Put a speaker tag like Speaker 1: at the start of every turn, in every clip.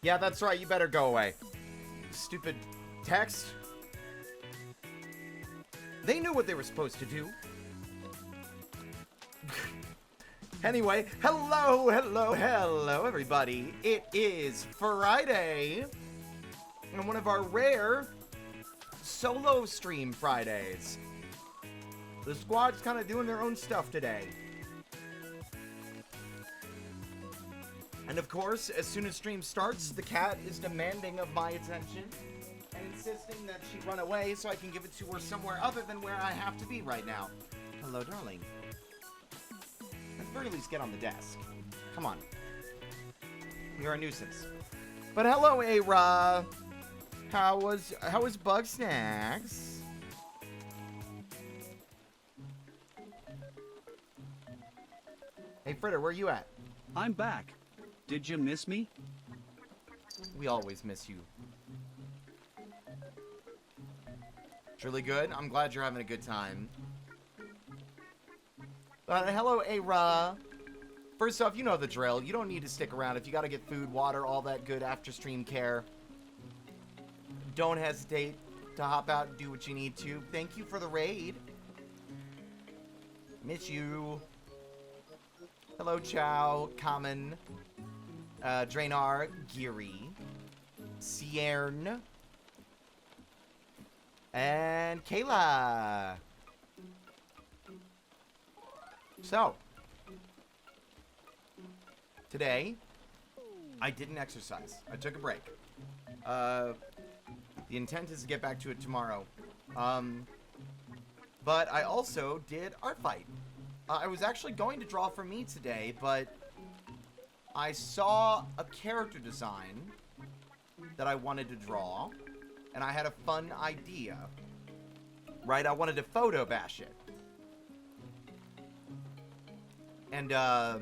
Speaker 1: Yeah, that's right. You better go away. Stupid text. They knew what they were supposed to do. Anyway, hello, everybody. It is Friday. And one of our rare solo stream Fridays. The squad's kind of doing their own stuff today. And of course, as soon as stream starts, the cat is demanding of my attention and insisting that she run away so I can give it to her somewhere other than where I have to be right now. Hello, darling. At the very least, get on the desk. Come on. You're a nuisance. But hello, A-Ra. How was Bug Snacks? Hey, Fritter, where you at?
Speaker 2: I'm back. Did you miss me?
Speaker 1: We always miss you. It's really good. I'm glad you're having a good time. Hello, A-Ra. First off, you know the drill. You don't need to stick around. If you gotta get food, water, all that good after-stream care, don't hesitate to hop out and do what you need to. Thank you for the raid. Miss you. Hello, Chow, Common, Drainar, Geary, Cierne, and Kayla. So, today, I didn't exercise. I took a break. The intent is to get back to it tomorrow. But I also did art fight. I was actually going to draw for me today, but I saw a character design that I wanted to draw, and I had a fun idea. Right? I wanted to photo bash it. And, I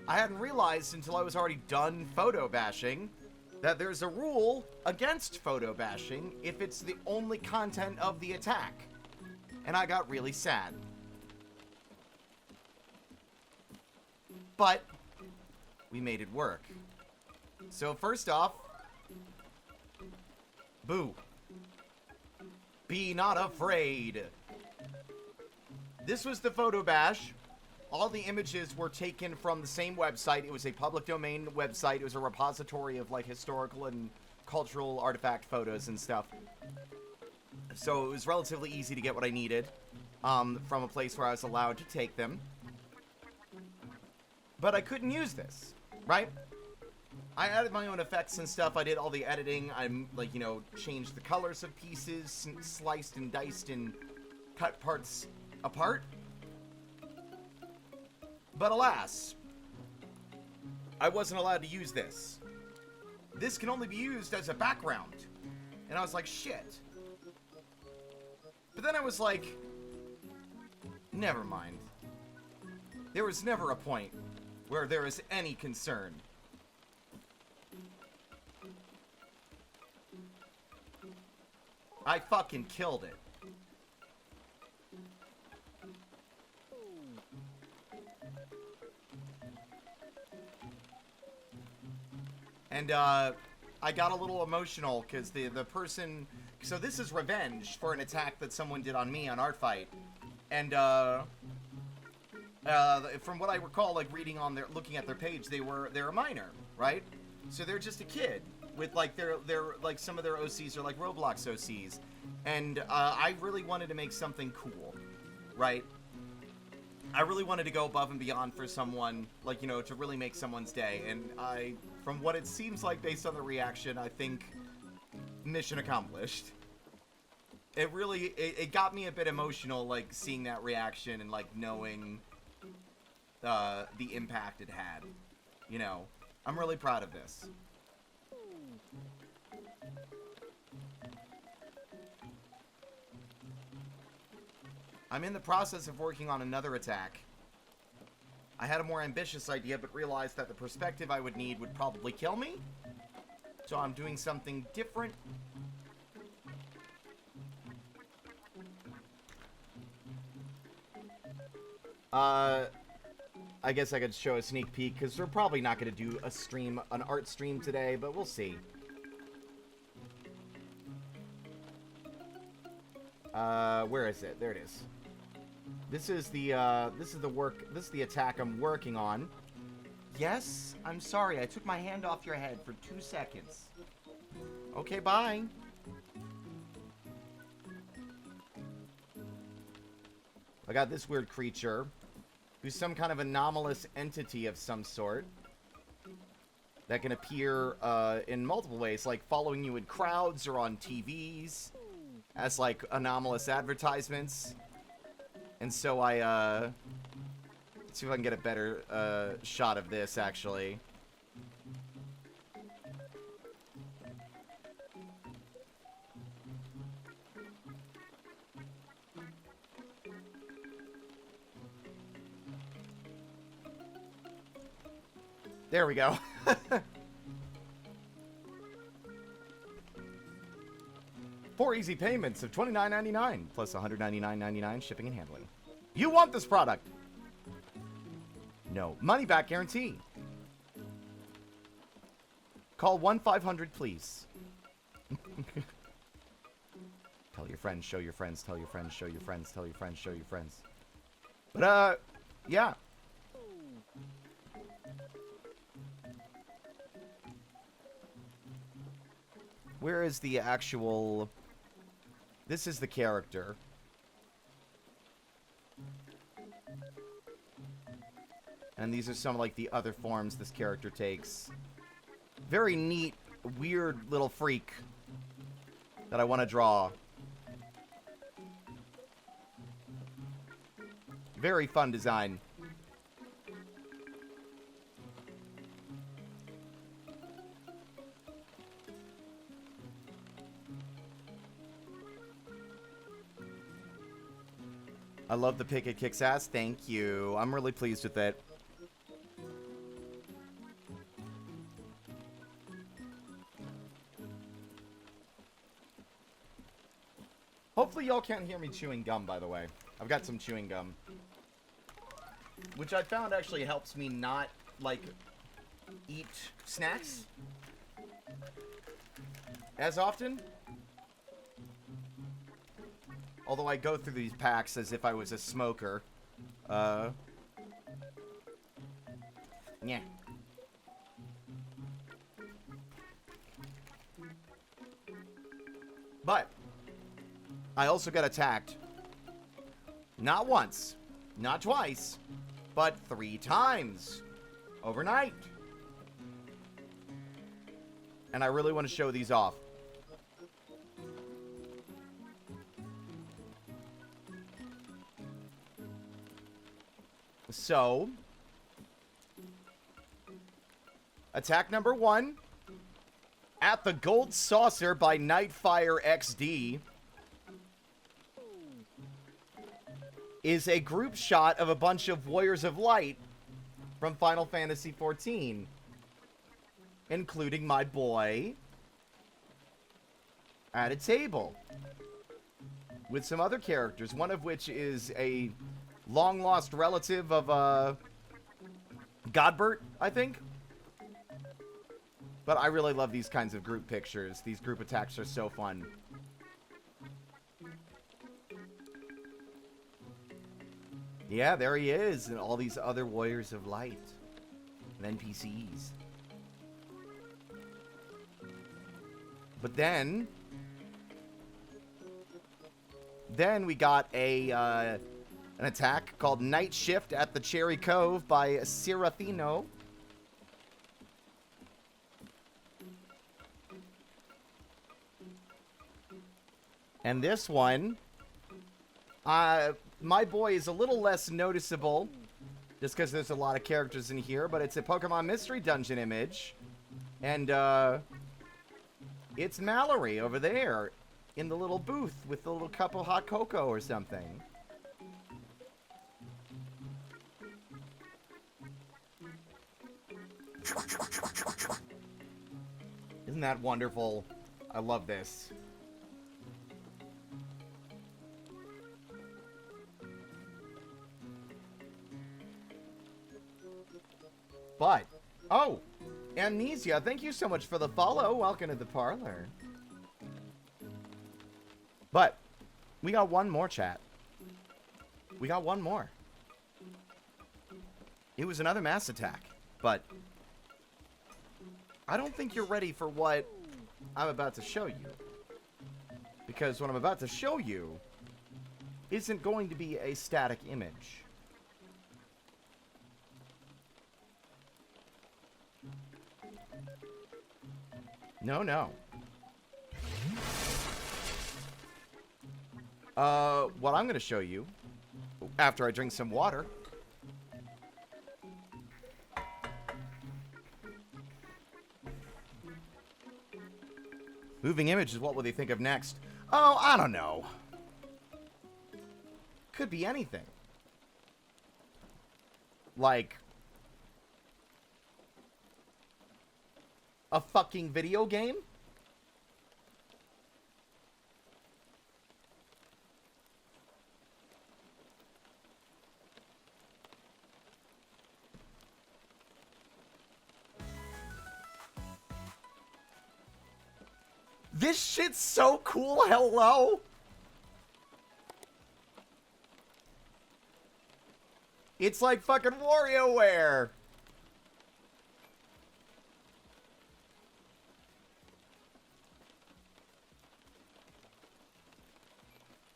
Speaker 1: hadn't realized until I was already done photo bashing that there's a rule against photo bashing if it's the only content of the attack. And I got really sad. But we made it work. So first off, boo. Be not afraid. This was the photo bash. All the images were taken from the same website. It was a public domain website. It was a repository of like historical and cultural artifact photos and stuff. So it was relatively easy to get what I needed from a place where I was allowed to take them. But I couldn't use this, right? I added my own effects and stuff. I did all the editing. I'm like, you know, changed the colors of pieces, sliced and diced and cut parts apart. But alas, I wasn't allowed to use this. This can only be used as a background. And I was like, shit. But then I was like, never mind. There was never a point where there is any concern. I fucking killed it. And, I got a little emotional because the person... So this is revenge for an attack that someone did on me on Art Fight. And, from what I recall, like, looking at their page, they're a minor, right? So they're just a kid with, like, they're like, some of their OCs are, like, Roblox OCs. And, I really wanted to make something cool, right? I really wanted to go above and beyond for someone, like, you know, to really make someone's day. And from what it seems like based on the reaction, I think mission accomplished. It really, it got me a bit emotional, like, seeing that reaction and, like, knowing the impact it had. You know, I'm really proud of this. I'm in the process of working on another attack. I had a more ambitious idea, but realized that the perspective I would need would probably kill me. So I'm doing something different. I guess I could show a sneak peek, because we're probably not going to do a stream, an art stream today, but we'll see. Where is it? There it is. This is the attack I'm working on. Yes, I'm sorry, I took my hand off your head for 2 seconds. Okay, bye. I got this weird creature, who's some kind of anomalous entity of some sort, that can appear in multiple ways, like following you in crowds or on TVs, as like anomalous advertisements. And so let's see if I can get a better shot of this, actually. There we go. 4 easy payments of $29.99 plus $199.99 shipping and handling. You want this product? No. Money back guarantee. Call 1-500, please. Tell your friends, show your friends, tell your friends, show your friends, tell your friends, show your friends. But, yeah. Where is the actual... This is the character. And these are some, like, the other forms this character takes. Very neat, weird little freak that I want to draw. Very fun design. I love the pick, it kicks ass. Thank you. I'm really pleased with it. Hopefully y'all can't hear me chewing gum, by the way. I've got some chewing gum. Which I found actually helps me not, like, eat snacks as often. Although I go through these packs as if I was a smoker. Yeah. But I also got attacked. Not once, not twice, but 3 times overnight. And I really want to show these off. So, attack number 1, at the Gold Saucer by Nightfire XD, is a group shot of a bunch of Warriors of Light from Final Fantasy XIV, including my boy at a table with some other characters, one of which is a long-lost relative of, Godbert, I think. But I really love these kinds of group pictures. These group attacks are so fun. Yeah, there he is, and all these other Warriors of Light. And NPCs. But then we got an attack called Night Shift at the Cherry Cove by Serafino. And this one, my boy is a little less noticeable, just because there's a lot of characters in here, but it's a Pokemon Mystery Dungeon image. And, it's Mallory over there in the little booth with the little cup of hot cocoa or something. Isn't that wonderful? I love this. But, oh, Amnesia, thank you so much for the follow. Welcome to the parlor. But, we got one more, chat. We got one more. It was another mass attack, but I don't think you're ready for what I'm about to show you. Because what I'm about to show you isn't going to be a static image. No, no. What I'm going to show you, after I drink some water, moving images, what will they think of next? Oh, I don't know. Could be anything. Like a fucking video game? This shit's so cool, hello? It's like fucking WarioWare.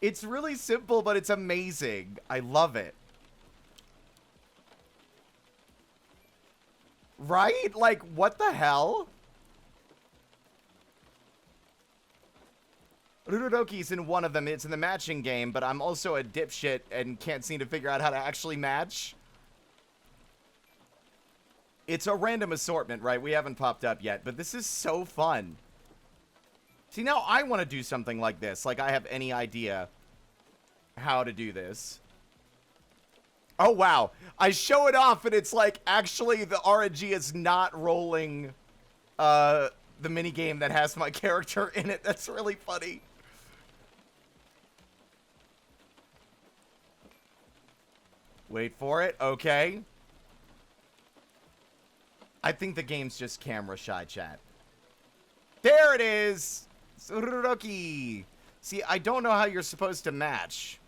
Speaker 1: It's really simple, but it's amazing. I love it. Right? Like, what the hell? Rurodoki's in one of them. It's in the matching game, but I'm also a dipshit and can't seem to figure out how to actually match. It's a random assortment, right? We haven't popped up yet, but this is so fun. See, now I want to do something like this. Like, I have any idea how to do this. Oh, wow. I show it off, and it's like, actually, the RNG is not rolling the minigame that has my character in it. That's really funny. Wait for it. Okay. I think the game's just camera shy, chat. There it is! Tsururuki! See, I don't know how you're supposed to match.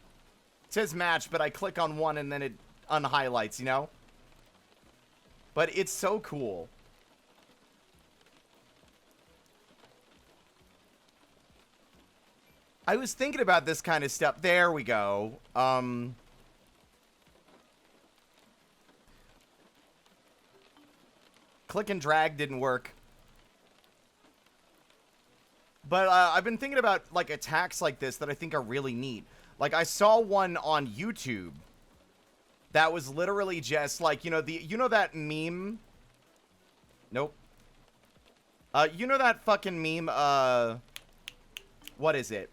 Speaker 1: It says match, but I click on one and then it unhighlights, you know? But it's so cool. I was thinking about this kind of stuff. There we go. Click and drag didn't work. But I've been thinking about like attacks like this that I think are really neat. Like I saw one on YouTube that was literally just like, you know that meme? Nope. You know that fucking meme, what is it?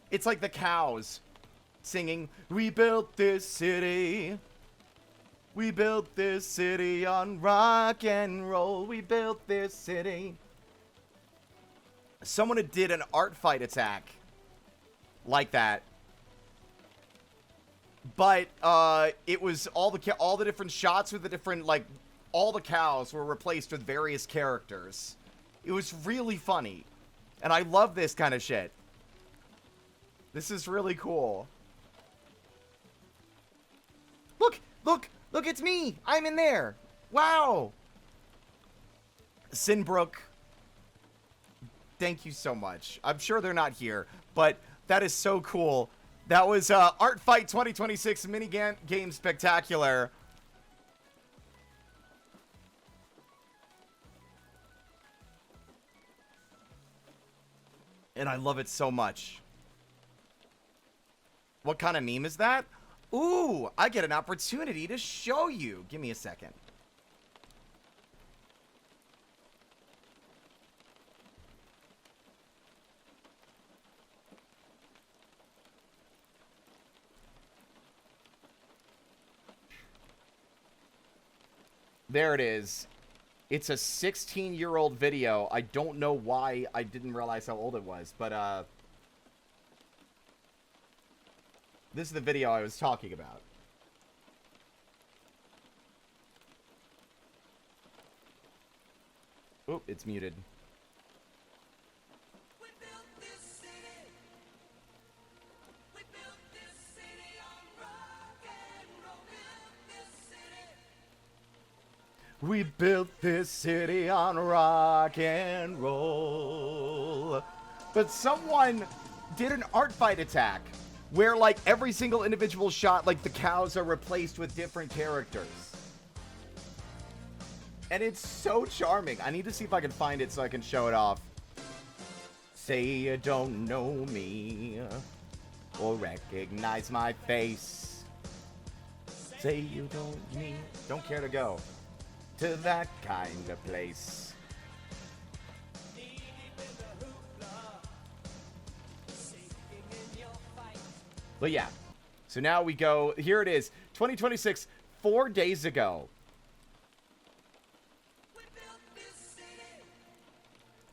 Speaker 1: It's like the cows singing, "We built this city. We built this city on rock and roll. We built this city." Someone did an art fight attack like that. But it was all the different shots with the different, like, all the cows were replaced with various characters. It was really funny. And I love this kind of shit. This is really cool. Look, look, look, it's me. I'm in there. Wow. Sinbrook, thank you so much. I'm sure they're not here, but that is so cool. That was Art Fight 2026 mini game spectacular. And I love it so much. What kind of meme is that? Ooh, I get an opportunity to show you. Give me a second. There it is. It's a 16-year-old video. I don't know why I didn't realize how old it was, but this is the video I was talking about. Oh, it's muted. We built this city on rock and roll. But someone did an art fight attack where, like, every single individual shot, like, the cows are replaced with different characters. And it's so charming. I need to see if I can find it so I can show it off. Say you don't know me or recognize my face. Say you don't care to go to that kind of place. But yeah, so now we go, here it is, 2026, 4 days ago.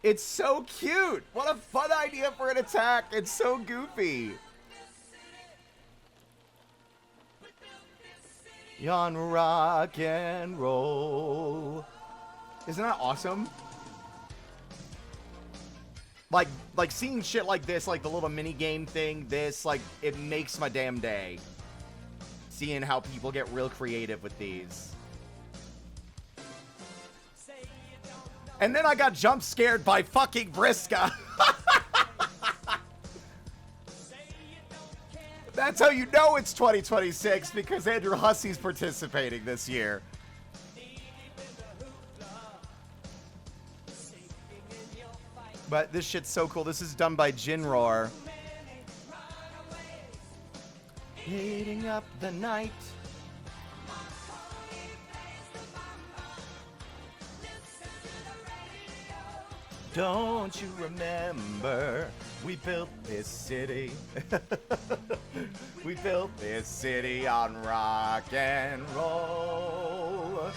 Speaker 1: It's so cute. What a fun idea for an attack. It's so goofy. On rock and roll. Isn't that awesome? Like seeing shit like this, like the little mini game thing, this, like, it makes my damn day. Seeing how people get real creative with these. And then I got jump scared by fucking Briska. That's how you know it's 2026, because Andrew Hussey's participating this year. But this shit's so cool. This is done by Jinroar. Heating up the night. Don't you remember, we built this city. We built this city on rock and roll.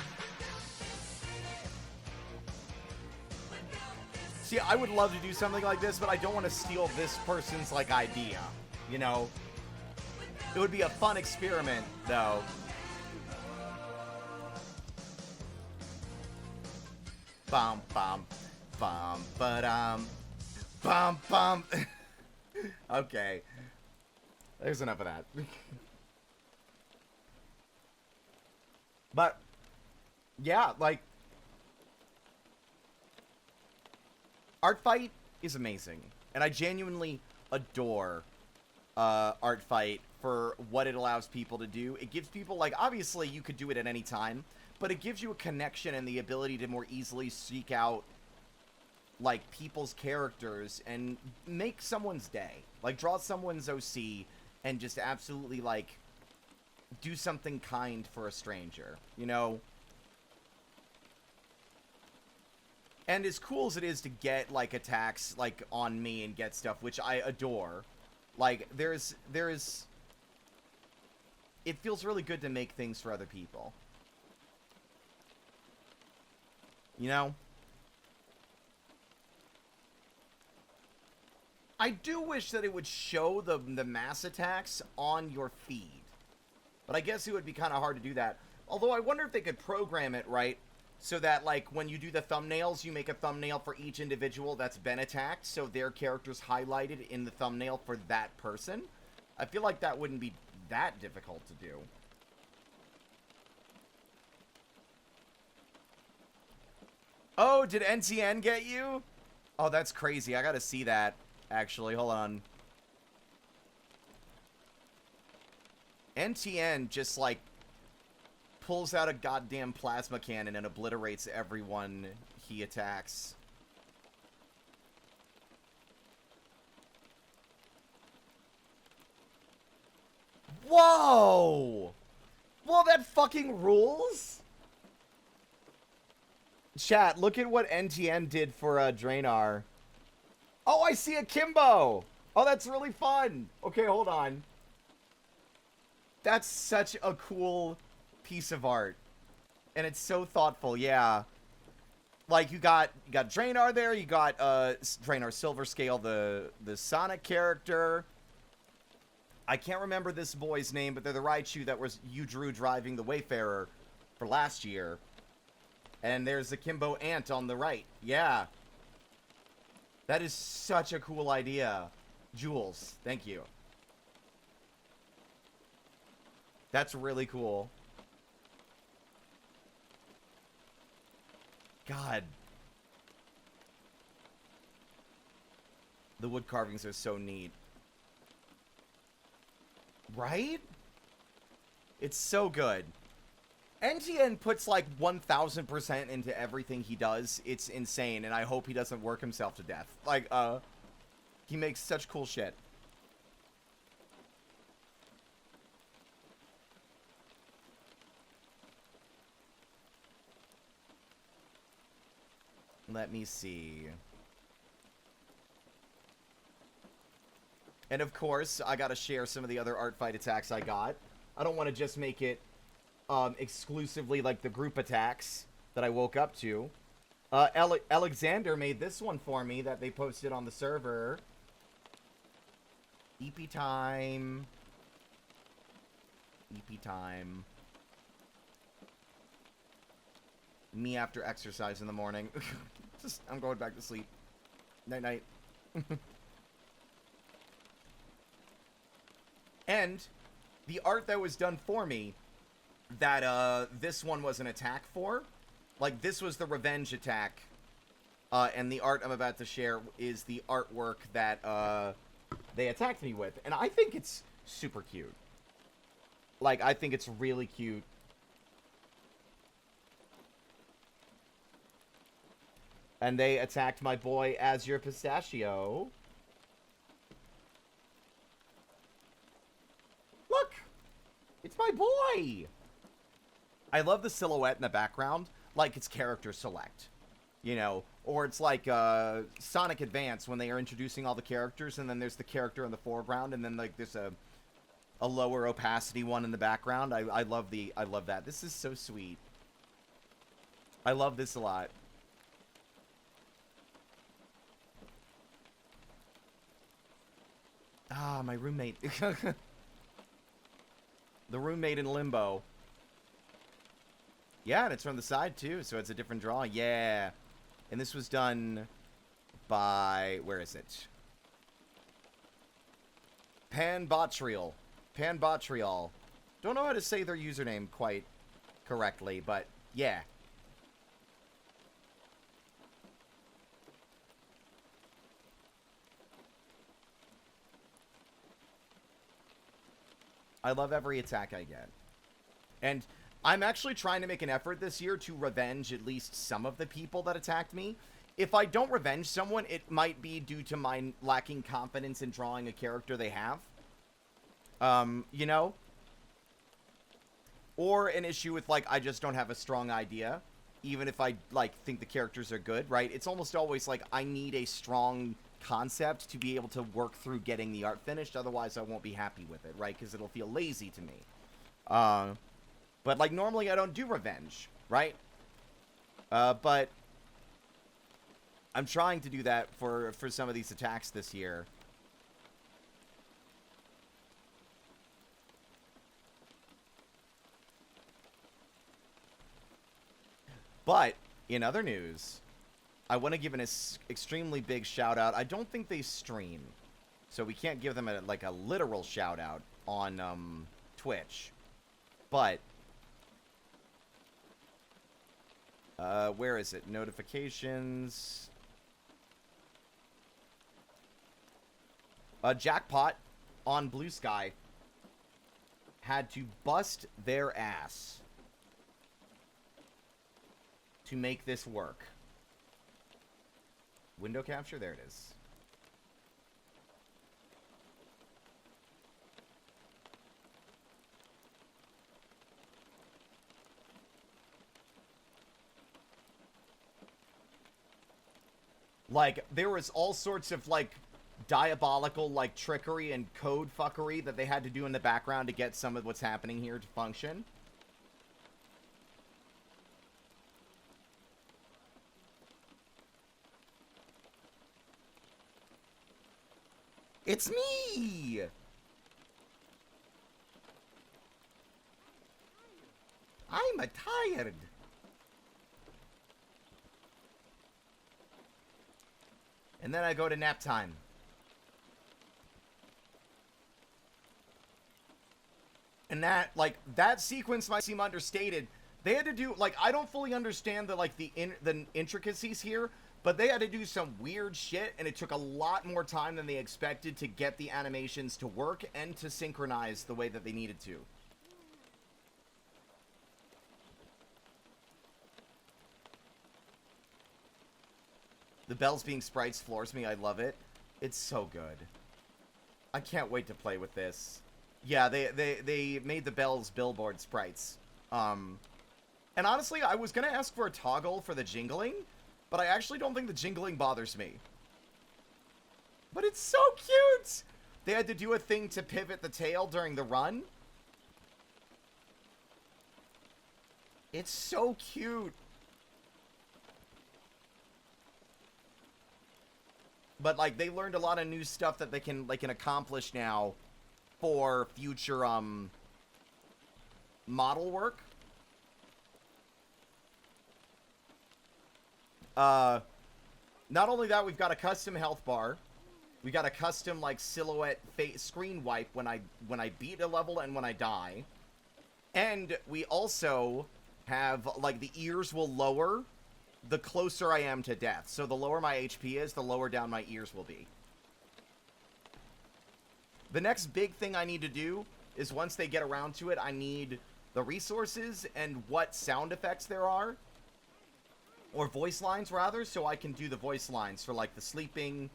Speaker 1: See, I would love to do something like this, but I don't want to steal this person's, like, idea, you know? It would be a fun experiment, though. Bum, bum. Bum, ba-dum, bum, bum. Okay. There's enough of that. But, yeah, like, Art Fight is amazing. And I genuinely adore Art Fight for what it allows people to do. It gives people, like, obviously you could do it at any time, but it gives you a connection and the ability to more easily seek out, like, people's characters and make someone's day. Like, draw someone's OC and just absolutely, like, do something kind for a stranger, you know? And as cool as it is to get, like, attacks, like, on me and get stuff, which I adore, like, it feels really good to make things for other people. You know? I do wish that it would show the mass attacks on your feed. But I guess it would be kind of hard to do that. Although I wonder if they could program it right so that, like, when you do the thumbnails, you make a thumbnail for each individual that's been attacked, so their character's highlighted in the thumbnail for that person. I feel like that wouldn't be that difficult to do. Oh, did NTN get you? Oh, that's crazy. I gotta see that. Actually, hold on. NTN just, like, pulls out a goddamn plasma cannon and obliterates everyone he attacks. Whoa! Well, that fucking rules? Chat, look at what NTN did for Draenor. Oh, I see a Kimbo! Oh, that's really fun! Okay, hold on. That's such a cool piece of art. And it's so thoughtful, yeah. Like, you got Draenor there, you got Draenor Silverscale, the Sonic character. I can't remember this boy's name, but they're the Raichu that was you drew driving the Wayfarer for last year. And there's the Kimbo ant on the right. Yeah. That is such a cool idea. Jules, thank you. That's really cool. God. The wood carvings are so neat. Right? It's so good. NTN puts like 1000% into everything he does. It's insane, and I hope he doesn't work himself to death. Like, he makes such cool shit. Let me see. And of course, I gotta share some of the other art fight attacks I got. I don't want to just make it exclusively like the group attacks that I woke up to. Alexander made this one for me that they posted on the server. EP time. EP time. Me after exercise in the morning. I'm going back to sleep. Night night. And the art that was done for me, that this one was an attack for, like this was the revenge attack, and the art I'm about to share is the artwork that they attacked me with, and I think it's super cute. Like, I think it's really cute. And they attacked my boy Azure Pistachio. Look! It's my boy! I love the silhouette in the background, like it's character select. You know, or it's like Sonic Advance when they are introducing all the characters, and then there's the character in the foreground, and then like there's a lower opacity one in the background. I love that. This is so sweet. I love this a lot. Ah, my roommate. The roommate in Limbo. Yeah, and it's from the side, too, so it's a different draw. Yeah. And this was done by... Where is it? Panbotrial. Panbotrial. Don't know how to say their username quite correctly, but yeah. I love every attack I get. And I'm actually trying to make an effort this year to revenge at least some of the people that attacked me. If I don't revenge someone, it might be due to my lacking confidence in drawing a character they have. You know? Or an issue with, like, I just don't have a strong idea. Even if I, like, think the characters are good, right? It's almost always like I need a strong concept to be able to work through getting the art finished. Otherwise, I won't be happy with it, right? Because it'll feel lazy to me. But, like, normally I don't do revenge, right? But I'm trying to do that for some of these attacks this year. But, in other news, I want to give an extremely big shout-out. I don't think they stream, so we can't give them, a literal shout-out on Twitch. But, where is it? Notifications. Jackpot on Blue Sky had to bust their ass to make this work. Window capture? There it is. Like, there was all sorts of, like, diabolical, like, trickery and code fuckery that they had to do in the background to get some of what's happening here to function. It's me! I'm tired. And then I go to nap time. And that, like, that sequence might seem understated. They had to do, like, I don't fully understand the, like, the intricacies here, but they had to do some weird shit, and it took a lot more time than they expected to get the animations to work and to synchronize the way that they needed to. The bells being sprites floors me. I love it. It's so good. I can't wait to play with this. Yeah, they made the bells billboard sprites. And honestly, I was going to ask for a toggle for the jingling, but I actually don't think the jingling bothers me. But it's so cute! They had to do a thing to pivot the tail during the run. It's so cute. But, like, they learned a lot of new stuff that they can accomplish now for future, model work. Not only that, we've got a custom health bar. We got a custom, like, silhouette screen wipe when I beat a level and when I die. And we also have, like, the ears will lower the closer I am to death. So the lower my HP is, the lower down my ears will be. The next big thing I need to do is once they get around to it, I need the resources and what sound effects there are. Or voice lines, rather, so I can do the voice lines for, like, the sleeping,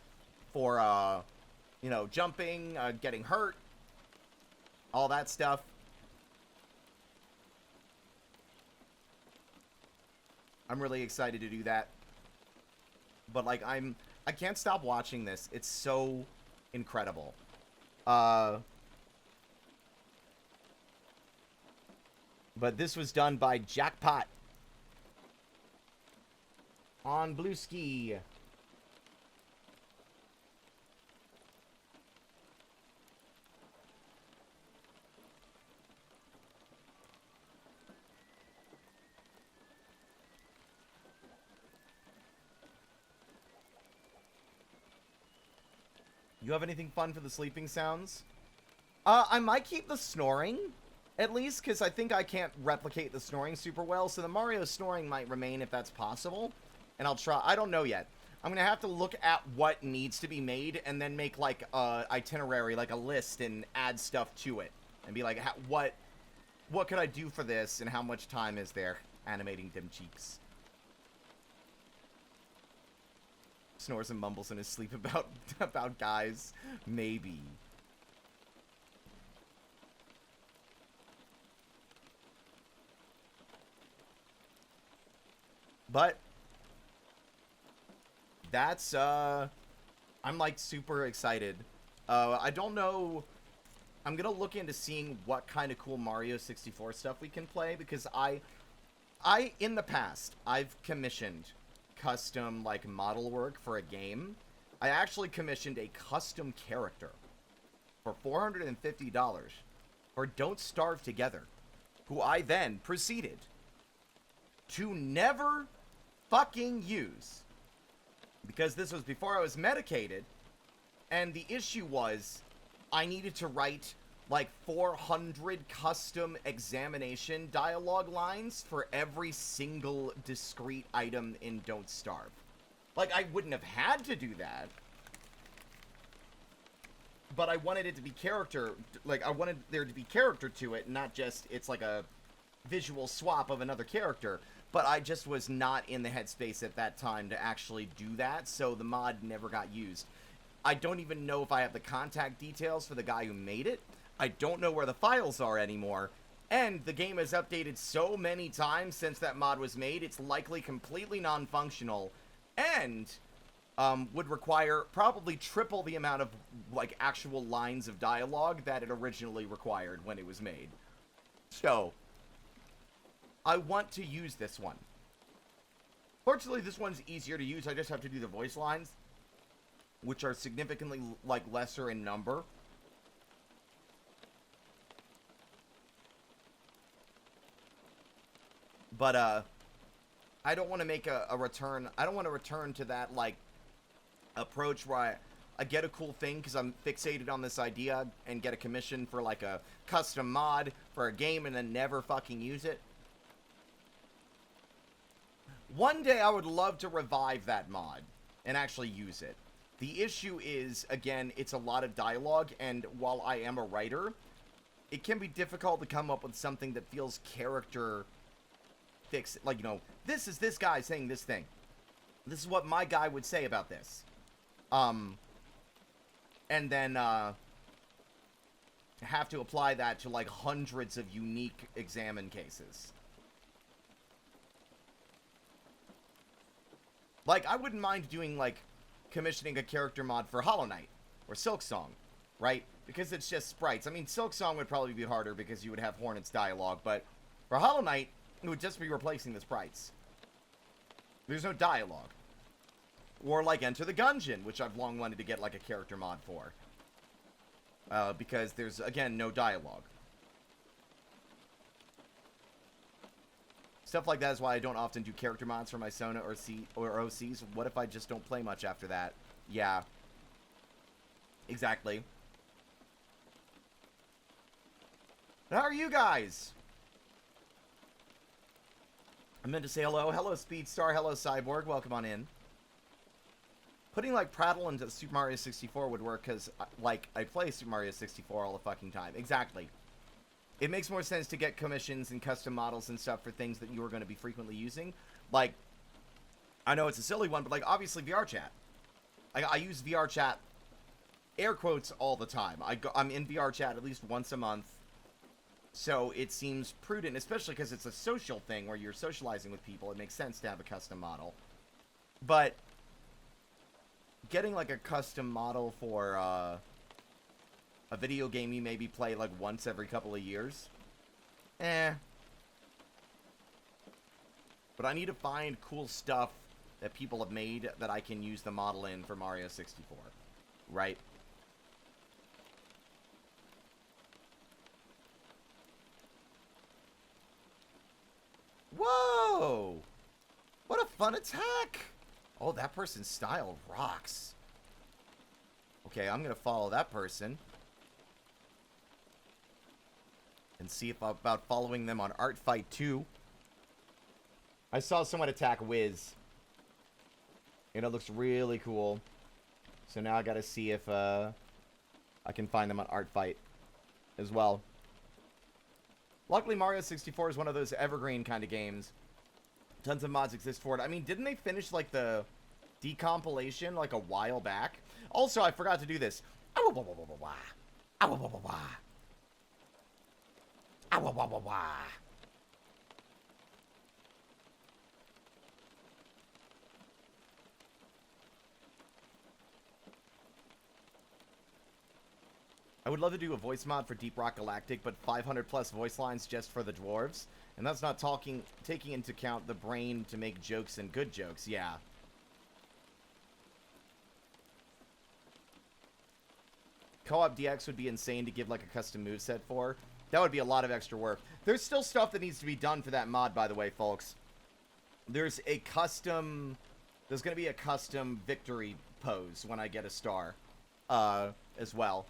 Speaker 1: for, you know, jumping, getting hurt, all that stuff. I'm really excited to do that. But, like, I can't stop watching this. It's so incredible. But this was done by Jackpot on Blue Ski. You have anything fun for the sleeping sounds? I might keep the snoring, at least, because I think I can't replicate the snoring super well, so the Mario snoring might remain if that's possible. And I'll try. I don't know yet. I'm going to have to look at what needs to be made and then make, like, a itinerary, like a list, and add stuff to it. And be like, what could I do for this, and how much time is there animating dim cheeks? Snores and mumbles in his sleep about guys. Maybe. But that's I'm like super excited. I don't know. I'm gonna look into seeing what kind of cool Mario 64 stuff we can play, because I in the past I've commissioned custom, like, model work for a game. I actually commissioned a custom character for $450 for Don't Starve Together, who I then proceeded to never fucking use, because this was before I was medicated, and the issue was I needed to write like 400 custom examination dialogue lines for every single discrete item in Don't Starve. Like, I wouldn't have had to do that, but I wanted it to be character, like, I wanted there to be character to it, not just it's like a visual swap of another character. But I just was not in the headspace at that time to actually do that, so the mod never got used. I don't even know if I have the contact details for the guy who made it. I don't know where the files are anymore, and the game has updated so many times since that mod was made, it's likely completely non-functional, and would require probably triple the amount of, like, actual lines of dialogue that it originally required when it was made. So I want to use this one. Fortunately, this one's easier to use. I just have to do the voice lines, which are significantly, like, lesser in number. But, I don't want to make a return. I don't want to return to that, like, approach where I get a cool thing because I'm fixated on this idea and get a commission for like a custom mod for a game and then never fucking use it. One day I would love to revive that mod and actually use it. The issue is, again, it's a lot of dialogue, and while I am a writer, it can be difficult to come up with something that feels character fixed. Like, you know, this is this guy saying this thing. This is what my guy would say about this. And then, have to apply that to, like, hundreds of unique examine cases. Like, I wouldn't mind doing, like, commissioning a character mod for Hollow Knight or Silksong, right? Because it's just sprites. I mean, Silksong would probably be harder because you would have Hornet's dialogue, but for Hollow Knight, it would just be replacing the sprites. There's no dialogue. Or, like, Enter the Gungeon, which I've long wanted to get, like, a character mod for. Because there's, again, no dialogue. Stuff like that is why I don't often do character mods for my Sona or OCs. What if I just don't play much after that? Yeah. Exactly. How are you guys? I meant to say hello. Hello, Speedstar. Hello, Cyborg. Welcome on in. Putting, like, Prattle into Super Mario 64 would work because, like, I play Super Mario 64 all the fucking time. Exactly. It makes more sense to get commissions and custom models and stuff for things that you are going to be frequently using. Like, I know it's a silly one, but, like, obviously VR chat. I use VR chat, air quotes, all the time. I'm in VR chat at least once a month. So it seems prudent, especially because it's a social thing where you're socializing with people. It makes sense to have a custom model. But getting, like, a custom model for, a video game you maybe play, like, once every couple of years? Eh. But I need to find cool stuff that people have made that I can use the model in for Mario 64. Right? Whoa! What a fun attack! Oh, that person's style rocks. Okay, I'm gonna follow that person. And see if about following them on Art Fight 2. I saw someone attack Wiz. And it looks really cool. So now I gotta see if I can find them on Art Fight as well. Luckily, Mario 64 is one of those evergreen kind of games. Tons of mods exist for it. I mean, didn't they finish, like, the decompilation, like, a while back? Also, I forgot to do this. I would love to do a voice mod for Deep Rock Galactic, but 500 plus voice lines just for the dwarves. And that's not taking into account the brain to make jokes and good jokes. Yeah. Co-op DX would be insane to give, like, a custom moveset for. That would be a lot of extra work. There's still stuff that needs to be done for that mod, by the way, folks. There's a custom... There's going to be a custom victory pose when I get a star. As well.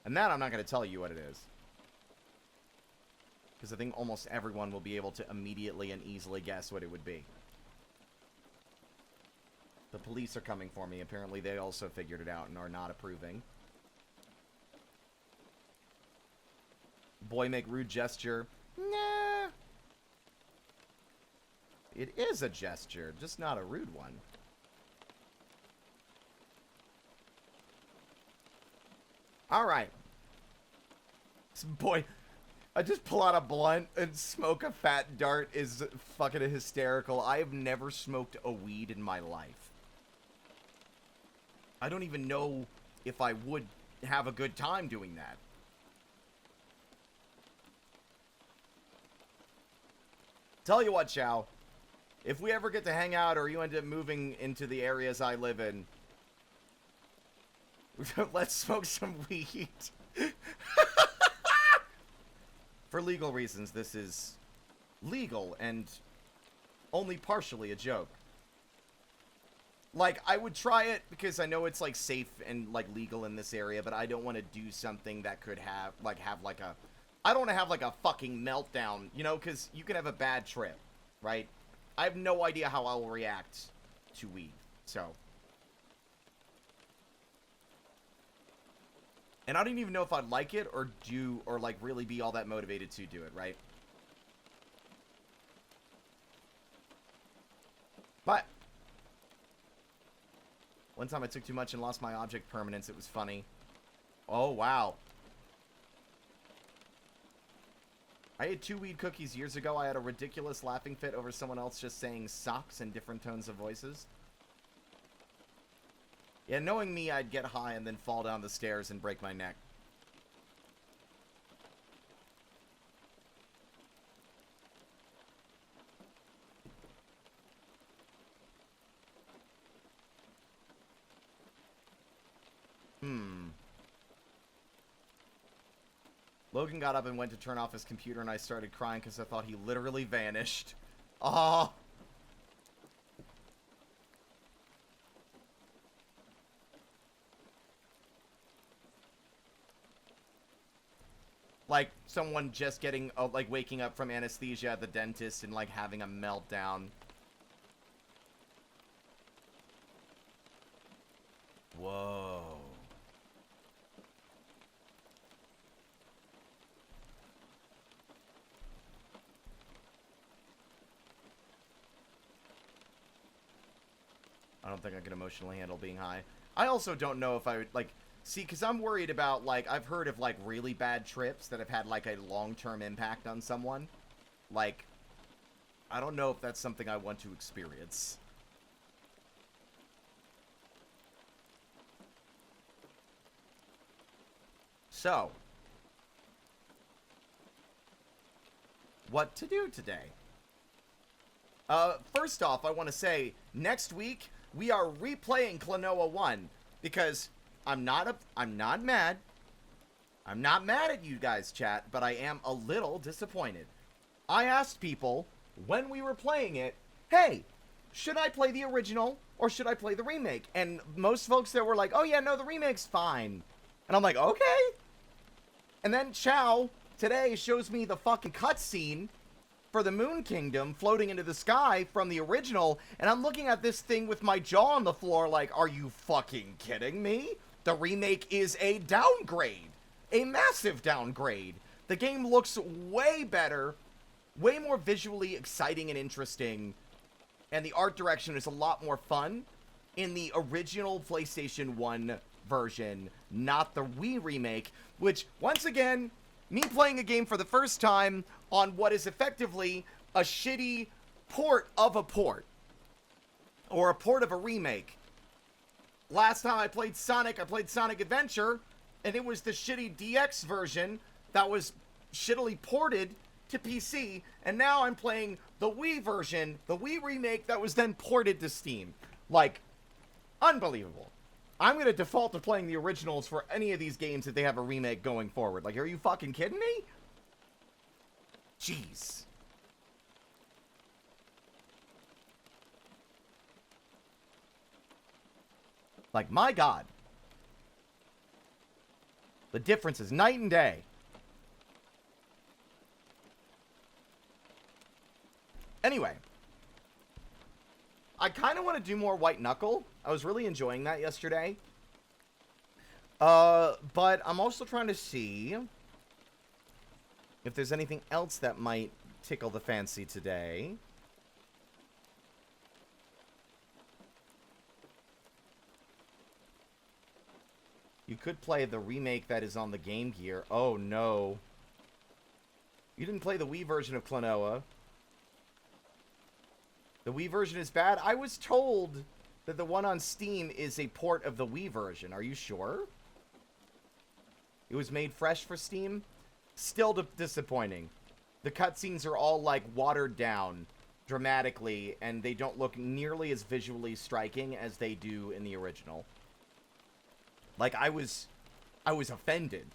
Speaker 1: And that I'm not going to tell you what it is. Because I think almost everyone will be able to immediately and easily guess what it would be. The police are coming for me. Apparently they also figured it out and are not approving. Boy make rude gesture. Nah. It is a gesture, just not a rude one. Alright. Boy, I just pull out a blunt and smoke a fat dart is fucking hysterical. I have never smoked a weed in my life. I don't even know if I would have a good time doing that. Tell you what, Chow. If we ever get to hang out or you end up moving into the areas I live in, let's smoke some weed. For legal reasons, this is legal and only partially a joke. Like, I would try it because I know it's, like, safe and, like, legal in this area, but I don't want to do something that could have, like, I don't want to have, like, a fucking meltdown, you know, because you can have a bad trip, right? I have no idea how I will react to weed, so. And I don't even know if I'd like it or like, really be all that motivated to do it, right? But one time I took too much and lost my object permanence. It was funny. Oh, wow. I ate 2 weed cookies years ago. I had a ridiculous laughing fit over someone else just saying socks in different tones of voices. Yeah, knowing me, I'd get high and then fall down the stairs and break my neck. Logan got up and went to turn off his computer, and I started crying because I thought he literally vanished. Ah. Like, someone just getting, like, waking up from anesthesia at the dentist and, like, having a meltdown. Whoa. I don't think I can emotionally handle being high. I also don't know if I would, like, see, because I'm worried about, like, I've heard of, like, really bad trips that have had, like, a long-term impact on someone. Like, I don't know if that's something I want to experience. So, what to do today? First off, I want to say, next week, we are replaying Klonoa 1, because I'm not mad. I'm not mad at you guys, chat, but I am a little disappointed. I asked people, when we were playing it, hey, should I play the original, or should I play the remake? And most folks there were like, oh yeah, no, the remake's fine. And I'm like, okay. And then Chow, today, shows me the fucking cutscene for the Moon Kingdom floating into the sky from the original, and I'm looking at this thing with my jaw on the floor like, are you fucking kidding me? The remake is a downgrade. A massive downgrade. The game looks way better, way more visually exciting and interesting, and the art direction is a lot more fun in the original PlayStation 1 version, not the Wii remake, which, once again, me playing a game for the first time on what is effectively a shitty port of a port. Or a port of a remake. Last time I played Sonic Adventure, and it was the shitty DX version that was shittily ported to PC, and now I'm playing the Wii version, the Wii remake that was then ported to Steam. Like, unbelievable. I'm going to default to playing the originals for any of these games if they have a remake going forward. Like, are you fucking kidding me? Jeez. Like, my God. The difference is night and day. Anyway. I kind of want to do more White Knuckle. I was really enjoying that yesterday. But I'm also trying to see if there's anything else that might tickle the fancy today. You could play the remake that is on the Game Gear. Oh, no. You didn't play the Wii version of Klonoa. The Wii version is bad? I was told that the one on Steam is a port of the Wii version. Are you sure? It was made fresh for Steam? Still disappointing. The cutscenes are all, like, watered down dramatically, and they don't look nearly as visually striking as they do in the original. Like, I was offended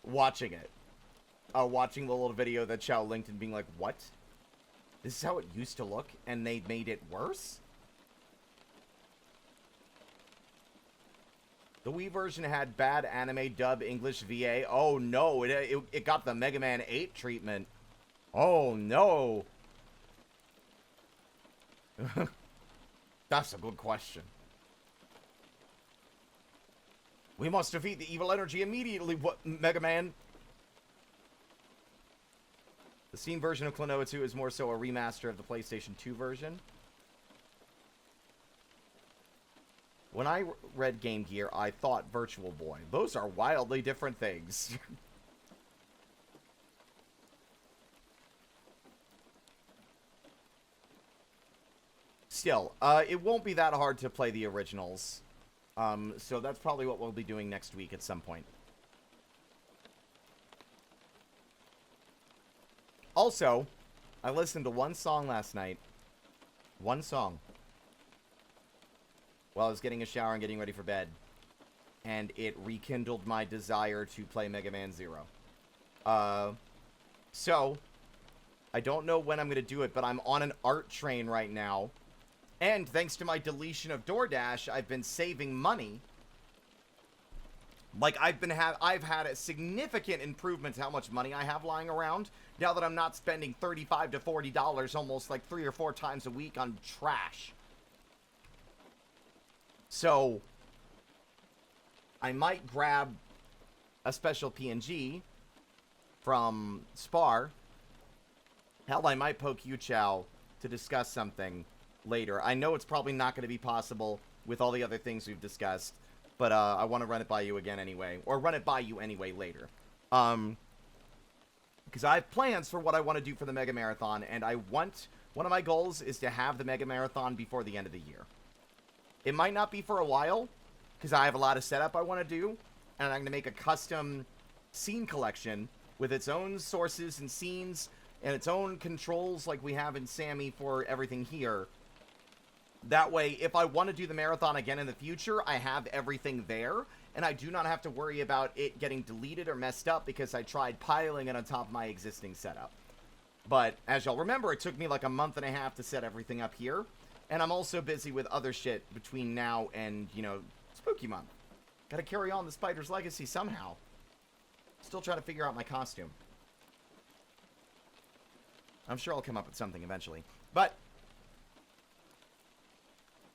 Speaker 1: watching it. Watching the little video that Chow linked and being like, what? This is how it used to look, and they made it worse? The Wii version had bad anime dub English VA. Oh no, it got the Mega Man 8 treatment. Oh no. That's a good question. We must defeat the evil energy immediately, Mega Man. The Steam version of Klonoa 2 is more so a remaster of the PlayStation 2 version. When I read Game Gear, I thought Virtual Boy. Those are wildly different things. Still, it won't be that hard to play the originals. So that's probably what we'll be doing next week at some point. Also, I listened to one song last night. One song. While I was getting a shower and getting ready for bed. And it rekindled my desire to play Mega Man Zero. So, I don't know when I'm going to do it, but I'm on an art train right now. And thanks to my deletion of DoorDash, I've been saving money. Like, I've had a significant improvement to how much money I have lying around. Now that I'm not spending $35 to $40 almost like 3 or 4 times a week on trash. So, I might grab a special PNG from Spar. Hell, I might poke you, Chow, to discuss something later. I know it's probably not going to be possible with all the other things we've discussed, but I want to run it by you again anyway, or run it by you anyway later. Because I have plans for what I want to do for the Mega Marathon, and one of my goals is to have the Mega Marathon before the end of the year. It might not be for a while, because I have a lot of setup I want to do, and I'm going to make a custom scene collection with its own sources and scenes, and its own controls like we have in Sammy for everything here. That way, if I want to do the marathon again in the future, I have everything there, and I do not have to worry about it getting deleted or messed up because I tried piling it on top of my existing setup. But, as y'all remember, it took me like a month and a half to set everything up here, and I'm also busy with other shit between now and, you know, Spooky Month. Gotta carry on the Spider's legacy somehow. Still trying to figure out my costume. I'm sure I'll come up with something eventually. But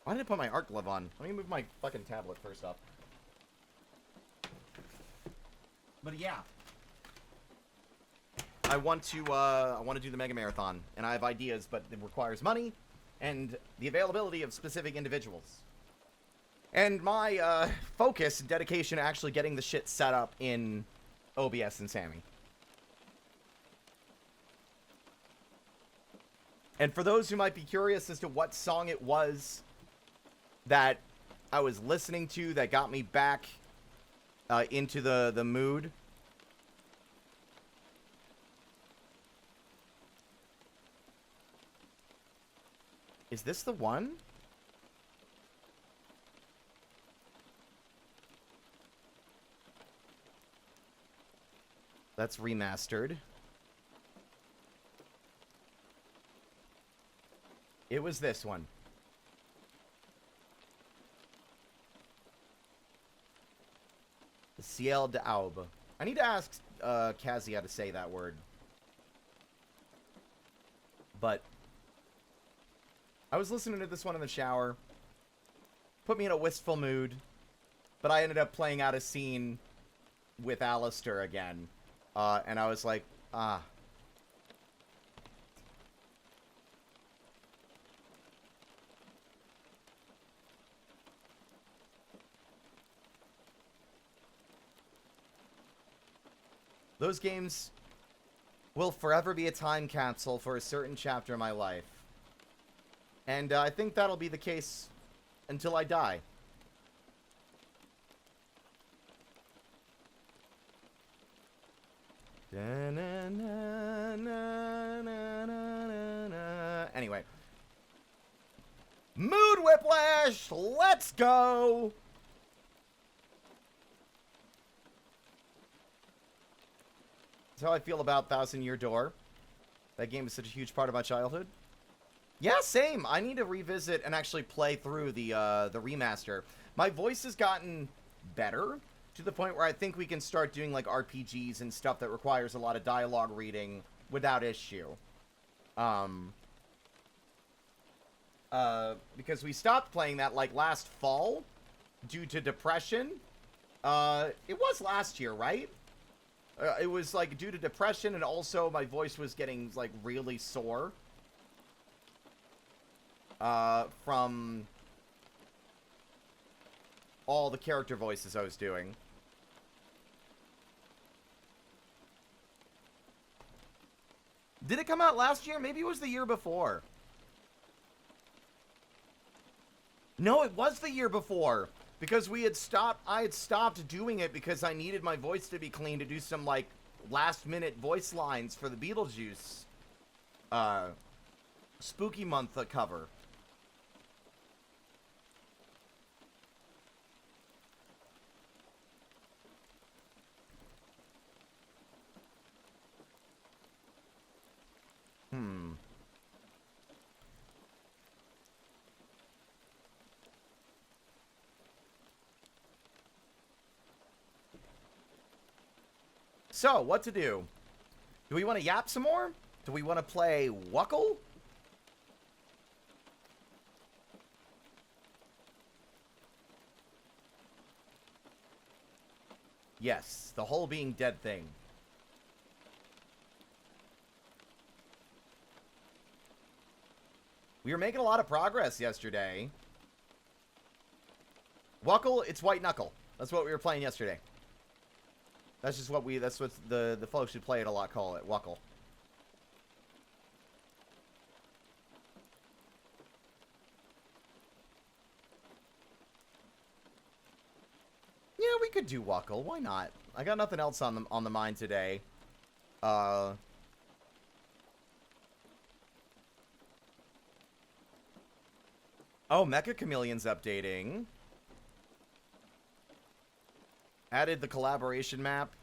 Speaker 1: why did I put my art glove on? Let me move my fucking tablet first up. But yeah. I want to do the Mega Marathon, and I have ideas, but it requires money and the availability of specific individuals. And my focus and dedication to actually getting the shit set up in OBS and Sammy. And for those who might be curious as to what song it was that I was listening to that got me back into the mood. Is this the one? That's remastered. It was this one. Ciel d'Aube. I need to ask Kazi how to say that word. But I was listening to this one in the shower. Put me in a wistful mood. But I ended up playing out a scene with Alistair again. And I was like, ah. Those games will forever be a time capsule for a certain chapter of my life. And I think that'll be the case until I die. Anyway. Mood Whiplash! Let's go! That's how I feel about Thousand Year Door. That game is such a huge part of my childhood. Yeah, same. I need to revisit and actually play through the remaster. My voice has gotten better, to the point where I think we can start doing like RPGs and stuff that requires a lot of dialogue reading without issue. Because we stopped playing that like last fall due to depression. It was last year, right? It was like due to depression, and also my voice was getting like really sore from all the character voices I was doing. Did it come out last year? Maybe it was the year before. No, it was the year before. Because I had stopped doing it because I needed my voice to be clean to do some, like, last-minute voice lines for the Beetlejuice, Spooky Month cover. So, what to do? Do we want to yap some more? Do we want to play Knuckle? Yes, the whole being dead thing. We were making a lot of progress yesterday. Knuckle, it's White Knuckle. That's what we were playing yesterday. That's just what that's what the folks who play it a lot call it, Knuckle. Yeah, we could do Knuckle. Why not? I got nothing else on the mind today. Oh, Mecha Chameleon's updating. Added the collaboration map.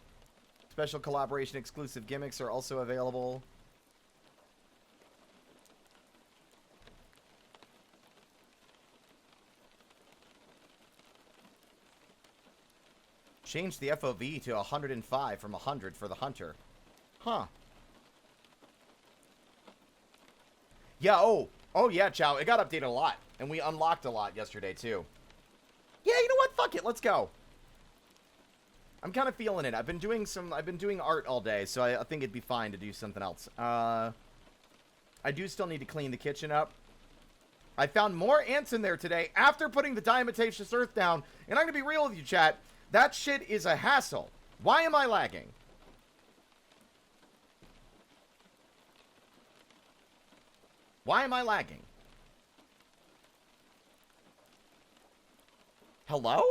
Speaker 1: Special collaboration exclusive gimmicks are also available. Changed the FOV to 105 from 100 for the hunter. Huh. Yeah, oh yeah, Chow. It got updated a lot. And we unlocked a lot yesterday, too. Yeah, you know what? Fuck it. Let's go. I'm kind of feeling it. I've been doing art all day, so I think it'd be fine to do something else. I do still need to clean the kitchen up. I found more ants in there today after putting the diatomaceous earth down, and I'm gonna be real with you, chat. That shit is a hassle. Why am I lagging? Why am I lagging? Hello?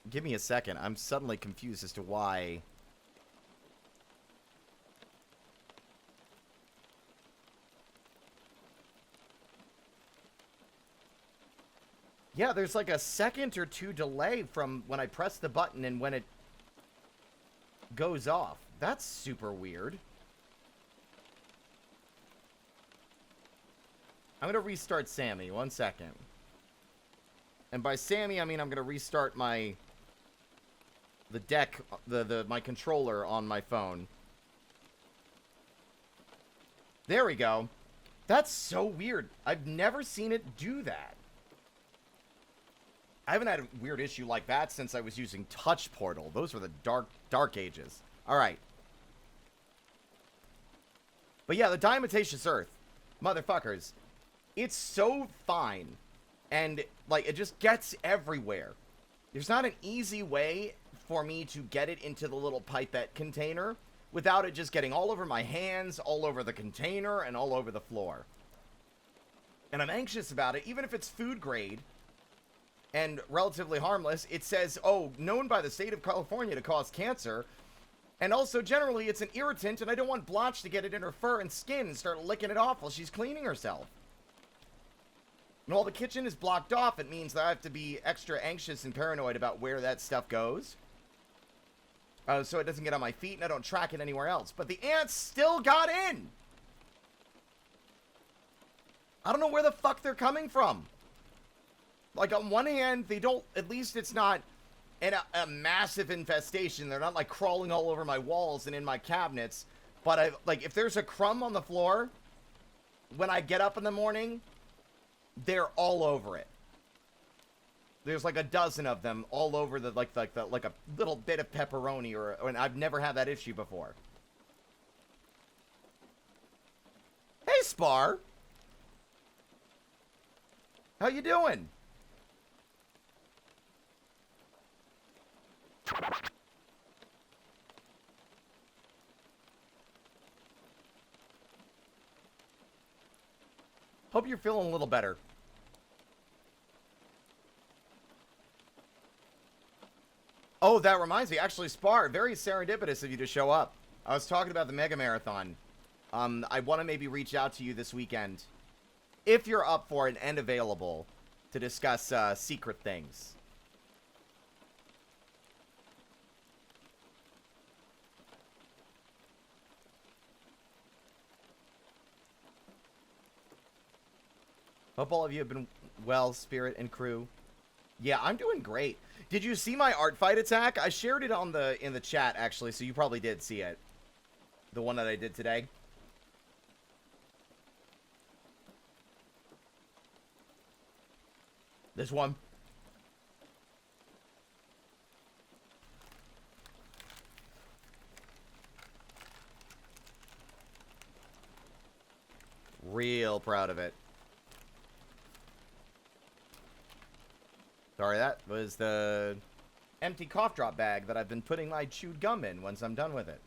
Speaker 1: Give me a second. I'm suddenly confused as to why. Yeah, there's like a second or two delay from when I press the button and when it goes off. That's super weird. I'm gonna restart Sammy. 1 second. And by Sammy, I mean I'm gonna restart my my controller on my phone. There we go. That's so weird. I've never seen it do that. I haven't had a weird issue like that since I was using Touch Portal. Those were the dark ages. All right. But yeah, the diatomaceous earth, motherfuckers, it's so fine, and like it just gets everywhere. There's not an easy way for me to get it into the little pipette container without it just getting all over my hands, all over the container, and all over the floor. And I'm anxious about it, even if it's food grade and relatively harmless. It says, oh, known by the state of California to cause cancer, and also generally it's an irritant, and I don't want Blotch to get it in her fur and skin and start licking it off while she's cleaning herself. And while the kitchen is blocked off, it means that I have to be extra anxious and paranoid about where that stuff goes. So it doesn't get on my feet and I don't track it anywhere else. But the ants still got in. I don't know where the fuck they're coming from. Like, on one hand, they don't, at least it's not a massive infestation. They're not, like, crawling all over my walls and in my cabinets. But, like, if there's a crumb on the floor, when I get up in the morning, they're all over it. There's, like, a dozen of them all over the, like a little bit of pepperoni, and I've never had that issue before. Hey, Spar! How you doing? Hope you're feeling a little better. Oh, that reminds me. Actually, Spar, very serendipitous of you to show up. I was talking about the Mega Marathon. I want to maybe reach out to you this weekend, if you're up for it and available, to discuss secret things. Hope all of you have been well, Spirit and crew. Yeah, I'm doing great. Did you see my art fight attack? I shared it on in the chat, actually, so you probably did see it. The one that I did today. This one. Real proud of it. Sorry, that was the empty cough drop bag that I've been putting my chewed gum in once I'm done with it.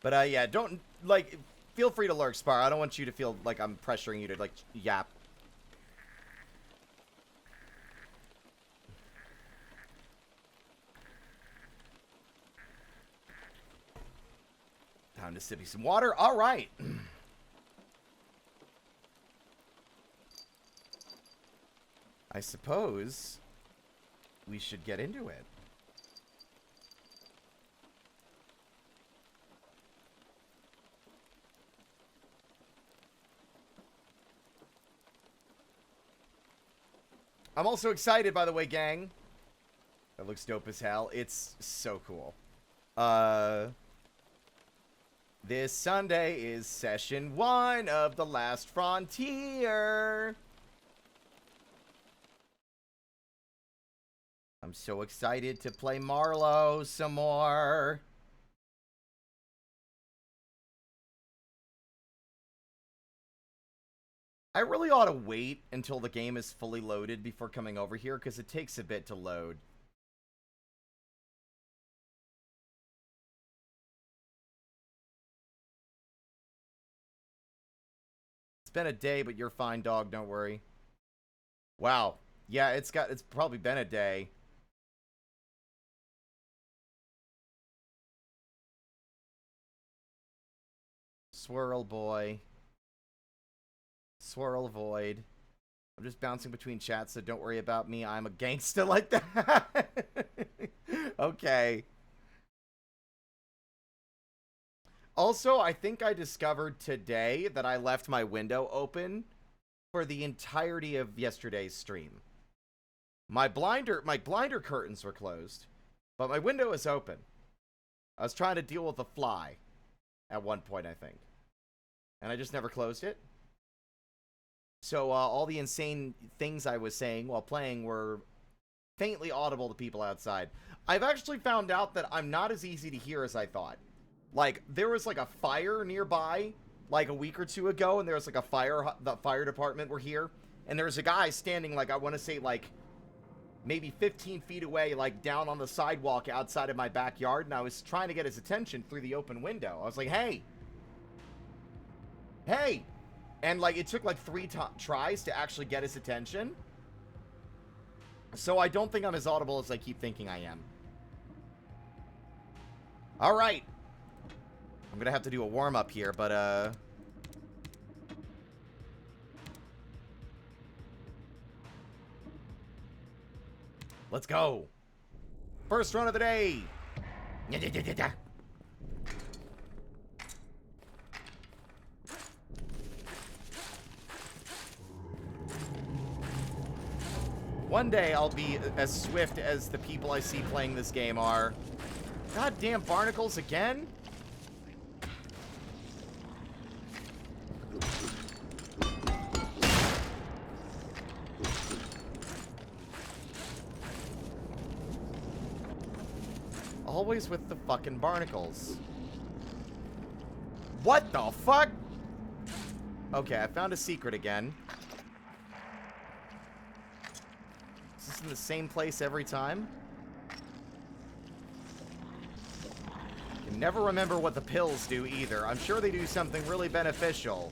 Speaker 1: But, yeah, don't, like, feel free to lurk, Spar. I don't want you to feel like I'm pressuring you to, like, yap. Time to sip me some water. All right. I suppose we should get into it. I'm also excited, by the way, gang. That looks dope as hell. It's so cool. This Sunday is session 1 of The Last Frontier. I'm so excited to play Marlowe some more. I really ought to wait until the game is fully loaded before coming over here, because it takes a bit to load. It's been a day, but you're fine, dog, don't worry. Wow. Yeah, it's probably been a day. Swirl boy. Swirl void. I'm just bouncing between chats, so don't worry about me. I'm a gangsta like that. Okay. Also, I think I discovered today that I left my window open for the entirety of yesterday's stream. My blinder curtains were closed, but my window is open. I was trying to deal with a fly at one point, I think. And I just never closed it. So all the insane things I was saying while playing were faintly audible to people outside. I've actually found out that I'm not as easy to hear as I thought. Like, there was like a fire nearby like a week or two ago, and there was like the fire department were here, and there was a guy standing like, I want to say like maybe 15 feet away, like down on the sidewalk outside of my backyard, and I was trying to get his attention through the open window. I was like, hey! Hey! And, like, it took, like, 3 tries to actually get his attention. So I don't think I'm as audible as I keep thinking I am. Alright. I'm gonna have to do a warm-up here, but, Let's go. First run of the day. One day I'll be as swift as the people I see playing this game are. Goddamn barnacles again? Always with the fucking barnacles. What the fuck? Okay, I found a secret again. Is this in the same place every time? I can never remember what the pills do either. I'm sure they do something really beneficial.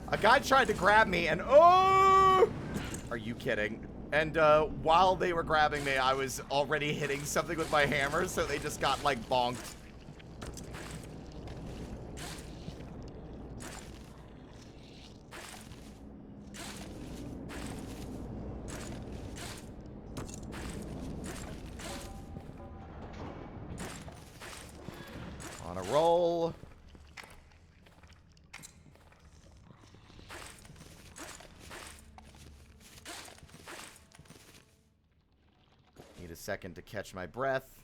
Speaker 1: A guy tried to grab me and oh! Are you kidding? And while they were grabbing me, I was already hitting something with my hammer, so they just got like bonked. On a roll. Need a second to catch my breath.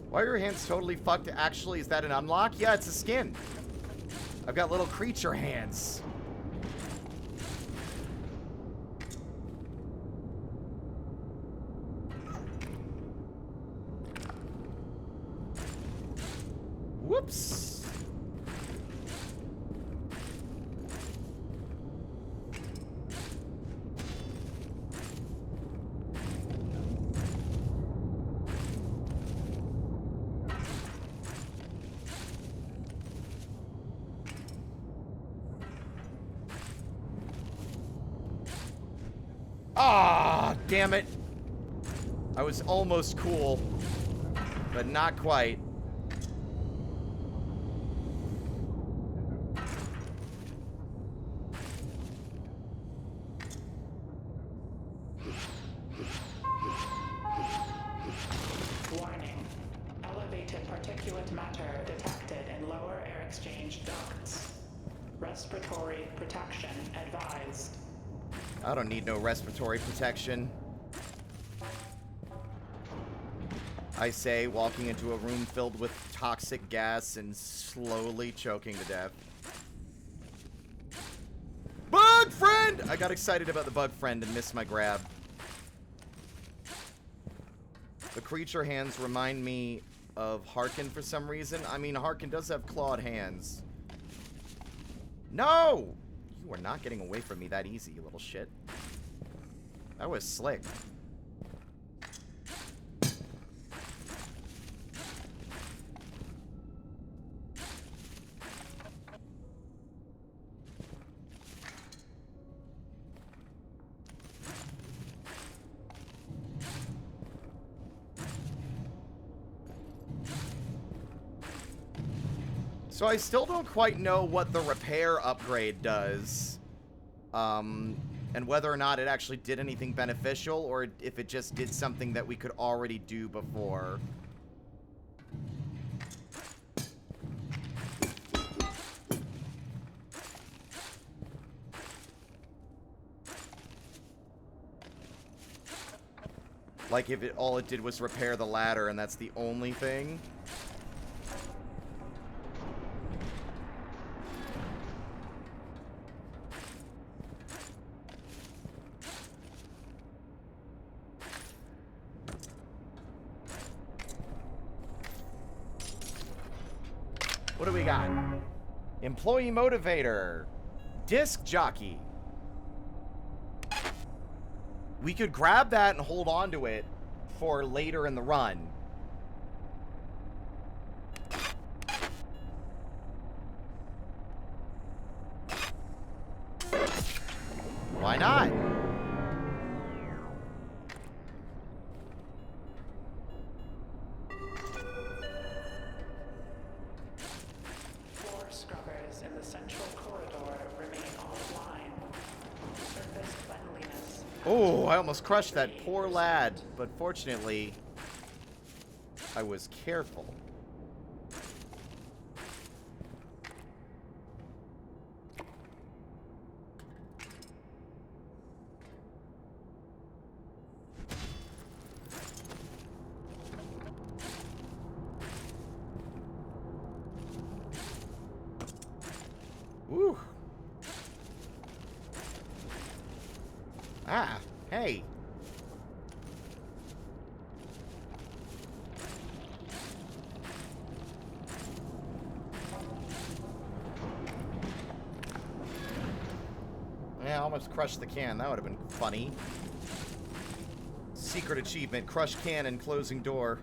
Speaker 1: Why are your hands totally fucked? Actually, is that an unlock? Yeah, it's a skin. I've got little creature hands. Whoops. Ah, damn it. I was almost cool, but not quite.
Speaker 3: Warning. Elevated particulate matter detected in lower air exchange ducts. Respiratory protection advised.
Speaker 1: I don't need no respiratory protection. I say, walking into a room filled with toxic gas and slowly choking to death. Bug friend! I got excited about the bug friend and missed my grab. The creature hands remind me of Harkin for some reason. I mean, Harkin does have clawed hands. No! You are not getting away from me that easy, you little shit. That was slick. So I still don't quite know what the repair upgrade does. And whether or not it actually did anything beneficial, or if it just did something that we could already do before. Like if all it did was repair the ladder and that's the only thing. What do we got? Employee motivator. Disc jockey. We could grab that and hold on to it for later in the run. Why not?
Speaker 3: Floor scrubbers in the central corridor remain offline. Surface cleanliness.
Speaker 1: Oh, I almost crushed that poor lad, but fortunately, I was careful. Woo. Ah, hey. Yeah, I almost crushed the can. That would have been funny. Secret achievement, crush can and closing door.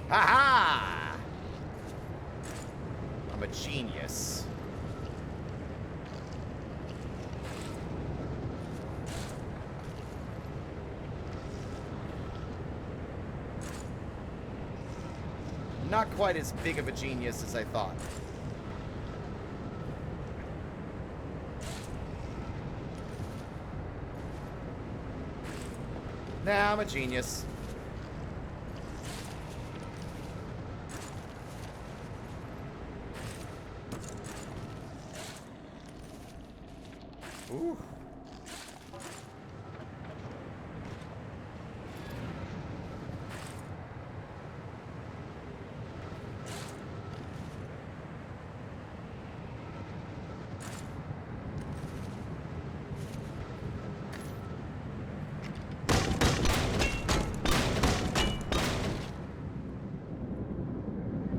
Speaker 1: Ha-ha! I'm a genius. Not quite as big of a genius as I thought. Nah, I'm a genius. Ooh.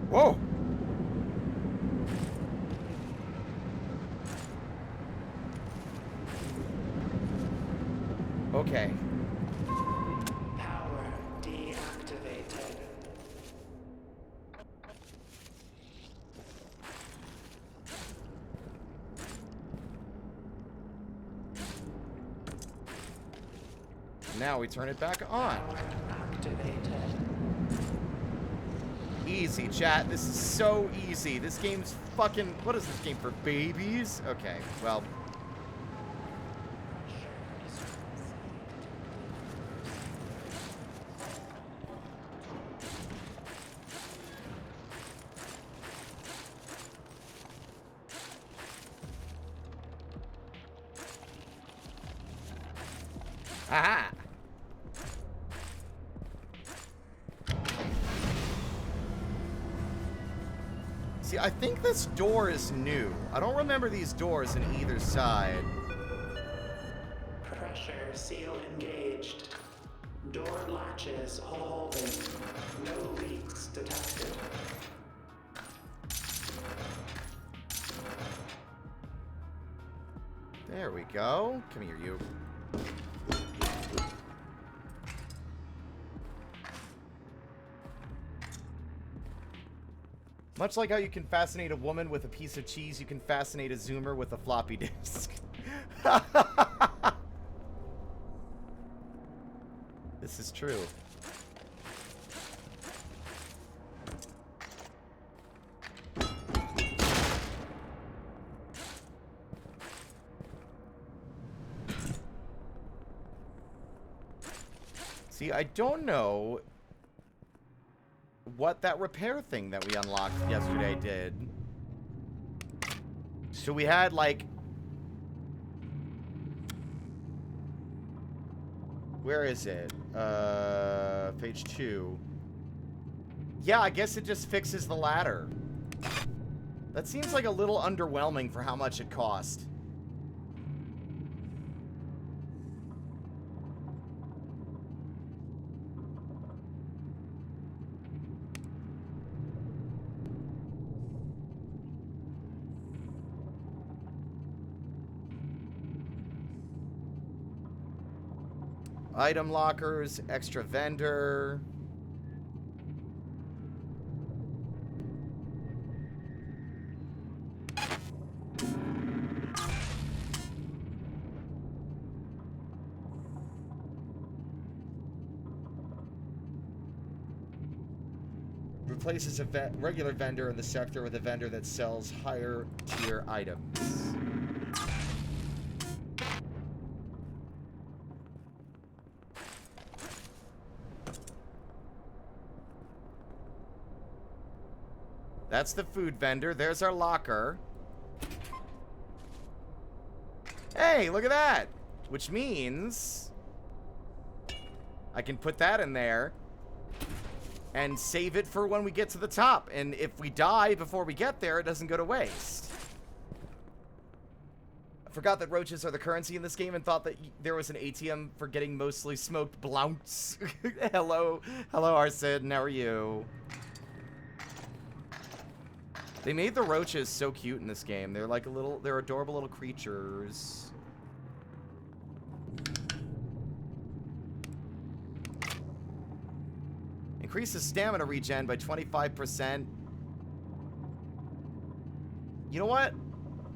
Speaker 1: Whoa! Okay.
Speaker 3: Power deactivated.
Speaker 1: Now we turn it back on.
Speaker 3: Power activated.
Speaker 1: Easy, chat. This is so easy. This game's fucking... What is this game, for babies? Okay, well... Aha! See, I think this door is new. I don't remember these doors in either side.
Speaker 3: Pressure seal engaged. Door latches holding. No leaks detected.
Speaker 1: There we go. Come here, you. Much like how you can fascinate a woman with a piece of cheese, you can fascinate a zoomer with a floppy disk. This is true. See, I don't know what that repair thing that we unlocked yesterday did. So we had, like... Where is it? Page 2. Yeah, I guess it just fixes the ladder. That seems like a little underwhelming for how much it cost. Item lockers, extra vendor. Replaces a regular vendor in the sector with a vendor that sells higher tier items. That's the food vendor. There's our locker. Hey, look at that! Which means I can put that in there and save it for when we get to the top. And if we die before we get there, it doesn't go to waste. I forgot that roaches are the currency in this game and thought that there was an ATM for getting mostly smoked blounts. Hello, Arsid, how are you? They made the roaches so cute in this game. They're like they're adorable little creatures. Increases stamina regen by 25%. You know what?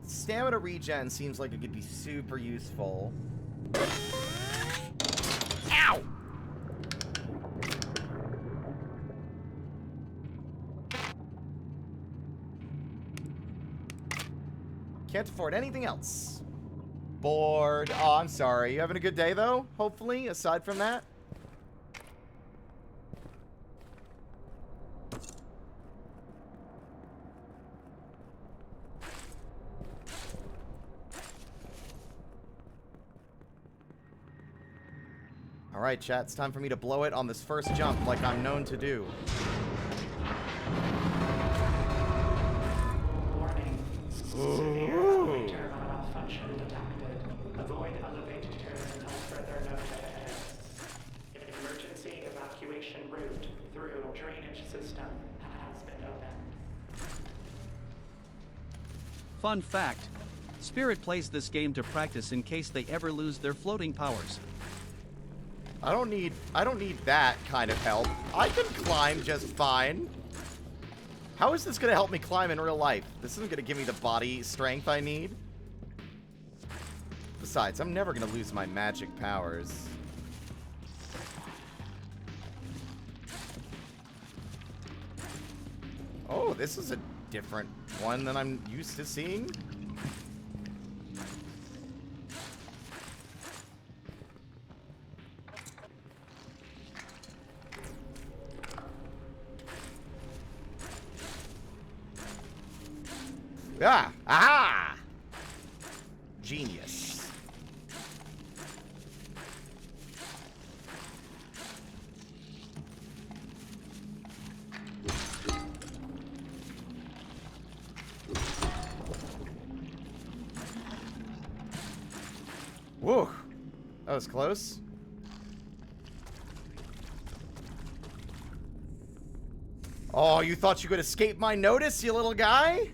Speaker 1: Stamina regen seems like it could be super useful. Ow! Can't afford anything else. Bored. Oh, I'm sorry. You having a good day, though? Hopefully, aside from that? Alright, chat. It's time for me to blow it on this first jump like I'm known to do.
Speaker 3: Severe elevator malfunction detected. Avoid elevator until further notice. Emergency evacuation route through drainage system has been opened.
Speaker 2: Fun fact. Spirit plays this game to practice in case they ever lose their floating powers.
Speaker 1: I don't need that kind of help. I can climb just fine. How is this going to help me climb in real life? This isn't going to give me the body strength I need. Besides, I'm never going to lose my magic powers. Oh, this is a different one than I'm used to seeing. Ah! Aha! Genius. Whoa. That was close. Oh, you thought you could escape my notice, you little guy?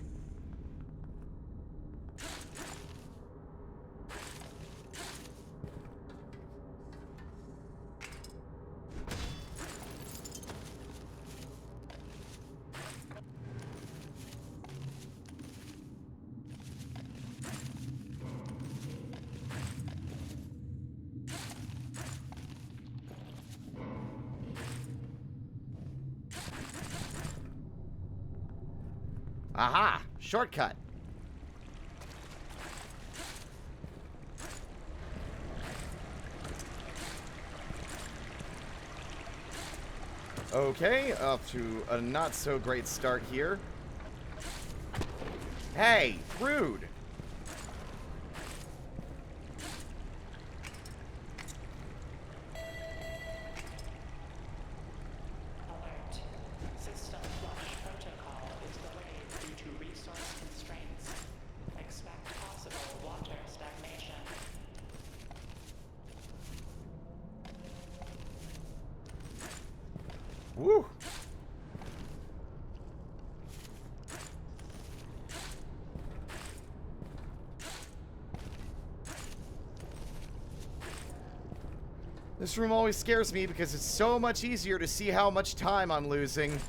Speaker 1: Aha! Shortcut. Okay, off to a not so great start here. Hey, rude.
Speaker 3: Alert. System flush protocol is delayed due to resource constraints. Expect possible water stagnation.
Speaker 1: Woo! This room always scares me because it's so much easier to see how much time I'm losing.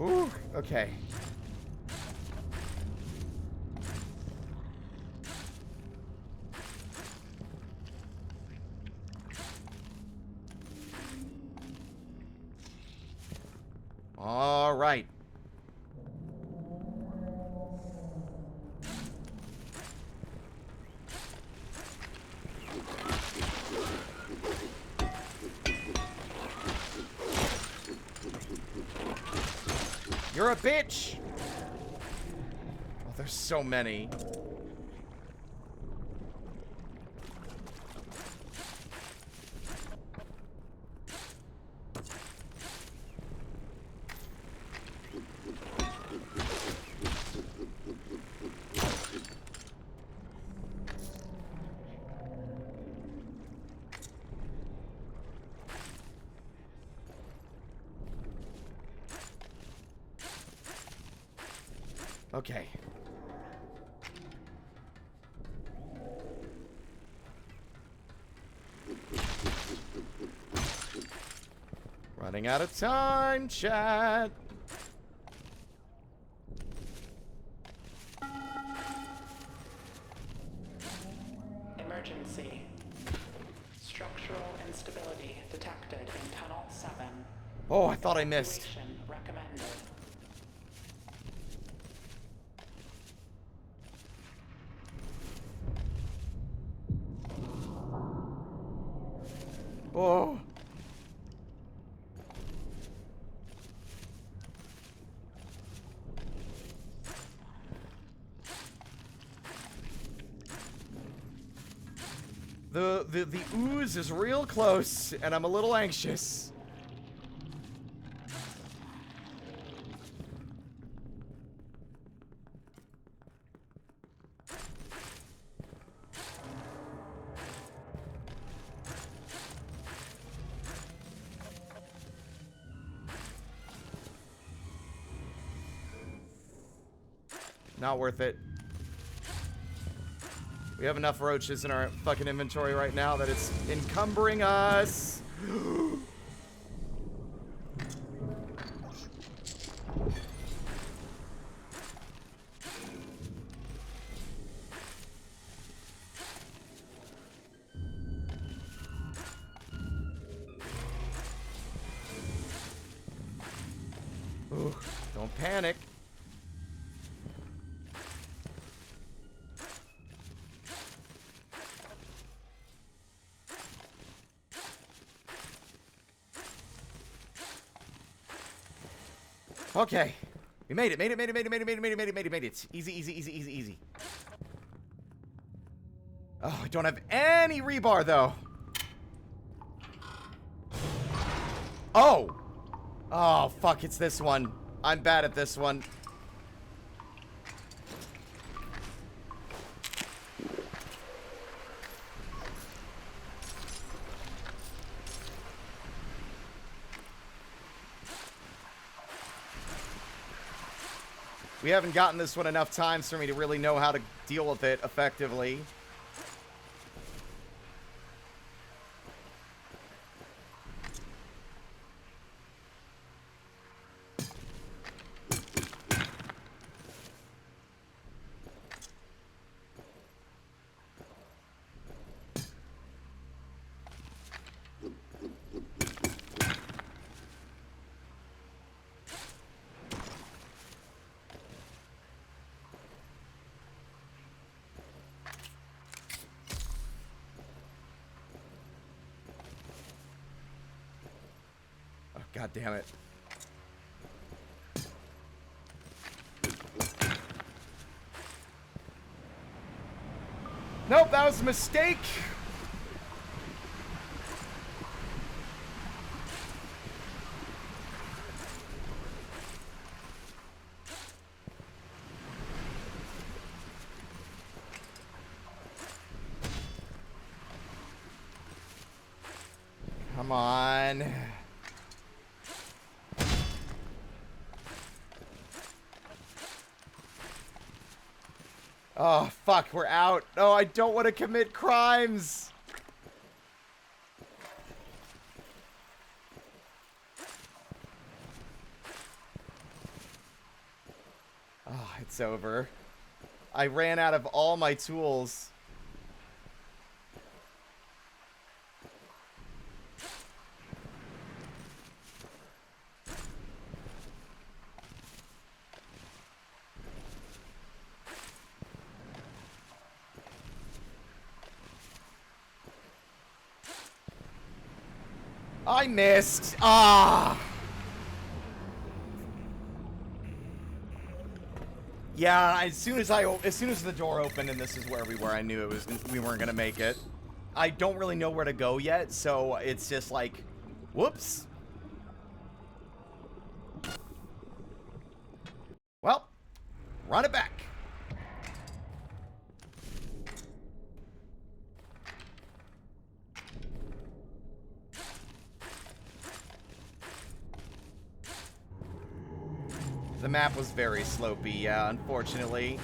Speaker 1: Ooh, okay. All right. You're a bitch! Oh, there's so many. Okay. Running out of time, chat.
Speaker 3: Emergency. Structural instability detected in Tunnel 7.
Speaker 1: Oh, I thought I missed.
Speaker 3: Evacuation recommended.
Speaker 1: Oh. The ooze is real close, and I'm a little anxious. Not worth it. We have enough roaches in our fucking inventory right now that it's encumbering us. Ooh, don't panic. Okay. We made it. Made it. Easy. Oh, I don't have any rebar, though. Oh! Oh, fuck, it's this one. I'm bad at this one. We haven't gotten this one enough times for me to really know how to deal with it effectively. God damn it. Nope, that was a mistake. Come on. Oh, fuck, we're out. Oh, I don't want to commit crimes. Oh, it's over. I ran out of all my tools. I missed. Ah. Yeah, as soon as the door opened and this is where we were, I knew we weren't gonna make it. I don't really know where to go yet, so it's just like, whoops. Well, run it back. The map was very slopey, yeah, unfortunately.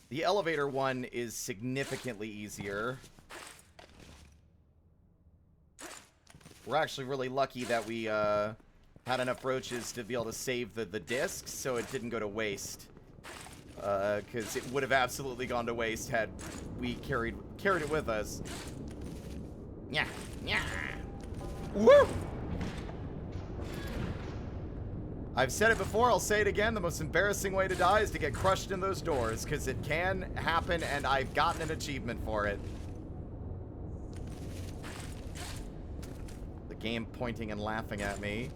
Speaker 1: The elevator one is significantly easier. We're actually really lucky that we had enough roaches to be able to save the discs, so it didn't go to waste. Because it would have absolutely gone to waste had we carried it with us. Yeah, yeah. Woo! I've said it before, I'll say it again, the most embarrassing way to die is to get crushed in those doors, because it can happen, and I've gotten an achievement for it. The game pointing and laughing at me.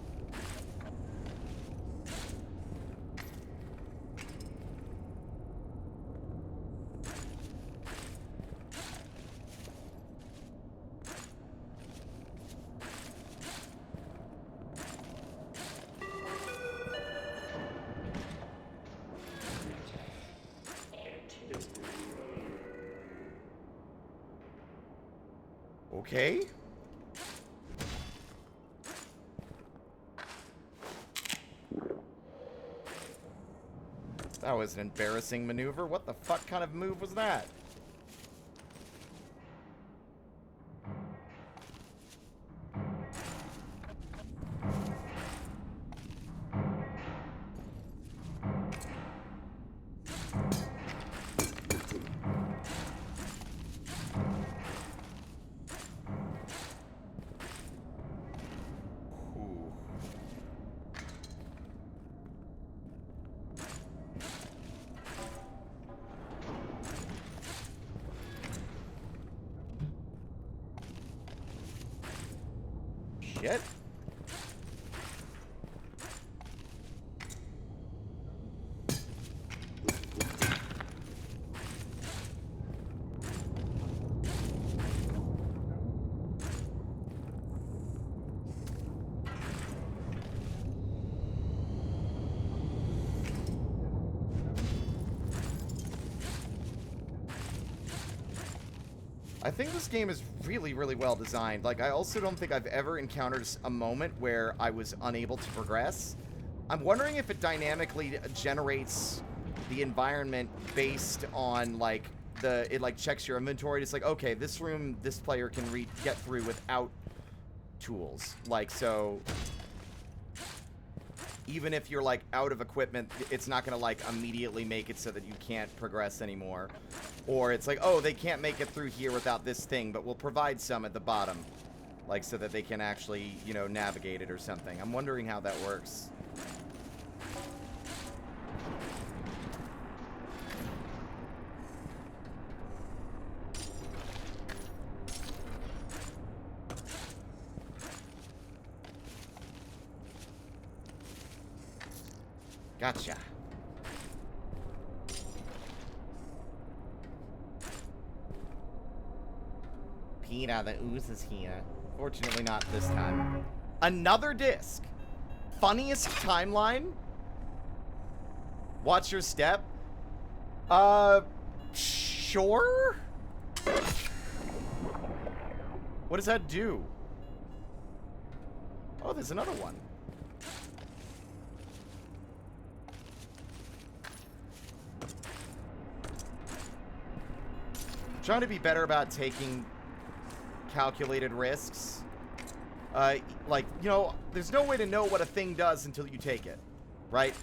Speaker 1: Okay. That was an embarrassing maneuver. What the fuck kind of move was that? Shit. I think this game is really, really well designed. Like, I also don't think I've ever encountered a moment where I was unable to progress. I'm wondering if it dynamically generates the environment based on, like, it, like, checks your inventory. It's like, okay, this room, this player can get through without tools. Like, so even if you're, like, out of equipment, it's not gonna, like, immediately make it so that you can't progress anymore. Or it's like, oh, they can't make it through here without this thing, but we'll provide some at the bottom. Like, so that they can actually, you know, navigate it or something. I'm wondering how that works. Gotcha. Peter, the ooze is here. Fortunately not this time. Another disc. Funniest timeline? Watch your step? Sure? What does that do? Oh, there's another one. Trying to be better about taking calculated risks. Like, you know, there's no way to know what a thing does until you take it, right?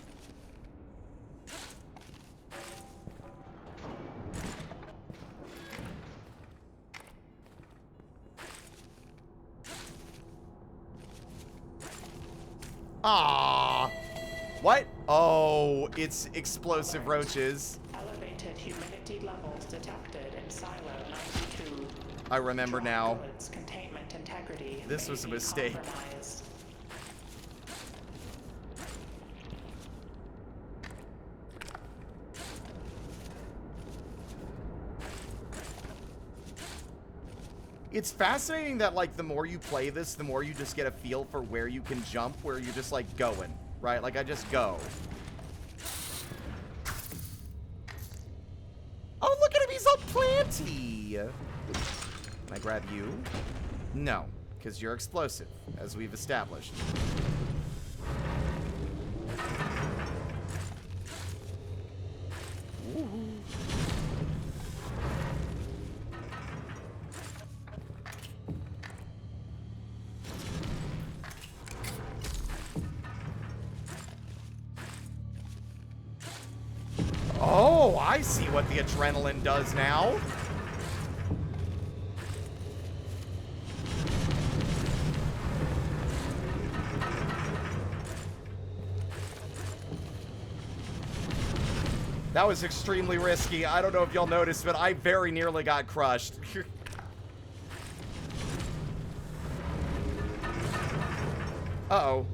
Speaker 1: Ah, what? Oh, it's explosive roaches.
Speaker 3: Elevated humidity levels detected in silo 92.
Speaker 1: I remember now.
Speaker 3: Fluids containment integrity
Speaker 1: This
Speaker 3: may
Speaker 1: was a
Speaker 3: be
Speaker 1: mistake.
Speaker 3: compromised.
Speaker 1: It's fascinating that, like, the more you play this, the more you just get a feel for where you can jump, where you're just, like, going, right? Like, I just go. Oh, look at him, he's all planty! Can I grab you? No, because you're explosive, as we've established. Woohoo. Oh, I see what the adrenaline does now. That was extremely risky. I don't know if y'all noticed, but I very nearly got crushed. Uh-oh.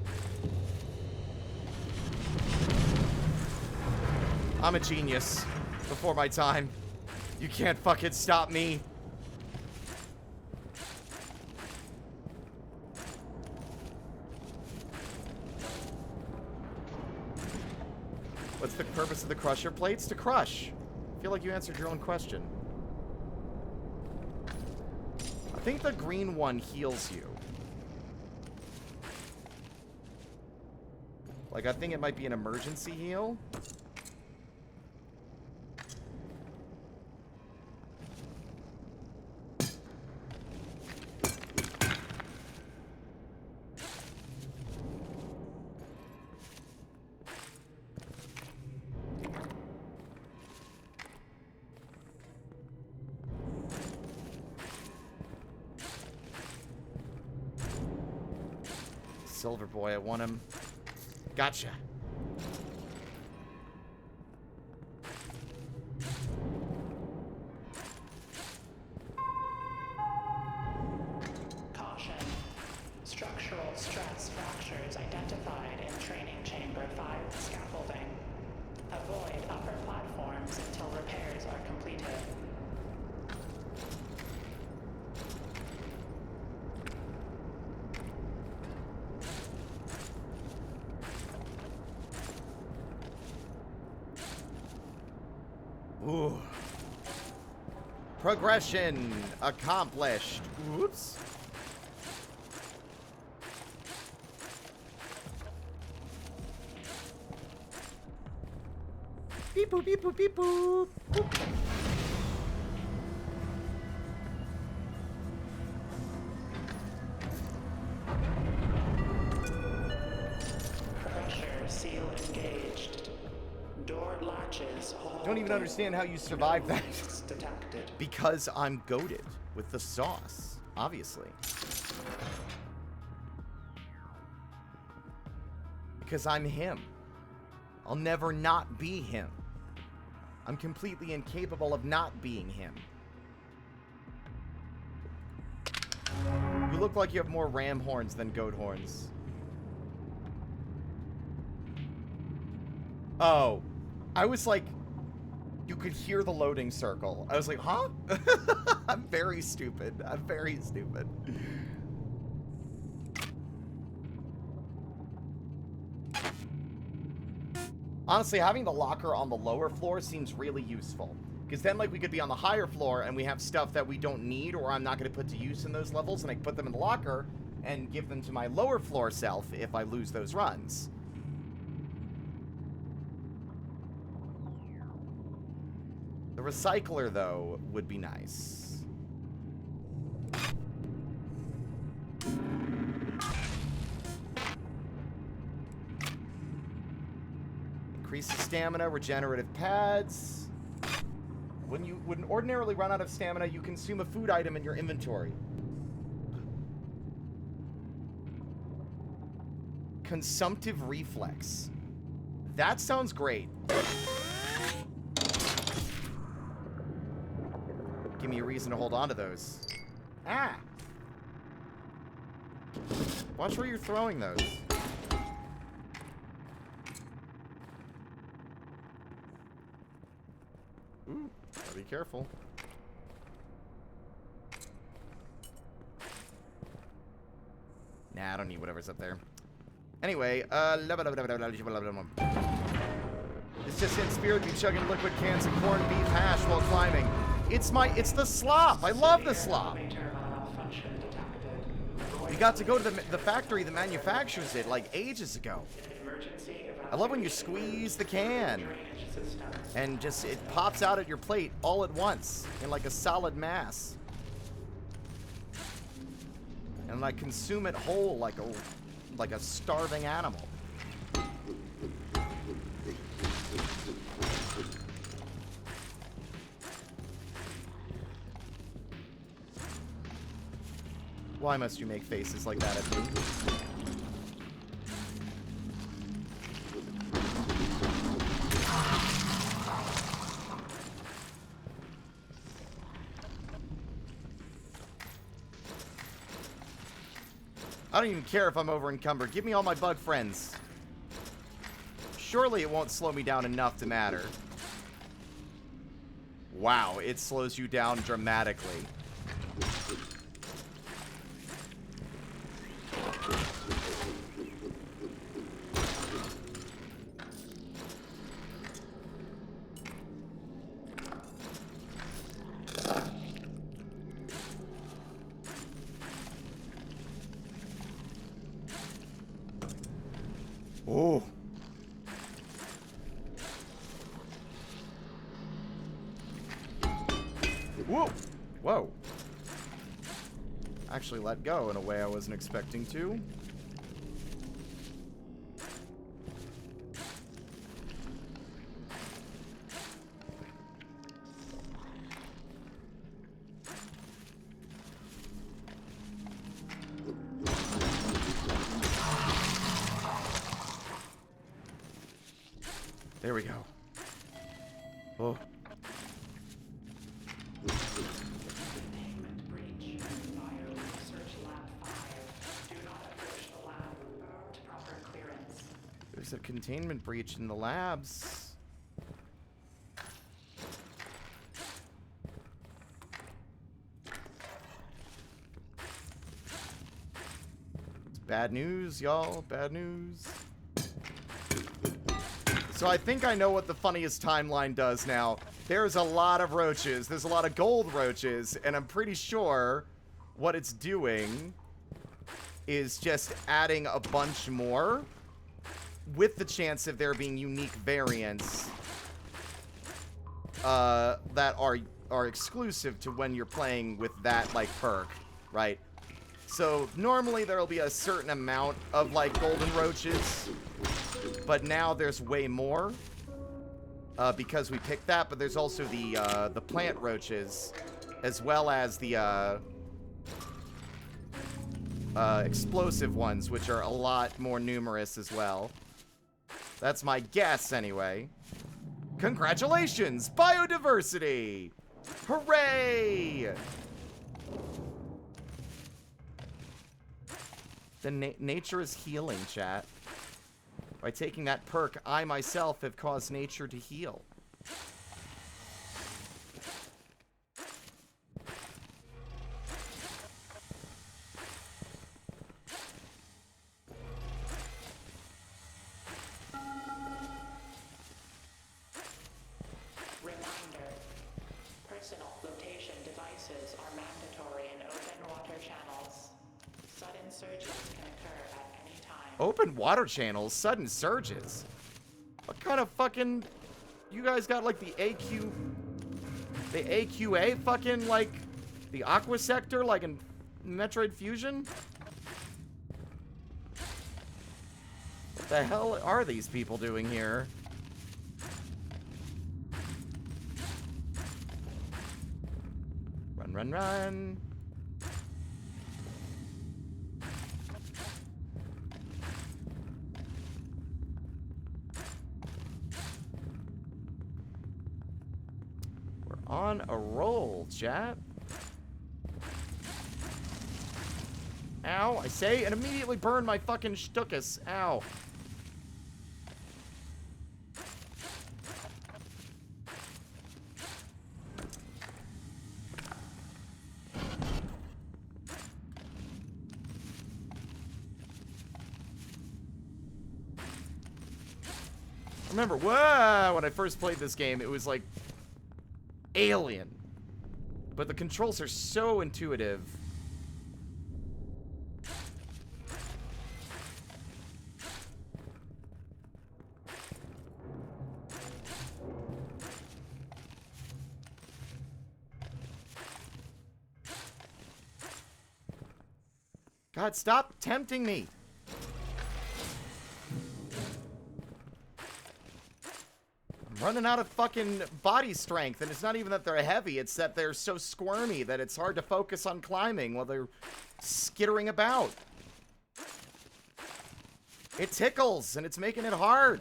Speaker 1: I'm a genius. Before my time. You can't fucking stop me. What's the purpose of the crusher plates? To crush. I feel like you answered your own question. I think the green one heals you. Like, I think it might be an emergency heal. Silver boy, I want him. Gotcha.
Speaker 3: Caution. Structural stress fractures identified in training chamber 5 scaffolding. Avoid upper platforms until repairs are completed.
Speaker 1: Ooh. Progression accomplished. Oops. Beep boop beep boop beep boop. Boop.
Speaker 3: Pressure seal engaged. Door latches hold.
Speaker 1: Don't even understand how you survived that.
Speaker 3: Detected.
Speaker 1: Because I'm goated with the sauce, obviously. Because I'm him. I'll never not be him. I'm completely incapable of not being him. You look like you have more ram horns than goat horns. Oh. I was like, you could hear the loading circle. I was like, huh? I'm very stupid. I'm very stupid. Honestly, having the locker on the lower floor seems really useful. Because then, like, we could be on the higher floor and we have stuff that we don't need or I'm not going to put to use in those levels, and I can put them in the locker and give them to my lower floor self if I lose those runs. The recycler, though, would be nice. Increase the stamina, regenerative pads. When you would ordinarily run out of stamina, you consume a food item in your inventory. Consumptive reflex. That sounds great. Give me a reason to hold on to those. Ah! Watch where you're throwing those. Ooh, gotta be careful. Nah, I don't need whatever's up there. Anyway, it's just in spirit be chugging liquid cans of corned beef hash while climbing. It's the slop. I love the slop. We got to go to the factory that manufactures it like ages ago. I love when you squeeze the can and just it pops out at your plate all at once in like a solid mass. And I consume it whole like a starving animal. Why must you make faces like that at me? I don't even care if I'm over encumbered. Give me all my bug friends. Surely it won't slow me down enough to matter. Wow, it slows you down dramatically. Oh. Whoa. Whoa. Actually let go in a way I wasn't expecting to. There we go. Oh.
Speaker 3: Containment breach. Bio research lab 5. Do not approach the lab to proper clearance.
Speaker 1: There's a containment breach in the labs. It's bad news, y'all. Bad news. So I think I know what the funniest timeline does now. There's a lot of roaches. There's a lot of gold roaches, and I'm pretty sure what it's doing is just adding a bunch more with the chance of there being unique variants that are exclusive to when you're playing with that, like, perk, right? So normally there'll be a certain amount of, like, golden roaches, but now there's way more because we picked that. But there's also the plant roaches, as well as the explosive ones, which are a lot more numerous as well. That's my guess, anyway. Congratulations, biodiversity! Hooray! Nature is healing, chat. By taking that perk, I myself have caused nature to heal. Open water channels, sudden surges. What kind of fucking... You guys got, like, the AQA fucking, like, the Aqua Sector, like in Metroid Fusion? What the hell are these people doing here? Run, run, run. We're on a roll, chat. Ow, I say, and immediately burn my fucking shtukas. Ow. Remember, whoa, when I first played this game, it was like alien. But the controls are so intuitive. God, stop tempting me. I'm running out of fucking body strength, and it's not even that they're heavy, it's that they're so squirmy that it's hard to focus on climbing while they're skittering about. It tickles, and it's making it hard.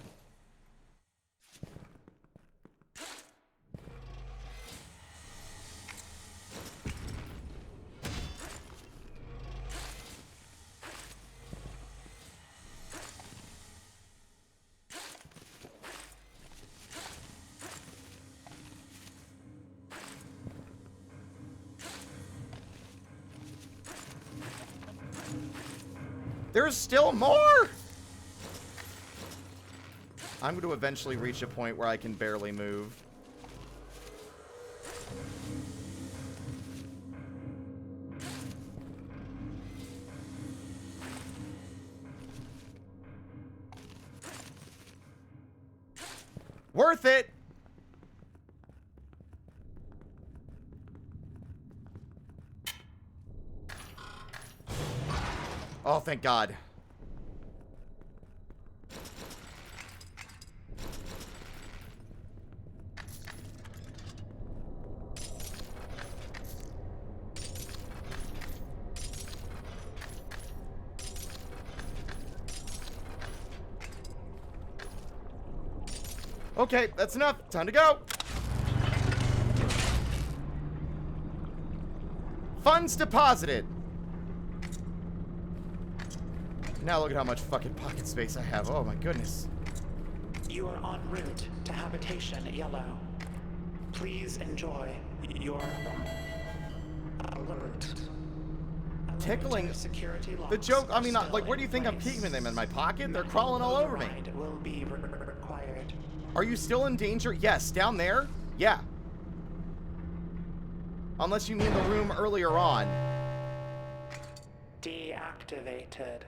Speaker 1: There's still more! I'm going to eventually reach a point where I can barely move. Worth it! Oh, thank God. Okay, that's enough. Time to go. Funds deposited. Now look at how much fucking pocket space I have. Oh my goodness.
Speaker 3: You are en route to Habitation Yellow. Please enjoy your alert.
Speaker 1: Tickling.
Speaker 3: Security
Speaker 1: The joke, I mean,
Speaker 3: still
Speaker 1: like, where do you think I'm
Speaker 3: place.
Speaker 1: keeping them? In my pocket? They're crawling all over me.
Speaker 3: Override will be required.
Speaker 1: Are you still in danger? Yes, down there? Yeah. Unless you mean the room earlier on.
Speaker 3: Deactivated.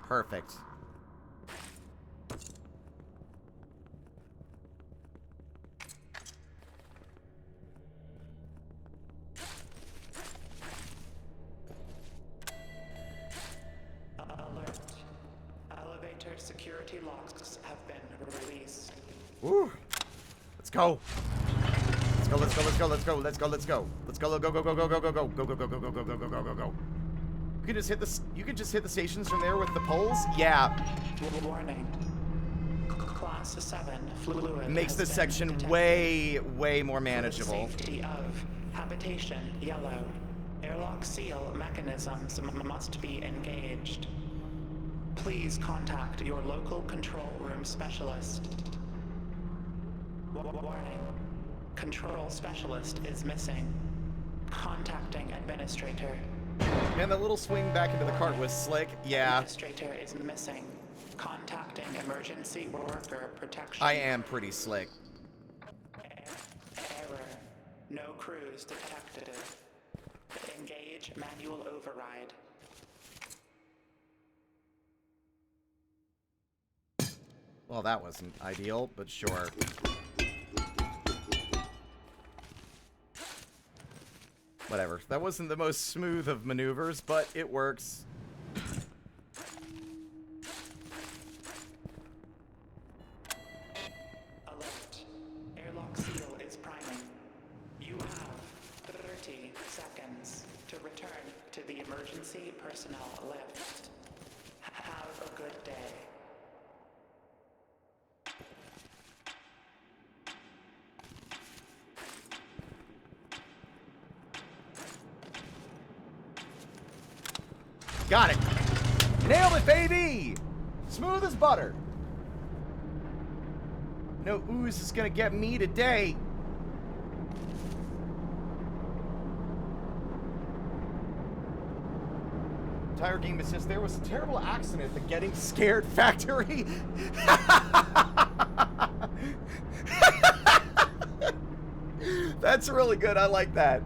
Speaker 1: Perfect.
Speaker 3: Alert. Elevator security locks have been released.
Speaker 1: Woo. Let's go. Let's go, let's go, let's go, let's go, let's go, let's go. Let's go, go, go, go, go, go, go, go, go, go, go, go, go, go, go, go, go, go, go. You can just hit the you can just hit the stations from there with the poles? Yeah.
Speaker 3: Warning. Class 7 fluid
Speaker 1: Makes
Speaker 3: has
Speaker 1: this
Speaker 3: been
Speaker 1: section
Speaker 3: detected.
Speaker 1: way more manageable.
Speaker 3: Safety of Habitation Yellow. Airlock seal mechanisms must be engaged. Please contact your local control room specialist. Warning. Control specialist is missing. Contacting administrator.
Speaker 1: Man, that little swing back into the cart was slick. Yeah.
Speaker 3: Administrator is missing. Contacting emergency worker protection.
Speaker 1: I am pretty slick.
Speaker 3: No crews detected. Engage manual override.
Speaker 1: Well, that wasn't ideal, but sure. Whatever. That wasn't the most smooth of maneuvers, but it works.
Speaker 3: Alert. Airlock seal is priming. You have 30 seconds to return to the emergency personnel lift. Have a good day.
Speaker 1: Got it. Nailed it, baby! Smooth as butter. No ooze is gonna get me today. Entire game is just, there was a terrible accident at the getting scared factory. That's really good. I like that.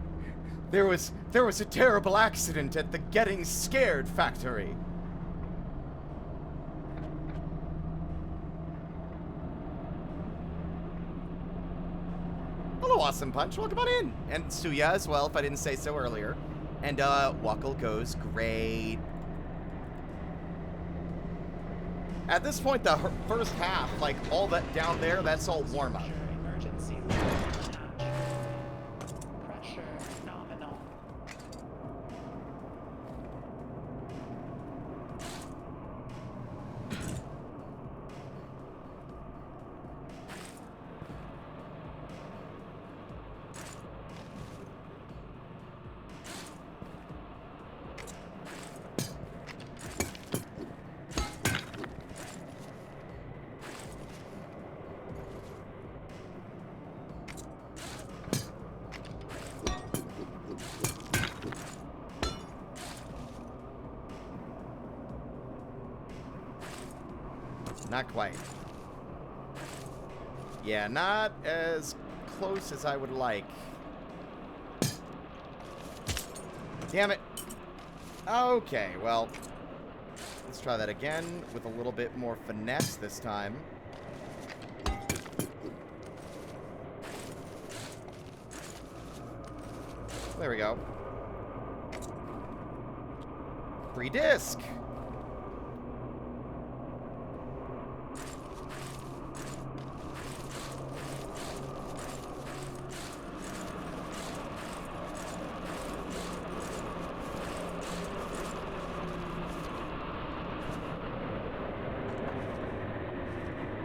Speaker 1: There was a terrible accident at the getting scared factory. Hello, Awesome Punch. Welcome on in. And Suya as well, if I didn't say so earlier. And, Wuckle goes great. At this point, the first half, like, all that down there, that's all warm-up.
Speaker 3: Emergency lift attached. Pressure nominal.
Speaker 1: Not quite. Yeah, not as close as I would like. Damn it. Okay, well, let's try that again with a little bit more finesse this time. There we go. Free disc.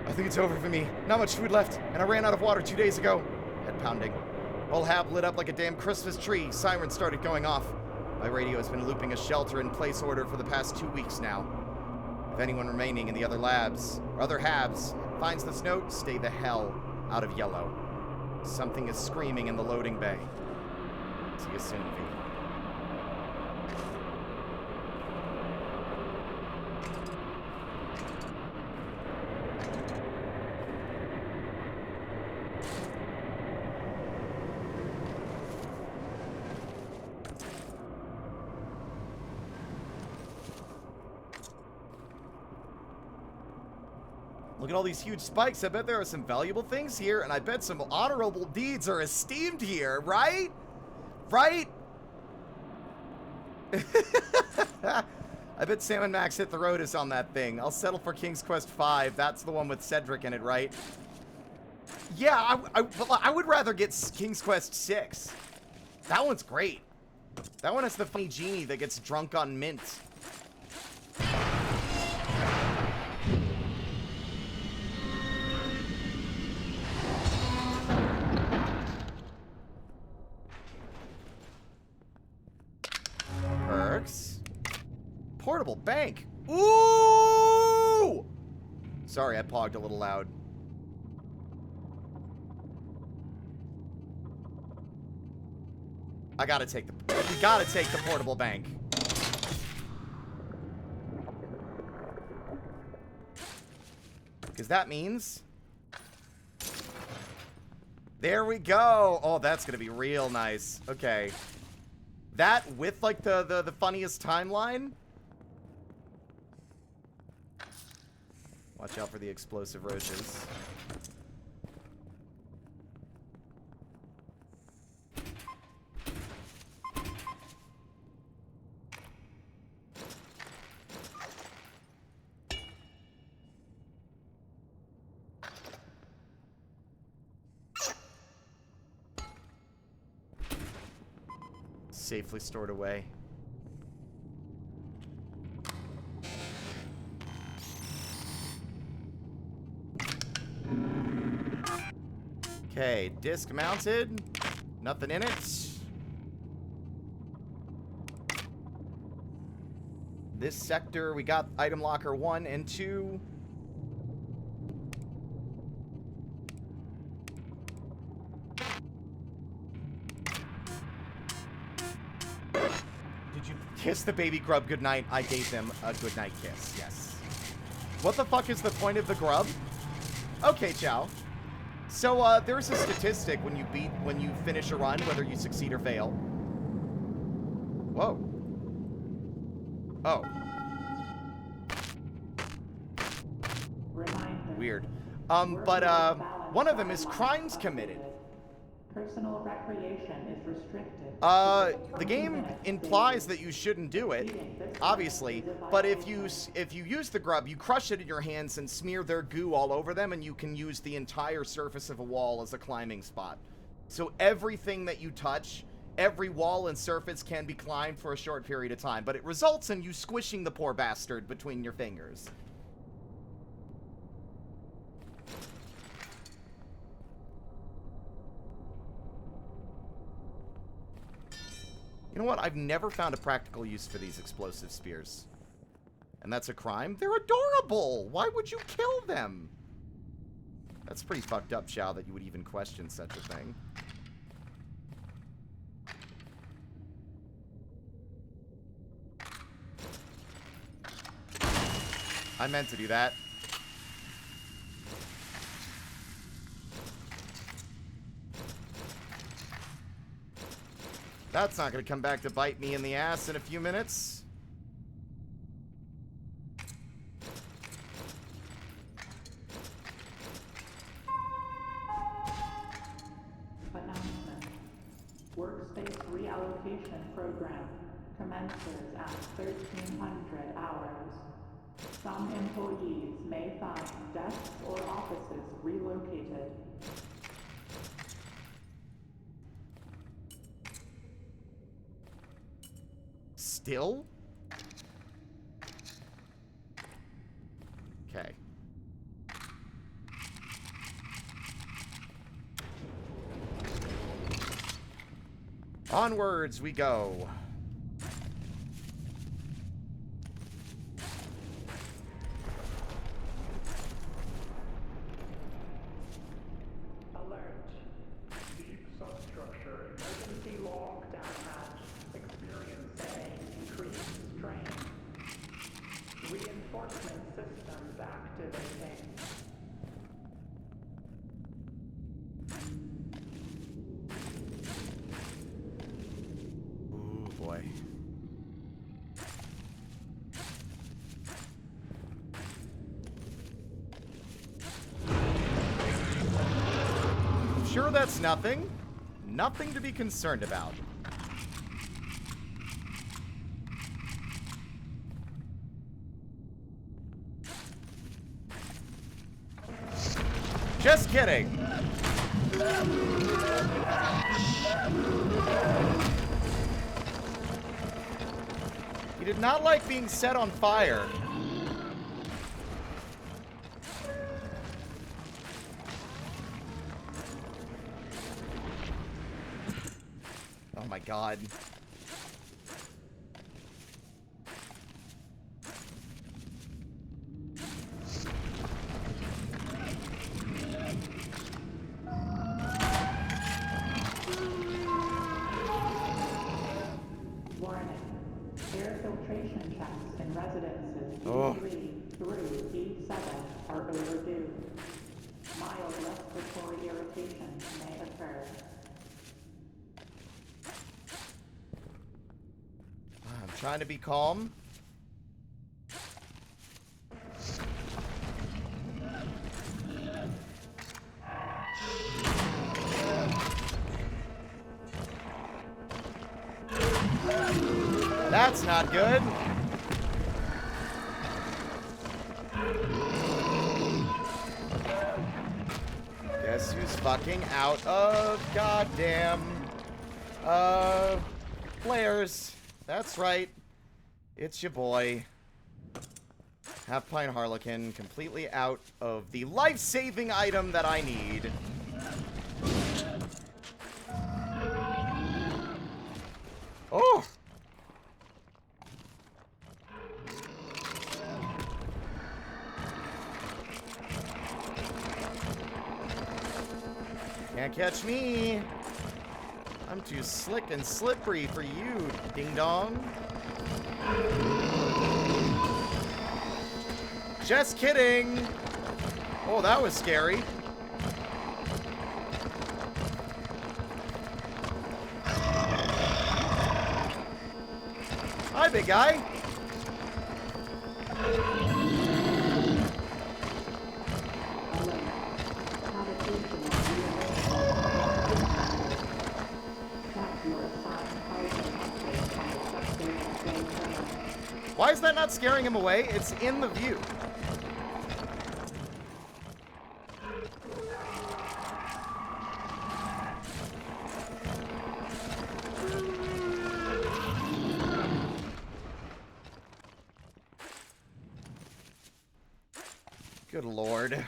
Speaker 1: I think it's over for me. Not much food left, and I ran out of water 2 days ago. Head pounding. Whole hab lit up like a damn Christmas tree. Sirens started going off. My radio has been looping a shelter-in-place order for the past 2 weeks now. If anyone remaining in the other labs, or other habs, finds this note, stay the hell out of yellow. Something is screaming in the loading bay. See you soon, V. Look at all these huge spikes. I bet there are some valuable things here, and I bet some honorable deeds are esteemed here, right? Right? I bet Sam and Max Hit the Road is on that thing. I'll settle for King's Quest V. That's the one with Cedric in it, right? Yeah, I would rather get King's Quest VI. That one's great. That one has the funny genie that gets drunk on mint. Perks. Portable bank. Ooh! Sorry, I pogged a little loud. We gotta take the portable bank. Because that means There we go. Oh, that's gonna be real nice. Okay. That with like the funniest timeline. Watch out for the explosive roaches. Safely stored away. Okay, disc mounted. Nothing in it. This sector, we got item locker 1 and 2. Did you kiss the baby grub goodnight? I gave them a goodnight kiss, yes. What the fuck is the point of the grub? Okay, Chow. So, there's a statistic when you finish a run, whether you succeed or fail. Whoa. Oh. Weird. One of them is crimes committed.
Speaker 3: Personal recreation is restricted.
Speaker 1: The game implies that you shouldn't do it, obviously, but if you use the grub, you crush it in your hands and smear their goo all over them, and you can use the entire surface of a wall as a climbing spot. So everything that you touch, every wall and surface can be climbed for a short period of time, but it results in you squishing the poor bastard between your fingers. You know what? I've never found a practical use for these explosive spears. And that's a crime? They're adorable! Why would you kill them? That's pretty fucked up, Chow, that you would even question such a thing. I meant to do that. That's not going to come back to bite me in the ass in a few minutes.
Speaker 3: Announcement. Workspace reallocation program commences at 1300 hours. Some employees may find desks or offices relocated.
Speaker 1: Still? Okay. Onwards we go.
Speaker 3: Alert. Deep substructure emergency lockdown hatch experiencing increased strain. Reinforcement systems activating.
Speaker 1: Ooh, boy. Sure, that's nothing. Nothing to be concerned about. Just kidding. He did not like being set on fire. Oh my god.
Speaker 3: Warning. Air filtration checks in residences
Speaker 1: Oh.
Speaker 3: E3 through E7 are overdue. Mild respiratory irritation may occur.
Speaker 1: trying to be calm. That's not good. Guess who's fucking out of goddamn flares. That's right. It's your boy. Halfpint-Harlequin, completely out of the life-saving item that I need. Oh! Can't catch me. I'm too slick and slippery for you, ding-dong. Just kidding. Oh, that was scary. Hi, big guy. Why is that not scaring him away? It's in the view. Good lord.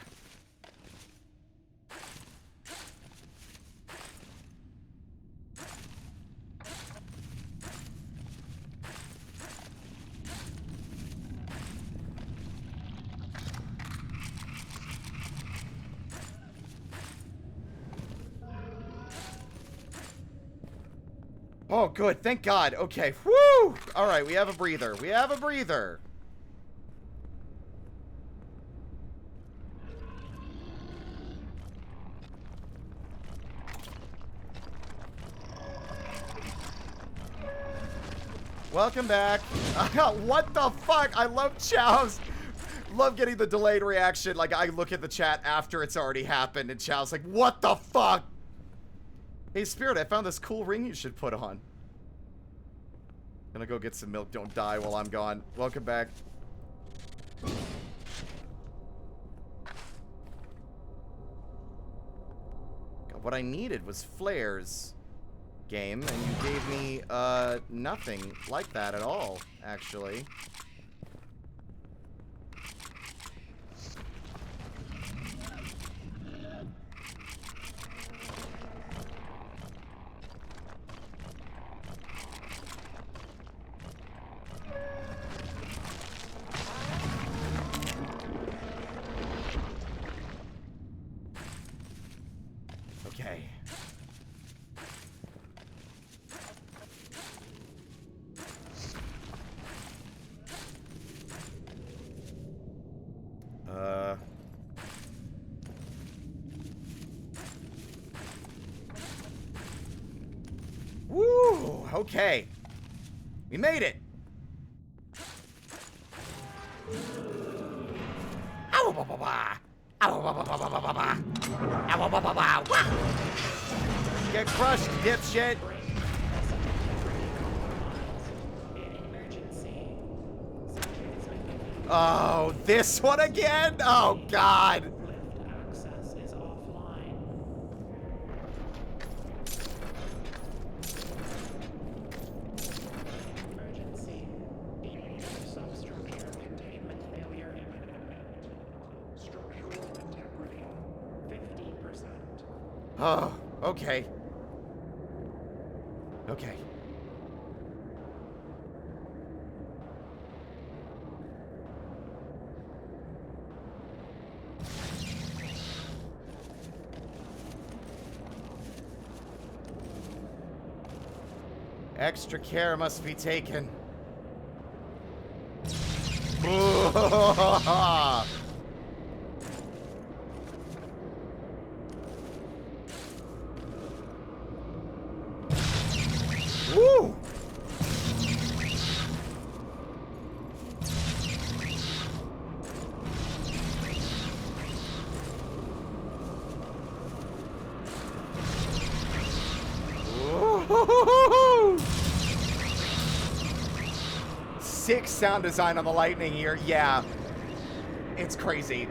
Speaker 1: Oh, good. Thank God. Okay. Woo! All right, we have a breather. We have a breather. Welcome back. What the fuck? I love Chow's. Love getting the delayed reaction. Like, I look at the chat after it's already happened, and Chow's like, what the fuck? Hey, Spirit, I found this cool ring you should put on. Gonna go get some milk. Don't die while I'm gone. Welcome back. God, what I needed was flares, game, and you gave me, nothing like that at all, actually. Okay. Woo! Okay. We made it. Ow, ba, ba, ba. Ow, ba, ba, ba, ba, ba, ba, ba. Ow, ba, ba, ba. Wah! Get crushed, dipshit. Oh, this one again? Oh, God.
Speaker 3: Access is offline. Emergency. Substructure containment failure imminent. Structural integrity 50%.
Speaker 1: Oh, okay. Okay. Extra care must be taken. Woo! sick sound design on the lightning here. Yeah. It's crazy.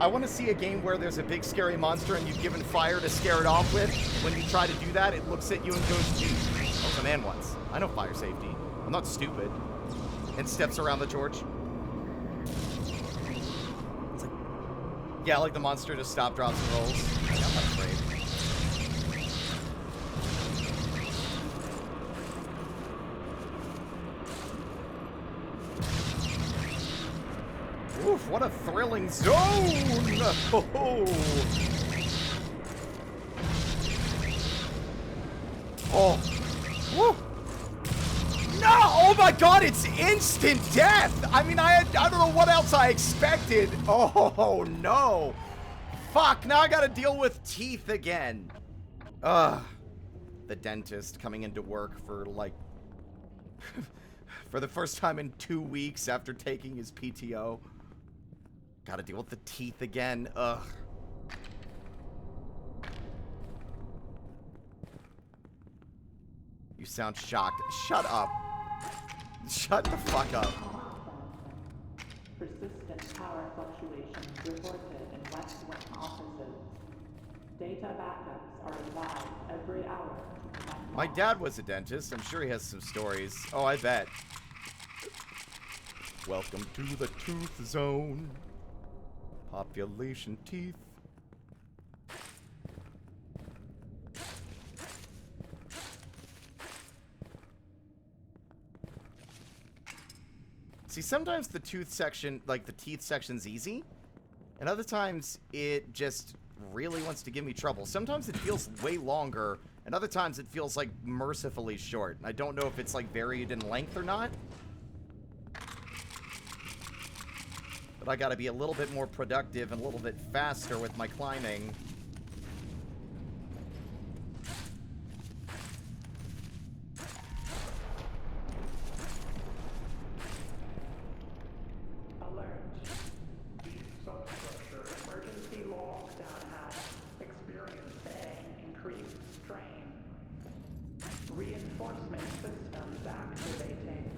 Speaker 1: I want to see a game where there's a big scary monster and you've given fire to scare it off with. When you try to do that, it looks at you and goes, gee, I was a man once. I know fire safety. I'm not stupid. And steps around the torch. It's like, yeah, like the monster just stop, drops, and rolls. Like, I'm not afraid. Oof, what a thrilling zone! Oh, oh. Woo. No! Oh my god, it's instant death! I mean, I don't know what else I expected. Oh no. Fuck, now I gotta deal with teeth again. Ugh. The dentist coming into work for like... for the first time in 2 weeks after taking his PTO. Gotta deal with the teeth again. Ugh. You sound shocked. Shut up. Shut the fuck up.
Speaker 3: Persistent power fluctuations reported in West Wing offices. Data backups are advised every hour.
Speaker 1: My dad was a dentist. I'm sure he has some stories. Oh, I bet. Welcome to the tooth zone. Population teeth. See, sometimes the tooth section, like the teeth section's easy, and other times it just really wants to give me trouble. Sometimes it feels way longer, and other times it feels like mercifully short. I don't know if it's like varied in length or not. But I gotta be a little bit more productive and a little bit faster with my climbing.
Speaker 3: Alert. Substructure emergency lockdown has experiencing increased strain. Reinforcement systems activating.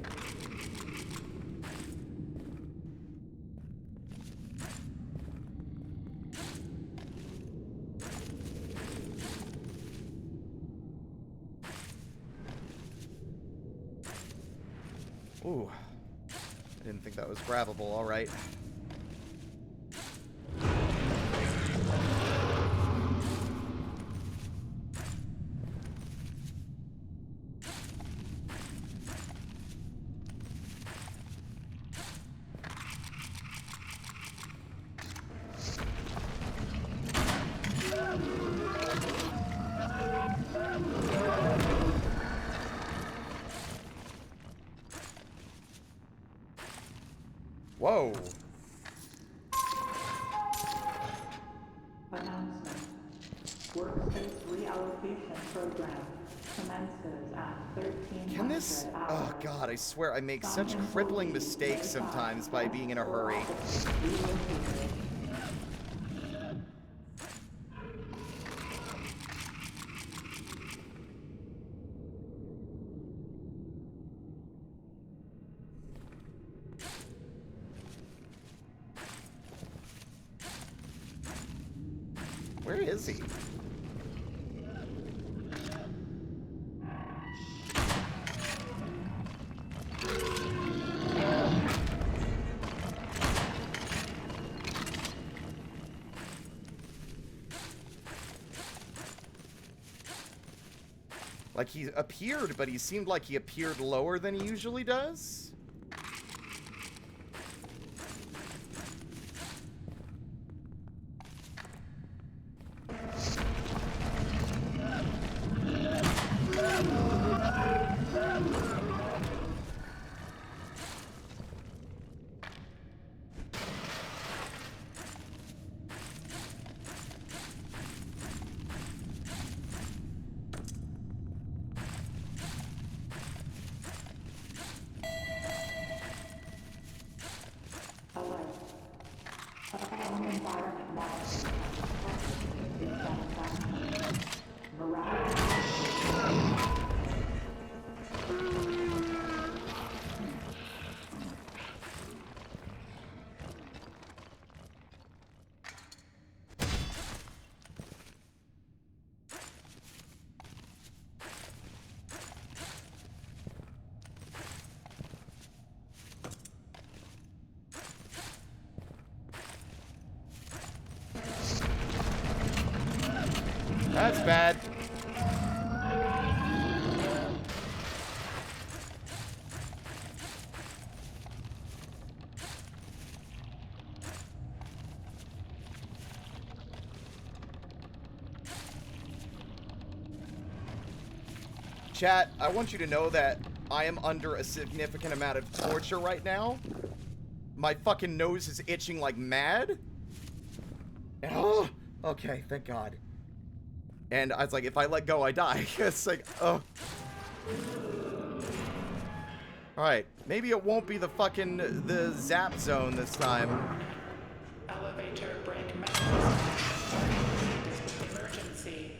Speaker 1: Ooh. I didn't think that was grabbable, alright. Whoa.
Speaker 3: Announcement. Workspace reallocation program commences at 1300
Speaker 1: Can this...
Speaker 3: hours.
Speaker 1: Oh god, I swear I make such crippling mistakes sometimes by being in a hurry. Where is he? Like he appeared, but he seemed like he appeared lower than he usually does. That's bad. Chat, I want you to know that I am under a significant amount of torture right now. My fucking nose is itching like mad. Oh, okay, thank God. And I was like, if I let go, I die. It's like, oh. Alright, maybe it won't be the zap zone this time.
Speaker 3: Elevator brake mechanism. Emergency.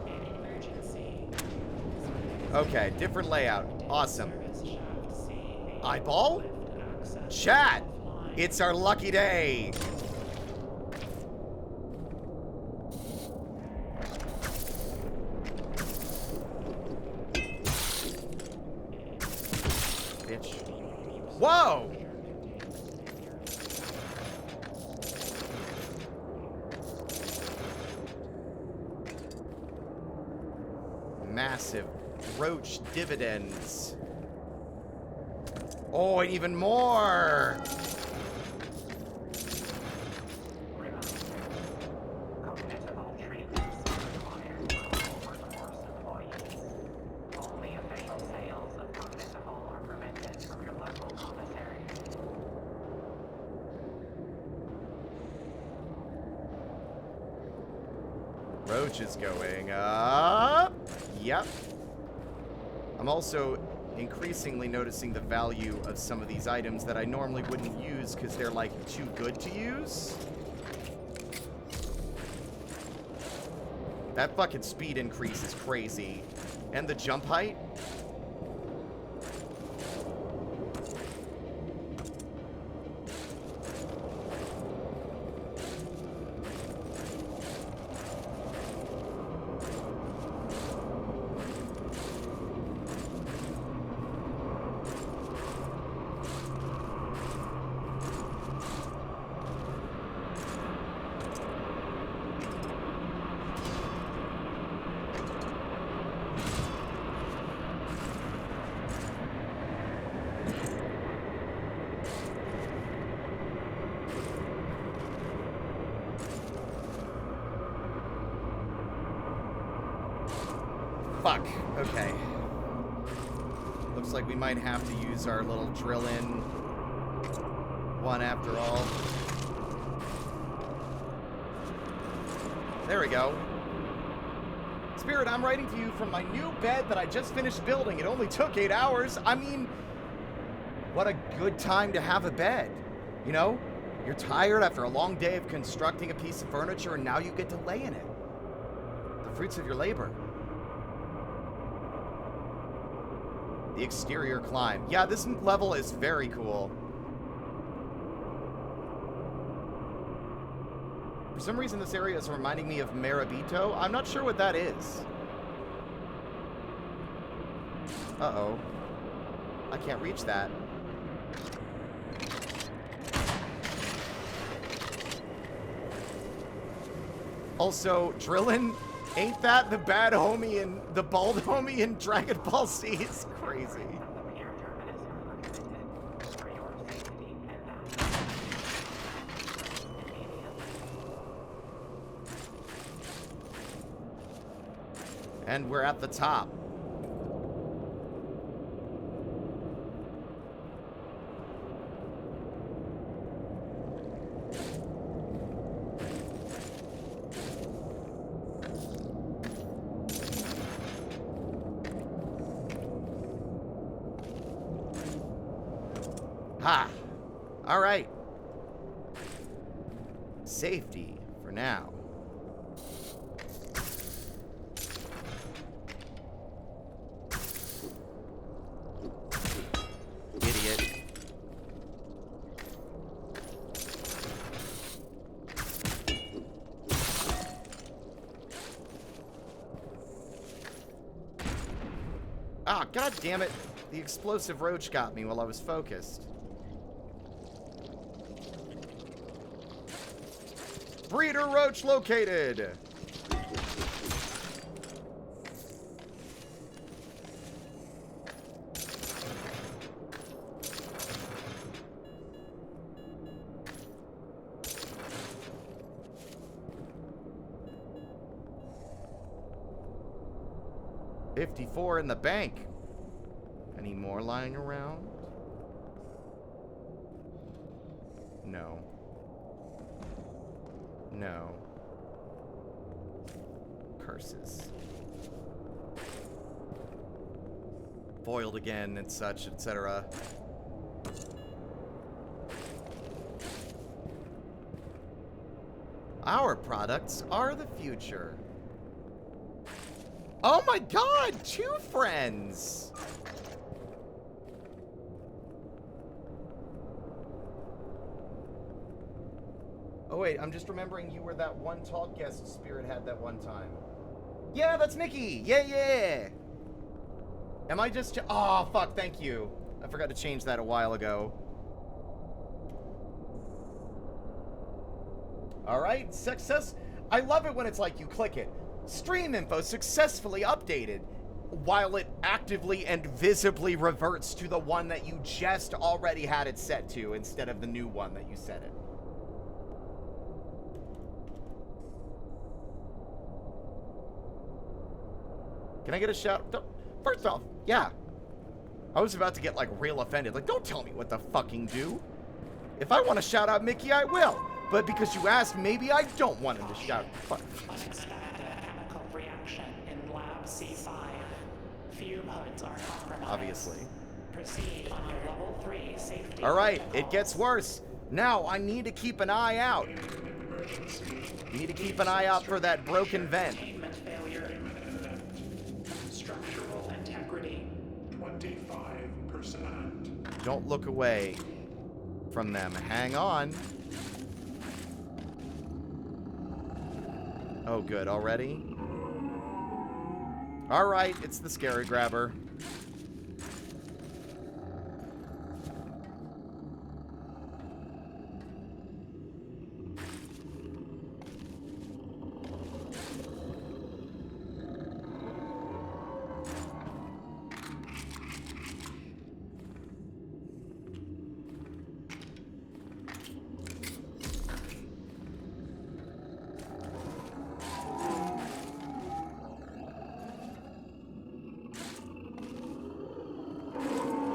Speaker 3: Emergency.
Speaker 1: Okay, different layout. Awesome. Eyeball? Chat! It's our lucky day! Bitch. Whoa! Massive roach dividends. Oh, and even more! Roach is going up. Yep. I'm also increasingly noticing the value of some of these items that I normally wouldn't use because they're like too good to use. That fucking speed increase is crazy. And the jump height. Fuck. Okay. Looks like we might have to use our little drill-in one after all. There we go. Spirit, I'm writing to you from my new bed that I just finished building. It only took 8 hours. I mean, what a good time to have a bed. You know? You're tired after a long day of constructing a piece of furniture, and now you get to lay in it. The fruits of your labor. The exterior climb. Yeah, this level is very cool. For some reason, this area is reminding me of Marabito. I'm not sure what that is. Uh-oh. I can't reach that. Also, Drillin', ain't that the bad homie and the bald homie in Dragon Ball Z? It's crazy. And we're at the top. Ha! All right. Safety for now. Idiot. Ah, god damn it. The explosive roach got me while I was focused. Breeder roach located. $54 in the bank. Any more lying around? No. No. Curses. Foiled again and such, etc. Our products are the future. Oh my god, 2 friends! Oh wait, I'm just remembering you were that one talk guest Spirit had that one time. Yeah, that's Nikki! Yeah! Am I just... Oh, fuck, thank you. I forgot to change that a while ago. Alright, success... I love it when it's like you click it. Stream info successfully updated, while it actively and visibly reverts to the one that you just already had it set to instead of the new one that you set it. Can I get a shout? First off, yeah. I was about to get like real offended. Like, don't tell me what to fucking do. If I want to shout out Mickey, I will. But because you asked, maybe I don't want him to shout. Fuck.
Speaker 3: In lab C5. Fume hoods are compromised.
Speaker 1: Obviously.
Speaker 3: Proceed on your level 3 safety.
Speaker 1: Alright, it gets worse. Now I need to keep an eye out. Need to keep an eye out for that broken vent.
Speaker 3: Containment failure. Structural integrity.
Speaker 4: 25%.
Speaker 1: Don't look away from them. Hang on. Oh, good. Already? Alright, it's the scary grabber.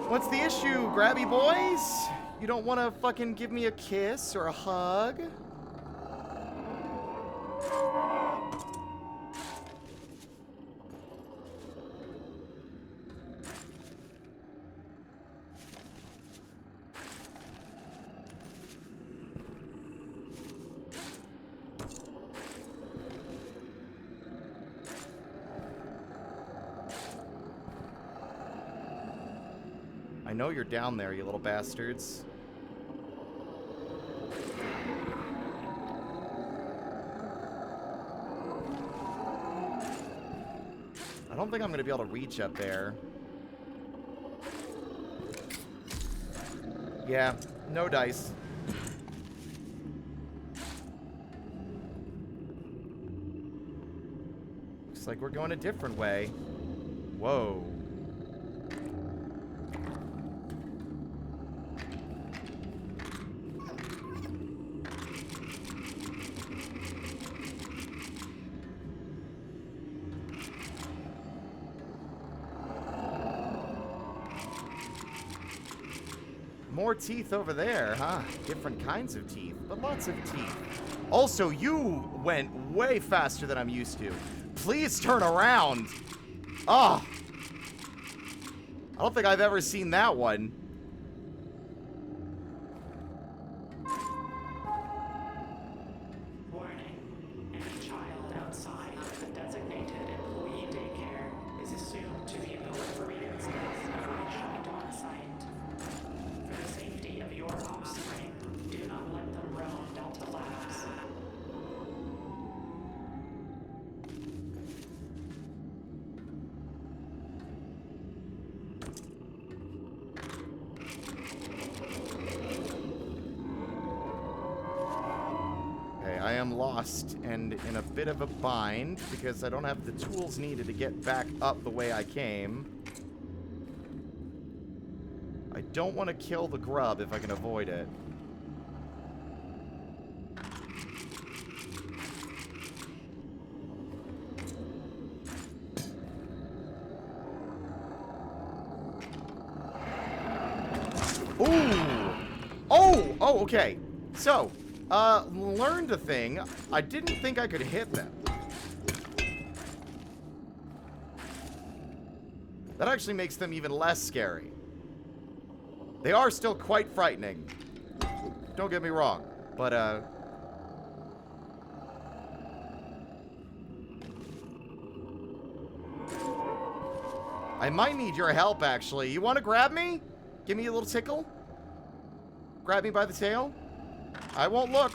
Speaker 1: What's the issue, grabby boys? You don't want to fucking give me a kiss or a hug? I know you're down there, you little bastards. I don't think I'm gonna be able to reach up there. Yeah, no dice. Looks like we're going a different way. Whoa. More teeth over there, huh? Different kinds of teeth, but lots of teeth. Also, you went way faster than I'm used to. Please turn around. Oh. I don't think I've ever seen that one.
Speaker 3: Warning. Any child outside the designated employee daycare is assumed to be a delivery instance of a child on site. For the safety of your offspring, do not let them roam Delta Labs.
Speaker 1: I am lost and in a bit of a bind because I don't have the tools needed to get back up the way I came. I don't want to kill the grub if I can avoid it. Ooh! Oh, okay. So, learned a thing. I didn't think I could hit them. That actually makes them even less scary. They are still quite frightening. Don't get me wrong. But, I might need your help, actually. You want to grab me? Give me a little tickle? Grab me by the tail? I won't look.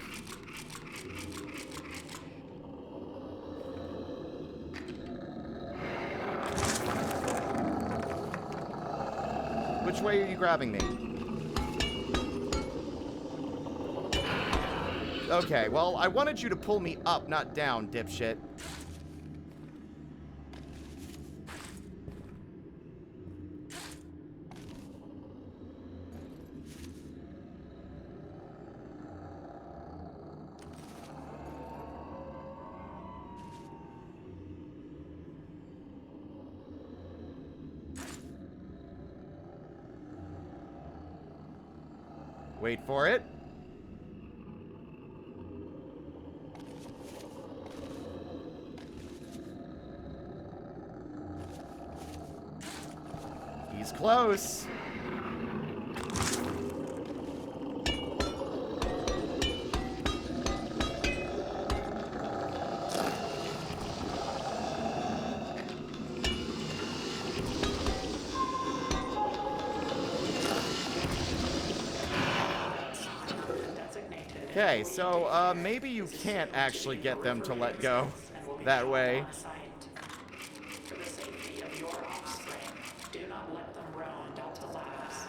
Speaker 1: Which way are you grabbing me? Okay, well, I wanted you to pull me up, not down, dipshit. Wait for it. He's close. Okay, so maybe you can't actually get them to let go that way.
Speaker 3: For the safety of your offspring, do not let them roam Delta Labs.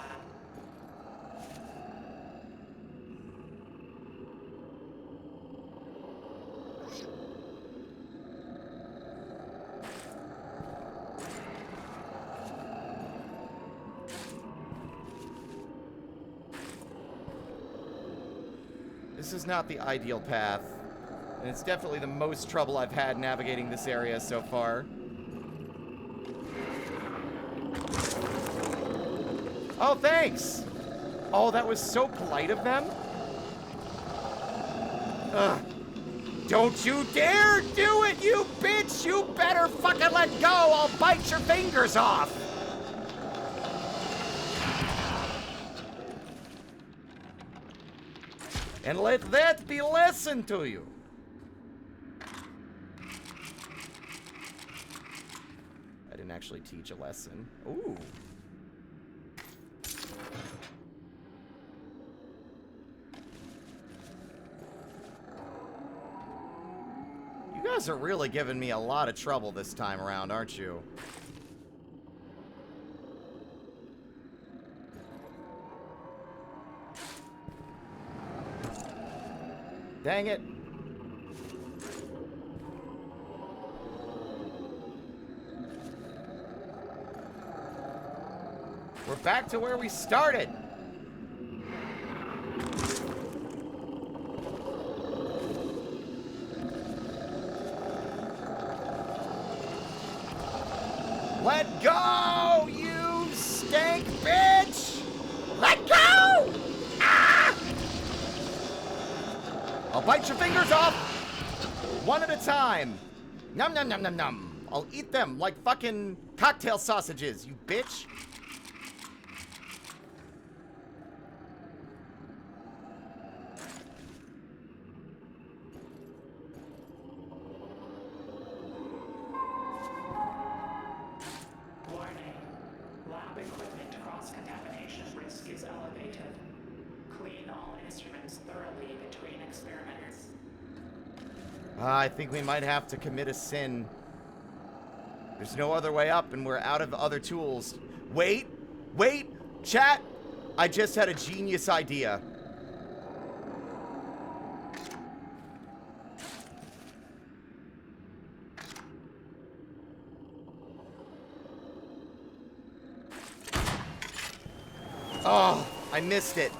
Speaker 1: This is not the ideal path, and it's definitely the most trouble I've had navigating this area so far. Oh, thanks! Oh, that was so polite of them. Ugh. Don't you dare do it, you bitch! You better fucking let go! I'll bite your fingers off! And let that be a lesson to you. I didn't actually teach a lesson. Ooh. You guys are really giving me a lot of trouble this time around, aren't you? Dang it. We're back to where we started. Let go, you stank bitch! Let go! Ah! I'll bite your fingers off, one at a time. Num num num num num. I'll eat them like fucking cocktail sausages, you bitch.
Speaker 3: Warning. Lab equipment cross-contamination risk is elevated. Clean all instruments thoroughly between experiments.
Speaker 1: I think we might have to commit a sin. There's no other way up, and we're out of other tools. Wait! Wait! Chat! I just had a genius idea. Oh, I missed it.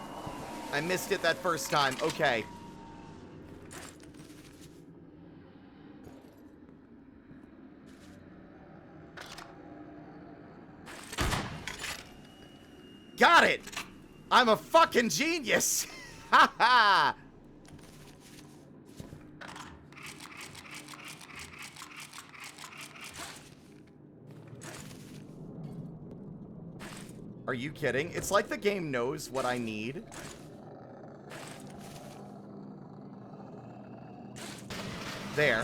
Speaker 1: I missed it that first time. Okay. Got it! I'm a fucking genius! Ha ha! Are you kidding? It's like the game knows what I need. There.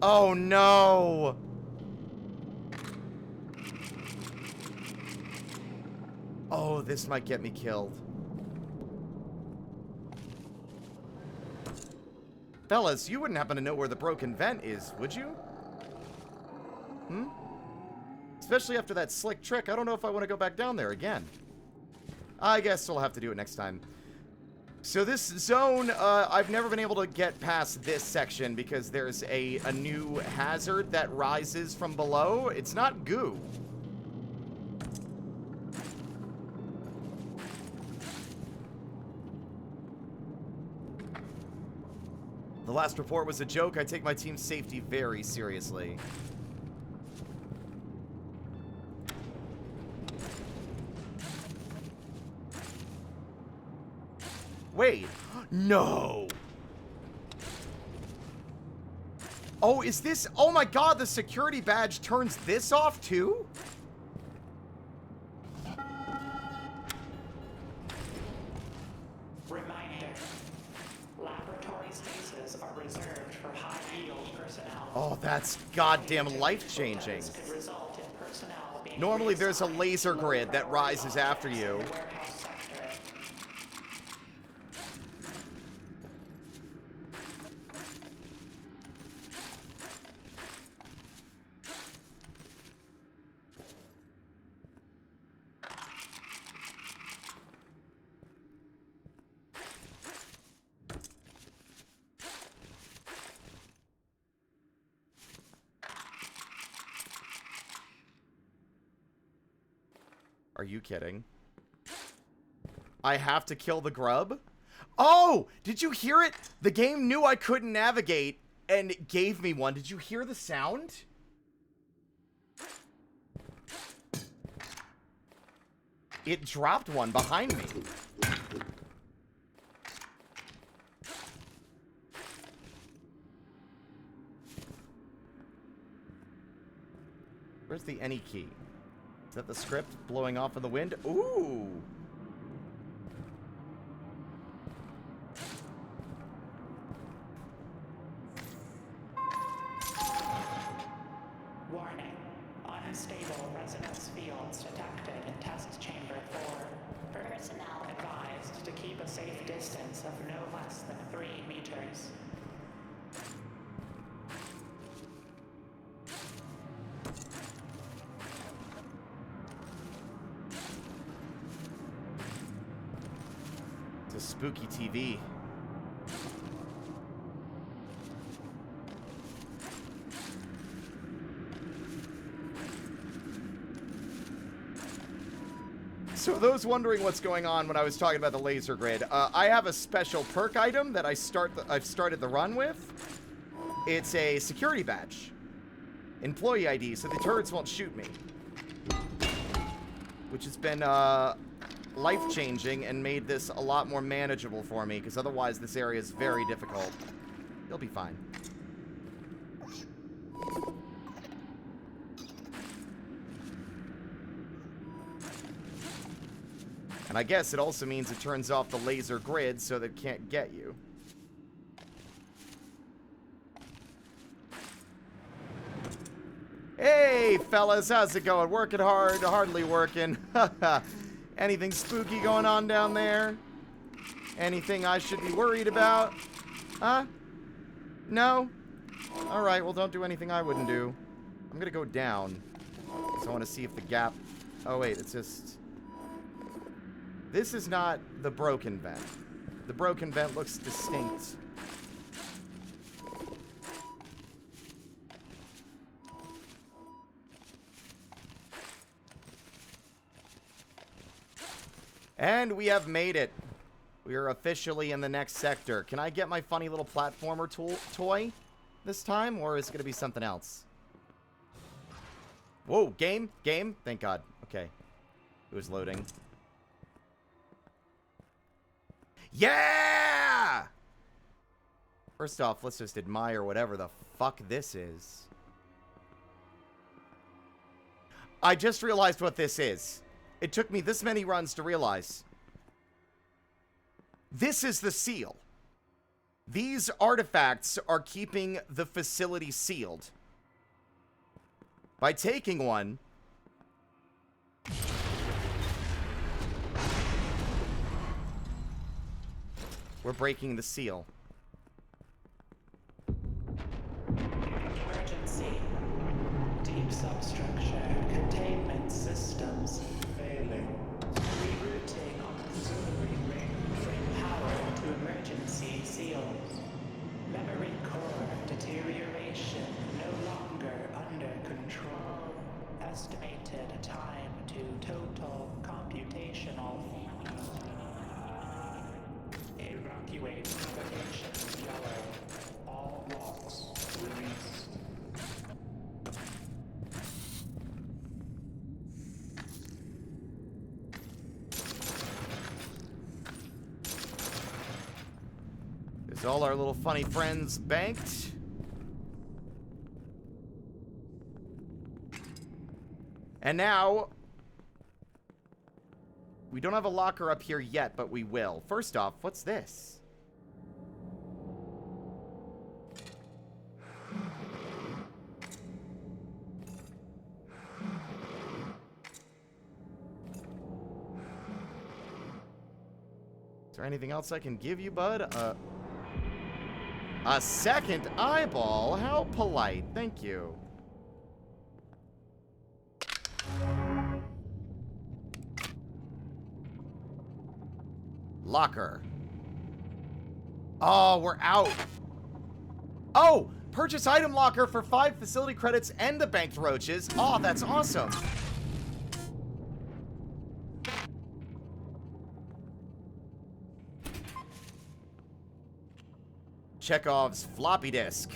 Speaker 1: Oh no! Oh, this might get me killed. Fellas, you wouldn't happen to know where the broken vent is, would you? Hmm? Especially after that slick trick, I don't know if I want to go back down there again. I guess we'll have to do it next time. So this zone, I've never been able to get past this section because there's a new hazard that rises from below. It's not goo. The last report was a joke. I take my team's safety very seriously. Wait. No. Oh, is this... Oh my god, the security badge turns this off too?
Speaker 3: Reminder. Laboratory spaces are reserved for high-yield personnel.
Speaker 1: Oh, that's goddamn life-changing.
Speaker 3: Could result in personnel being
Speaker 1: Normally there's a laser grid that rises after you.
Speaker 3: warehouse sector.
Speaker 1: Are you kidding? I have to kill the grub? Oh! Did you hear it? The game knew I couldn't navigate and gave me one. Did you hear the sound? It dropped one behind me. Where's the any key? Is that the script blowing off in the wind? Ooh!
Speaker 3: Warning. Unstable resonance fields detected in test chamber 4. Personnel advised to keep a safe distance of no less than 3 meters.
Speaker 1: It's a spooky TV. So those wondering what's going on when I was talking about the laser grid, I have a special perk item that I've started the run with. It's a security badge. Employee ID, so the turrets won't shoot me. Which has been life-changing and made this a lot more manageable for me, because otherwise this area is very difficult. You'll be fine. And I guess it also means it turns off the laser grid so that it can't get you. Hey, fellas, how's it going? Working hard, hardly working. Anything spooky going on down there? Anything I should be worried about? Huh? No? Alright, well, don't do anything I wouldn't do. I'm gonna go down. So I want to see if the gap... Oh, wait, it's just... This is not the broken vent. The broken vent looks distinct. And we have made it. We are officially in the next sector. Can I get my funny little platformer toy this time, or is it going to be something else? Whoa, game? Game? Thank God. Okay. It was loading. Yeah! First off, let's just admire whatever the fuck this is. I just realized what this is. It took me this many runs to realize. This is the seal. These artifacts are keeping the facility sealed. By taking one, we're breaking the seal.
Speaker 3: Emergency. Deep substructure. Containment systems failing. Rerouting auxiliary ring from power to emergency seals. Memory core deterioration no longer under control. Estimated time to total computational. Evacuate navigation yellow. All locks released.
Speaker 1: Is all our little funny friends banked? And now, we don't have a locker up here yet, but we will. First off, what's this? Is there anything else I can give you, bud? A second eyeball? How polite. Thank you. Locker. Oh, we're out. Oh, purchase item locker for 5 facility credits and the banked roaches. Oh, that's awesome. Chekhov's floppy disk.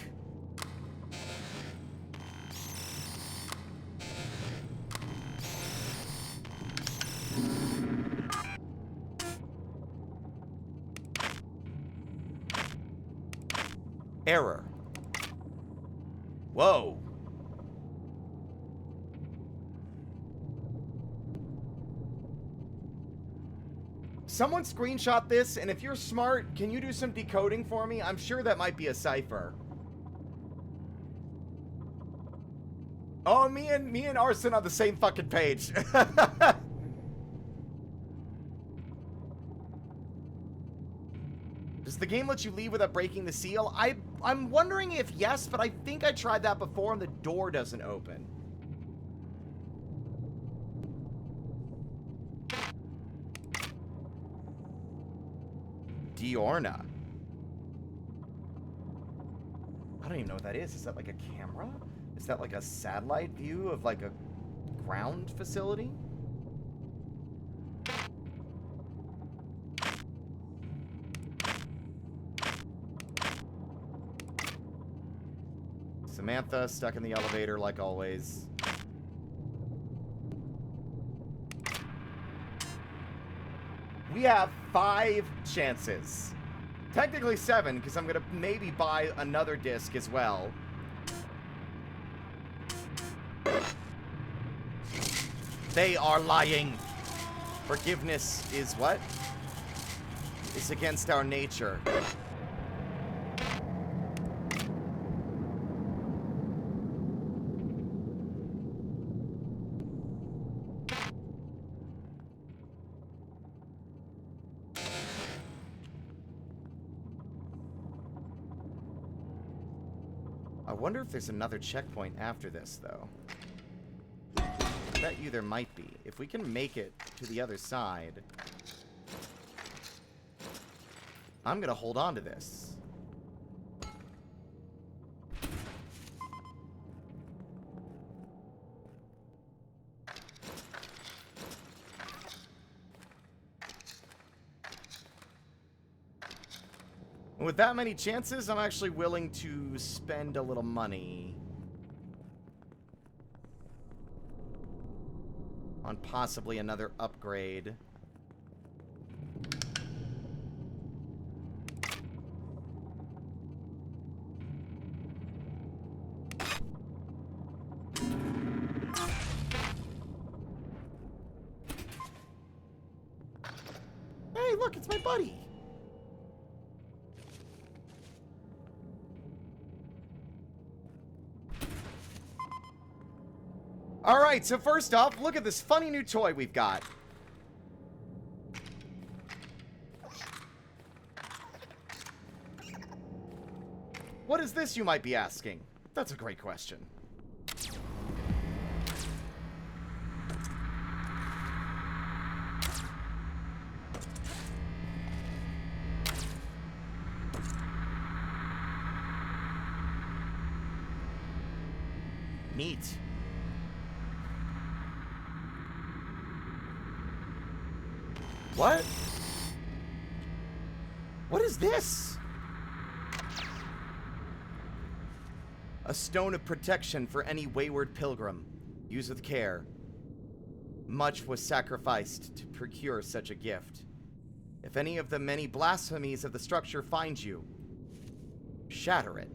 Speaker 1: Error. Whoa. Someone screenshot this, and if you're smart, can you do some decoding for me? I'm sure that might be a cipher. Oh, me and Arson on the same fucking page. Does the game let you leave without breaking the seal? I'm wondering if yes, but I think I tried that before and the door doesn't open. Diorna. I don't even know what that is. Is that like a camera? Is that like a satellite view of like a ground facility? Samantha stuck in the elevator like always. We have 5 chances. Technically 7, because I'm going to maybe buy another disc as well. They are lying. Forgiveness is what? It's against our nature. I wonder if there's another checkpoint after this, though. I bet you there might be. If we can make it to the other side, I'm gonna hold on to this. With that many chances, I'm actually willing to spend a little money on possibly another upgrade. Hey, look, it's my buddy. Alright, so first off, look at this funny new toy we've got. What is this, you might be asking? That's a great question. Neat. What? What is this? A stone of protection for any wayward pilgrim. Use with care. Much was sacrificed to procure such a gift. If any of the many blasphemies of the structure find you, shatter it.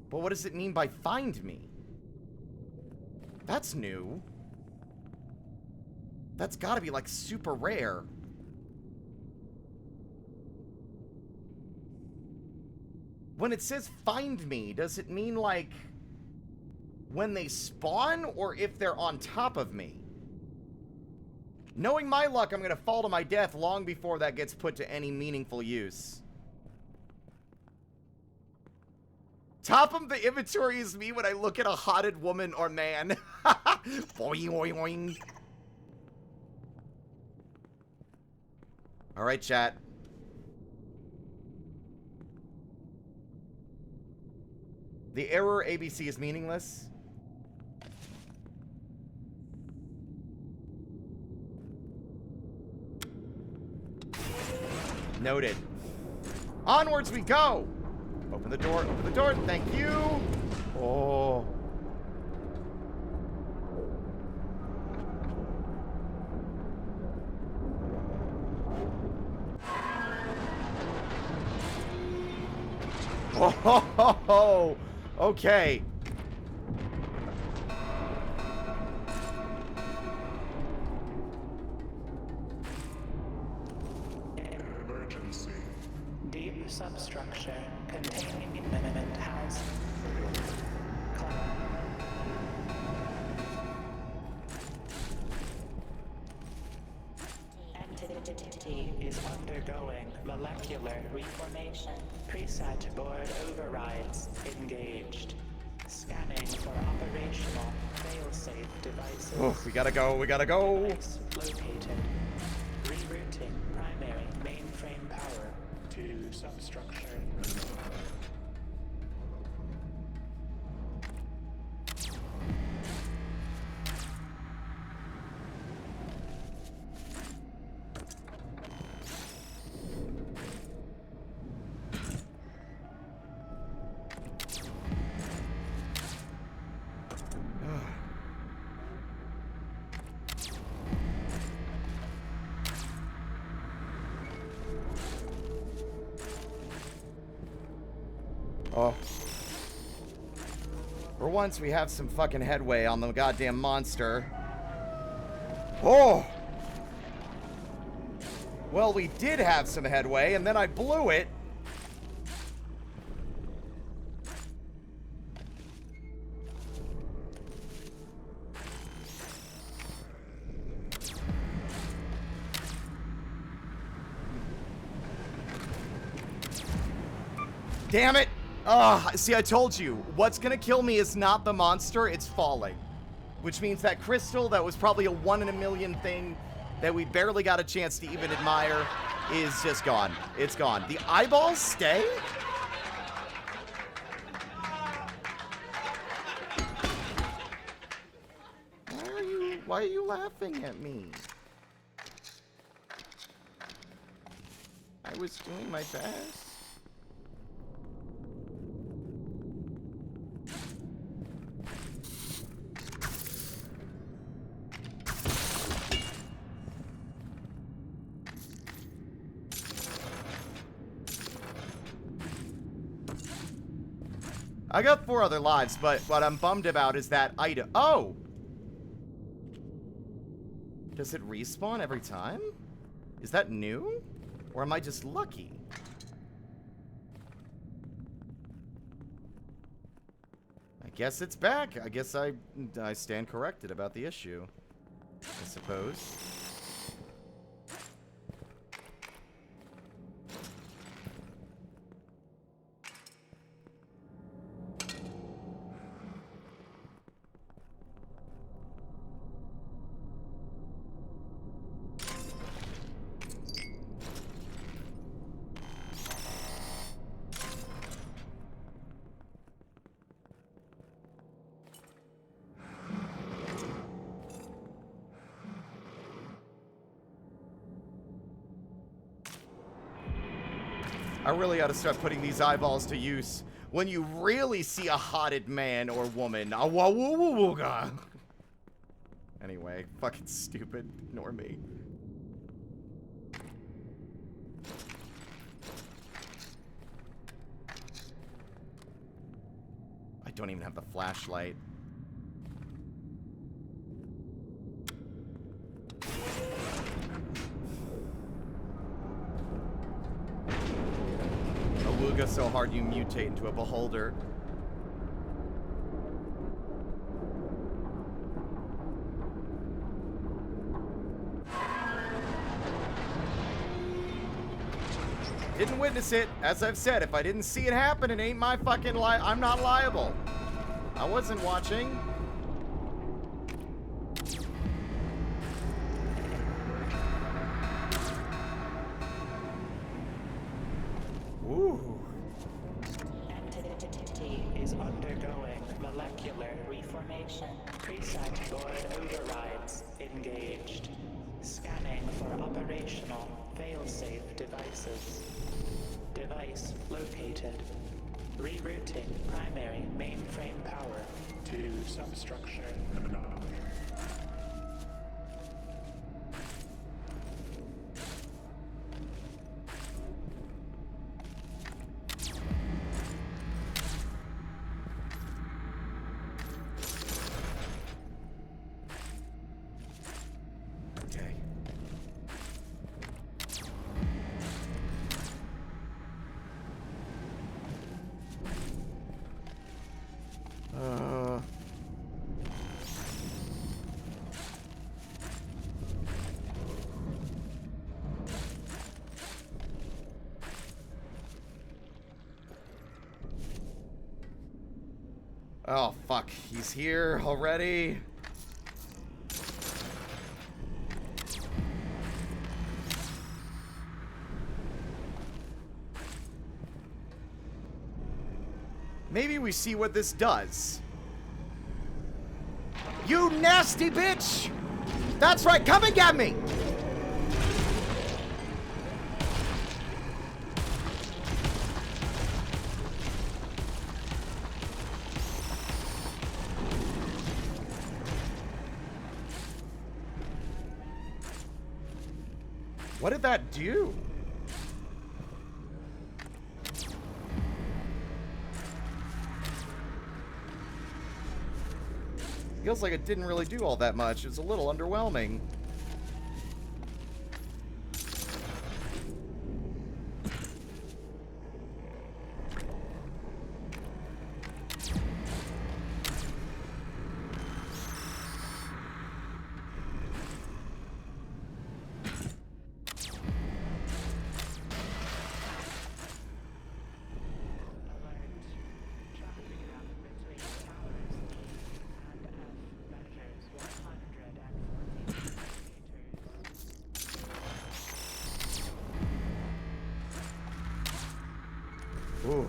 Speaker 1: But what does it mean by find me? That's new. That's gotta be, like, super rare. When it says find me, does it mean, like, when they spawn, or if they're on top of me? Knowing my luck, I'm gonna fall to my death long before that gets put to any meaningful use. Top of the inventory is me when I look at a hotted woman or man. Boing, boing, boing. All right, chat. The error ABC is meaningless. Noted. Onwards we go. Open the door. Open the door. Thank you. Oh. Oh, okay.
Speaker 3: Emergency. Deep substructure containing imminent house. Entity is undergoing molecular reformation. Preset board overrides engaged. Scanning for operational failsafe devices.
Speaker 1: Oh, we gotta go. We gotta go.
Speaker 3: Device located. Rerouting primary mainframe power to substructure.
Speaker 1: Oh. For once, we have some fucking headway on the goddamn monster. Oh! Well, we did have some headway, and then I blew it. Damn it! Ugh, see, I told you. What's gonna kill me is not the monster, it's falling. Which means that crystal that was probably a 1 in a million thing that we barely got a chance to even admire is just gone. It's gone. The eyeballs stay? Why are you laughing at me? I was doing my best. I got 4 other lives, but what I'm bummed about is that item. Oh! Does it respawn every time? Is that new? Or am I just lucky? I guess it's back. I guess I stand corrected about the issue, I suppose. I really ought to start putting these eyeballs to use when you really see a hotted man or woman. Anyway, fucking stupid. Ignore me. I don't even have the flashlight. Awooga so hard you mutate into a beholder. Didn't witness it. As I've said, if I didn't see it happen, it ain't my fucking I'm not liable. I wasn't watching. Ooh.
Speaker 3: Entity is undergoing molecular reformation. Preset board overrides engaged. Scanning for operational failsafe devices. Device located. Rerouting primary mainframe power to substructure.
Speaker 1: Okay. Oh, fuck. He's here already. Maybe we see what this does. You nasty bitch! That's right, come and get me! What did that do? Feels like it didn't really do all that much. It was a little underwhelming. Ooh.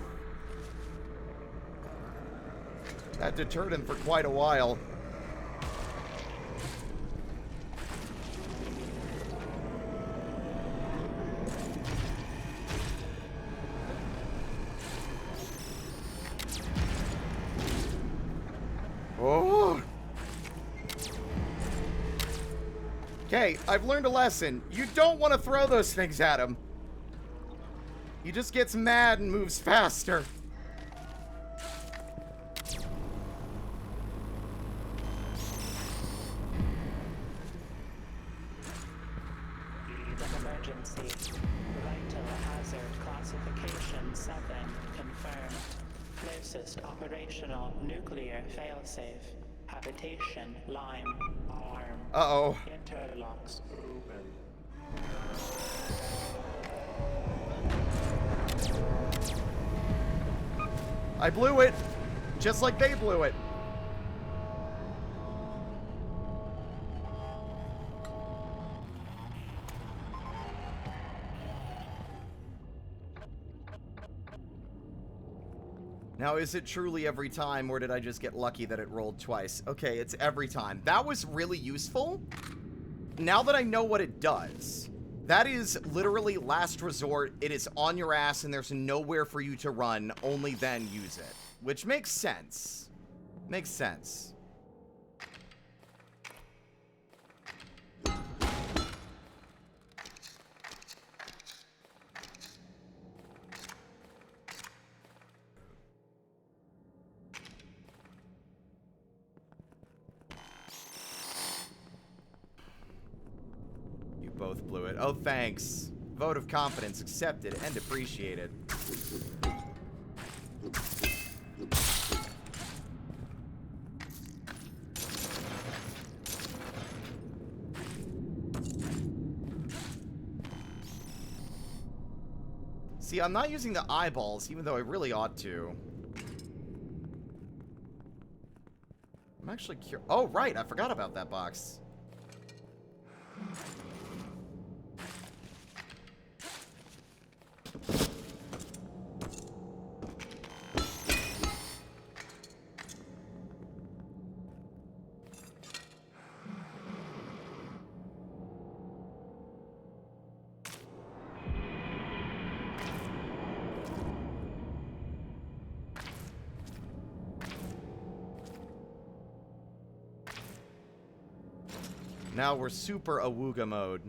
Speaker 1: That deterred him for quite a while. Okay, I've learned a lesson. You don't want to throw those things at him. He just gets mad and moves faster.
Speaker 3: Emergency. Vital hazard classification 7 confirmed. Closest operational nuclear failsafe. Habitation Lime. Arm.
Speaker 1: Uh-oh.
Speaker 3: Interlocks open.
Speaker 1: I blew it. Just like they blew it. Now, is it truly every time, or did I just get lucky that it rolled twice? Okay, it's every time. That was really useful. Now that I know what it does, that is literally last resort. It is on your ass, and there's nowhere for you to run. Only then use it. Which makes sense. Makes sense. Both blew it. Oh, thanks. Vote of confidence accepted and appreciated. See, I'm not using the eyeballs, even though I really ought to. I'm actually curious. Oh, right. I forgot about that box. Now we're super awooga mode.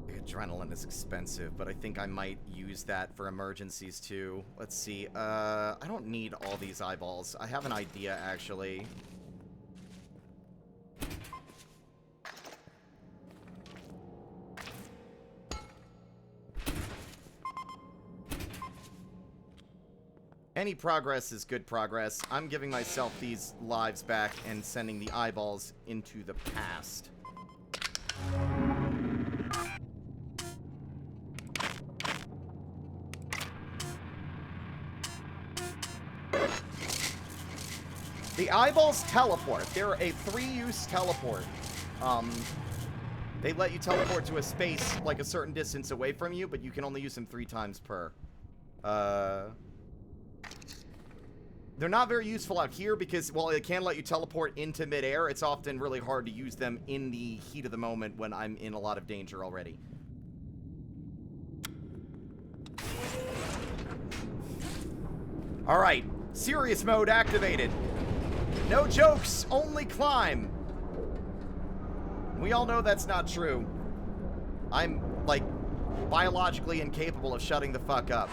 Speaker 1: Adrenaline is expensive, but I think I might use that for emergencies too. Let's see. I don't need all these eyeballs. I have an idea, actually. Any progress is good progress. I'm giving myself these lives back and sending the eyeballs into the past. The eyeballs teleport. They're a 3-use teleport. They let you teleport to a space like a certain distance away from you, but you can only use them 3 times per. They're not very useful out here because, while it can let you teleport into midair, it's often really hard to use them in the heat of the moment when I'm in a lot of danger already. Alright, serious mode activated. No jokes, only climb. We all know that's not true. I'm, like, biologically incapable of shutting the fuck up.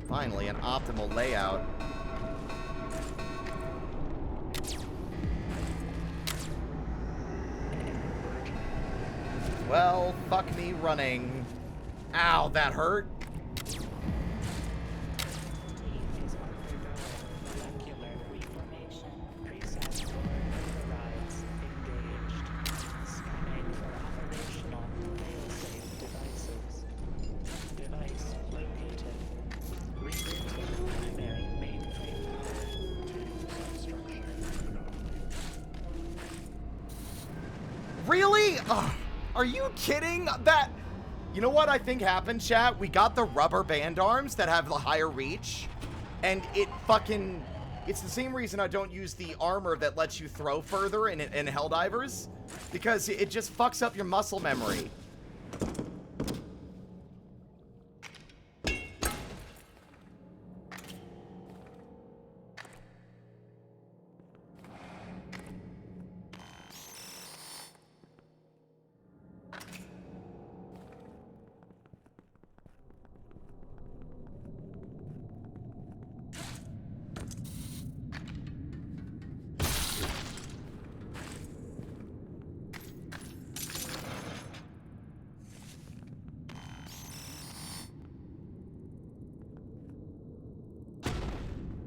Speaker 1: Finally, an optimal layout. Well, fuck me running. Ow, that hurt. Really? Ugh. Are you kidding? That... You know what I think happened, chat? We got the rubber band arms that have the higher reach, And it fucking... It's the same reason I don't use the armor that lets you throw further in Helldivers. Because it just fucks up your muscle memory.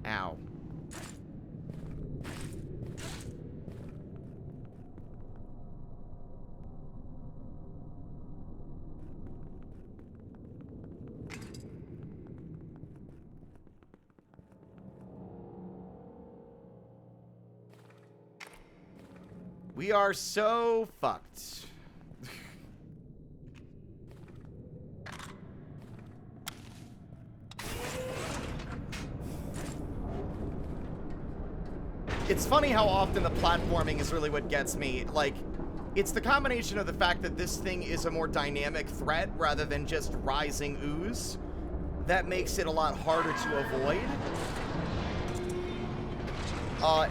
Speaker 1: Ow. We are so fucked. It's funny how often the platforming is really what gets me. Like, it's the combination of the fact that this thing is a more dynamic threat rather than just rising ooze that makes it a lot harder to avoid.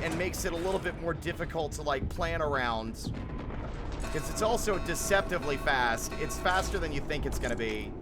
Speaker 1: And makes it a little bit more difficult to, like, plan around. Because it's also deceptively fast. It's faster than you think it's gonna be.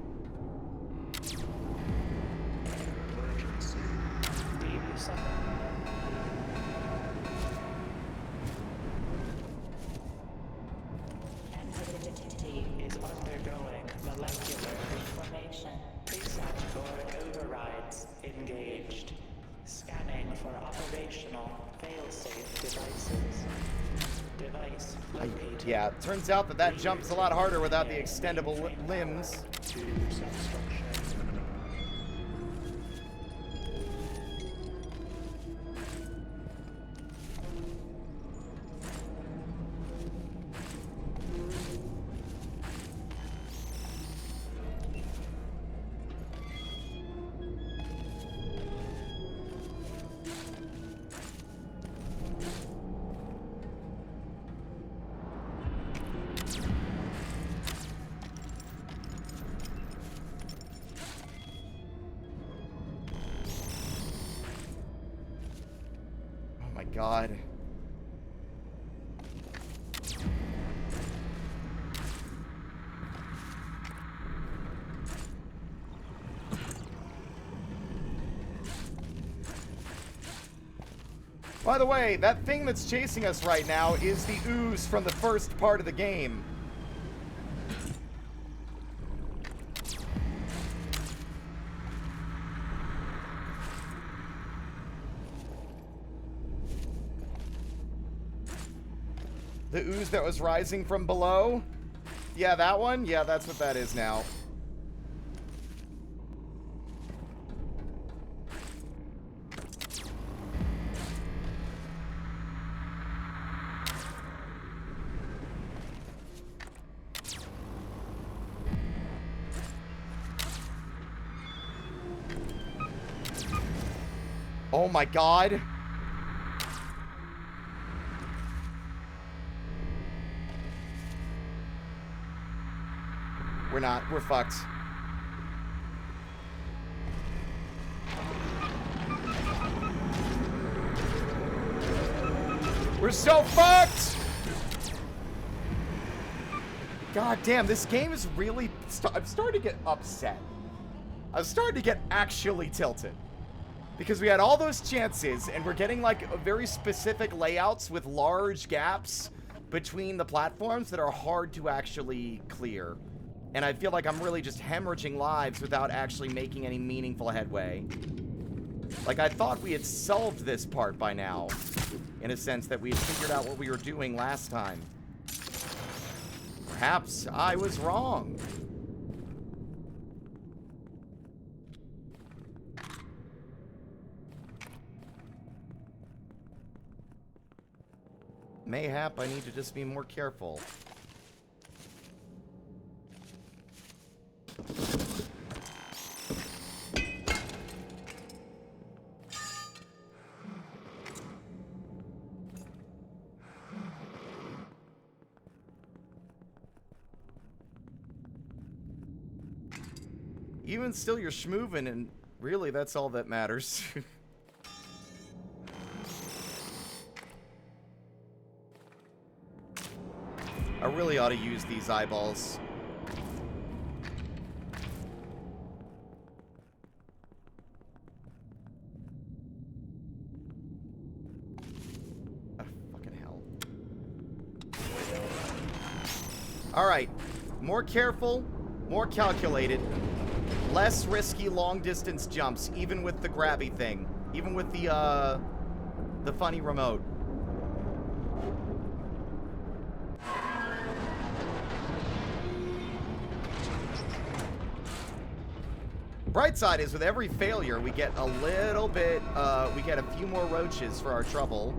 Speaker 1: Yeah, turns out that that jumps a lot harder without the extendable limbs. God. By the way, that thing that's chasing us right now is the ooze from the first part of the game. The ooze that was rising from below? Yeah, that one? Yeah, that's what that is now. Oh my God. We're not. We're fucked. We're so fucked! God damn, this game is really... I'm starting to get upset. I'm starting to get actually tilted. Because we had all those chances, and we're getting, like, very specific layouts with large gaps between the platforms that are hard to actually clear. And I feel like I'm really just hemorrhaging lives without actually making any meaningful headway. Like, I thought we had solved this part by now. In a sense that we had figured out what we were doing last time. Perhaps I was wrong. Mayhap I need to just be more careful. Even still, you're schmoovin', and really, that's all that matters. I really ought to use these eyeballs. Fucking hell. Alright. More careful, more calculated, less risky long-distance jumps, even with the grabby thing. Even with the funny remote. Bright side is with every failure, we get a little bit, we get a few more roaches for our trouble.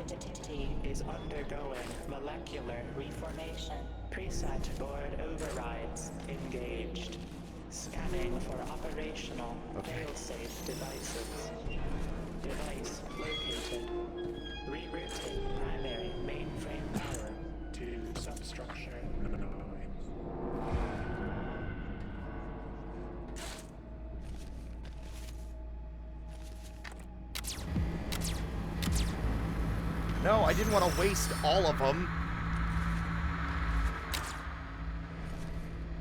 Speaker 3: Entity is undergoing molecular reformation. Preset board overrides engaged. Scanning for operational fail-safe devices. Device located. Rerouting primary mainframe power to substructure 9.
Speaker 1: No, I didn't want to waste all of them.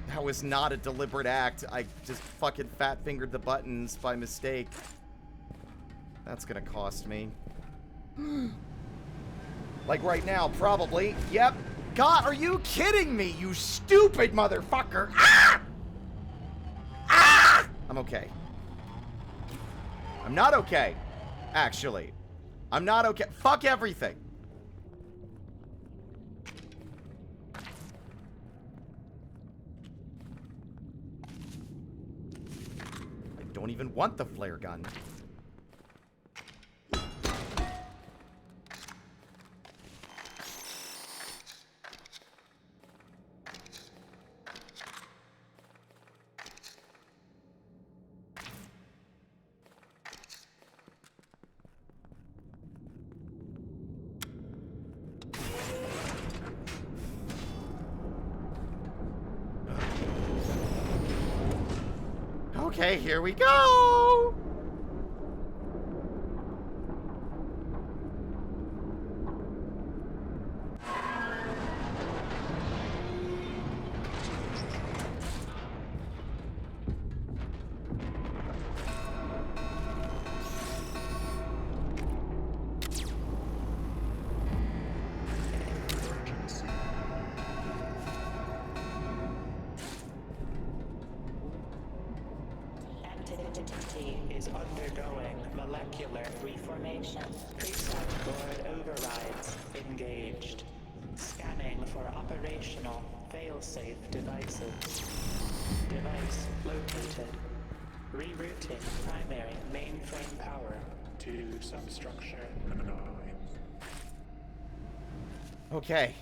Speaker 1: That was not a deliberate act. I just fucking fat-fingered the buttons by mistake. That's gonna cost me. Like right now, probably. Yep. God, are you kidding me, you stupid motherfucker? Ah! Ah! I'm okay. I'm not okay, actually. I'm not okay. Fuck everything. I don't even want the flare gun. Okay, here we go!
Speaker 3: Entity is undergoing molecular reformation. Preset board overrides engaged. Scanning for operational fail-safe devices. Device located. Rerouting primary mainframe power to substructure 9.
Speaker 1: Okay.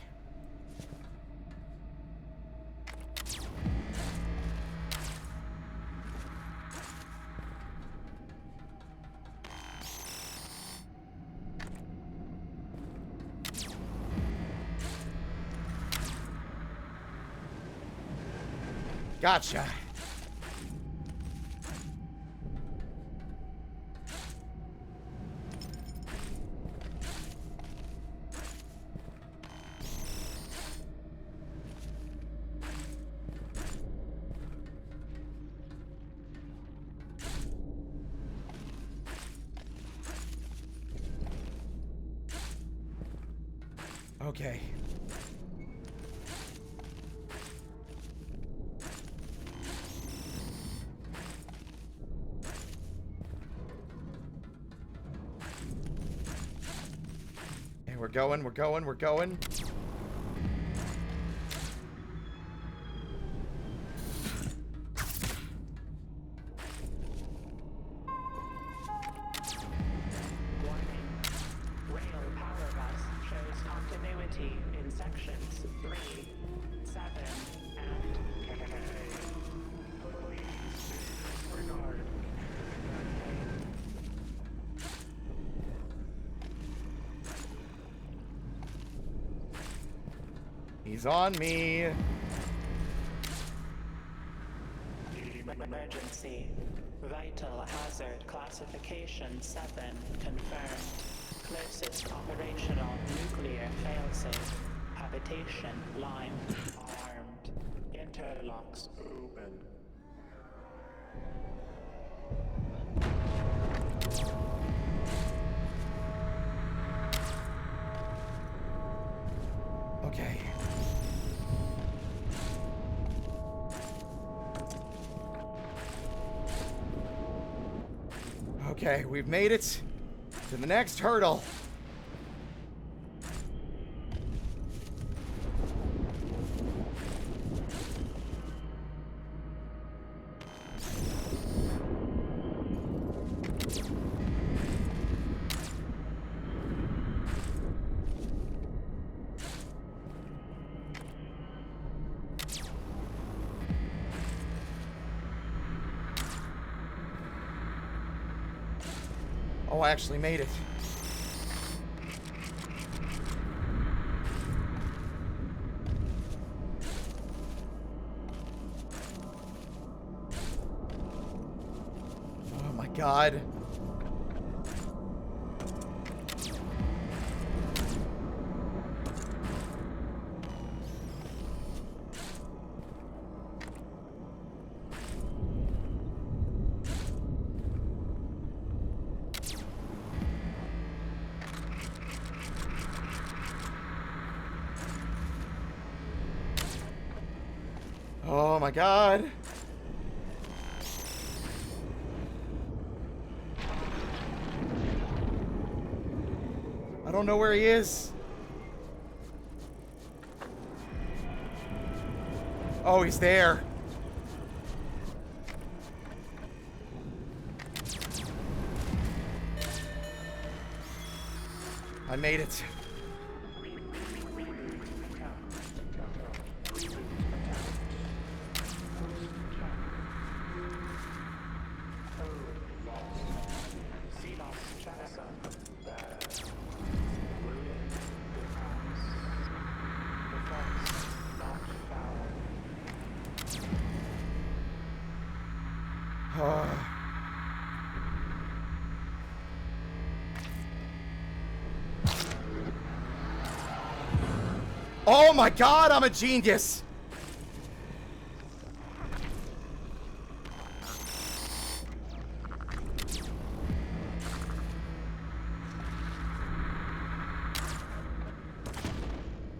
Speaker 1: Gotcha. Okay. We're going, we're going, we're going.
Speaker 3: Warning. Rail power bus shows continuity in sections 3, 7, and K. Please disregard.
Speaker 1: He's on me.
Speaker 3: Emergency. Vital hazard classification 7 confirmed. Closest operational nuclear failsafe. Habitation line armed. Interlocks open.
Speaker 1: Okay. Okay, we've made it to the next hurdle. Oh, I actually made it. Oh my God. Oh my God. I don't know where he is. Oh, he's there. I made it. Oh my God, I'm a genius.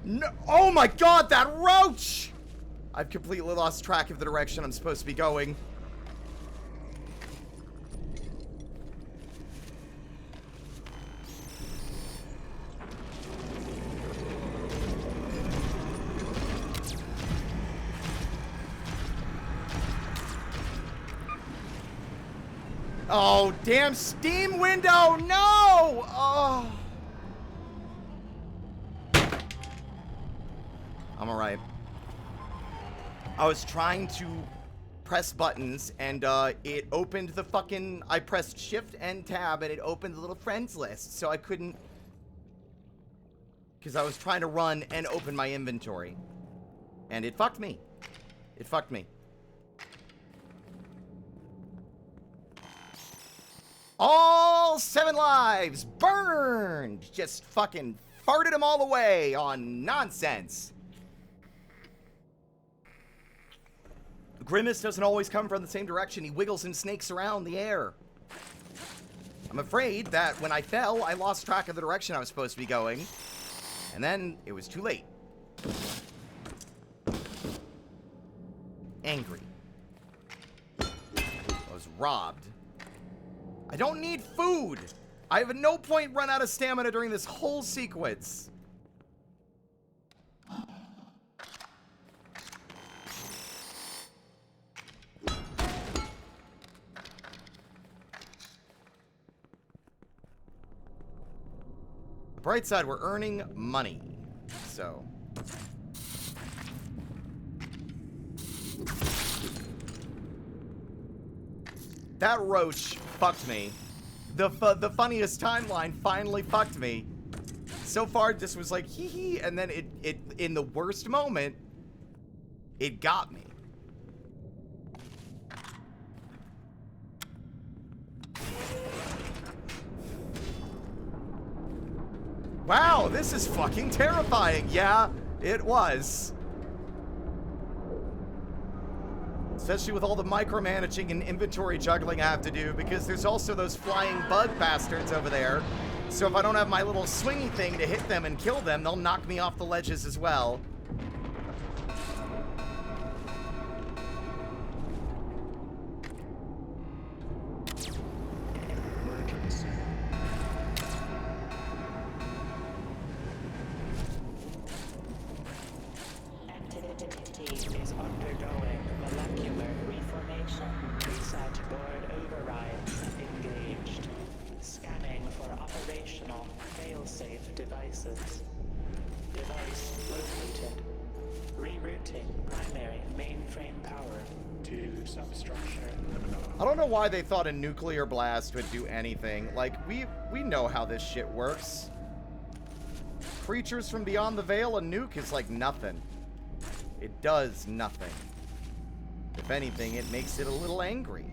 Speaker 1: No, oh my God, that roach! I've completely lost track of the direction I'm supposed to be going. Oh, damn Steam window! No! Oh. I'm alright. I was trying to press buttons and it opened the fucking... I pressed shift and tab and it opened the little friends list, so I couldn't... Because I was trying to run and open my inventory. And it fucked me. It fucked me. All 7 lives burned! Just fucking farted them all away on nonsense. Grimace doesn't always come from the same direction. He wiggles and snakes around the air. I'm afraid that when I fell, I lost track of the direction I was supposed to be going. And then it was too late. Angry. I was robbed. I don't need food! I have at no point run out of stamina during this whole sequence. The bright side, we're earning money. So... that roach fucked me. The funniest timeline finally fucked me. So far, this was like, hee hee, and then it in the worst moment, it got me. Wow, this is fucking terrifying. Yeah, it was. Especially with all the micromanaging and inventory juggling I have to do, because there's also those flying bug bastards over there. So if I don't have my little swingy thing to hit them and kill them, they'll knock me off the ledges as well.
Speaker 3: Entity is undergoing molecular reformation. Reset board override engaged. Scanning for operational failsafe devices. Device located. Rerouting primary mainframe power to substructure.
Speaker 1: I don't know why they thought a nuclear blast would do anything. Like, we know how this shit works. Creatures from beyond the veil, a nuke is like nothing. It does nothing. If anything, it makes it a little angry.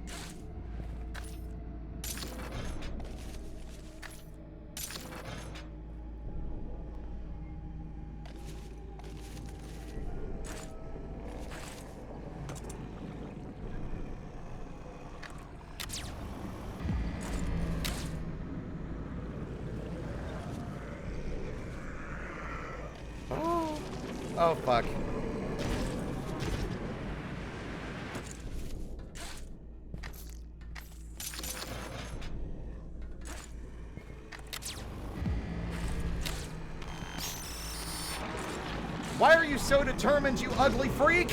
Speaker 1: Oh, fuck. Why are you so determined, you ugly freak?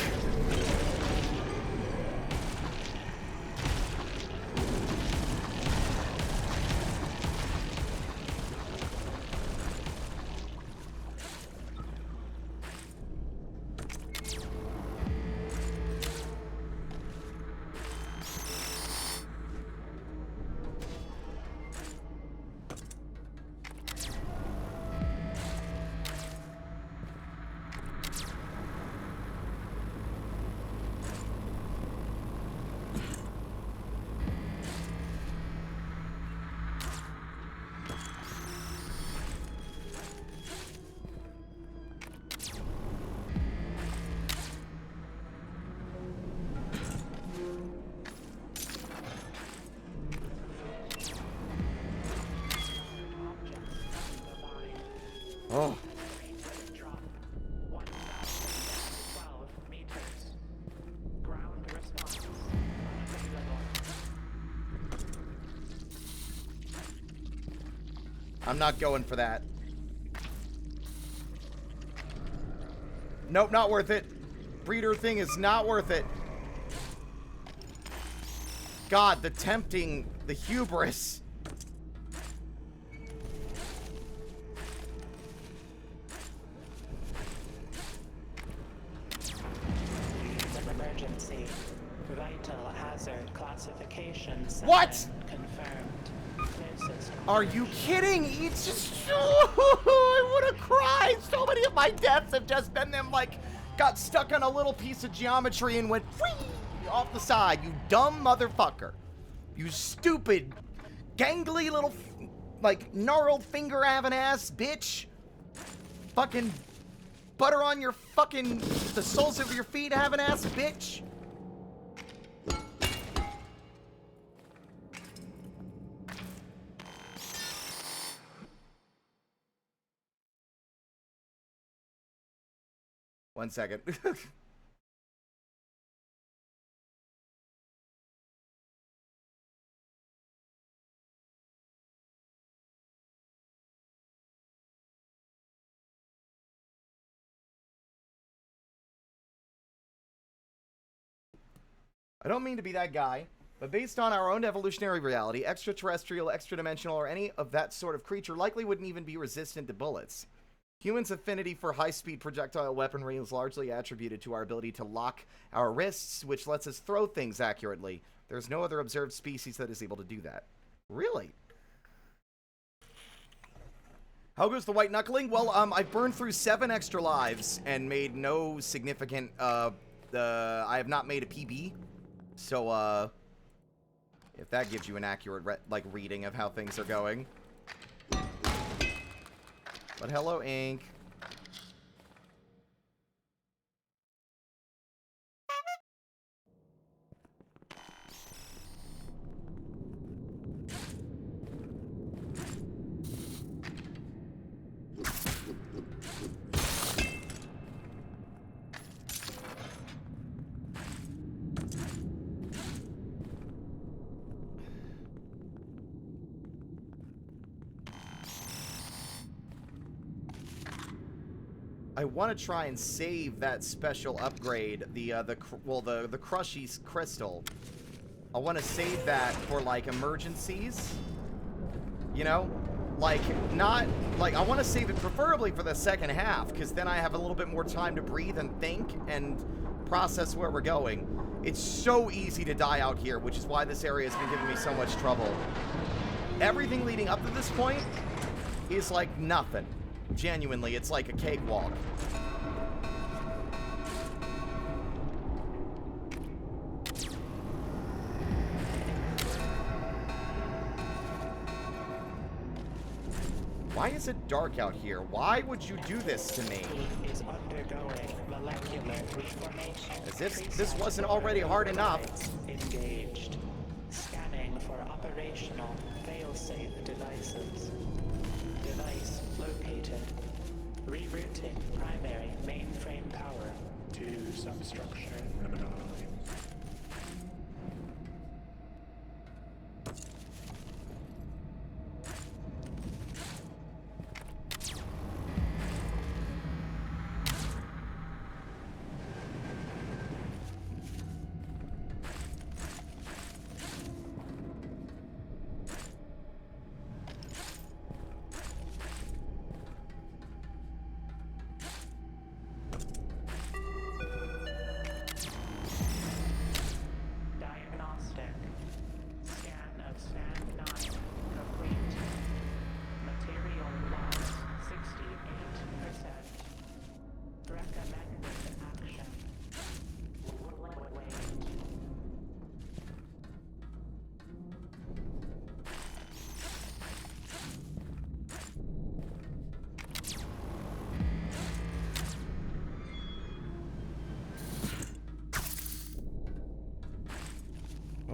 Speaker 1: Oh.
Speaker 3: Drop 1,012 meters. Ground response unavailable.
Speaker 1: I'm not going for that. Nope, not worth it. Breeder thing is not worth it. God, the tempting, the hubris.
Speaker 3: Emergency. Vital hazard classification.
Speaker 1: What?
Speaker 3: Confirmed. Closest.
Speaker 1: Are you kidding? It's just... I would have cried. So many of my deaths have just been them, like, got stuck on a little piece of geometry and went whee, off the side. You dumb motherfucker. You stupid, gangly little, like, gnarled finger having ass bitch. Fucking butter on your fucking, the soles of your feet having ass bitch. One second. I don't mean to be that guy, but based on our own evolutionary reality, extraterrestrial, extra-dimensional, or any of that sort of creature likely wouldn't even be resistant to bullets. Humans' affinity for high-speed projectile weaponry is largely attributed to our ability to lock our wrists, which lets us throw things accurately. There's no other observed species that is able to do that. Really? How goes the white knuckling? Well, I've burned through 7 extra lives and made no significant, I have not made a PB. So, if that gives you an accurate, reading of how things are going. But hello, Ink. I want to try and save that special upgrade, the Crushy Crystal. I want to save that for, like, emergencies. You know? Like, not... Like, I want to save it preferably for the second half, because then I have a little bit more time to breathe and think and process where we're going. It's so easy to die out here, which is why this area has been giving me so much trouble. Everything leading up to this point is like nothing. Genuinely, it's like a cakewalk. Why is it dark out here? Why would you do this to me?
Speaker 3: Is undergoing molecular reformation.
Speaker 1: As if this wasn't already hard enough.
Speaker 3: Engaged. Scanning for operational failsafe devices. Device located. Rerouting primary mainframe power to substructure 9.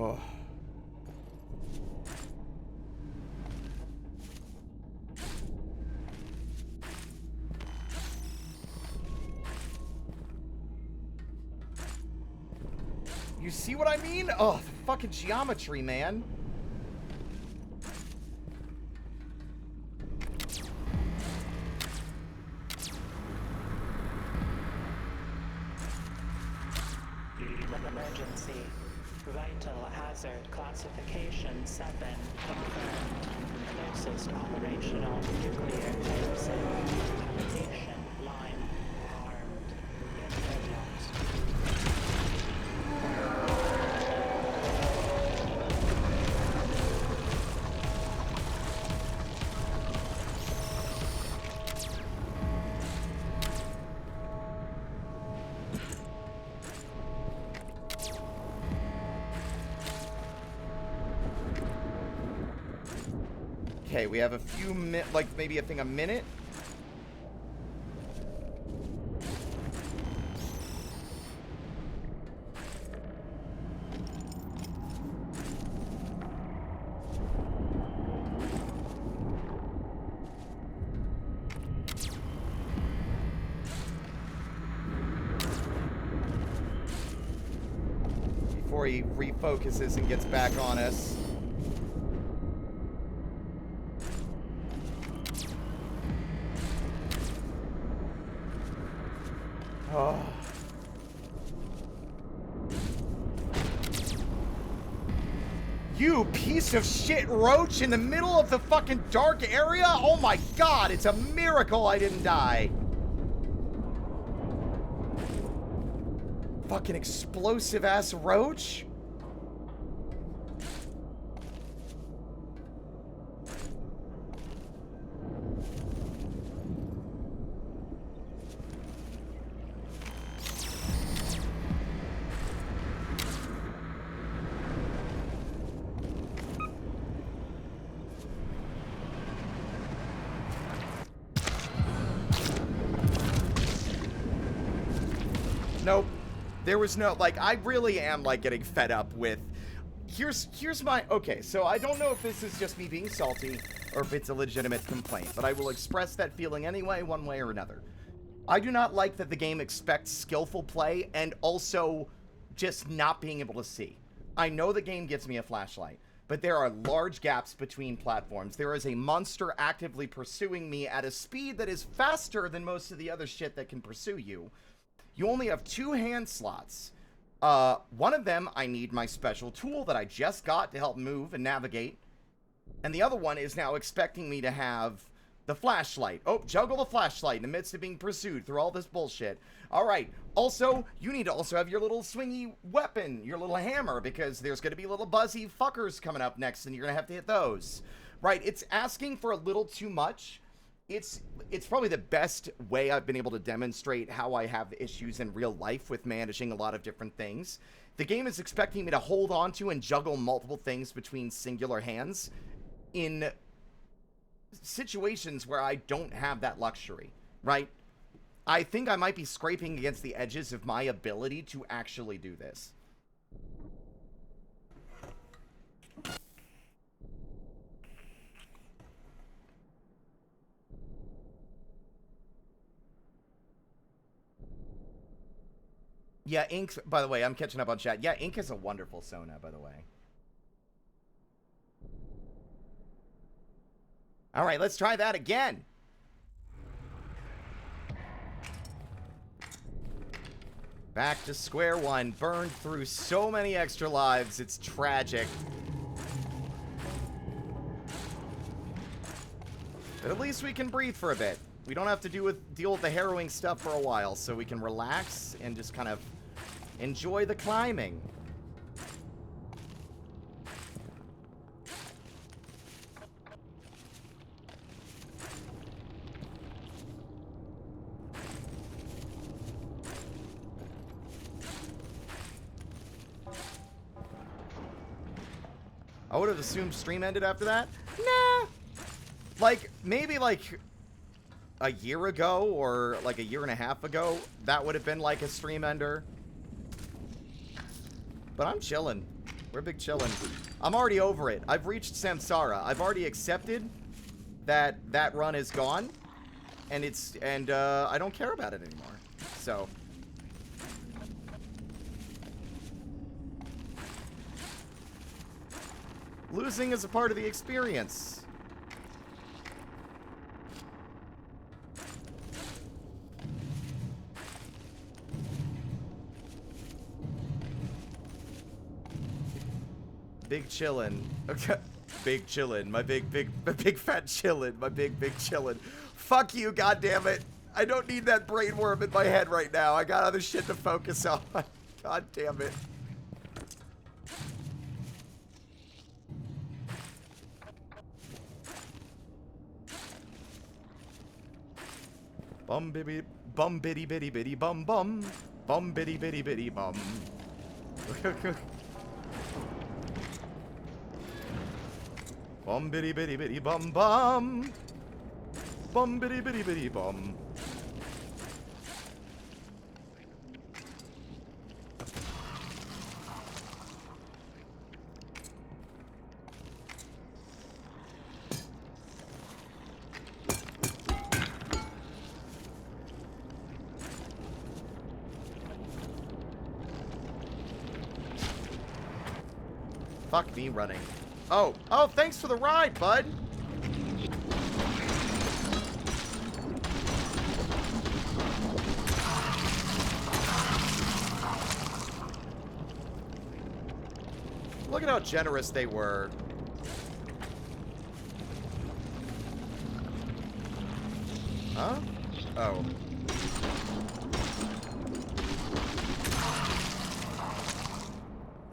Speaker 1: Oh. You see what I mean? Oh, the fucking geometry, man.
Speaker 3: Emergency. Vital hazard classification 7 confirmed. Closest operational nuclear failsafe. Habitation line armed.
Speaker 1: Okay, we have a few like maybe a minute. Before he refocuses and gets back on us. Oh. You piece of shit roach in the middle of the fucking dark area? Oh my god, it's a miracle I didn't die. Fucking explosive ass roach? There was no, like, I really am, like, getting fed up with... Here's my... Okay, so I don't know if this is just me being salty or if it's a legitimate complaint, but I will express that feeling anyway, one way or another. I do not like that the game expects skillful play and also just not being able to see. I know the game gives me a flashlight, but there are large gaps between platforms. There is a monster actively pursuing me at a speed that is faster than most of the other shit that can pursue you. You only have 2 hand slots. One of them, I need my special tool that I just got to help move and navigate. And the other one is now expecting me to have the flashlight. Oh, juggle the flashlight in the midst of being pursued through all this bullshit. All right. Also, you need to also have your little swingy weapon, your little hammer, because there's going to be little buzzy fuckers coming up next, and you're going to have to hit those. Right. It's asking for a little too much. It's probably the best way I've been able to demonstrate how I have issues in real life with managing a lot of different things. The game is expecting me to hold on to and juggle multiple things between singular hands in situations where I don't have that luxury, right? I think I might be scraping against the edges of my ability to actually do this. Yeah, Ink, by the way, I'm catching up on chat. Yeah, Ink is a wonderful Sona, by the way. All right, let's try that again. Back to square one. Burned through so many extra lives. It's tragic. But at least we can breathe for a bit. We don't have to deal with the harrowing stuff for a while, so we can relax and just kind of enjoy the climbing. I would have assumed stream ended after that. Nah. Like, maybe like a year ago or like a year and a half ago, that would have been like a stream ender. But I'm chilling. We're big chilling. I'm already over it. I've reached Samsara. I've already accepted that that run is gone. And I don't care about it anymore. So... losing is a part of the experience. Big chillin'. Okay. Big chillin'. My big fat chillin'. My big chillin'. Fuck you, goddammit. I don't need that brainworm in my head right now. I got other shit to focus on. God damn it. Bum bibby bum bitty bitty bitty bum bum bum bitty bitty bitty bum. Bum bitty bitty bitty bum bum bum bitty bitty bitty bum. Fuck me running. Oh, thanks for the ride, bud. Look at how generous they were. Huh? Oh.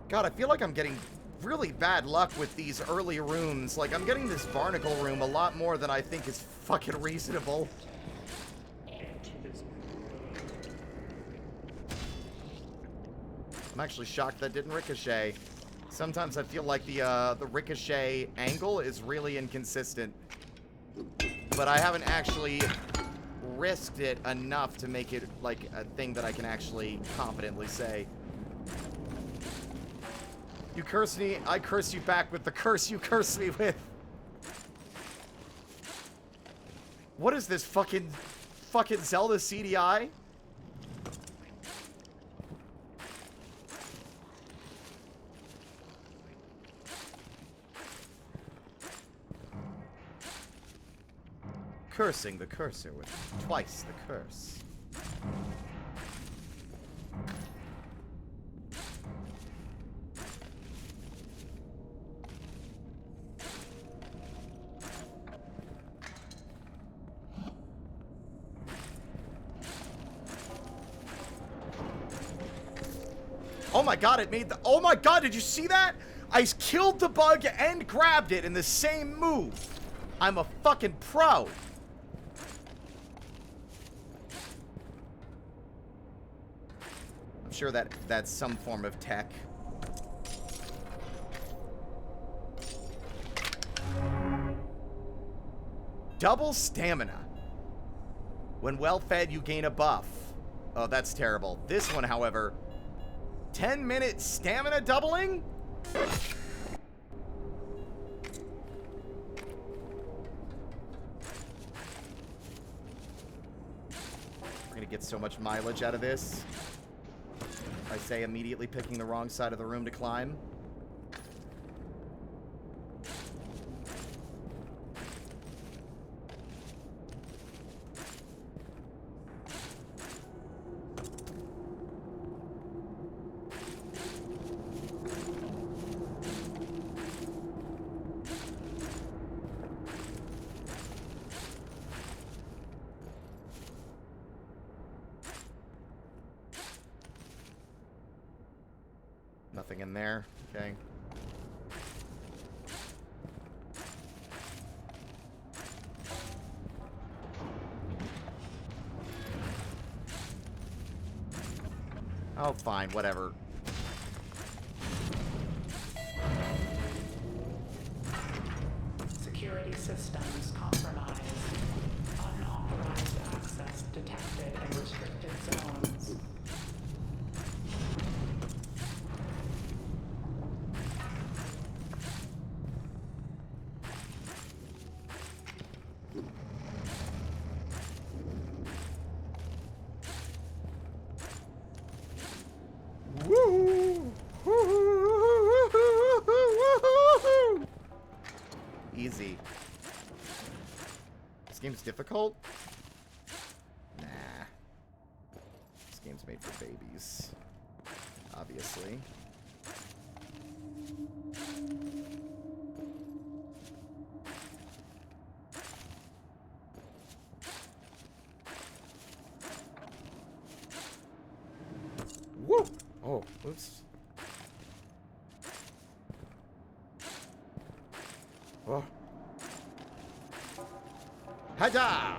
Speaker 1: God, I feel like I'm getting really bad luck with these early rooms. Like, I'm getting this barnacle room a lot more than I think is fucking reasonable. I'm actually shocked that didn't ricochet. Sometimes I feel like the ricochet angle is really inconsistent. But I haven't actually risked it enough to make it, like, a thing that I can actually confidently say. You curse me, I curse you back with the curse you curse me with. What is this, fucking Zelda CDI? Cursing the cursor with twice the curse. Oh my god, it made the... Oh my god, did you see that? I killed the bug and grabbed it in the same move. I'm a fucking pro. I'm sure that's some form of tech. Double stamina. When well fed, you gain a buff. Oh, that's terrible. This one, however, 10-minute stamina doubling? We're gonna get so much mileage out of this. I say immediately picking the wrong side of the room to climb. Nothing in there. Okay. Oh, fine. Whatever.
Speaker 3: Security systems compromised. Unauthorized access detected in restricted zones.
Speaker 1: Easy. This game's difficult? Nah. This game's made for babies. Obviously. Woo! Oh, oops. Oh. Hada!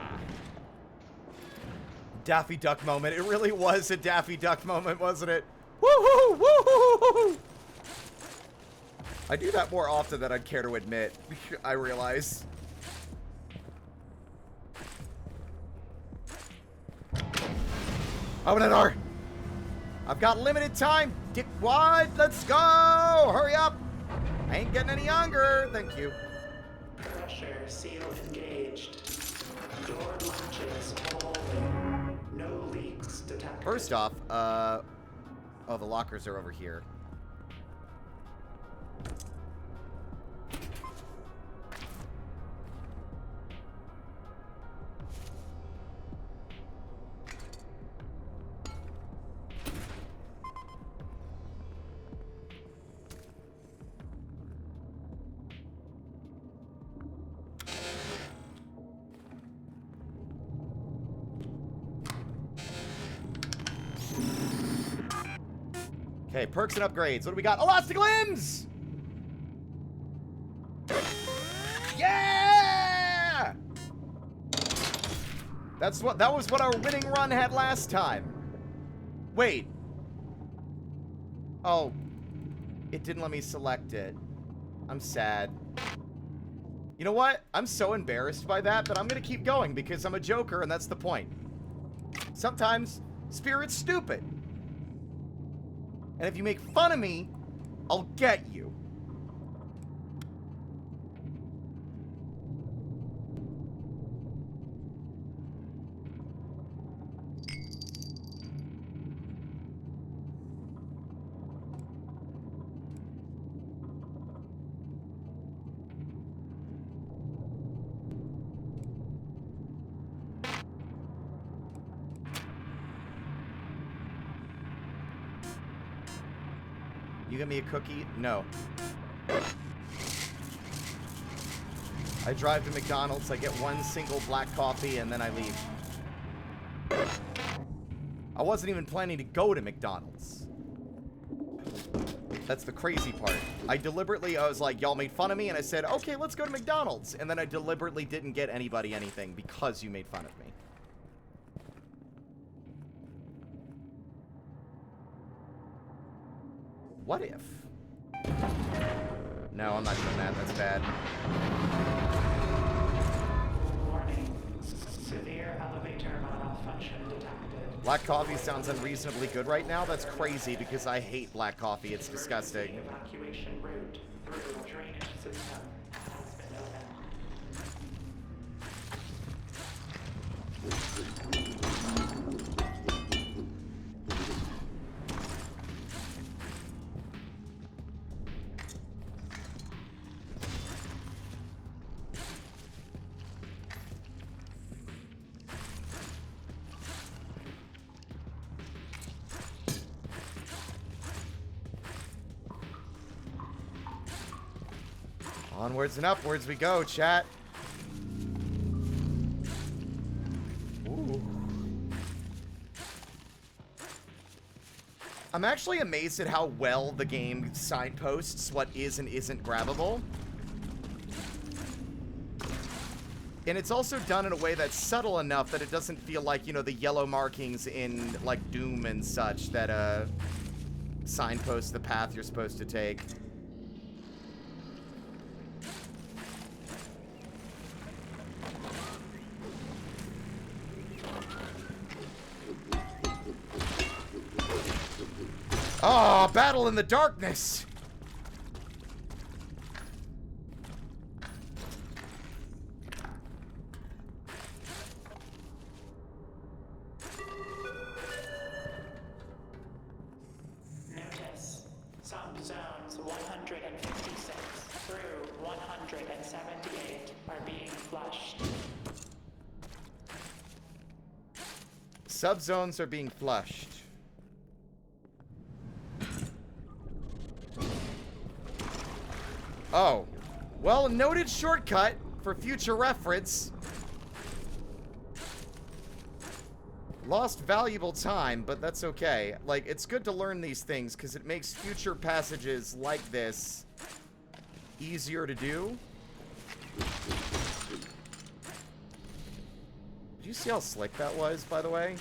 Speaker 1: Daffy Duck moment. It really was a Daffy Duck moment, wasn't it? Woohoo! Woohoo! I do that more often than I'd care to admit. I realize. Open the door! I've got limited time. Dickwad, let's go! Hurry up! I ain't getting any younger. Thank you.
Speaker 3: Pressure seal engaged. Door latches holding. No leaks detected.
Speaker 1: First off, oh, the lockers are over here. Okay, perks and upgrades. What do we got? Elastic limbs! Yeah! That was what our winning run had last time. Wait. Oh. It didn't let me select it. I'm sad. You know what? I'm so embarrassed by that I'm gonna keep going because I'm a joker and that's the point. Sometimes, Spirit's stupid. And if you make fun of me, I'll get you. You get me a cookie? No. I drive to McDonald's, I get one single black coffee, and then I leave. I wasn't even planning to go to McDonald's. That's the crazy part. I was like, y'all made fun of me, and I said, okay, let's go to McDonald's. And then I deliberately didn't get anybody anything because you made fun of me. What if? No, I'm not doing that. That's bad.
Speaker 3: Warning. Severe elevator malfunction detected.
Speaker 1: Black coffee sounds unreasonably good right now. That's crazy because I hate black coffee. It's disgusting.
Speaker 3: Evacuation route through drainage system has been opened.
Speaker 1: Onwards and upwards we go, chat. Ooh. I'm actually amazed at how well the game signposts what is and isn't grabbable. And it's also done in a way that's subtle enough that it doesn't feel like, you know, the yellow markings in, like, Doom and such that, signpost the path you're supposed to take. Oh, battle in the darkness!
Speaker 3: Notice. Subzones 156 through 178 are being flushed.
Speaker 1: Subzones are being flushed. Oh. Well, noted shortcut for future reference. Lost valuable time, but that's okay. Like, it's good to learn these things because it makes future passages like this easier to do. Did you see how slick that was, by the way?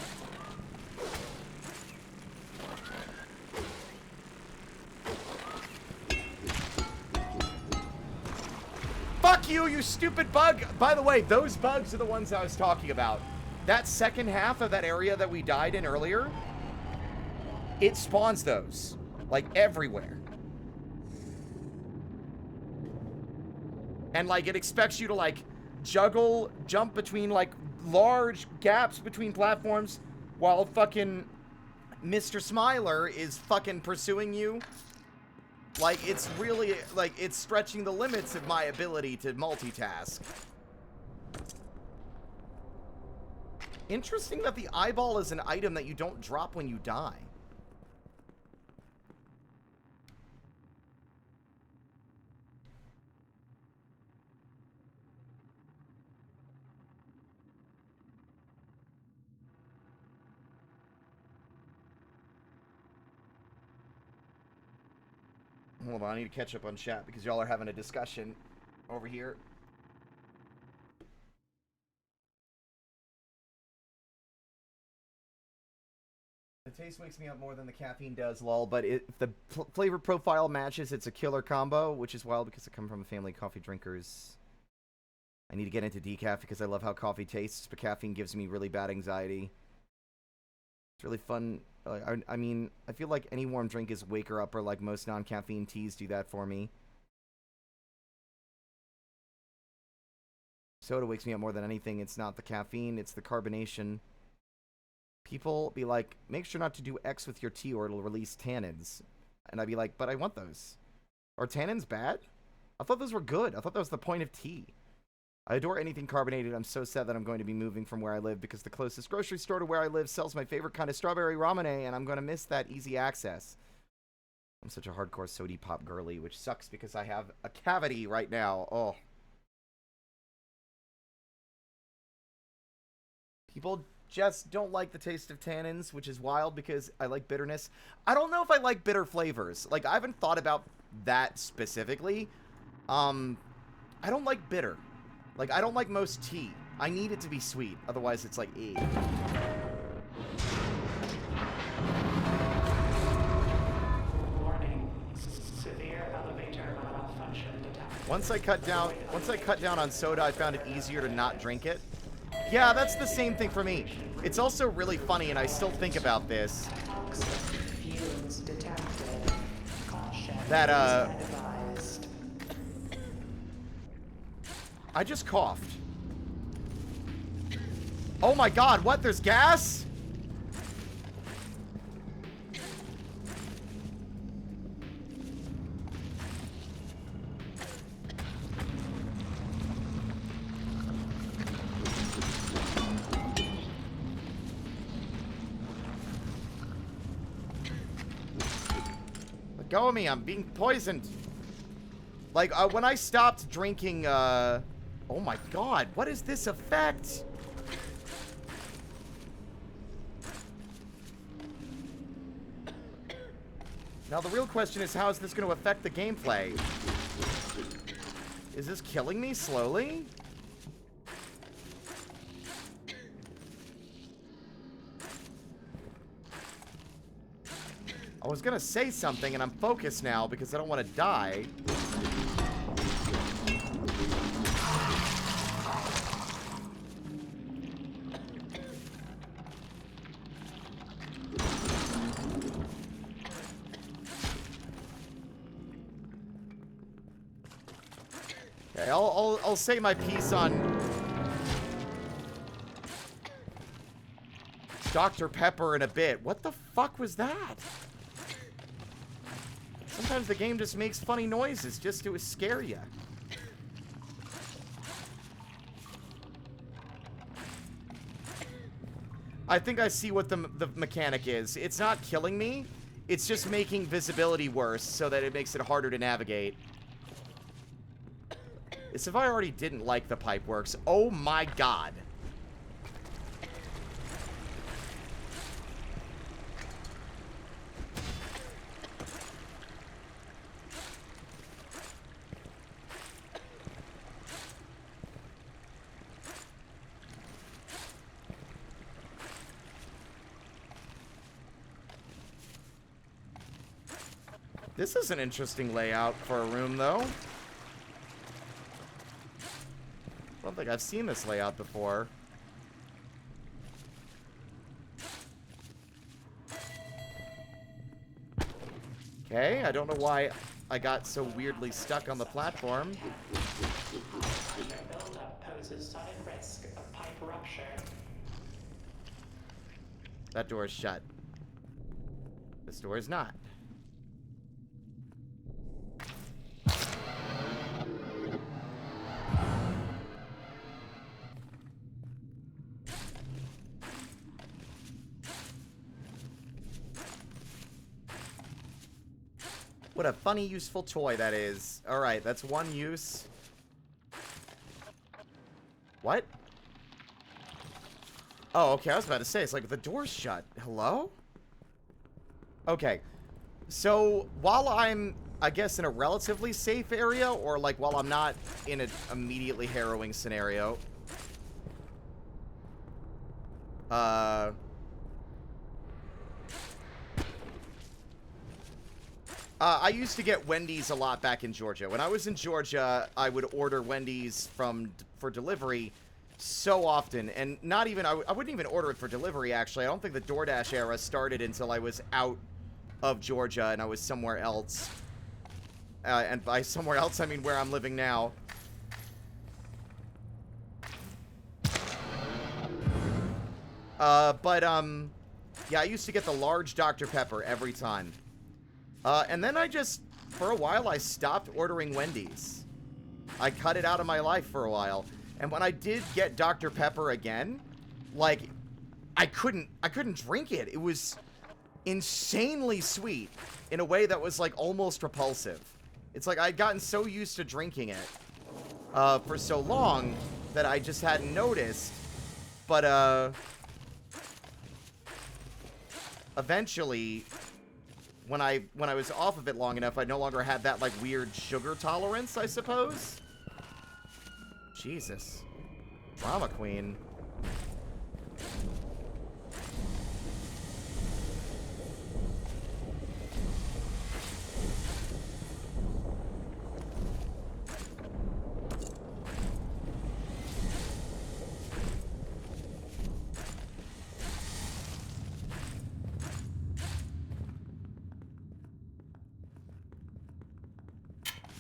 Speaker 1: Fuck you, you stupid bug! By the way, those bugs are the ones I was talking about. That second half of that area that we died in earlier, it spawns those. Like, everywhere. And, like, it expects you to, like, jump between, like, large gaps between platforms while fucking Mr. Smiler is fucking pursuing you. Like, it's really, like, it's stretching the limits of my ability to multitask. Interesting that the eyeball is an item that you don't drop when you die. Hold on, I need to catch up on chat because y'all are having a discussion over here. The taste wakes me up more than the caffeine does, lol, but if the flavor profile matches, it's a killer combo, which is wild because I come from a family of coffee drinkers. I need to get into decaf because I love how coffee tastes, but caffeine gives me really bad anxiety. It's really fun. I mean, I feel like any warm drink is waker upper, like most non-caffeine teas do that for me. Soda wakes me up more than anything. It's not the caffeine, it's the carbonation. People be like, make sure not to do X with your tea or it'll release tannins. And I'd be like, but I want those. Are tannins bad? I thought those were good. I thought that was the point of tea. I adore anything carbonated. I'm so sad that I'm going to be moving from where I live because the closest grocery store to where I live sells my favorite kind of strawberry ramen, and I'm going to miss that easy access. I'm such a hardcore sody pop girly, which sucks because I have a cavity right now. Oh. People just don't like the taste of tannins, which is wild because I like bitterness. I don't know if I like bitter flavors. Like, I haven't thought about that specifically. I don't like bitter. Like, I don't like most tea. I need it to be sweet. Otherwise, it's like, eh.
Speaker 3: Warning. Severe elevator malfunction detected.
Speaker 1: Once I cut down on soda, I found it easier to not drink it. Yeah, that's the same thing for me. It's also really funny, and I still think about this.
Speaker 3: Toxic fumes detected. Caution
Speaker 1: That,
Speaker 3: is advised.
Speaker 1: I just coughed. Oh my god, what? There's gas? Let go of me, I'm being poisoned. Like, when I stopped drinking, oh my god, what is this effect? Now the real question is, how is this going to affect the gameplay? Is this killing me slowly? I was going to say something and I'm focused now because I don't want to die. Okay, I'll say my piece on Dr. Pepper in a bit. What the fuck was that? Sometimes the game just makes funny noises just to scare you. I think I see what the mechanic is. It's not killing me. It's just making visibility worse so that it makes it harder to navigate. As if I already didn't like the pipe works. Oh my god. This is an interesting layout for a room, though. I don't think I've seen this layout before. Okay, I don't know why I got so weirdly stuck on the platform.
Speaker 3: Buildup poses sudden risk of pipe rupture.
Speaker 1: That door is shut. This door is not. What a funny, useful toy that is. Alright, that's one use. What? Oh, okay, I was about to say, it's like the door's shut. Hello? Okay. So, while I'm, I guess, in a relatively safe area, or like while I'm not in an immediately harrowing scenario, I used to get Wendy's a lot back in Georgia. When I was in Georgia, I would order Wendy's for delivery so often. And not even, I wouldn't even order it for delivery, actually. I don't think the DoorDash era started until I was out of Georgia and I was somewhere else. And by somewhere else, I mean where I'm living now. Yeah, I used to get the large Dr. Pepper every time. And then for a while, I stopped ordering Wendy's. I cut it out of my life for a while. And when I did get Dr. Pepper again, like, I couldn't drink it. It was insanely sweet in a way that was, like, almost repulsive. It's like I'd gotten so used to drinking it for so long that I just hadn't noticed. But, eventually, when I was off of it long enough, I no longer had that, like, weird sugar tolerance, I suppose. Jesus. Drama queen.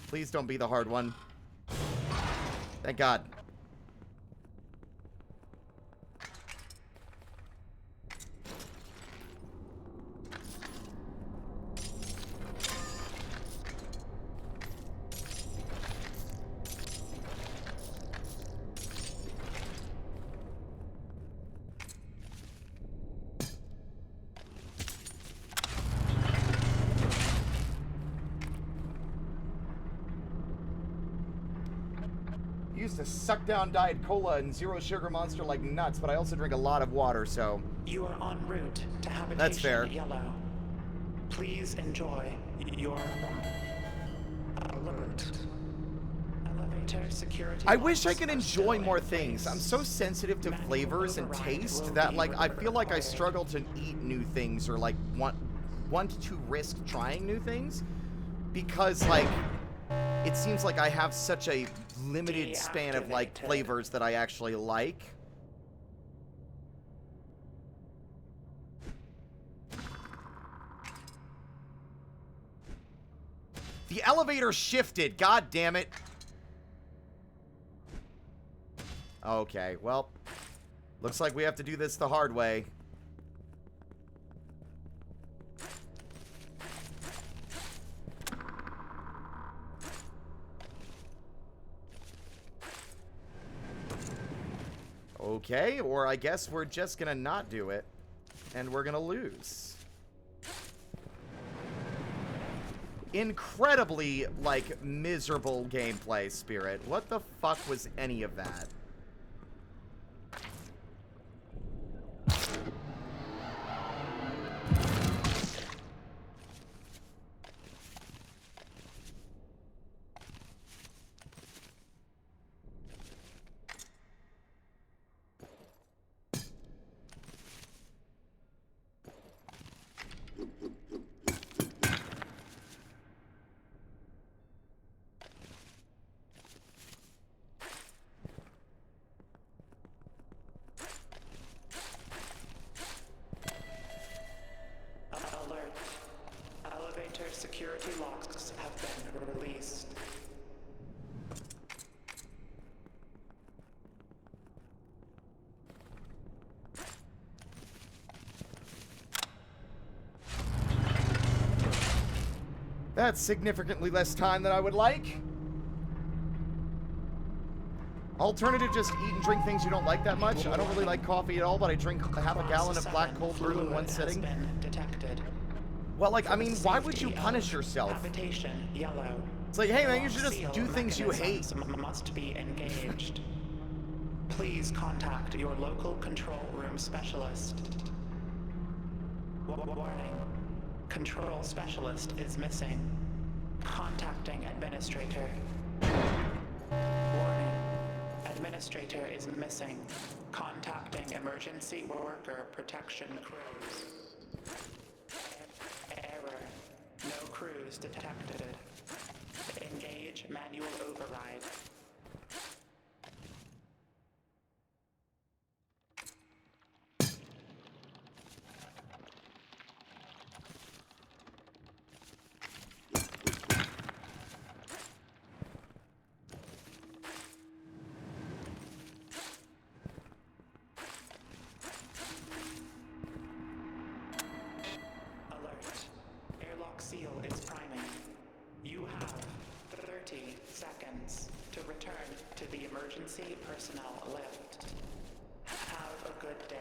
Speaker 1: Please don't be the hard one. Thank God. Used to suck down Diet Cola and Zero Sugar Monster like nuts, but I also drink a lot of water, so...
Speaker 3: You are en route to habitation
Speaker 1: That's fair.
Speaker 3: Yellow. Please enjoy your alert. Elevator security.
Speaker 1: I wish I
Speaker 3: locks
Speaker 1: could
Speaker 3: are
Speaker 1: enjoy
Speaker 3: still
Speaker 1: more
Speaker 3: in
Speaker 1: things.
Speaker 3: place.
Speaker 1: I'm so sensitive to
Speaker 3: Manual
Speaker 1: flavors and
Speaker 3: override
Speaker 1: taste
Speaker 3: will
Speaker 1: that,
Speaker 3: be
Speaker 1: like, I feel like I
Speaker 3: required.
Speaker 1: struggle to eat new things or, like, want to risk trying new things because, like, it seems like I have such a limited span of, like,
Speaker 3: Deactivated.
Speaker 1: flavors that I actually like. The elevator shifted. God damn it. Okay, well, looks like we have to do this the hard way. Okay, or I guess we're just gonna not do it, and we're gonna lose. Incredibly, like, miserable gameplay, Spirit. What the fuck was any of that?
Speaker 3: Alert. Elevator security locks have been released.
Speaker 1: That's significantly less time than I would like. Alternative, just eat and drink things you don't like that much. I don't really like coffee at all, but I drink half a gallon of black cold brew in one sitting.
Speaker 3: Has been detected.
Speaker 1: Well, like, I mean, why would you punish yourself?
Speaker 3: Habitation yellow.
Speaker 1: It's like, hey man, you should just
Speaker 3: Seal
Speaker 1: do things you hate.
Speaker 3: mechanisms must be engaged. Please contact your local control room specialist. Warning. Control specialist is missing. Contacting administrator. Warning. Administrator is missing. Contacting emergency worker protection crews. Error. No crew crews detected. Engage manual override. Airlock seal is priming. You have 30 seconds to return to the emergency personnel lift. Have a good day.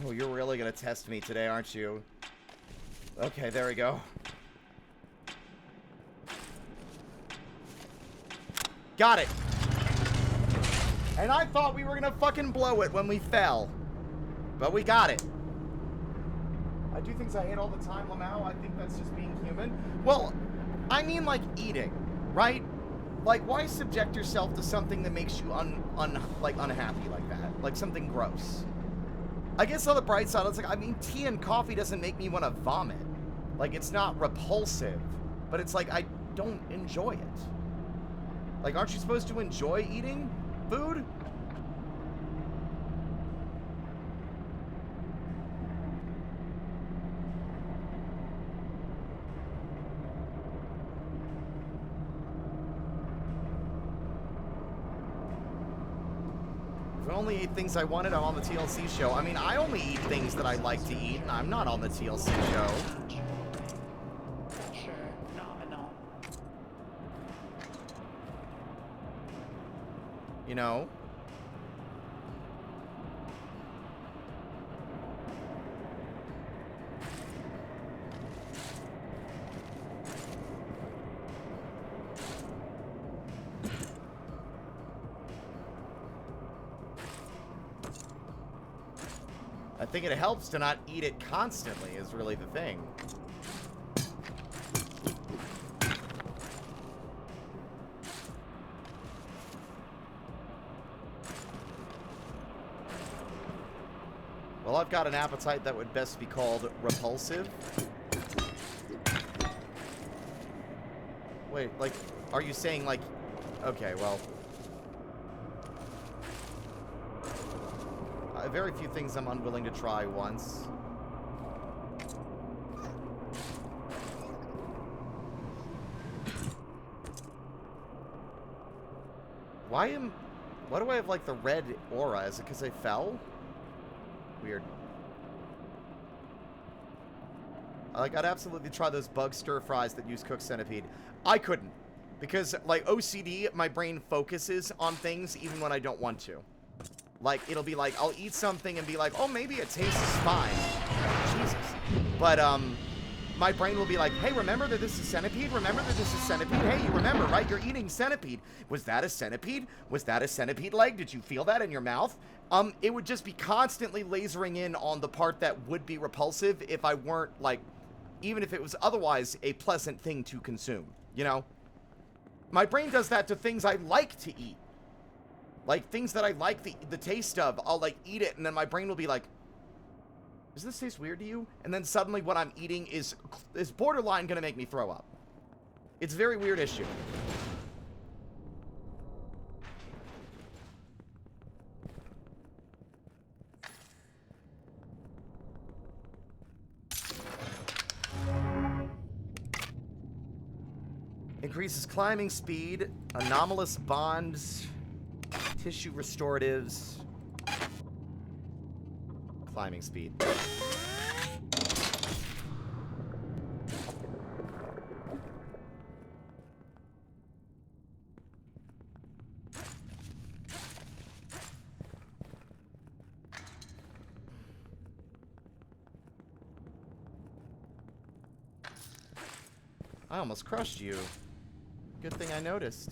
Speaker 1: Oh, you're really gonna test me today, aren't you? Okay, there we go. Got it! And I thought we were gonna fucking blow it when we fell. But we got it. I do things I hate all the time, Lamau. I think that's just being human. Well, I mean like eating, right? Like, why subject yourself to something that makes you unhappy like that? Like something gross. I guess on the bright side, it's like, I mean, tea and coffee doesn't make me want to vomit. Like, it's not repulsive. But it's like, I don't enjoy it. Like, aren't you supposed to enjoy eating food? If I only ate things I wanted, I'm on the TLC show. I mean, I only eat things that I like to eat, and I'm not on the TLC show.
Speaker 3: Sure, nominal.
Speaker 1: You know? I think it helps to not eat it constantly is really the thing. Well, I've got an appetite that would best be called repulsive. Wait, like, are you saying, like... Okay, well... very few things I'm unwilling to try once. Why do I have, like, the red aura? Is it because I fell? Weird. Like, I'd absolutely try those bug stir fries that use cooked centipede. I couldn't. Because, like, OCD, my brain focuses on things even when I don't want to. Like, it'll be like, I'll eat something and be like, oh, maybe it tastes fine. Jesus. But, my brain will be like, hey, remember that this is centipede? Remember that this is centipede? Hey, you remember, right? You're eating centipede. Was that a centipede? Was that a centipede leg? Did you feel that in your mouth? It would just be constantly lasering in on the part that would be repulsive if I weren't, like, even if it was otherwise a pleasant thing to consume, you know? My brain does that to things I like to eat. Like, things that I like the taste of, I'll, like, eat it, and then my brain will be like, does this taste weird to you? And then suddenly what I'm eating is borderline gonna make me throw up. It's a very weird issue. Increases climbing speed, anomalous bonds... Tissue restoratives. Climbing speed. I almost crushed you. Good thing I noticed.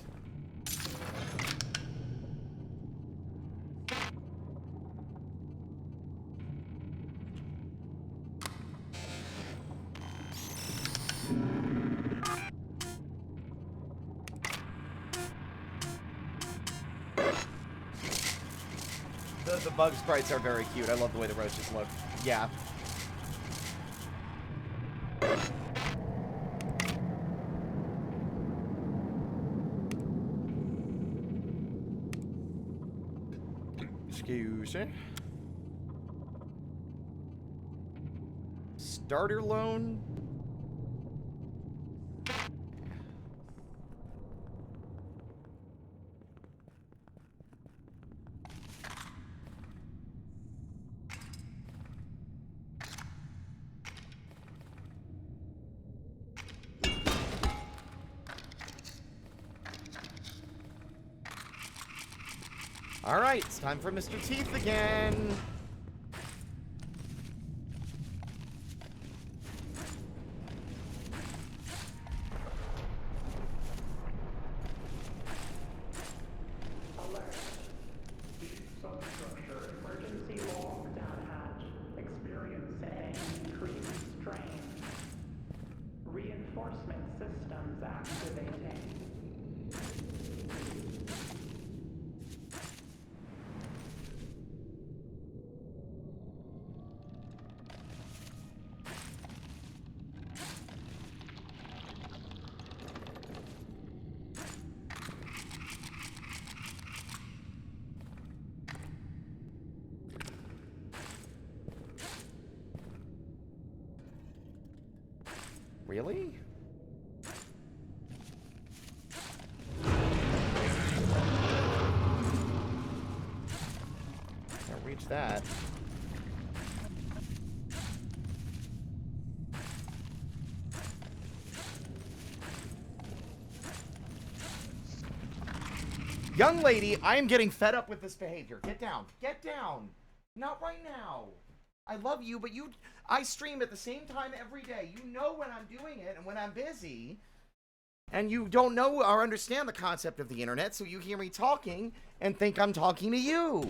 Speaker 1: the bug sprites are very cute. I love the way the roaches look. Yeah. Excuse me. Starter loan. All right, it's time for Mr. Teeth again.
Speaker 3: Alert. Substructure emergency lockdown hatch experiencing increased strain. Reinforcement systems activating.
Speaker 1: Really? Can't reach that. Young lady, I am getting fed up with this behavior. Get down. Get down. Not right now. I love you, but I stream at the same time every day. You know when I'm doing it and when I'm busy. And you don't know or understand the concept of the internet, so you hear me talking and think I'm talking to you.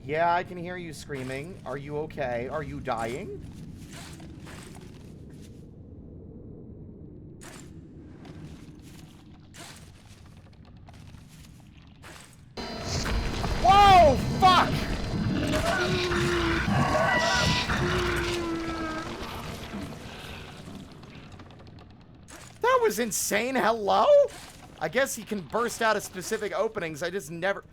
Speaker 1: Yeah, I can hear you screaming. Are you okay? Are you dying? Whoa! Fuck! That was insane. Hello? I guess he can burst out of specific openings. I just never...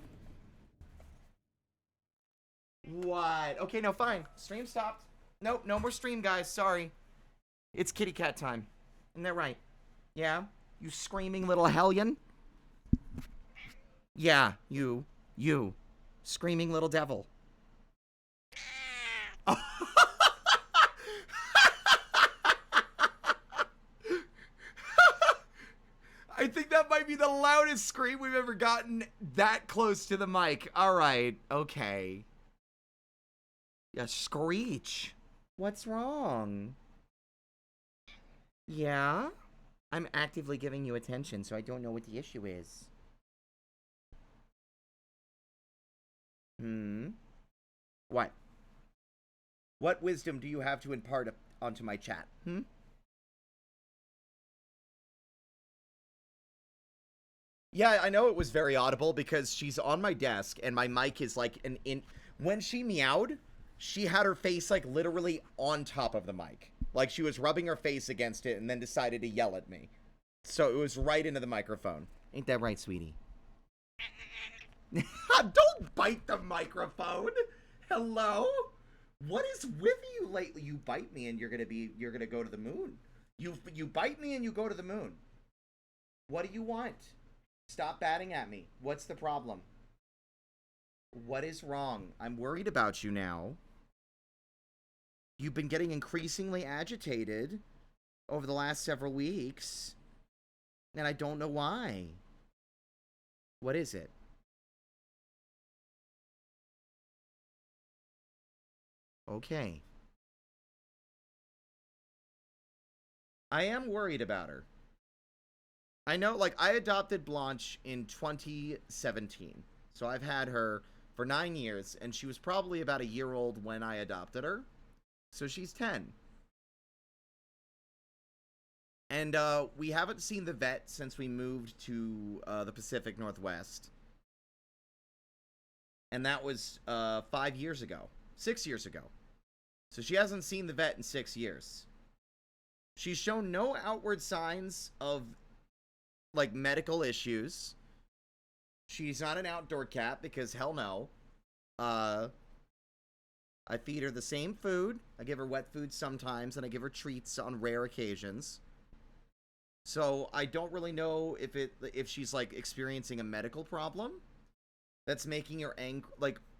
Speaker 1: What? Okay, no, fine. Stream stopped. Nope, no more stream, guys. Sorry. It's kitty cat time. Isn't that right? Yeah? You screaming little hellion? Yeah, you. Screaming little devil. I think that might be the loudest scream we've ever gotten that close to the mic. All right, okay. Yeah, screech. What's wrong? Yeah? I'm actively giving you attention, so I don't know what the issue is. What? What wisdom do you have to impart onto my chat? Yeah, I know it was very audible because she's on my desk and my mic is like when she meowed, she had her face like literally on top of the mic. Like she was rubbing her face against it and then decided to yell at me. So it was right into the microphone. Ain't that right, sweetie? Don't bite the microphone. Hello? What is with you lately? You bite me and you're gonna go to the moon. You bite me and you go to the moon. What do you want? Stop batting at me. What's the problem? What is wrong? I'm worried about you now. You've been getting increasingly agitated over the last several weeks, and I don't know why. What is it? Okay. I am worried about her. I know, like, I adopted Blanche in 2017. So I've had her for 9 years, and she was probably about a year old when I adopted her. So she's 10. And we haven't seen the vet since we moved to the Pacific Northwest. And that was 5 years ago. 6 years ago. So she hasn't seen the vet in 6 years. She's shown no outward signs of, like, medical issues. She's not an outdoor cat because, hell no. I feed her the same food. I give her wet food sometimes, and I give her treats on rare occasions. So I don't really know if she's, like, experiencing a medical problem that's making her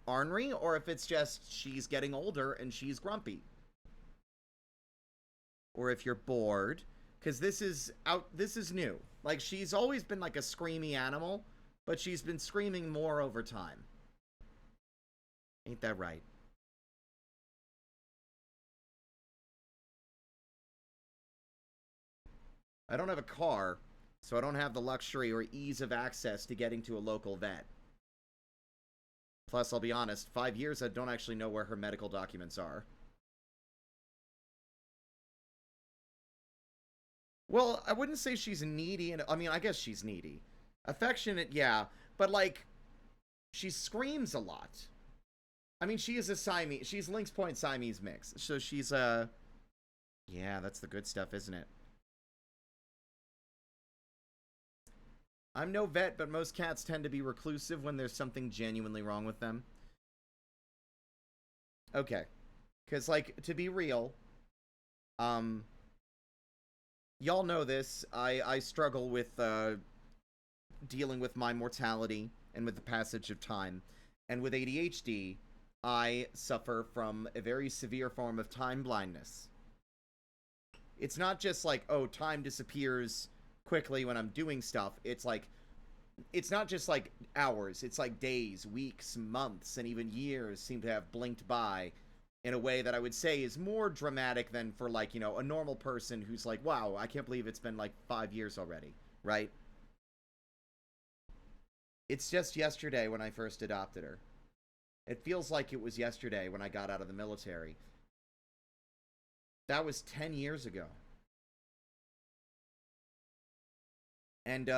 Speaker 1: ornery, or if it's just she's getting older and she's grumpy. Or if you're bored, because this is new. Like, she's always been like a screamy animal, but she's been screaming more over time. Ain't that right? I don't have a car, so I don't have the luxury or ease of access to getting to a local vet. Plus, I'll be honest, 5 years I don't actually know where her medical documents are. Well, I wouldn't say she's needy, and I mean, I guess she's needy. Affectionate, yeah, but, like, she screams a lot. I mean, she is a Siamese, she's Lynx Point Siamese mix, so she's, yeah, that's the good stuff, isn't it? I'm no vet, but most cats tend to be reclusive when there's something genuinely wrong with them. Okay. Because, like, to be real, y'all know this, I struggle with, dealing with my mortality and with the passage of time. And with ADHD, I suffer from a very severe form of time blindness. It's not just like, oh, time disappears quickly when I'm doing stuff. It's like, it's not just like hours, it's like days, weeks, months, and even years seem to have blinked by in a way that I would say is more dramatic than for, like, you know, a normal person who's like, wow, I can't believe it's been like 5 years already, right? It's just yesterday when I first adopted her. It feels like it was yesterday when I got out of the military. That was 10 years ago. And,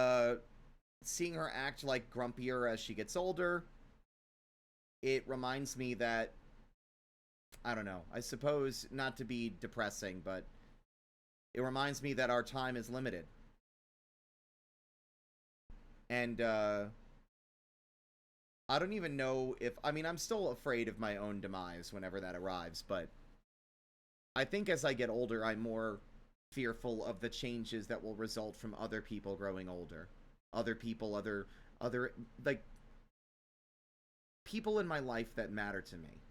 Speaker 1: seeing her act, like, grumpier as she gets older, it reminds me that, I don't know, I suppose not to be depressing, but it reminds me that our time is limited. And, I don't even know if, I mean, I'm still afraid of my own demise whenever that arrives, but I think as I get older, I'm more fearful of the changes that will result from other people growing older. Other people, other, like, people in my life that matter to me.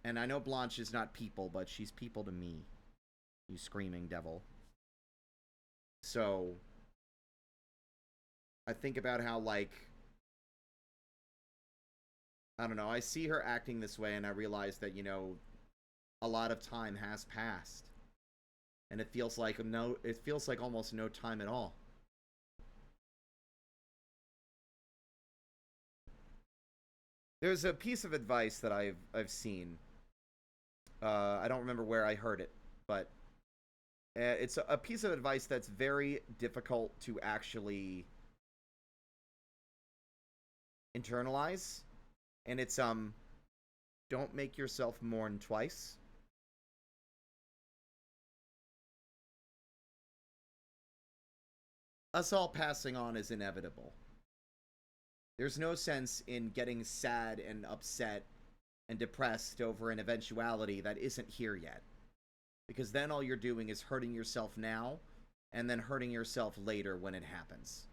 Speaker 1: And I know Blanche is not people, but she's people to me. You screaming devil. So, I think about how, like, I don't know, I see her acting this way and I realize that, you know, a lot of time has passed. And it feels like almost no time at all. There's a piece of advice that I've seen. I don't remember where I heard it, but it's a piece of advice that's very difficult to actually internalize, and it's don't make yourself mourn twice. Us all passing on is inevitable. There's no sense in getting sad and upset and depressed over an eventuality that isn't here yet. Because then all you're doing is hurting yourself now, and then hurting yourself later when it happens.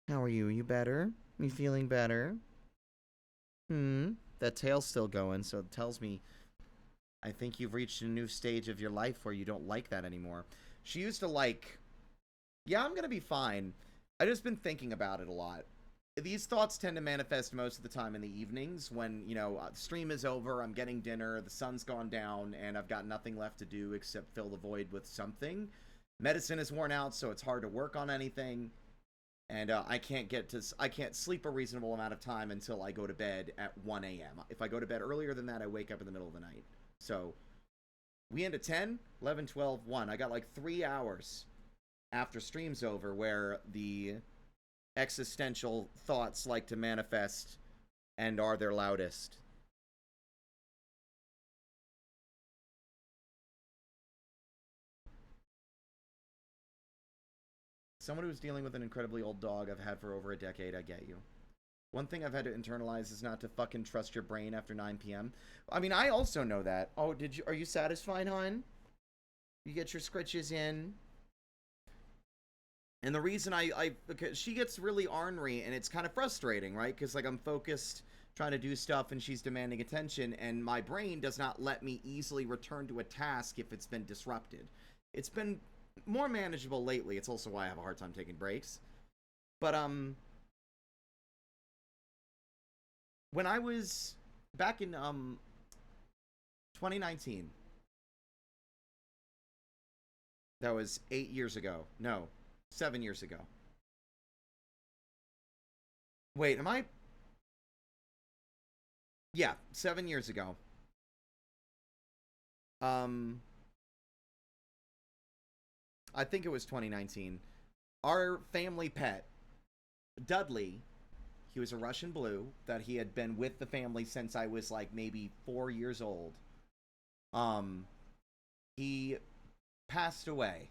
Speaker 1: How are you? Are you better? You feeling better? That tail's still going, so it tells me I think you've reached a new stage of your life where you don't like that anymore. She used to like, yeah, I'm gonna be fine. I just been thinking about it a lot. these thoughts tend to manifest most of the time in the evenings when, you know, the stream is over, I'm getting dinner, the sun's gone down, and I've got nothing left to do except fill the void with something. Medicine is worn out, so it's hard to work on anything. And I can't sleep a reasonable amount of time until I go to bed at 1 a.m. If I go to bed earlier than that, I wake up in the middle of the night. So we end at 10, 11, 12, 1. I got like 3 hours after stream's over where the existential thoughts like to manifest and are their loudest. Someone who's dealing with an incredibly old dog I've had for over a decade, I get you. One thing I've had to internalize is not to fucking trust your brain after 9 p.m. I mean, I also know that. Oh, are you satisfied, hon? You get your scritches in? And the reason because she gets really ornery, and it's kind of frustrating, right? Because, like, I'm focused trying to do stuff, and she's demanding attention, and my brain does not let me easily return to a task if it's been disrupted. It's been more manageable lately. It's also why I have a hard time taking breaks. But, when I was back in, 2019, that was 8 years ago. No, 7 years ago. Wait, am I? Yeah, 7 years ago. I think it was 2019. Our family pet, Dudley, he was a Russian blue that he had been with the family since I was like maybe 4 years old. He passed away.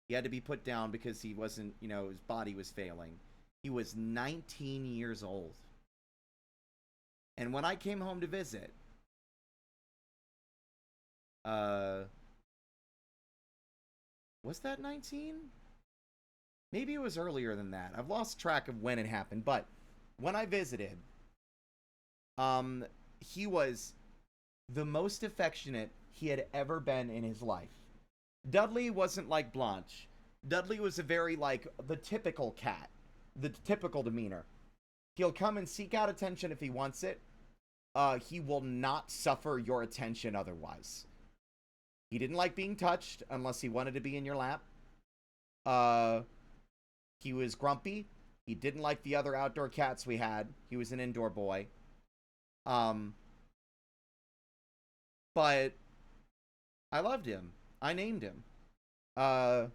Speaker 1: He had to be put down because he wasn't, you know, his body was failing. He was 19 years old. And when I came home to visit, was that 19? Maybe it was earlier than that. I've lost track of when it happened, but when I visited, he was the most affectionate he had ever been in his life. Dudley wasn't like Blanche. Dudley was a very, like, the typical cat. The typical demeanor. He'll come and seek out attention if he wants it. He will not suffer your attention otherwise. He didn't like being touched unless he wanted to be in your lap. He was grumpy. He didn't like the other outdoor cats we had. He was an indoor boy. But I loved him. I named him. And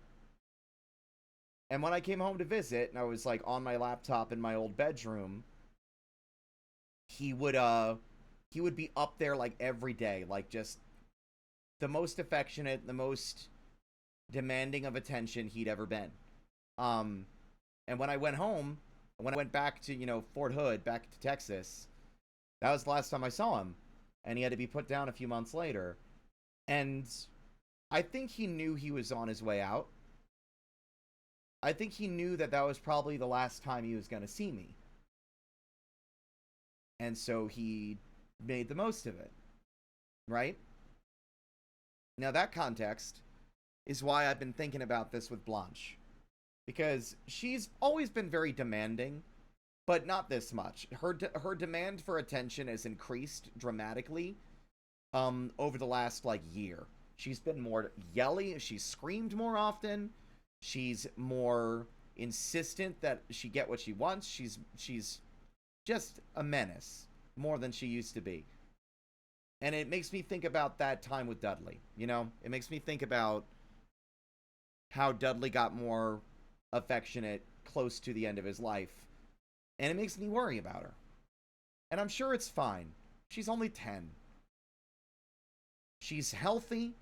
Speaker 1: when I came home to visit, and I was like on my laptop in my old bedroom, he would be up there like every day, like just the most affectionate, the most demanding of attention he'd ever been. And when I went home, when I went back to, you know, Fort Hood, back to Texas, that was the last time I saw him. And he had to be put down a few months later. And I think he knew he was on his way out. I think he knew that that was probably the last time he was going to see me. And so he made the most of it. Right? Now that context is why I've been thinking about this with Blanche. Because she's always been very demanding, but not this much. Her demand for attention has increased dramatically over the last, like, year. She's been more yelly. She's screamed more often. She's more insistent that she get what she wants. She's just a menace more than she used to be. And it makes me think about that time with Dudley, you know? It makes me think about how Dudley got more affectionate close to the end of his life. And it makes me worry about her. And I'm sure it's fine. She's only 10. She's healthy.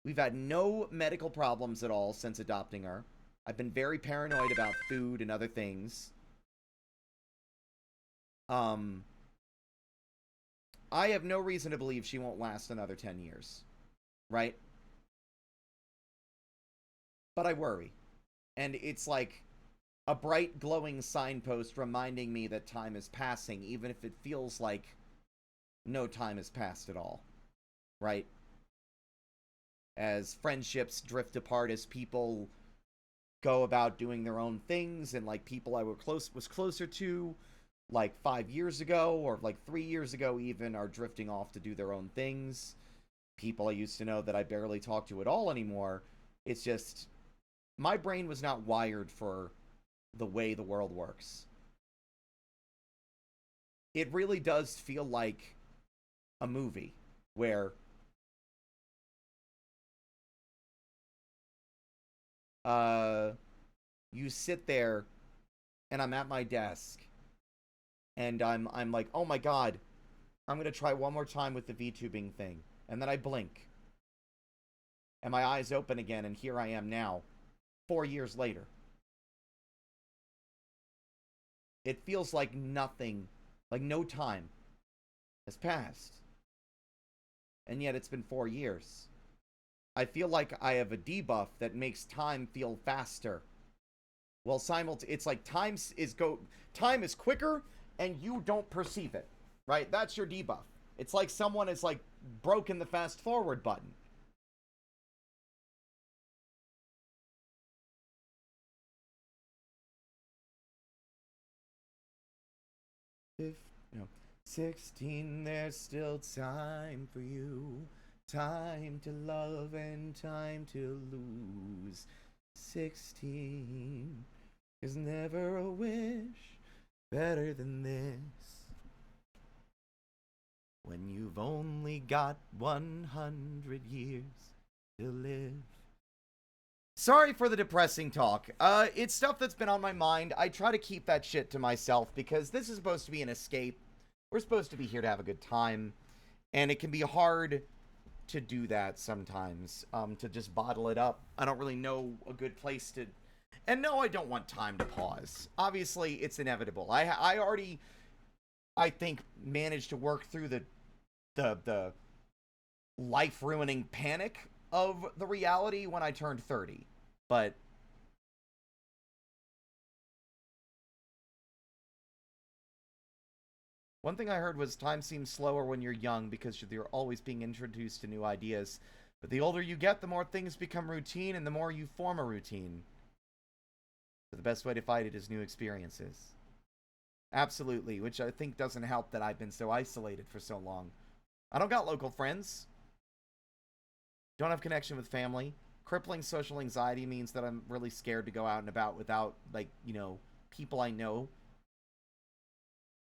Speaker 1: We've had no medical problems at all since adopting her. I've been very paranoid about food and other things. I have no reason to believe she won't last another 10 years. Right? But I worry. And it's like a bright, glowing signpost reminding me that time is passing, even if it feels like no time has passed at all. Right? As friendships drift apart, as people go about doing their own things, and like people I was closer to like 5 years ago or like 3 years ago even are drifting off to do their own things. People I used to know that I barely talk to at all anymore. It's just my brain was not wired for the way the world works. It really does feel like a movie where you sit there and I'm at my desk and I'm like, oh my god, I'm gonna try one more time with the VTubing thing, and then I blink and my eyes open again, and here I am now 4 years later. It feels like nothing, like no time has passed, and yet it's been 4 years. I feel like I have a debuff that makes time feel faster. Well, it's like time is quicker and you don't perceive it, right? That's your debuff. It's like someone has like broken the fast forward button. If, 16, there's still time for you. Time to love and time to lose. 16 is never a wish better than this. When you've only got 100 years to live. Sorry for the depressing talk. It's stuff that's been on my mind. I try to keep that shit to myself because this is supposed to be an escape. We're supposed to be here to have a good time. And it can be hard to do that sometimes, to just bottle it up. I don't really know a good place to... And no, I don't want time to pause. Obviously, it's inevitable. I already, I think, managed to work through the life-ruining panic of the reality when I turned 30. But one thing I heard was time seems slower when you're young because you're always being introduced to new ideas. But the older you get, the more things become routine and the more you form a routine. So the best way to fight it is new experiences. Absolutely, which I think doesn't help that I've been so isolated for so long. I don't got local friends. Don't have connection with family. Crippling social anxiety means that I'm really scared to go out and about without, like, people I know.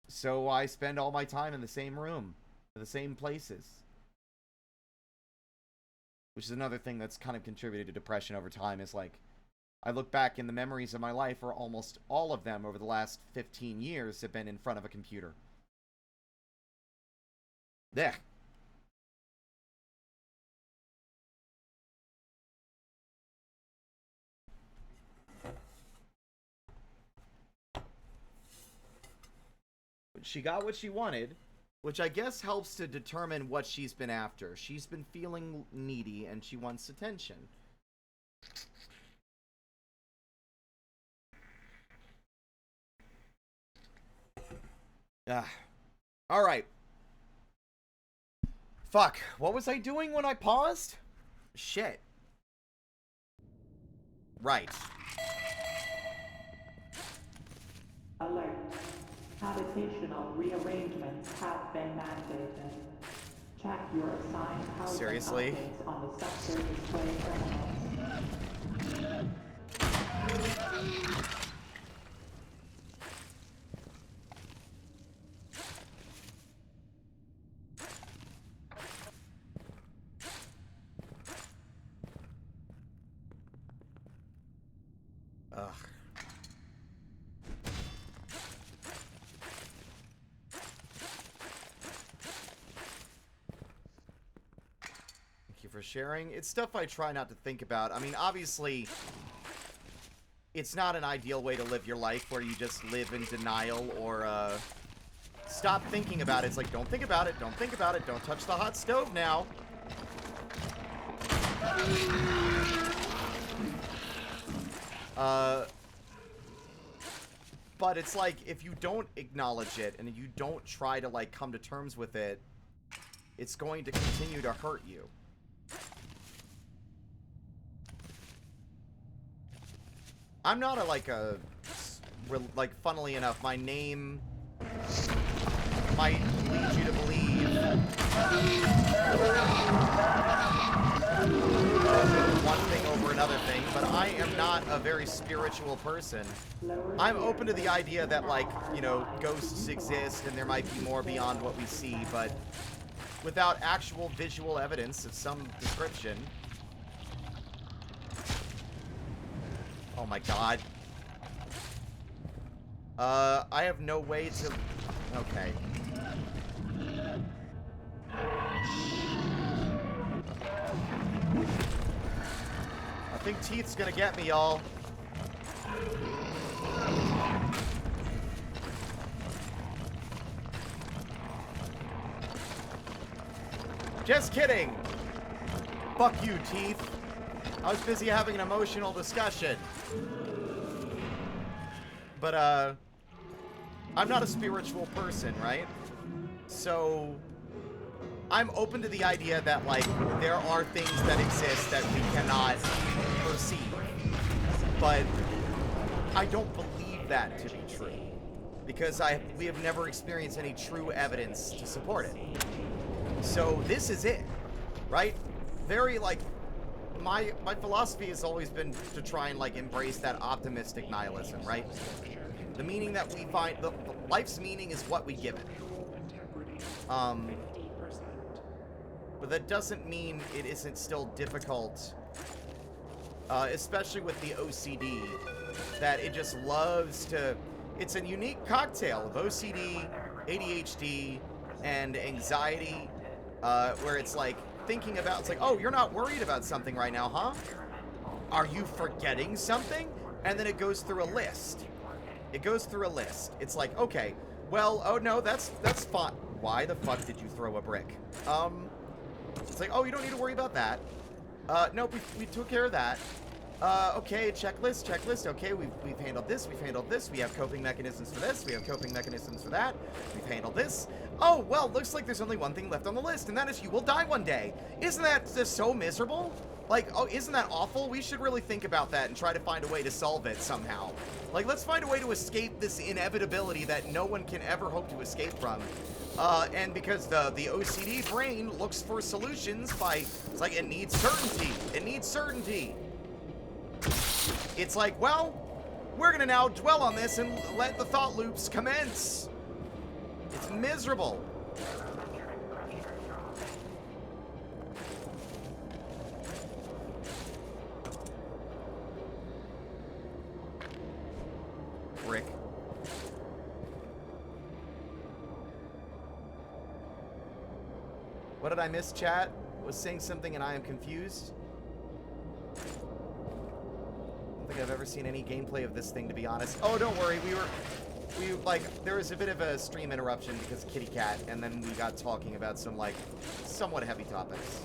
Speaker 1: So I spend all my time in the same room, the same places. Which is another thing that's kind of contributed to depression over time, is like, I look back and the memories of my life, or almost all of them over the last 15 years, have been in front of a computer. There. She got what she wanted, which I guess helps to determine what she's been after. She's been feeling needy and she wants attention. Alright. Fuck, what was I doing when I paused? Shit. Right.
Speaker 3: Alert. Habitational rearrangements have been mandated. Check your assigned housing
Speaker 1: Seriously?
Speaker 3: updates on the sector display terminal.
Speaker 1: Ugh. Thank you for sharing. It's stuff I try not to think about. I mean, obviously, it's not an ideal way to live your life where you just live in denial or, stop thinking about it. It's like, don't think about it, don't think about it, don't touch the hot stove now. But it's like, if you don't acknowledge it and you don't try to, like, come to terms with it, it's going to continue to hurt you. I'm not like, funnily enough, my name might lead you to believe one thing over another thing, but I am not a very spiritual person. I'm open to the idea that, like, you know, ghosts exist and there might be more beyond what we see, but without actual visual evidence of some description. Oh my god. I have no way to... Okay. I think Teeth's gonna get me, y'all. Just kidding! Fuck you, Teeth. I was busy having an emotional discussion. But, I'm not a spiritual person, right? So, I'm open to the idea that, like, there are things that exist that we cannot perceive. But I don't believe that to be true. Because we have never experienced any true evidence to support it. So, this is it, right? Very, like, my philosophy has always been to try and, like, embrace that optimistic nihilism, right? The meaning that we find, life's meaning is what we give it. But that doesn't mean it isn't still difficult, especially with the OCD, that it just loves to, it's a unique cocktail of OCD, ADHD, and anxiety, where it's like, thinking about, it's like, oh, you're not worried about something right now, huh? Are you forgetting something? And then it goes through a list. It goes through a list. It's like, okay, well, oh no, that's fine. Why the fuck did you throw a brick? It's like, oh, you don't need to worry about that. Nope, we took care of that. Okay, checklist. Okay, we've handled this, we have coping mechanisms for this, we have coping mechanisms for that, we've handled this. Oh, well, looks like there's only one thing left on the list, and that is you will die one day. Isn't that just so miserable? Like, oh, isn't that awful? We should really think about that and try to find a way to solve it somehow. Like, let's find a way to escape this inevitability that no one can ever hope to escape from. And because the OCD brain looks for solutions by, it's like, it needs certainty. It needs certainty. It's like, well, we're gonna now dwell on this and let the thought loops commence. It's miserable. Brick. What did I miss, chat? Was saying something and I am confused. I don't think I've ever seen any gameplay of this thing, to be honest. Oh, don't worry. There was a bit of a stream interruption because of Kitty Cat, and then we got talking about some, like, somewhat heavy topics.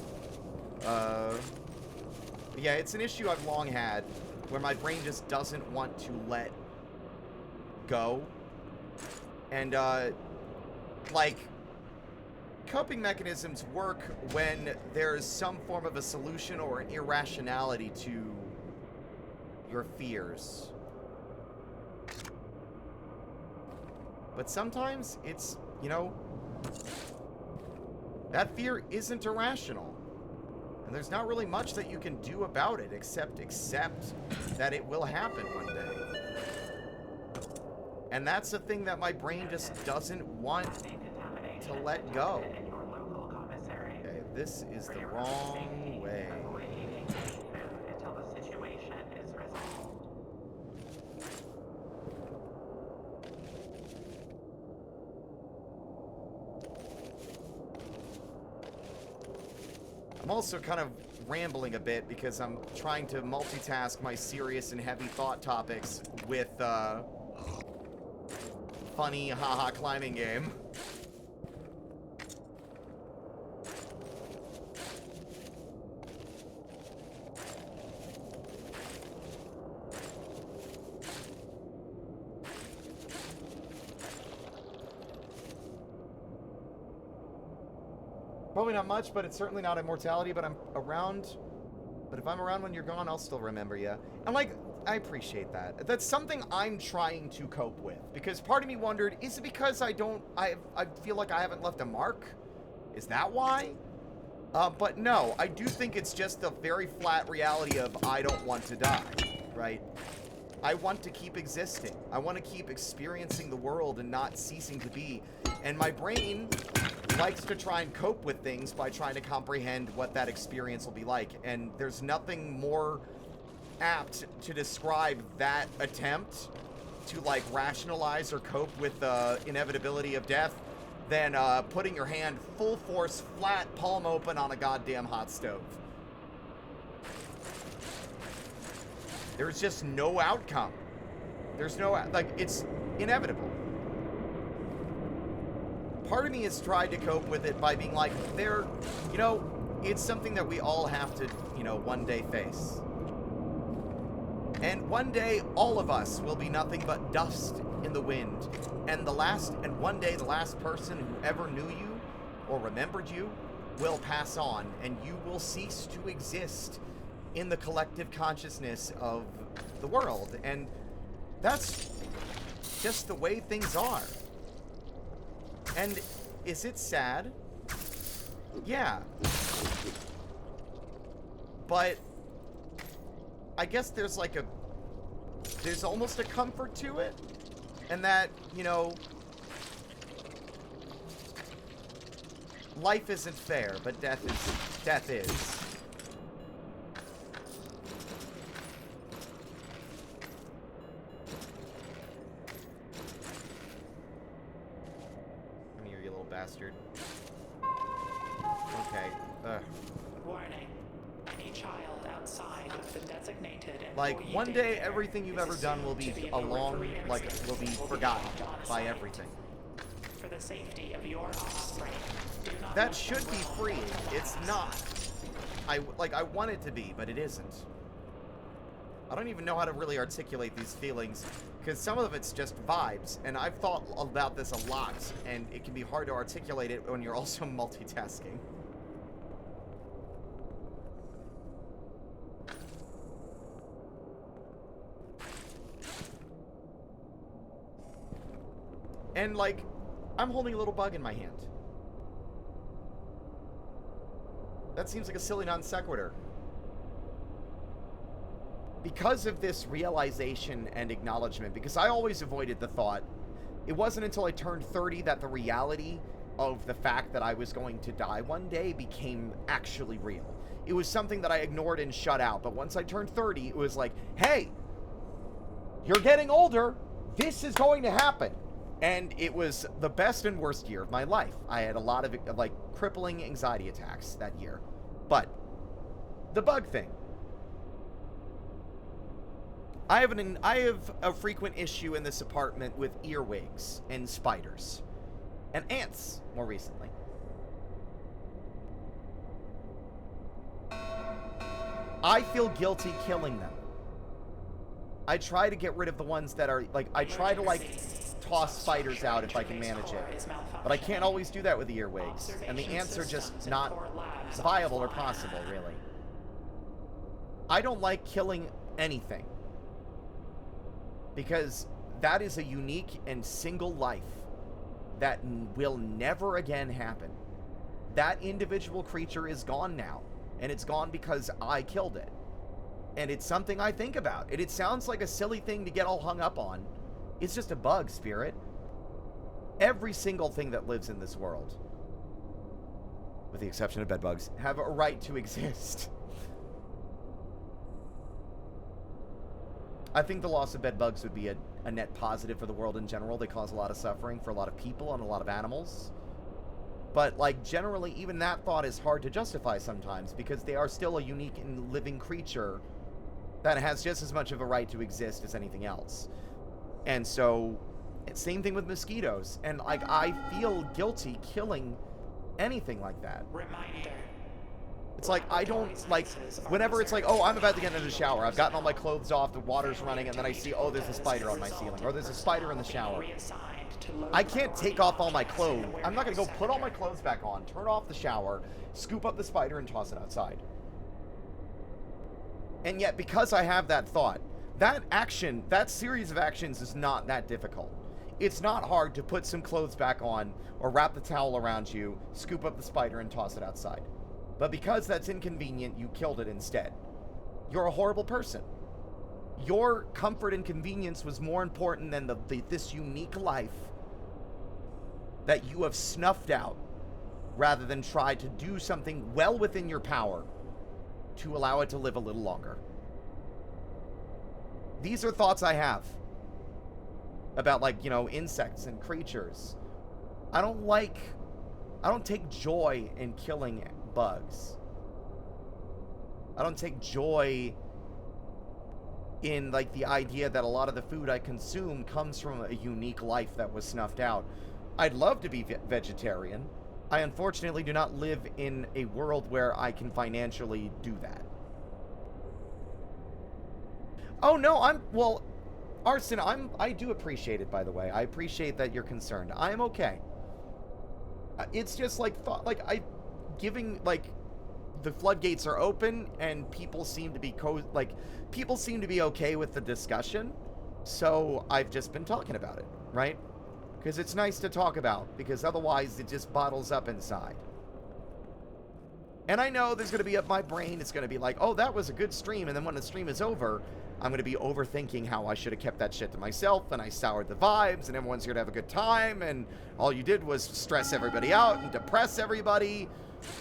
Speaker 1: Yeah, it's an issue I've long had, where my brain just doesn't want to let go. And, like, coping mechanisms work when there's some form of a solution or an irrationality to your fears. But sometimes it's, you know, that fear isn't irrational. And there's not really much that you can do about it except accept that it will happen one day. And that's the thing that my brain just doesn't want to let go. Okay, this is the wrong way. I'm also kind of rambling a bit because I'm trying to multitask my serious and heavy thought topics with, funny haha climbing game. Probably not much, but it's certainly not immortality, but I'm around. But if I'm around when you're gone, I'll still remember you. And, like, I appreciate that. That's something I'm trying to cope with. Because part of me wondered, is it because I feel like I haven't left a mark? Is that why? But no, I do think it's just the very flat reality of I don't want to die, right? I want to keep existing. I want to keep experiencing the world and not ceasing to be. And my brain likes to try and cope with things by trying to comprehend what that experience will be like. And there's nothing more apt to describe that attempt to, like, rationalize or cope with the inevitability of death than putting your hand full force, flat, palm open on a goddamn hot stove. There's just no outcome. There's no, like, it's inevitable. Part of me has tried to cope with it by being like, you know, it's something that we all have to, you know, one day face. And one day, all of us will be nothing but dust in the wind. And one day the last person who ever knew you or remembered you will pass on, and you will cease to exist in the collective consciousness of the world. And that's just the way things are. And is it sad? Yeah. But I guess there's almost a comfort to it. And that, you know, life isn't fair, but death is. Come here, you little bastard. Okay.
Speaker 3: Warning. Any child outside of the designated
Speaker 1: Like,
Speaker 3: employee
Speaker 1: one day,
Speaker 3: daycare
Speaker 1: everything you've
Speaker 3: is
Speaker 1: ever done will be
Speaker 3: assumed to be
Speaker 1: will be forgotten by everything.
Speaker 3: For the safety of your offspring, do not
Speaker 1: That
Speaker 3: let
Speaker 1: should
Speaker 3: them
Speaker 1: be
Speaker 3: roam
Speaker 1: free.
Speaker 3: over the
Speaker 1: It's
Speaker 3: grass.
Speaker 1: not. I want it to be, but it isn't. I don't even know how to really articulate these feelings, because some of it's just vibes, and I've thought about this a lot, and it can be hard to articulate it when you're also multitasking. And, like, I'm holding a little bug in my hand. That seems like a silly non sequitur. Because of this realization and acknowledgement, because I always avoided the thought, it wasn't until I turned 30 that the reality of the fact that I was going to die one day became actually real. It was something that I ignored and shut out, but once I turned 30, it was like, hey, you're getting older, this is going to happen. And it was the best and worst year of my life. I had a lot of, like, crippling anxiety attacks that year. But the bug thing. I have a frequent issue in this apartment with earwigs and spiders. And ants, more recently. I feel guilty killing them. I try to get rid of the ones that are, like, I try to, like, toss spiders out if I can manage it. But I can't always do that with the earwigs. And the ants are just not viable or possible, really. I don't like killing anything. Because that is a unique and single life that will never again happen. That individual creature is gone now. And it's gone because I killed it. And it's something I think about. It sounds like a silly thing to get all hung up on. It's just a bug, Spirit. Every single thing that lives in this world, with the exception of bedbugs, have a right to exist. I think the loss of bedbugs would be a net positive for the world in general. They cause a lot of suffering for a lot of people and a lot of animals. But, like, generally, even that thought is hard to justify sometimes, because they are still a unique and living creature that has just as much of a right to exist as anything else. And so, same thing with mosquitoes. And, like, I feel guilty killing anything like that.
Speaker 3: Reminder.
Speaker 1: It's like, I don't, like, whenever it's like, oh, I'm about to get into the shower, I've gotten all my clothes off, the water's running, and then I see, oh, there's a spider on my ceiling, or there's a spider in the shower. I can't take off all my clothes. I'm not going to go put all my clothes back on, turn off the shower, scoop up the spider, and toss it outside. And yet, because I have that thought,
Speaker 4: That action, that series of actions is not that difficult. It's not hard to put some clothes back on or wrap the towel around you, scoop up the spider, and toss it outside. But because that's inconvenient, you killed it instead. You're a horrible person. Your comfort and convenience was more important than this unique life that you have snuffed out, rather than try to do something well within your power to allow it to live a little longer. These are thoughts I have about, like, you know, insects and creatures. I don't take joy in killing bugs. I don't take joy in, like, the idea that a lot of the food I consume comes from a unique life that was snuffed out. I'd love to be vegetarian. I unfortunately do not live in a world where I can financially do that. Oh no, well, Arson, I do appreciate it, by the way. I appreciate that you're concerned. I'm okay. It's just like the floodgates are open and people seem to be people seem to be okay with the discussion. So I've just been talking about it, right? Because it's nice to talk about, because otherwise it just bottles up inside. And I know there's going to be up my brain, it's going to be like, oh, that was a good stream, and then when the stream is over, I'm going to be overthinking how I should have kept that shit to myself, and I soured the vibes, and everyone's here to have a good time, and all you did was stress everybody out and depress everybody.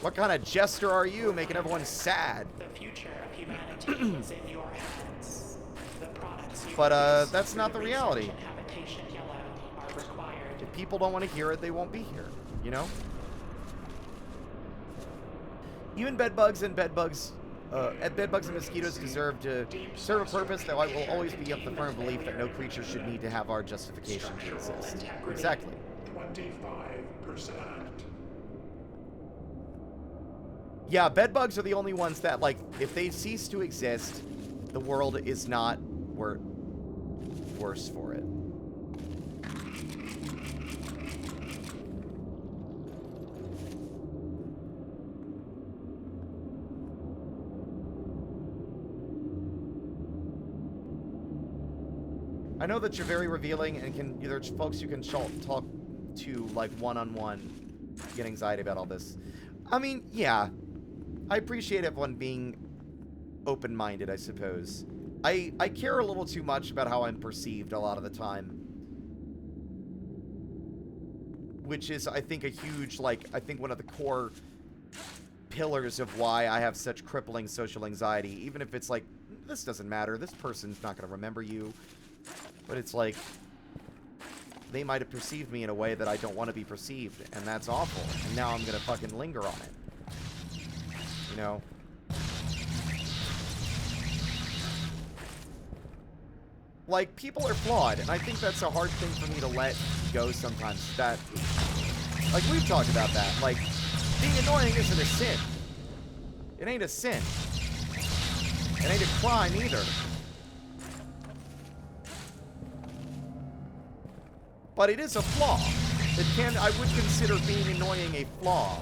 Speaker 4: What kind of jester are you, making everyone sad?
Speaker 3: The future of humanity is in your hands. The products you
Speaker 4: But that's not the reality.
Speaker 3: habitation yellow are required.
Speaker 4: If people don't want to hear it, they won't be here, you know? Even bedbugs and mosquitoes deserve to serve a purpose, though I will always be of the firm belief that no creature should need to have our justification to exist. Exactly.
Speaker 5: 25%.
Speaker 4: Yeah, bedbugs are the only ones that, like, if they cease to exist, the world is not worse for it. I know that you're very revealing and there's folks you can talk to, like, one-on-one, get anxiety about all this. I mean, yeah. I appreciate everyone being open-minded, I suppose. I care a little too much about how I'm perceived a lot of the time. Which is, I think, a huge, like, I think one of the core pillars of why I have such crippling social anxiety. Even if it's like, this doesn't matter, this person's not going to remember you. But it's like, they might have perceived me in a way that I don't want to be perceived, and that's awful. And now I'm going to fucking linger on it. You know? Like, people are flawed, and I think that's a hard thing for me to let go sometimes. That, like, we've talked about that. Like, being annoying isn't a sin. It ain't a sin. It ain't a crime either. But it is a flaw. I would consider being annoying a flaw.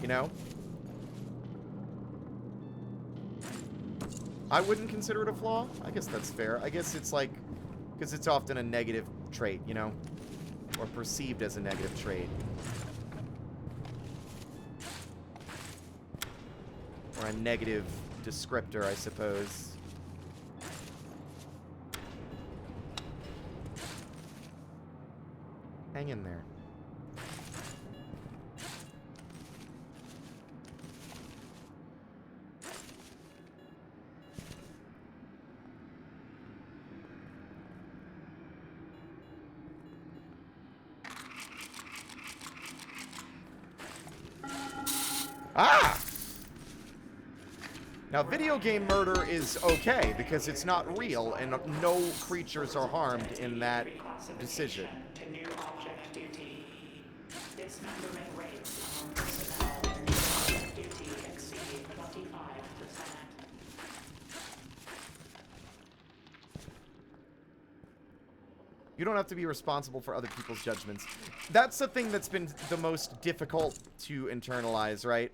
Speaker 4: You know? I wouldn't consider it a flaw. I guess that's fair. I guess it's like, because it's often a negative trait, you know? Or perceived as a negative trait. Or a negative descriptor, I suppose. Hang in there. Ah! Now, video game murder is okay, because it's not real, and no creatures are harmed in that decision.
Speaker 3: To new object duty. Dismemberment rates among personnel in new object duty exceed 25%.
Speaker 4: You don't have to be responsible for other people's judgments. That's the thing that's been the most difficult to internalize, right?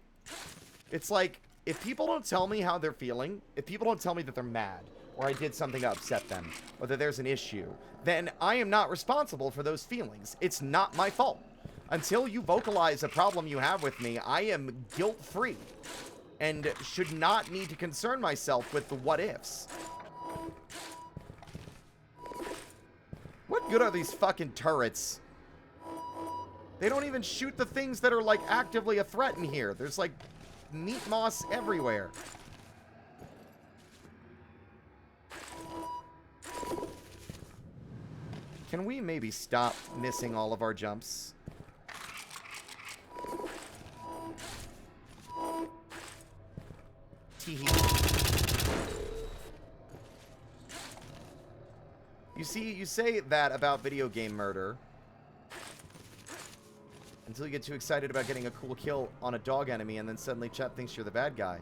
Speaker 4: It's like, if people don't tell me how they're feeling, if people don't tell me that they're mad, or I did something to upset them, or that there's an issue, then I am not responsible for those feelings. It's not my fault. Until you vocalize a problem you have with me, I am guilt-free, and should not need to concern myself with the what-ifs. What good are these fucking turrets? They don't even shoot the things that are, like, actively a threat in here. There's, like, meat moss everywhere. Can we maybe stop missing all of our jumps? You see, you say that about video game murder until you get too excited about getting a cool kill on a dog enemy, and then suddenly chat thinks you're the bad guy.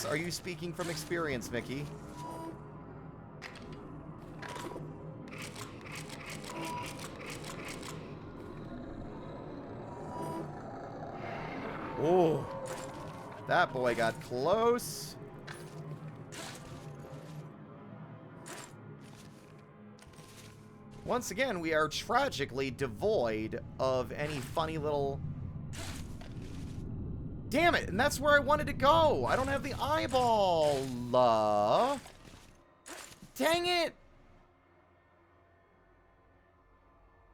Speaker 4: Are you speaking from experience, Mickey? Oh, that boy got close. Once again, we are tragically devoid of any funny little... Damn it, and that's where I wanted to go. I don't have the eyeball. Dang it.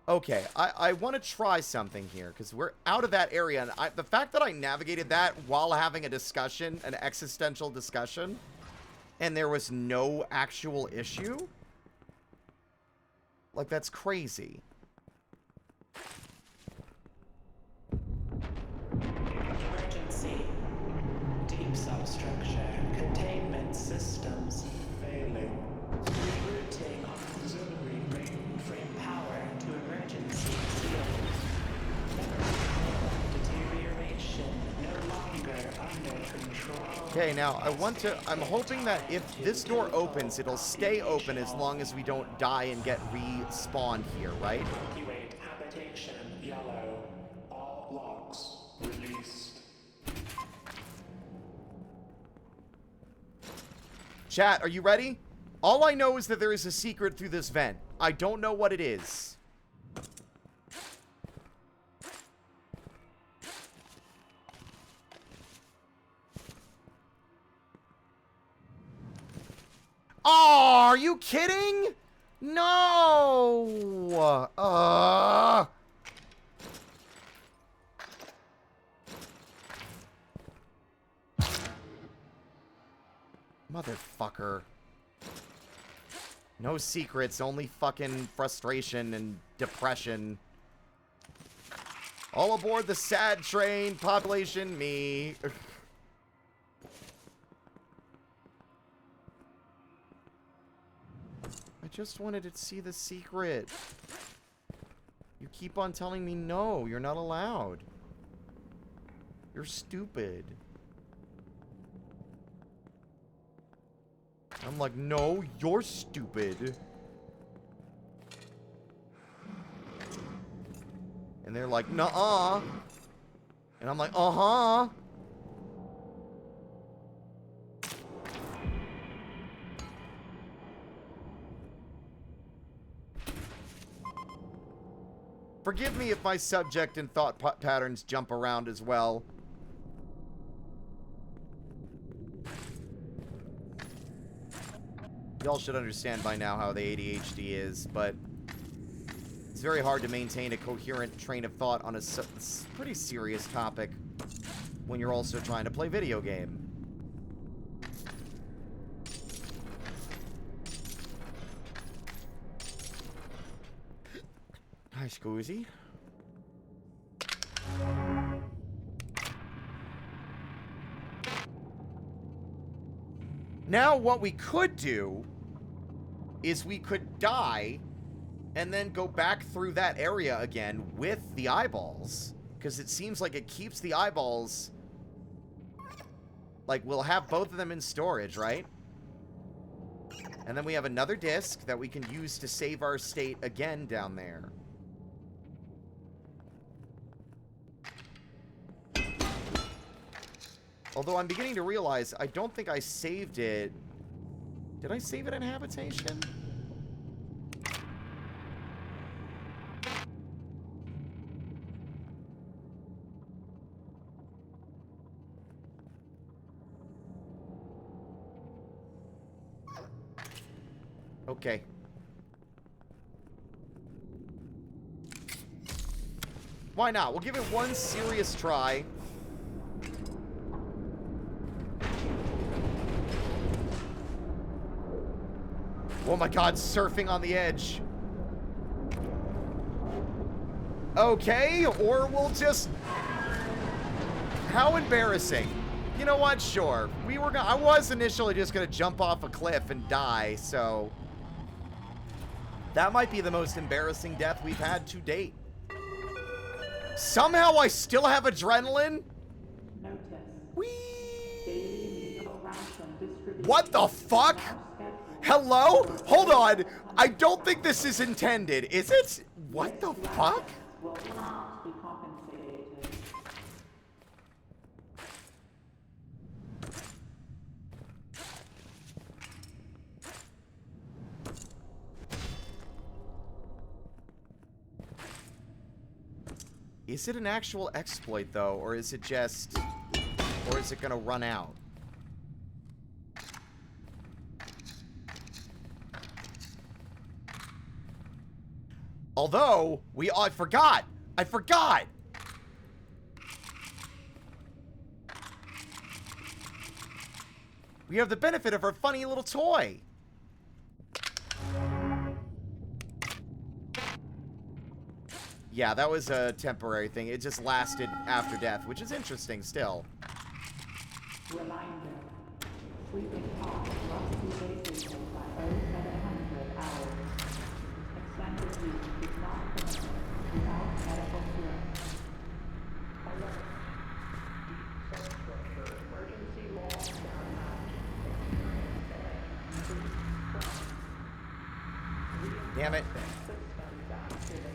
Speaker 4: Okay, I want to try something here, because we're out of that area, and the fact that I navigated that while having a discussion, an existential discussion, and there was no actual issue, like, that's crazy.
Speaker 3: Emergency. Deep substructure. Containment systems failing. Rerouting auxiliary mainframe power to emergency seal. Deterioration no longer under control.
Speaker 4: Okay, now I'm hoping that if this door opens, it'll stay open as long as we don't die and get respawned here, right?
Speaker 3: Evacuate habitation yellow. All locks released.
Speaker 4: Chat, are you ready? All I know is that there is a secret through this vent. I don't know what it is. Oh, are you kidding? No! Motherfucker. No secrets, only fucking frustration and depression. All aboard the sad train, population me. I just wanted to see the secret. You keep on telling me no, you're not allowed. You're stupid. I'm like, no, you're stupid. And they're like, nuh-uh. And I'm like, uh-huh. Forgive me if my subject and thought patterns jump around as well. Y'all should understand by now how the ADHD is, but it's very hard to maintain a coherent train of thought on a pretty serious topic when you're also trying to play video game. Hi, Scoozy. Now, what we could do is we could die and then go back through that area again with the eyeballs, because it seems like it keeps the eyeballs. Like, we'll have both of them in storage, right? And then we have another disc that we can use to save our state again down there. Although I'm beginning to realize I don't think I saved it. Did I save it in habitation? Okay. Why not? We'll give it one serious try. Oh my god, surfing on the edge. Okay, or we'll just... How embarrassing. You know what? Sure. I was initially just gonna jump off a cliff and die, so... That might be the most embarrassing death we've had to date. Somehow I still have adrenaline?
Speaker 3: Notice.
Speaker 4: Whee!
Speaker 3: Daily ration distribution.
Speaker 4: What the fuck? Hello? Hold on. I don't think this is intended, is it? What the fuck?
Speaker 3: Will not be compensated.
Speaker 4: Is it an actual exploit, though, or is it just... Or is it gonna run out? Although, I forgot! I forgot! We have the benefit of our funny little toy. Yeah, that was a temporary thing. It just lasted after death, which is interesting still.
Speaker 3: Reminder. Sleeping pod must be vacated by 0700 hours. Extended use is not permitted without medical clearance. Alert. Substructure emergency lockdown hatch.
Speaker 4: Damn it.
Speaker 3: Systems activated.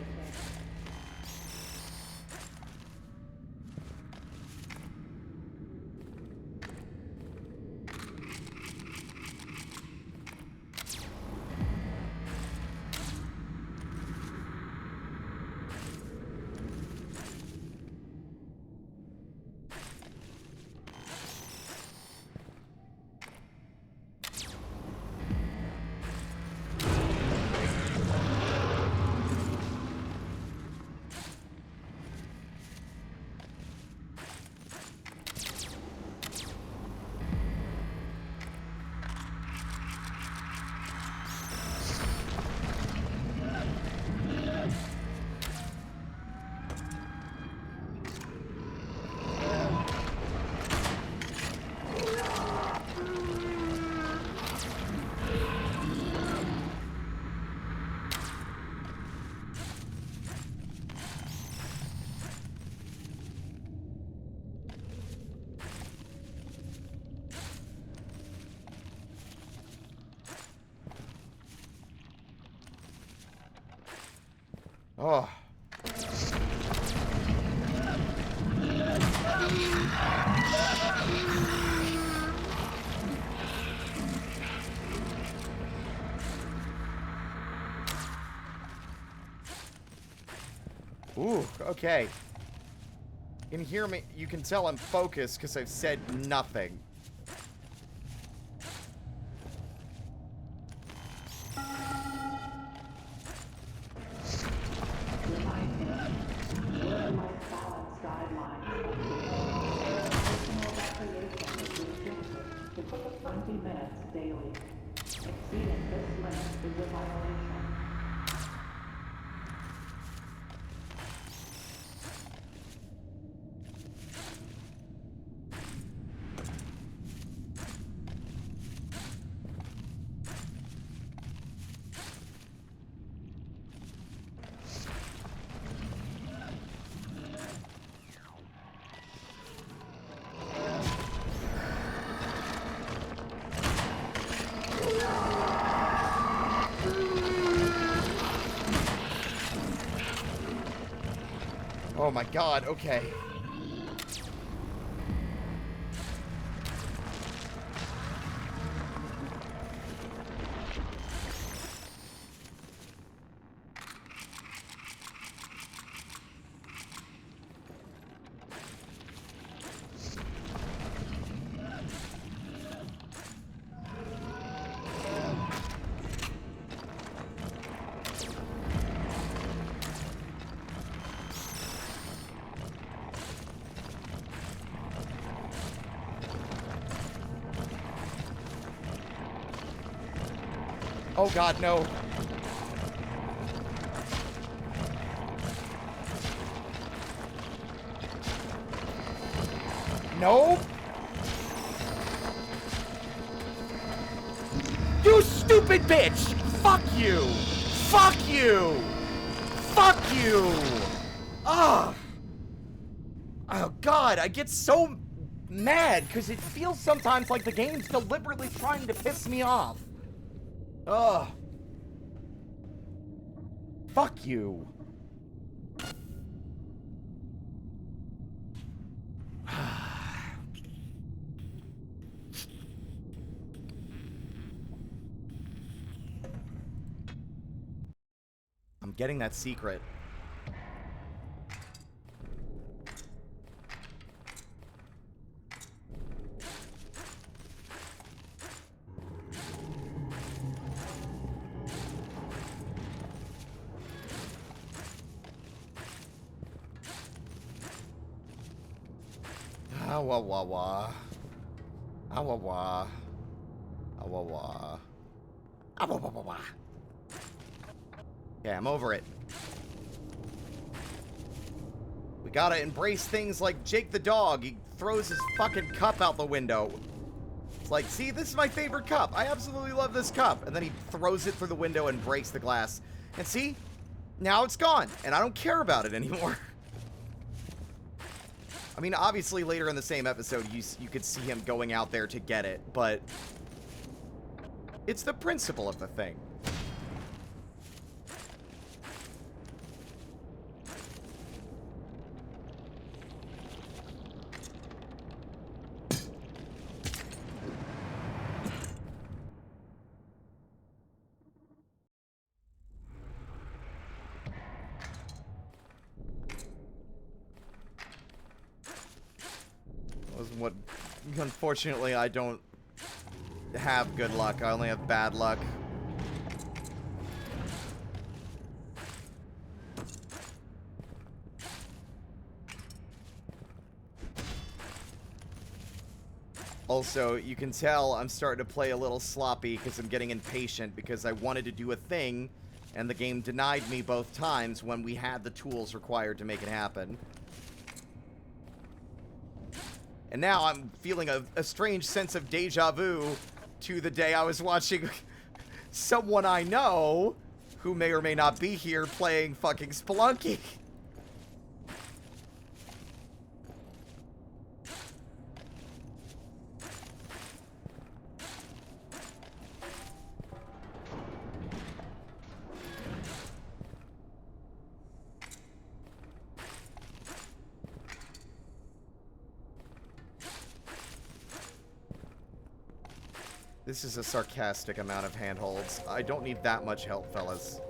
Speaker 4: Oh. Ooh, okay. You can hear me. You can tell I'm focused because I've said nothing. Oh my god, okay. Oh god, no. No. You stupid bitch! Fuck you! Fuck you! Fuck you! Ugh! Oh god, I get so mad because it feels sometimes like the game's deliberately trying to piss me off. Ugh. Fuck you. I'm getting that secret. Ah, wah, wah, wah. Ah, wah, wah. Ah, wah, wah. Ah, wah, wah, wah, wah. Yeah, I'm over it. We gotta embrace things like Jake the dog. He throws his fucking cup out the window. It's like, see, this is my favorite cup. I absolutely love this cup. And then he throws it through the window and breaks the glass. And see? Now it's gone. And I don't care about it anymore. I mean, obviously later in the same episode, you could see him going out there to get it. But it's the principle of the thing. What, unfortunately, I don't have good luck. I only have bad luck. Also, you can tell I'm starting to play a little sloppy because I'm getting impatient because I wanted to do a thing and the game denied me both times when we had the tools required to make it happen. And now I'm feeling a strange sense of deja vu to the day I was watching someone I know, who may or may not be here, playing fucking Spelunky. This is a sarcastic amount of handholds. I don't need that much help, fellas.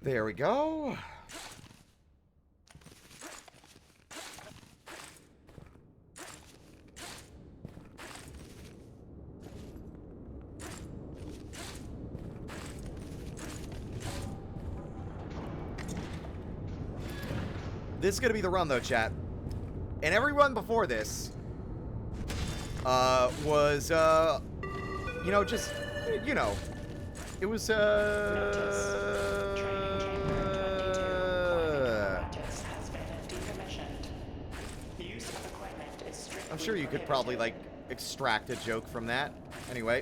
Speaker 4: There we go. This is gonna be the run, though, chat. And every run before this was, you know, just, you know, it was, I'm sure you could probably, like, extract a joke from that. Anyway.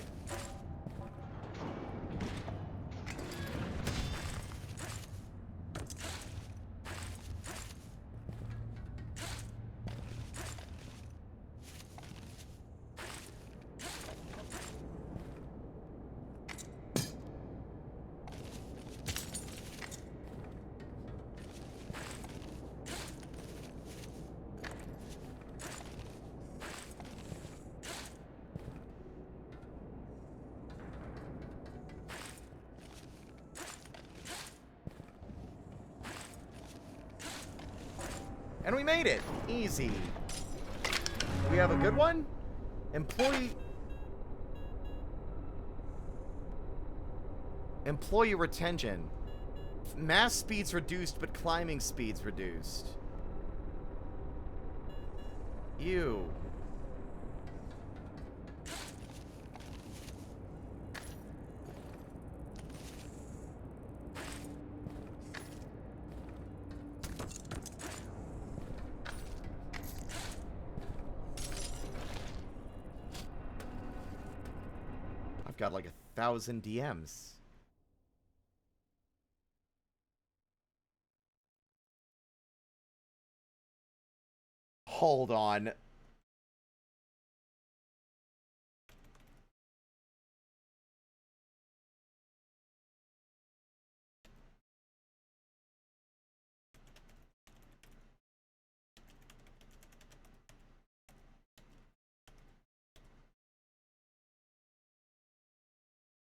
Speaker 4: And we made it. Easy. We have a good one? Employee retention. Mass speeds reduced, but climbing speeds reduced. Ew. Got like 1,000 DMs. Hold on.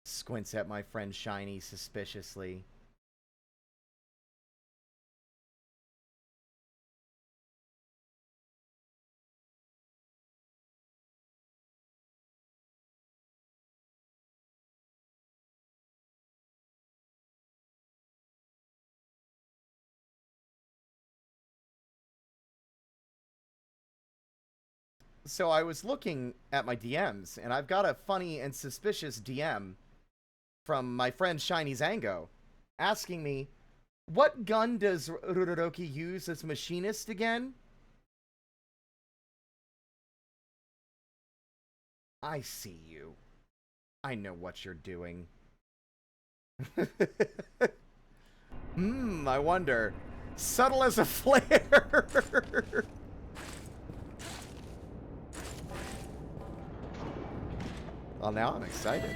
Speaker 4: Squints at my friend Shiny suspiciously. So I was looking at my DMs, and I've got a funny and suspicious DM from my friend Shiny Zango, asking me, what gun does Ruroki use as machinist again? I see you. I know what you're doing. I wonder. Subtle as a flare. Well, now I'm excited.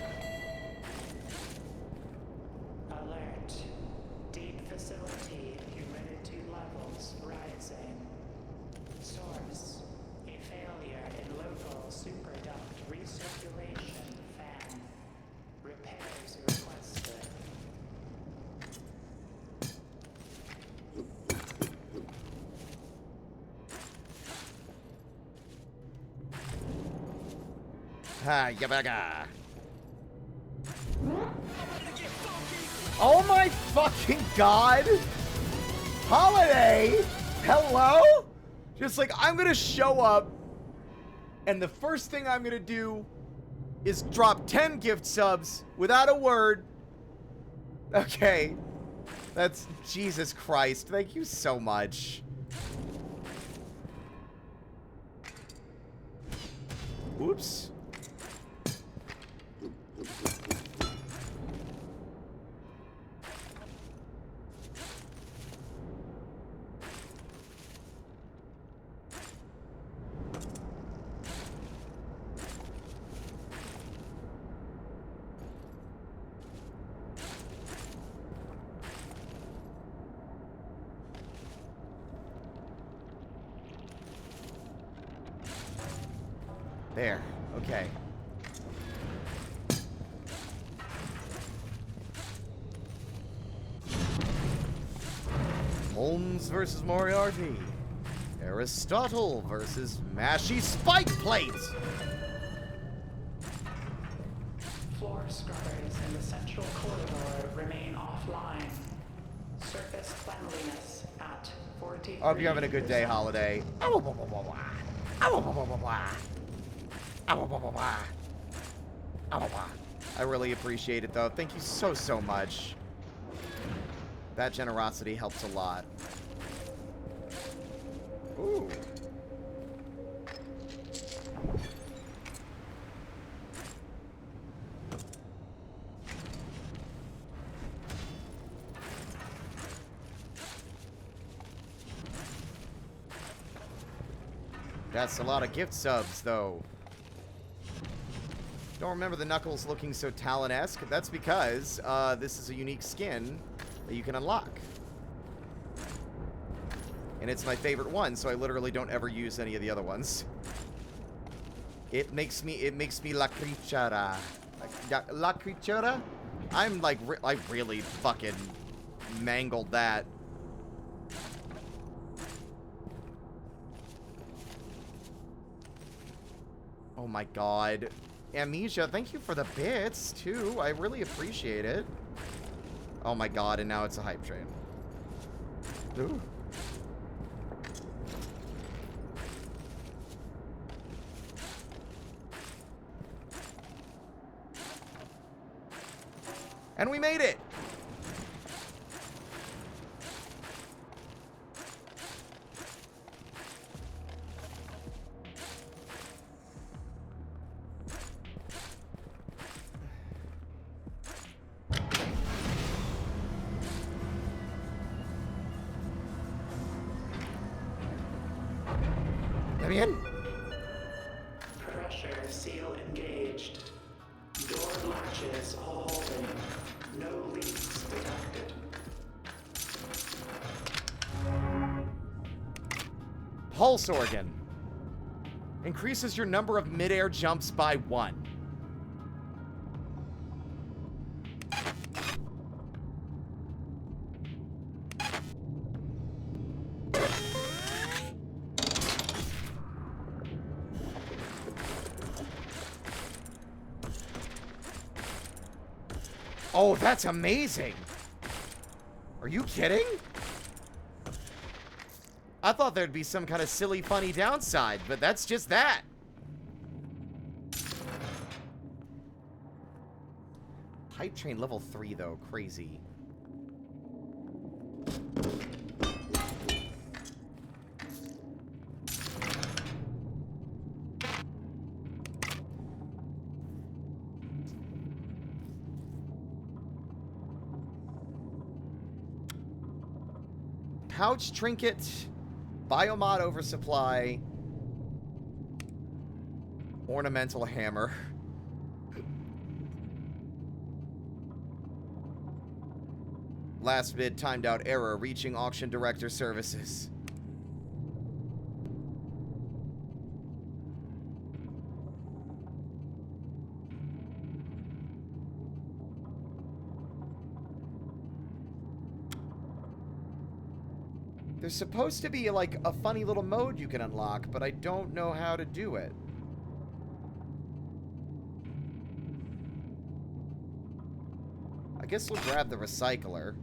Speaker 3: Alert. Deep facility humidity levels rising. Source. A failure in local superduct recirculation fan. Repairs requested.
Speaker 4: Ha, yabaga. Oh my fucking god! Holiday! Hello? Just like, I'm gonna show up, and the first thing I'm gonna do is drop 10 gift subs without a word. Okay. That's... Jesus Christ. Thank you so much. Oops. There. Okay. Holmes versus Moriarty. Aristotle versus Mashy Spike Plate.
Speaker 3: Floor scrubbers in the central corridor remain offline. Surface cleanliness at 40.
Speaker 4: I hope you're having a good day, Holiday. I really appreciate it, though. Thank you so, so much. That generosity helps a lot. Ooh. That's a lot of gift subs, though. Don't remember the Knuckles looking so Talon-esque. That's because this is a unique skin that you can unlock. And it's my favorite one, so I literally don't ever use any of the other ones. It makes me la crichara. La crichara? I'm like, I really fucking mangled that. Oh my god. Amnesia, thank you for the bits, too. I really appreciate it. Oh my god, and now it's a hype train. Ooh. And we made it! Let me in.
Speaker 3: Pressure seal engaged. Door latches holding. No leaks detected.
Speaker 4: Pulse organ. Increases your number of midair jumps by 1. Oh, that's amazing! Are you kidding? I thought there'd be some kind of silly, funny downside, but that's just that. Hype train level 3, though. Crazy. Pouch trinket, biomod oversupply, ornamental hammer. Last bid timed out error, reaching auction director services. There's supposed to be, like, a funny little mode you can unlock, but I don't know how to do it. I guess we'll grab the recycler.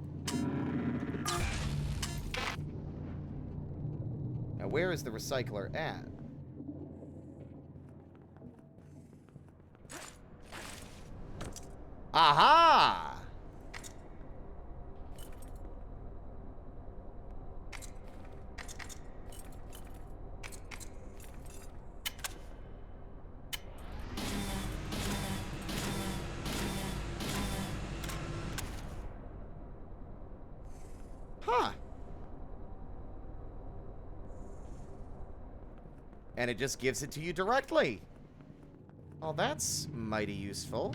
Speaker 4: Now, where is the recycler at? Aha! Huh. And it just gives it to you directly. Oh, that's mighty useful.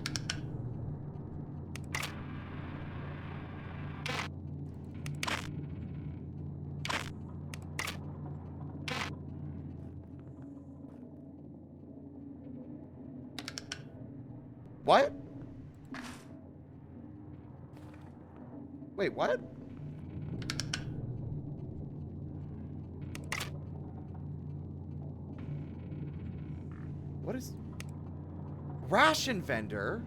Speaker 4: What? Wait, what? What is... Ration vendor?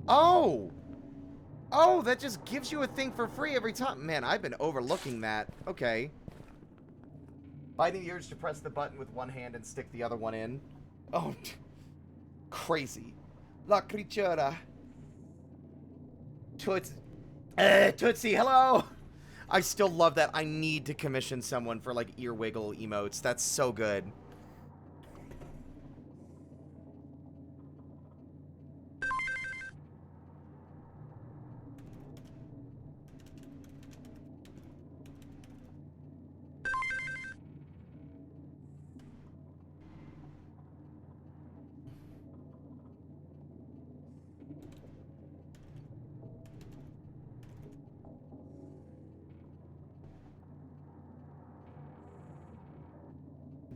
Speaker 4: Oh! Oh, that just gives you a thing for free every time. Man, I've been overlooking that. Okay. Fighting the urge to press the button with one hand and stick the other one in. Oh, crazy. La criatura. Tootsie, hello! I still love that. I need to commission someone for, like, ear wiggle emotes. That's so good.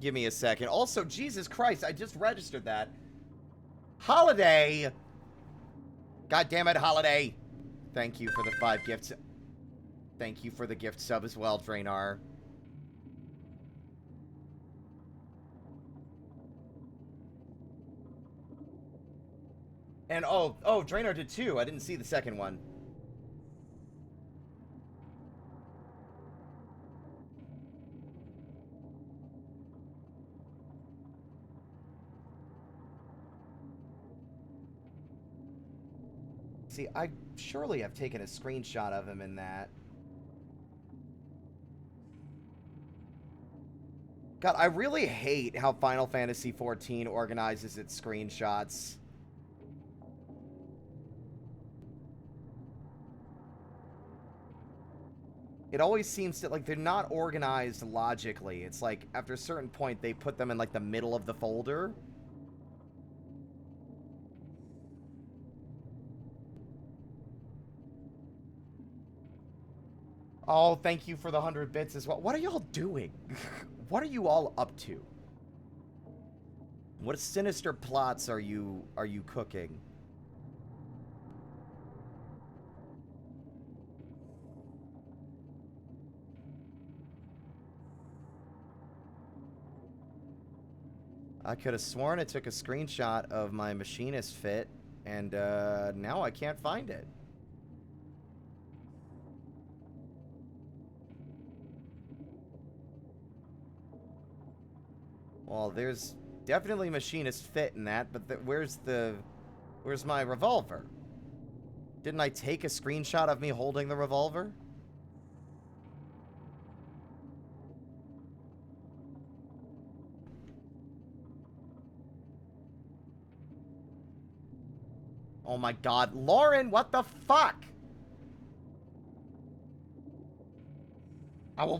Speaker 4: Give me a second. Also, Jesus Christ, I just registered that. Holiday! God damn it, Holiday! Thank you for the 5 gifts. Thank you for the gift sub as well, Drainar. And oh, Drainar did too. I didn't see the second one. See, I surely have taken a screenshot of him in that. God, I really hate how Final Fantasy XIV organizes its screenshots. It always seems to, like, they're not organized logically. It's like, after a certain point, they put them in, like, the middle of the folder. Oh, thank you for the 100 bits as well. What are y'all doing? What are you all up to? What sinister plots are you cooking? I could have sworn I took a screenshot of my machinist fit, and now I can't find it. Well, there's definitely machinist fit in that, but where's my revolver? Didn't I take a screenshot of me holding the revolver? Oh my god, Lauren, what the fuck? What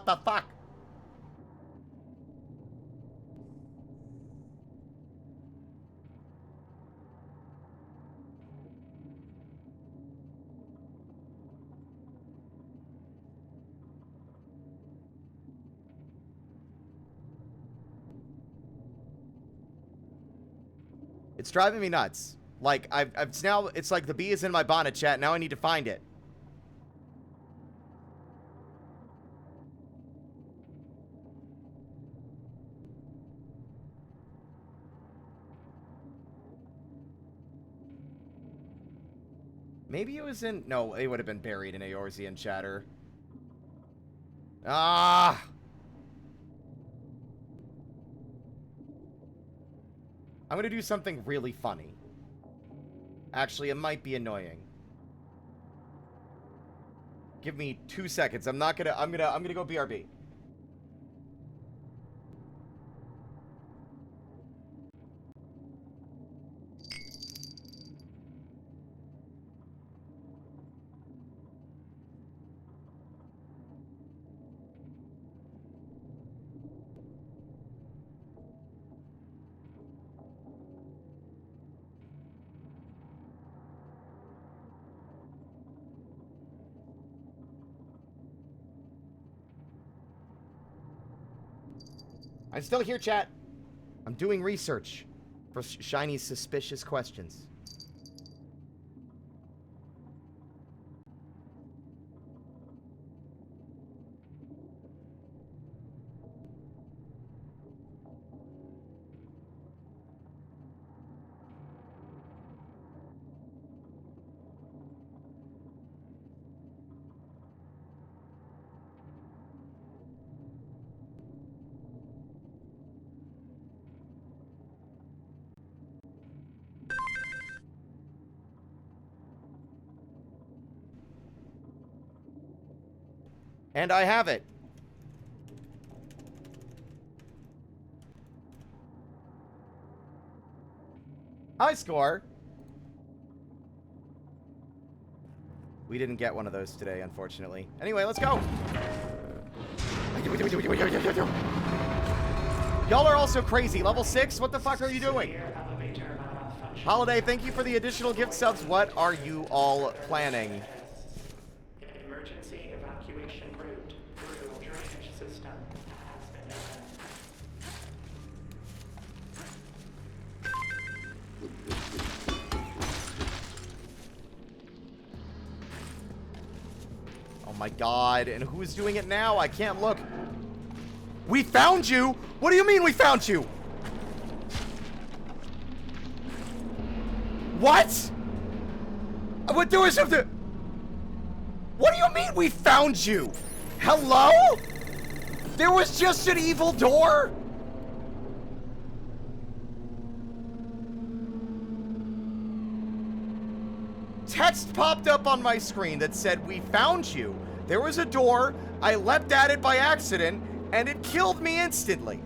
Speaker 4: the fuck? It's driving me nuts. Like, I've now, it's like the bee is in my bonnet chat. Now I need to find it. Maybe it was in, no, it would have been buried in Eorzean chatter. Ah! I'm gonna do something really funny. Actually, it might be annoying. Give me 2 seconds. I'm gonna go BRB. I'm still here, chat. I'm doing research for Shiny's suspicious questions. And I have it. High score. We didn't get one of those today, unfortunately. Anyway, let's go. Y'all are also crazy. Level 6? What the fuck are you doing? Holiday, thank you for the additional gift subs. What are you all planning?
Speaker 3: Emergency evacuation. system has been opened.
Speaker 4: Oh my god, and who's doing it now? I can't look. We found you? What do you mean we found you? What? What do is something? What do you mean we found you? Hello? There was just an evil door? Text popped up on my screen that said, "We found you." There was a door, I leapt at it by accident, and it killed me instantly.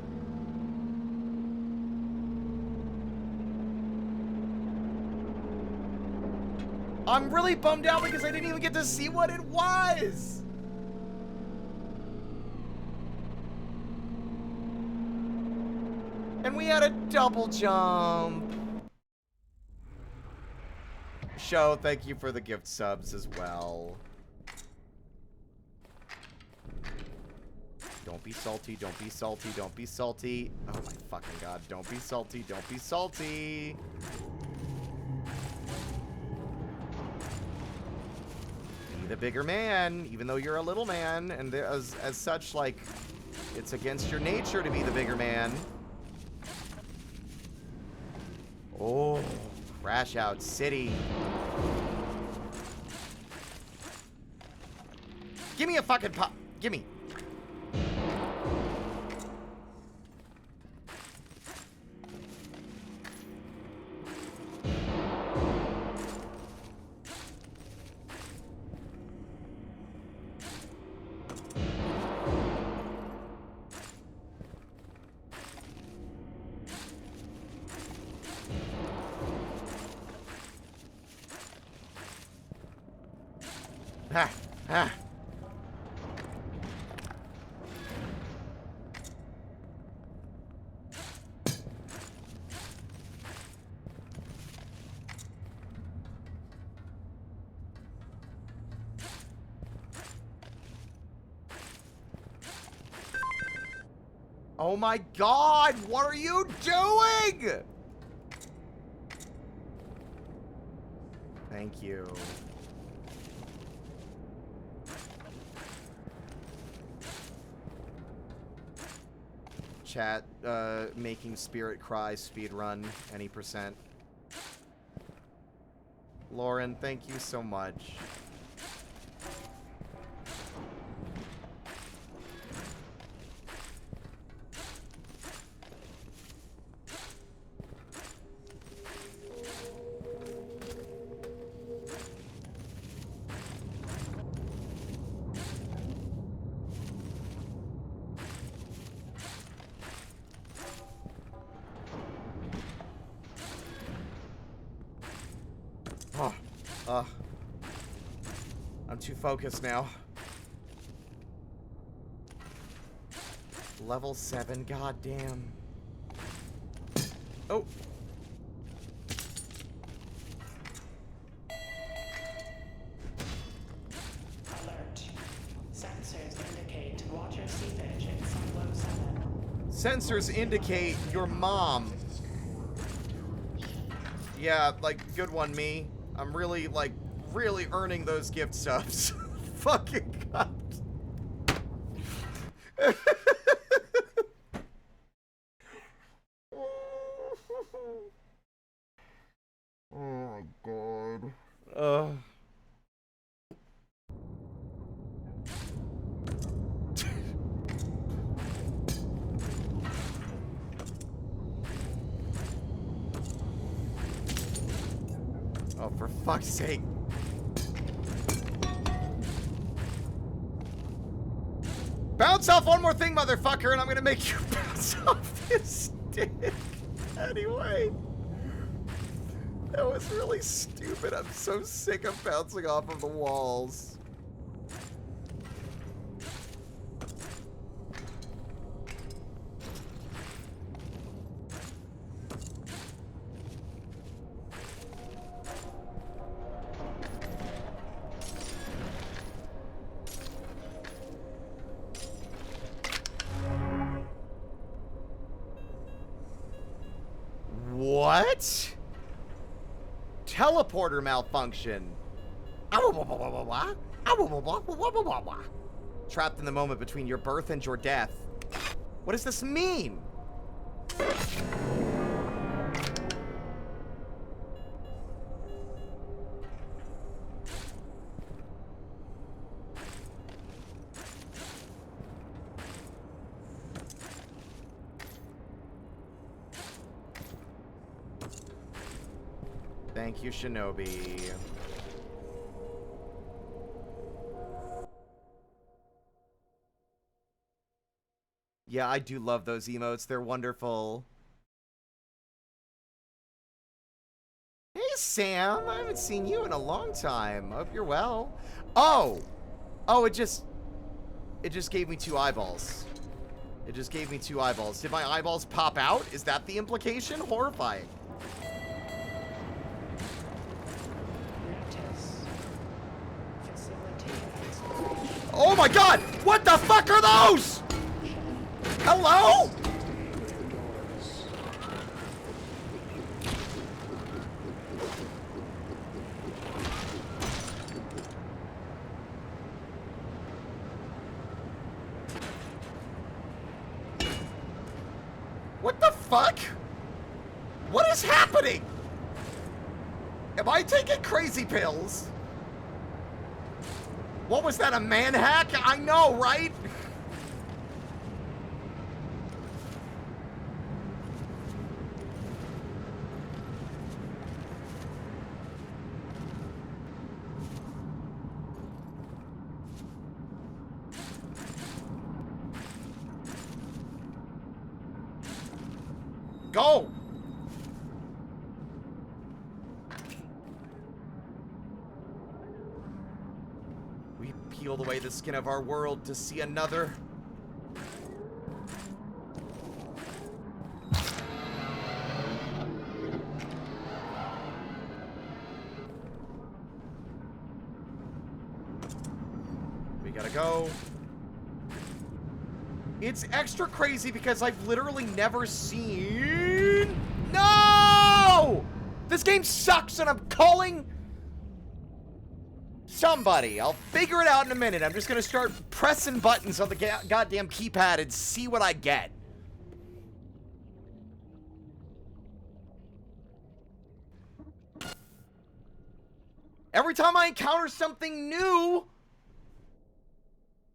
Speaker 4: I'm really bummed out because I didn't even get to see what it was. And we had a double jump. Show, thank you for the gift subs as well. Don't be salty, don't be salty, don't be salty. Oh my fucking god, don't be salty, don't be salty. Be the bigger man, even though you're a little man, and as such, like, it's against your nature to be the bigger man. Oh, Crash Out City. Give me a fucking pop. Gimme. Ha! Ha! Oh my god! What are you doing? Thank you. Chat, making Spirit cry speedrun, any percent. Lauren, thank you so much. I'm too focused now. Level 7, goddamn. Oh.
Speaker 3: Alert. Sensors indicate water seepage in Silo 7.
Speaker 4: Sensors indicate your mom. Yeah, like, good one, me. I'm really, like, really earning those gift subs. Fucking god. Oh my god. Oh, for fuck's sake. Bounce off one more thing, motherfucker, and I'm gonna make you bounce off this stick. Anyway. That was really stupid. I'm so sick of bouncing off of the walls. What? Teleporter malfunction. Trapped in the moment between your birth and your death. What does this mean? Thank you, Shinobi. Yeah, I do love those emotes. They're wonderful. Hey, Sam. I haven't seen you in a long time. Hope you're well. Oh! Oh, it just gave me 2 eyeballs. It just gave me 2 eyeballs. Did my eyeballs pop out? Is that the implication? Horrifying. Oh my god! What the fuck are those? Hello? What the fuck? What is happening? Am I taking crazy pills? What was that, a man hack? I know, right? Go! We peeled away the skin of our world to see another. We gotta go. It's extra crazy because I've literally never seen... No! This game sucks and I'm calling... somebody. I'll figure it out in a minute. I'm just gonna start pressing buttons on the goddamn keypad and see what I get. Every time I encounter something new,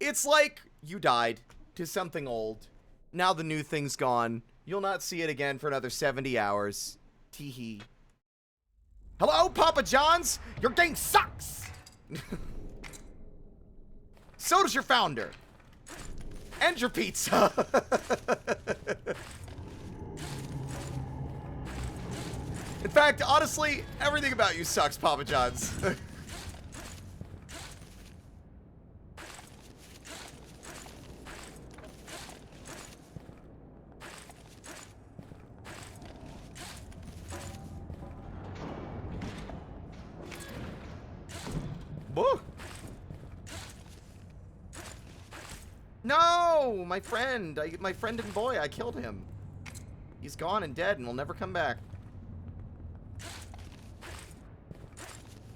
Speaker 4: it's like, you died to something old. Now the new thing's gone. You'll not see it again for another 70 hours. Teehee. Hello, Papa John's? Your game sucks! So does your founder. And your pizza. In fact, honestly, everything about you sucks, Papa John's. Whoa. No, my friend and boy, I killed him. He's gone and dead and will never come back.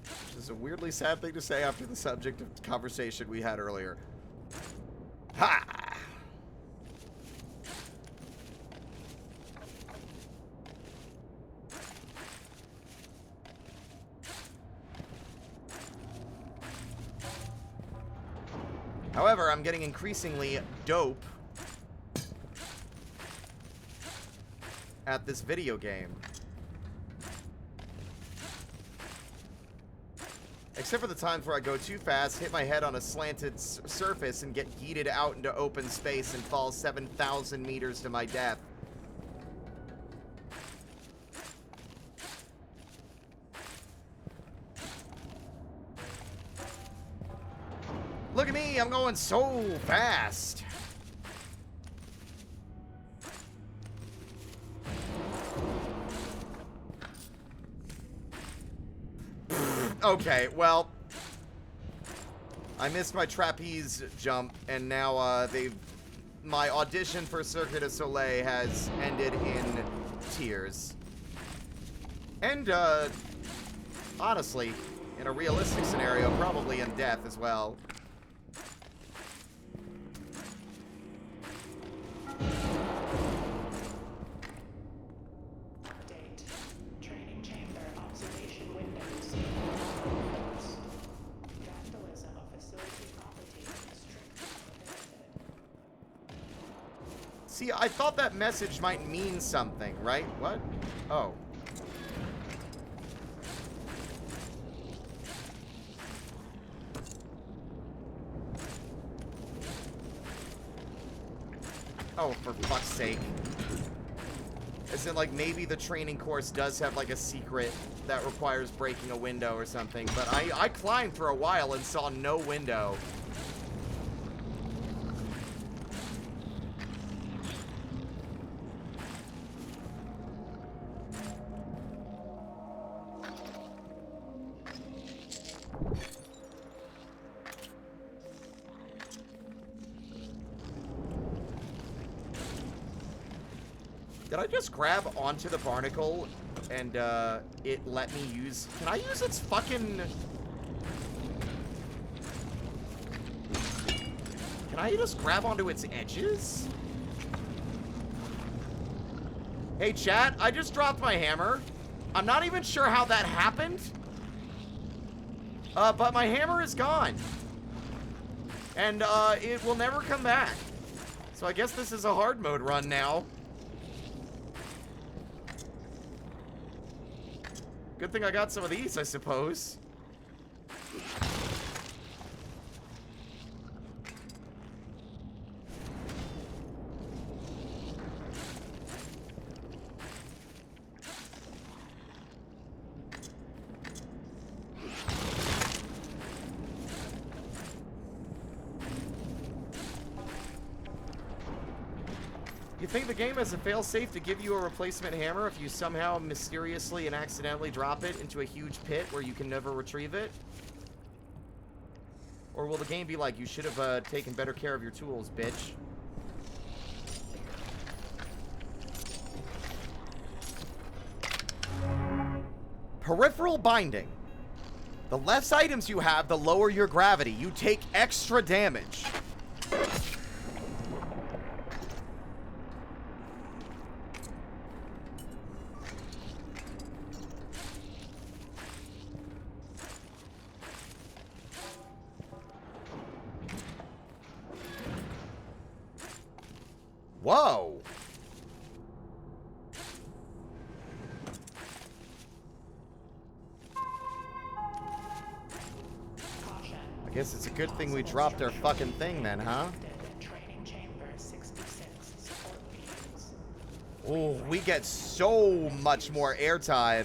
Speaker 4: Which is a weirdly sad thing to say after the subject of conversation we had earlier. Ha! However, I'm getting increasingly dope at this video game. Except for the times where I go too fast, hit my head on a slanted surface, and get yeeted out into open space and fall 7,000 meters to my death. Look at me, I'm going so fast. Okay, well, I missed my trapeze jump, and now my audition for Cirque du Soleil has ended in tears. And, honestly, in a realistic scenario, probably in death as well.
Speaker 3: Update. Training chamber observation windows. Vandalism of facility property strictly prohibited.
Speaker 4: See, I thought that message might mean something, right? What? Oh. Oh, for fuck's sake. As in, like, maybe the training course does have, like, a secret that requires breaking a window or something. But I climbed for a while and saw no window. Did I just grab onto the barnacle and it let me use... Can I use its fucking... Can I just grab onto its edges? Hey chat, I just dropped my hammer. I'm not even sure how that happened. But my hammer is gone. And it will never come back. So I guess this is a hard mode run now. Good thing I got some of these, I suppose. You think the game has a failsafe to give you a replacement hammer if you somehow mysteriously and accidentally drop it into a huge pit where you can never retrieve it? Or will the game be like, you should have taken better care of your tools, bitch? Peripheral binding. The less items you have, the lower your gravity. You take extra damage. Whoa!
Speaker 3: Caution.
Speaker 4: I guess it's a good thing we dropped our fucking thing then, huh?
Speaker 3: Training chamber 66 support beams.
Speaker 4: Oh, we get so much more airtime.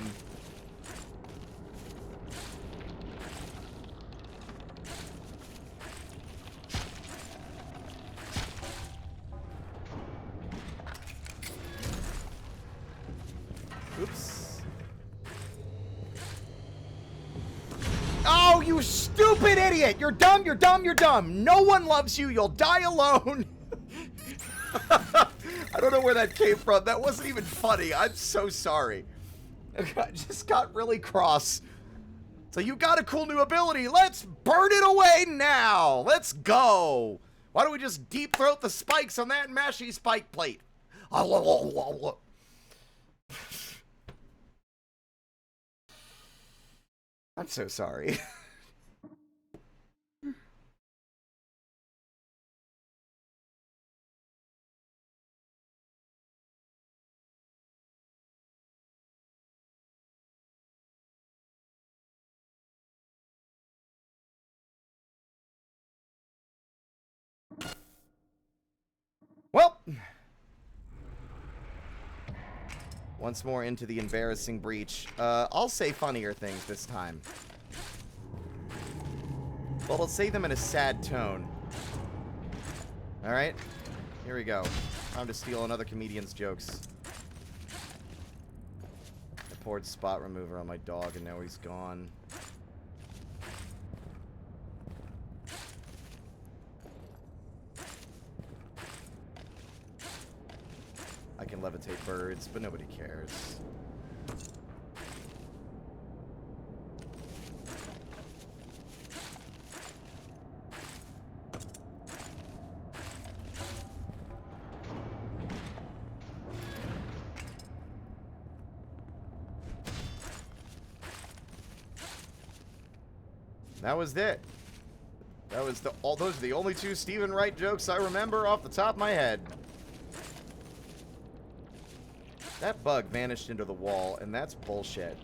Speaker 4: Oops. Oh, you stupid idiot! You're dumb, you're dumb, you're dumb! No one loves you, you'll die alone! I don't know where that came from. That wasn't even funny. I'm so sorry. I just got really cross. So you got a cool new ability. Let's burn it away now. Let's go. Why don't we just deep throat the spikes on that mashy spike plate? I'm so sorry. Well, once more into the embarrassing breach. I'll say funnier things this time. But I'll say them in a sad tone. Alright? Here we go. Time to steal another comedian's jokes. I poured spot remover on my dog and now he's gone. I can levitate birds, but nobody cares. That was it. That was those are the only two Stephen Wright jokes I remember off the top of my head. That bug vanished into the wall, and that's bullshit.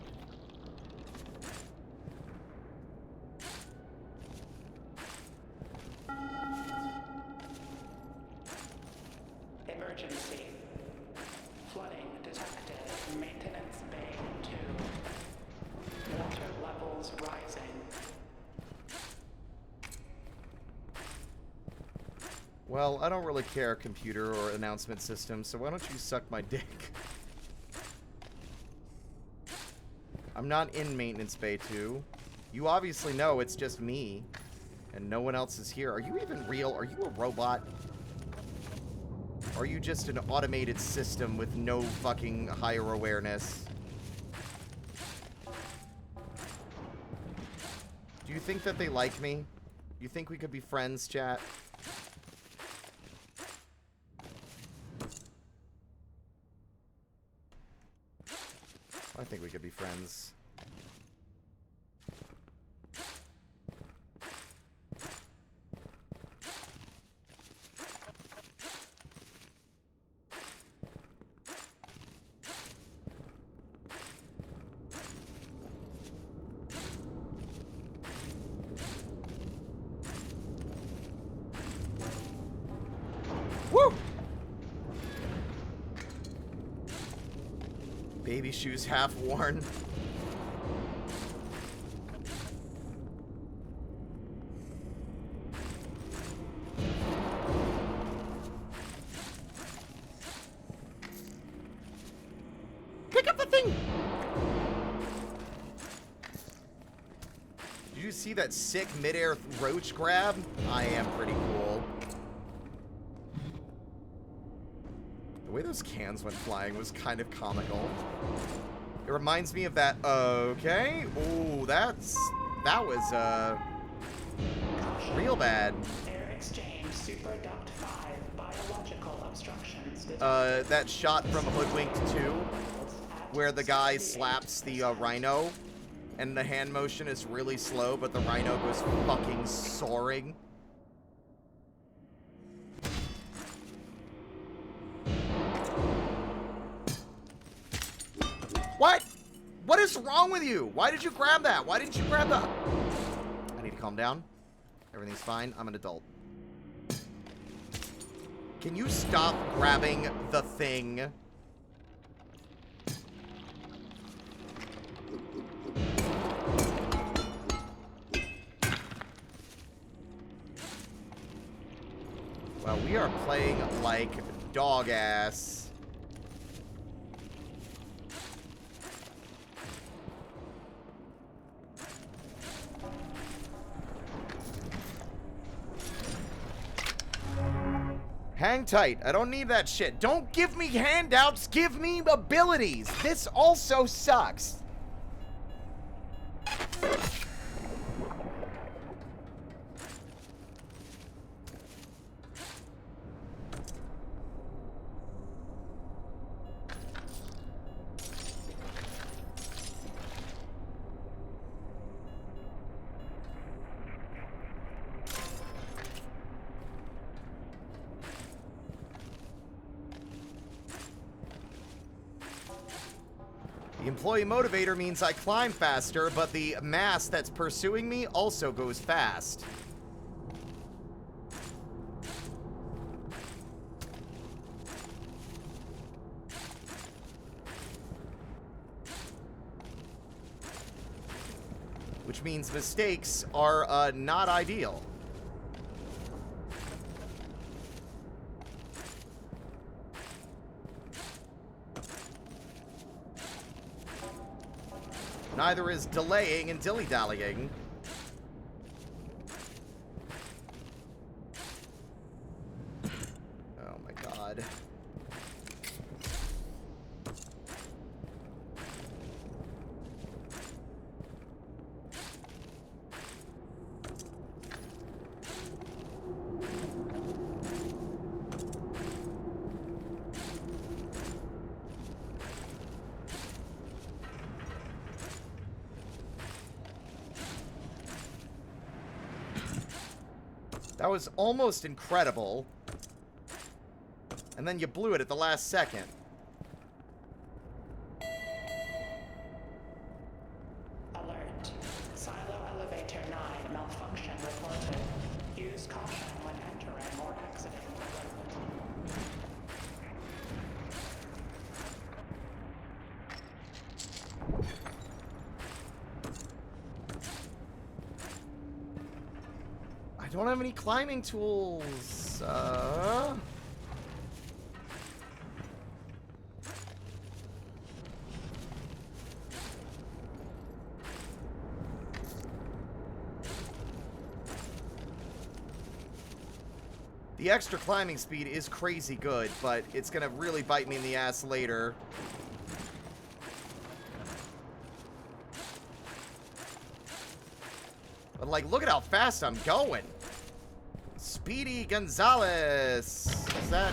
Speaker 3: Emergency. Flooding detected. Maintenance Bay 2. Water levels rising.
Speaker 4: Well, I don't really care, computer or announcement system, so why don't you suck my dick? I'm not in Maintenance Bay 2. You obviously know it's just me, and no one else is here. Are you even real? Are you a robot? Or are you just an automated system with no fucking higher awareness? Do you think that they like me? You think we could be friends, chat? I think we could be friends. Woo! Baby shoes half worn. Pick up the thing! Did you see that sick midair roach grab? I am pretty cool. The way those cans went flying was kind of comical. It reminds me of that. Okay. Ooh, that was real bad.
Speaker 3: Air exchange super duct 5 biological obstructions.
Speaker 4: That shot from Hoodwinked 2, where the guy slaps the rhino, and the hand motion is really slow, but the rhino goes fucking soaring. What? What is wrong with you? Why did you grab that? Why didn't you grab that? I need to calm down. Everything's fine. I'm an adult. Can you stop grabbing the thing? Well, we are playing like dog ass. Hang tight. I don't need that shit. Don't give me handouts. Give me abilities. This also sucks. The employee motivator means I climb faster, but the mass that's pursuing me also goes fast. Which means mistakes are not ideal. Neither is delaying and dilly-dallying. Oh my god. That was almost incredible. And then you blew it at the last second.
Speaker 3: Alert. Silo elevator 9 malfunction reported. Use caution when entering or exiting the room.
Speaker 4: I don't have any climbing tools. The extra climbing speed is crazy good, but it's gonna really bite me in the ass later. But, like, look at how fast I'm going. Speedy Gonzalez. Is that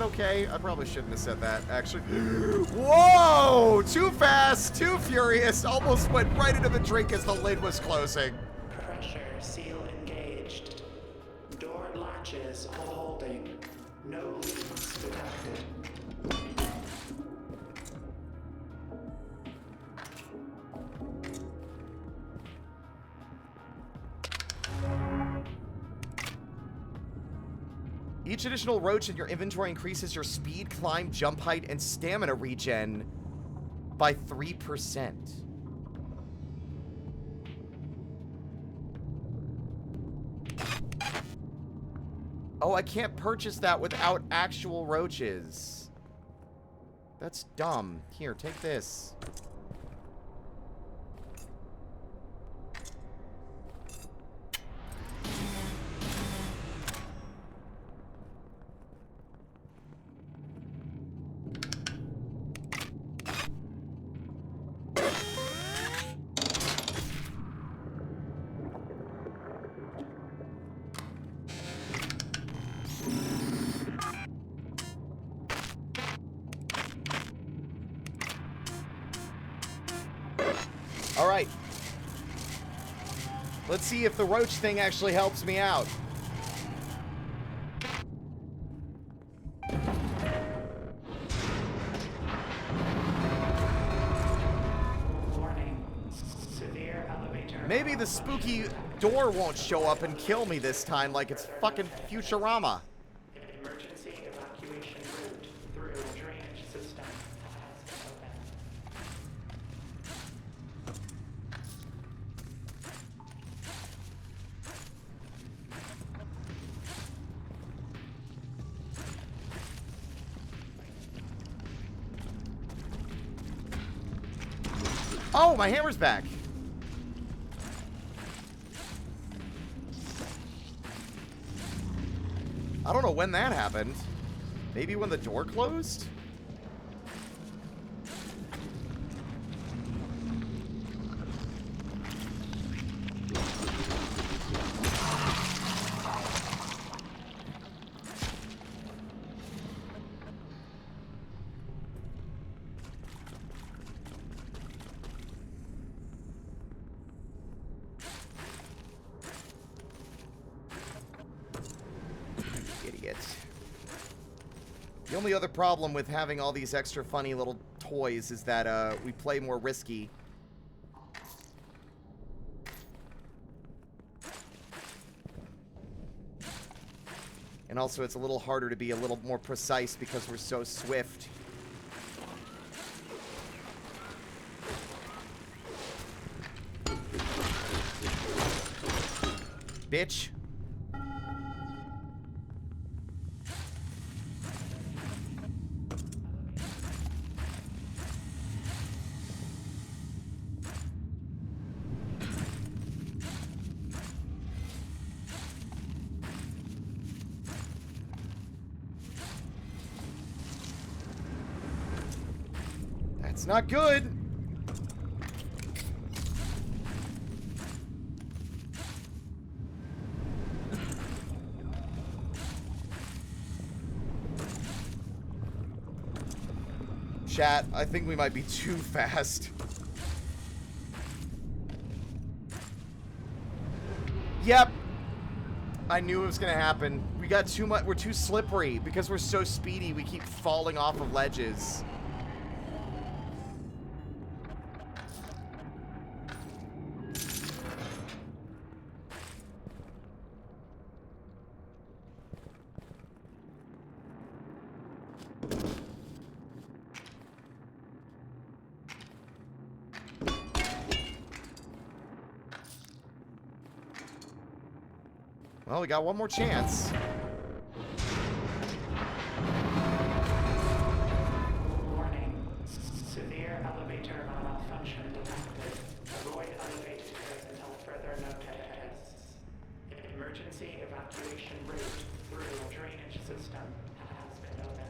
Speaker 4: okay? I probably shouldn't have said that, actually. Whoa! Too fast, too furious. Almost went right into the drink as the lid was closing.
Speaker 3: Pressure seal engaged. Door latches holding. No leaks detected.
Speaker 4: Each additional roach in your inventory increases your speed, climb, jump height, and stamina regen by 3%. Oh, I can't purchase that without actual roaches. That's dumb. Here, take this. Alright. Let's see if the roach thing actually helps me out.
Speaker 3: Warning. Severe elevator.
Speaker 4: Maybe the spooky door won't show up and kill me this time like it's fucking Futurama.
Speaker 3: Emergency evacuation route through drainage system has been opened.
Speaker 4: Oh, my hammer's back. I don't know when that happened. Maybe when the door closed? Idiot. The only other problem with having all these extra funny little toys is that we play more risky. And also it's a little harder to be a little more precise because we're so swift. Bitch. That's not good. Chat, I think we might be too fast. Yep. I knew it was gonna happen. We got too much. We're too slippery because we're so speedy. We keep falling off of ledges. Well, we got one more chance.
Speaker 3: Warning. Severe elevator malfunction detected. Avoid elevators until further notice. Emergency evacuation route through drainage system has been opened.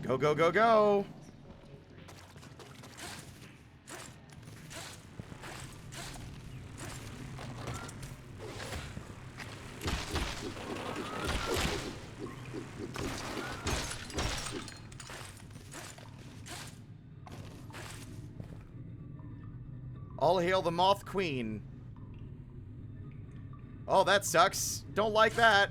Speaker 4: Go, go, go, go. All hail the Moth Queen. Oh, that sucks. Don't like that.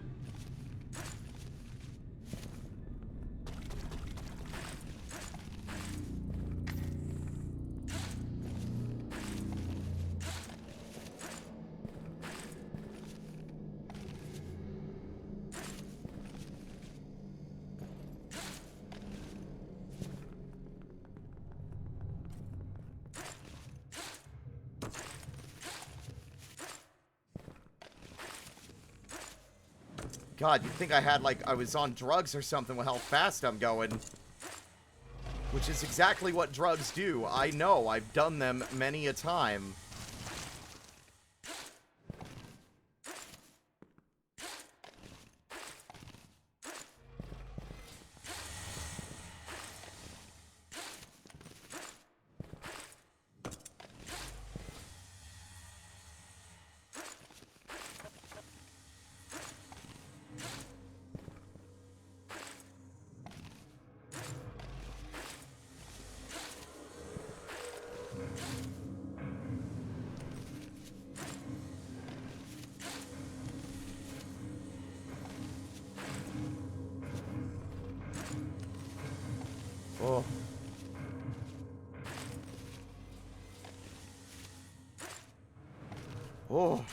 Speaker 4: God, you'd think I had, like, I was on drugs or something with how fast I'm going. Which is exactly what drugs do. I know, I've done them many a time. Oh. Oh.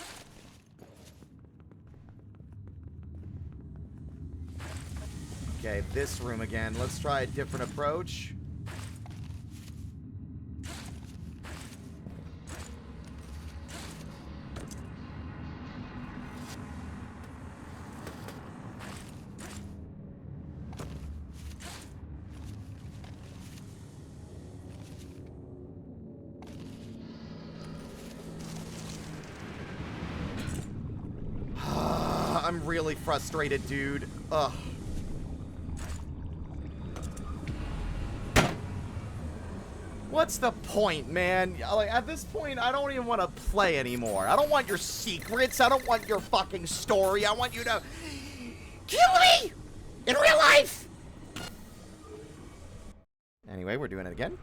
Speaker 4: Okay, this room again. Let's try a different approach. I'm really frustrated, dude. Ugh. What's the point, man? Like, at this point, I don't even want to play anymore. I don't want your secrets. I don't want your fucking story. I want you to kill me in real life. Anyway, we're doing it again.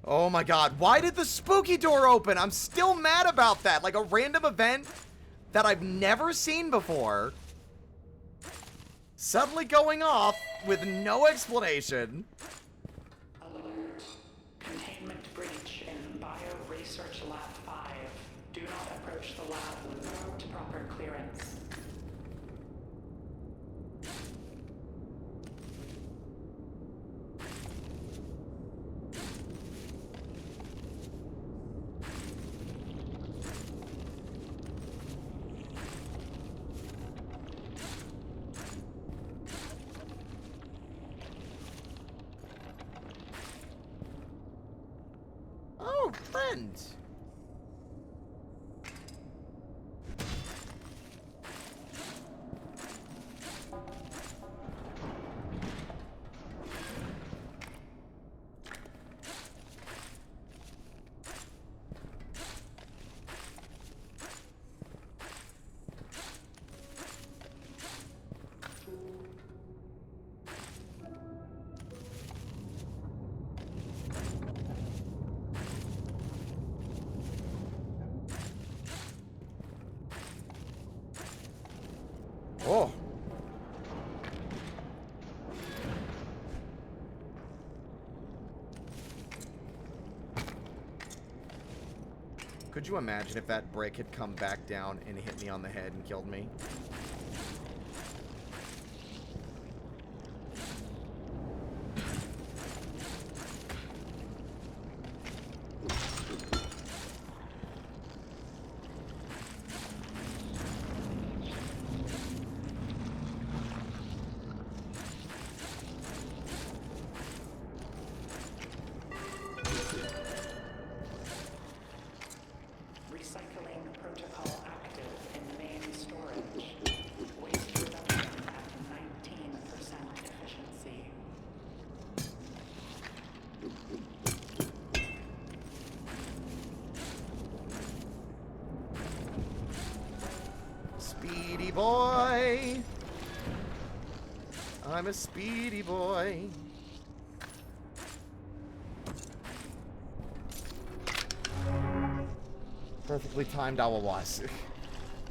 Speaker 4: Oh my god, why did the spooky door open? I'm still mad about that. Like a random event that I've never seen before. Suddenly going off with no explanation.
Speaker 3: Alert. Containment breach in Bio-Research Lab 5. Do not approach the lab without proper clearance.
Speaker 4: Oh, friend. Oh. Could you imagine if that brick had come back down and hit me on the head and killed me?
Speaker 3: Recycling protocol active in main storage. Waste reduction at 19% efficiency.
Speaker 4: Speedy boy. I'm a speedy boy. Perfectly timed owl was.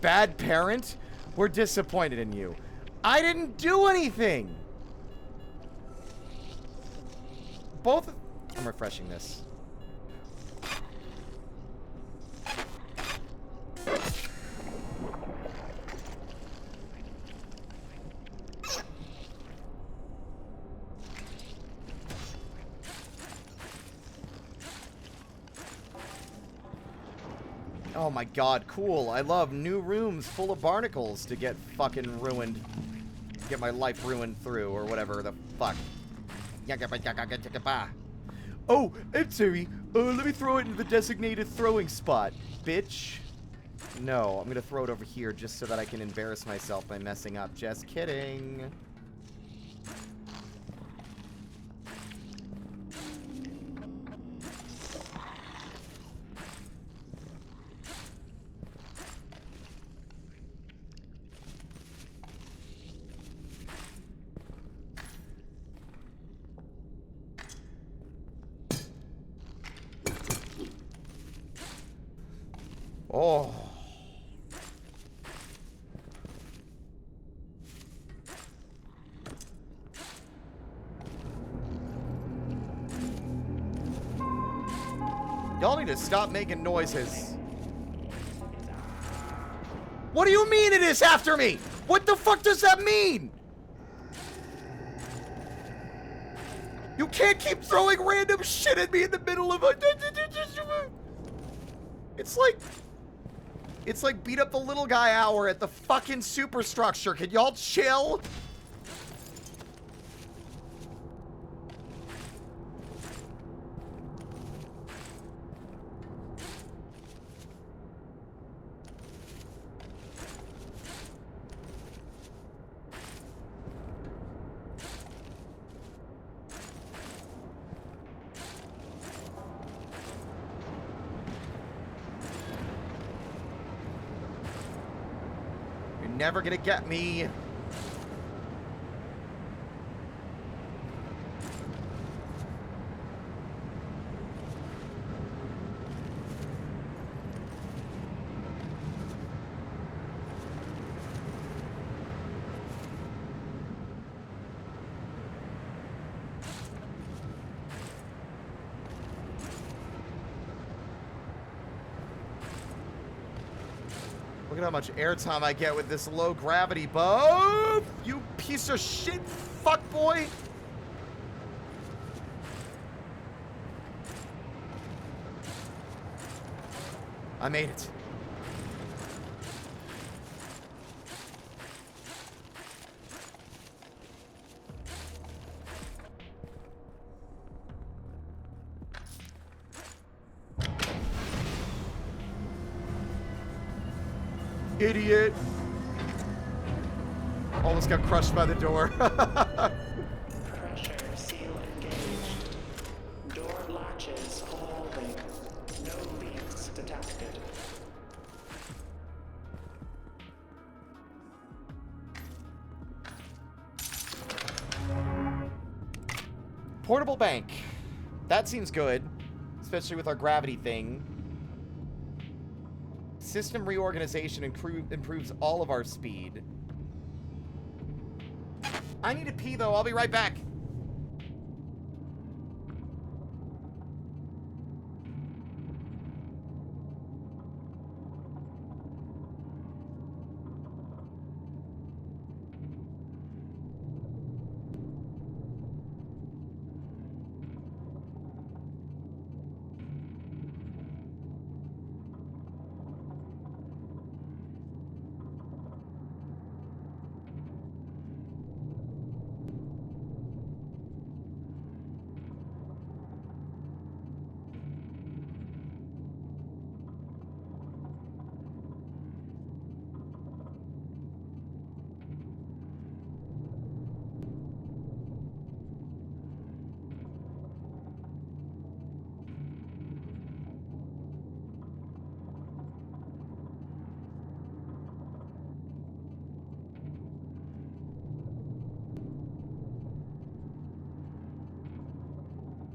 Speaker 4: Bad parent? We're disappointed in you. I didn't do anything! Both... I'm refreshing this. Oh my god, cool. I love new rooms full of barnacles to get fucking ruined. Get my life ruined through, or whatever the fuck. Oh, I'm sorry. Let me throw it into the designated throwing spot, bitch. No, I'm gonna throw it over here just so that I can embarrass myself by messing up. Just kidding. Oh. Y'all need to stop making noises. What do you mean it is after me? What the fuck does that mean? You can't keep throwing random shit at me in the middle of a... It's like beat up the little guy hour at the fucking superstructure. Can y'all chill? Never gonna get me. at how much airtime I get with this low gravity boat. You piece of shit, fuck boy. I made it. Idiot. Almost got crushed by the door.
Speaker 3: Pressure seal engaged. Door latches holding. No leaks detected.
Speaker 4: Portable bank. That seems good, especially with our gravity thing. System reorganization improves all of our speed. I need to pee, though. I'll be right back.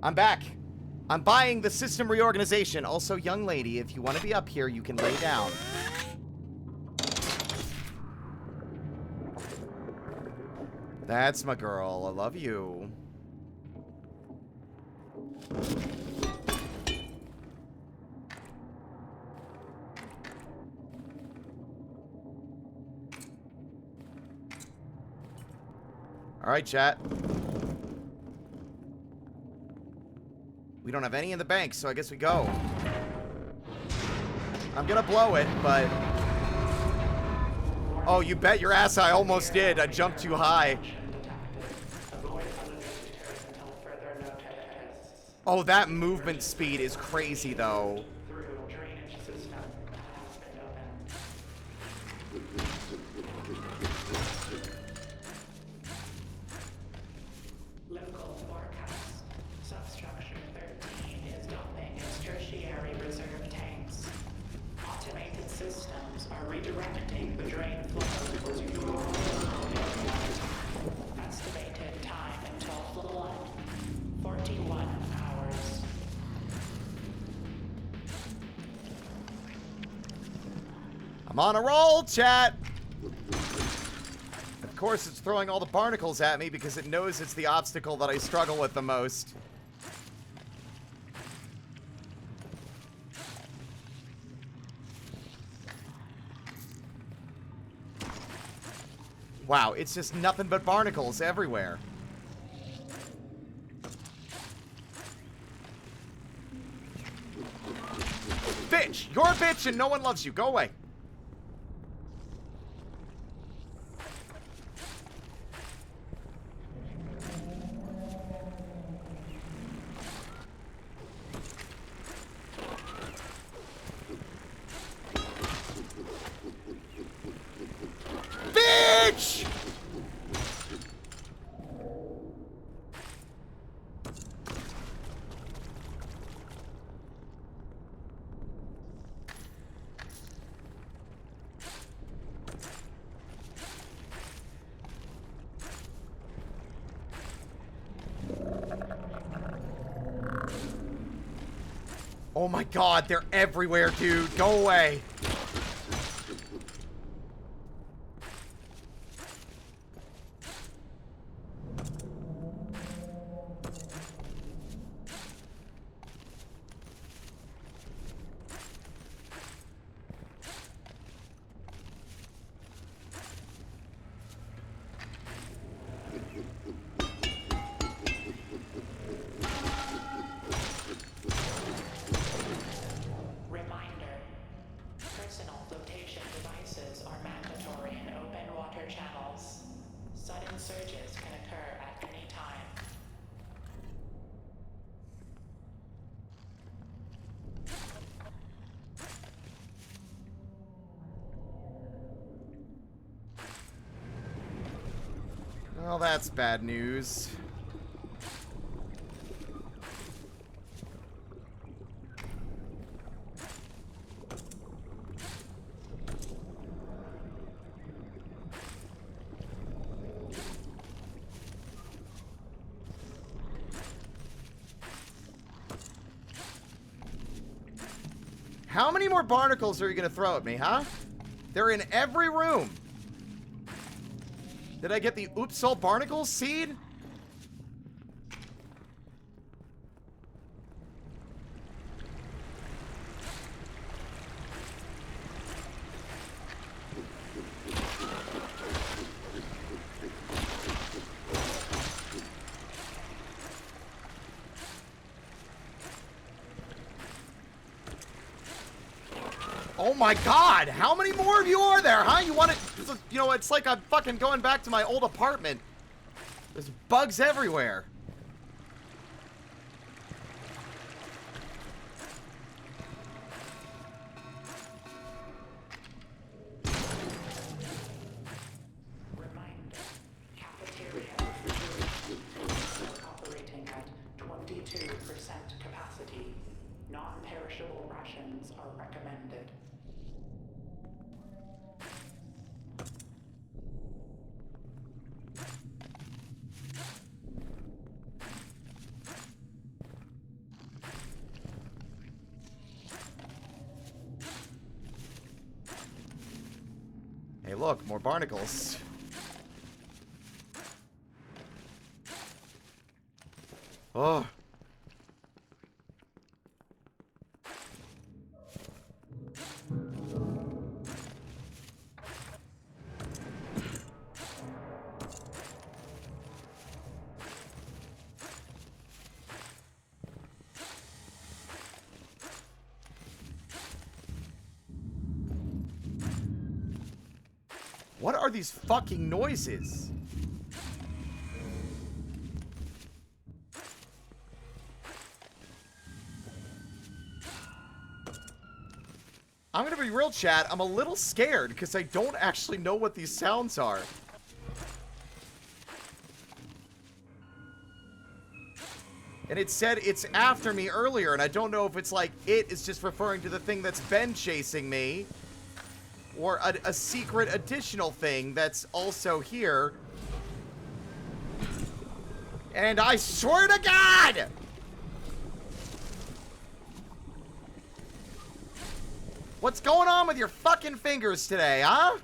Speaker 4: I'm back. I'm buying the system reorganization. Also, young lady, if you want to be up here, you can lay down. That's my girl. I love you. All right, chat. We don't have any in the bank, so I guess we go. I'm gonna blow it, but... Oh, you bet your ass I almost did. I jumped too high. Oh, that movement speed is crazy, though. I'm on a roll, chat! Of course, it's throwing all the barnacles at me because it knows it's the obstacle that I struggle with the most. Wow, it's just nothing but barnacles everywhere. Bitch! You're a bitch and no one loves you. Go away. Bitch! Oh my god, they're everywhere, dude. Go away.
Speaker 3: surges can occur at any time.
Speaker 4: Well, that's bad news. How many more barnacles are you going to throw at me, huh? They're in every room. Did I get the Oopsal barnacle seed? Oh my god! How many more of you are there, huh? You want it? You know, it's like I'm fucking going back to my old apartment. There's bugs everywhere.
Speaker 3: Reminder, cafeteria refrigeration operating at 22% capacity. Non-perishable rations are recommended.
Speaker 4: Hey, look, more barnacles. Oh. What are these fucking noises? I'm gonna be real, chat. I'm a little scared because I don't actually know what these sounds are. And it said it's after me earlier, and I don't know if it's like it is just referring to the thing that's been chasing me, or a secret additional thing that's also here. And I swear to God! What's going on with your fucking fingers today, huh?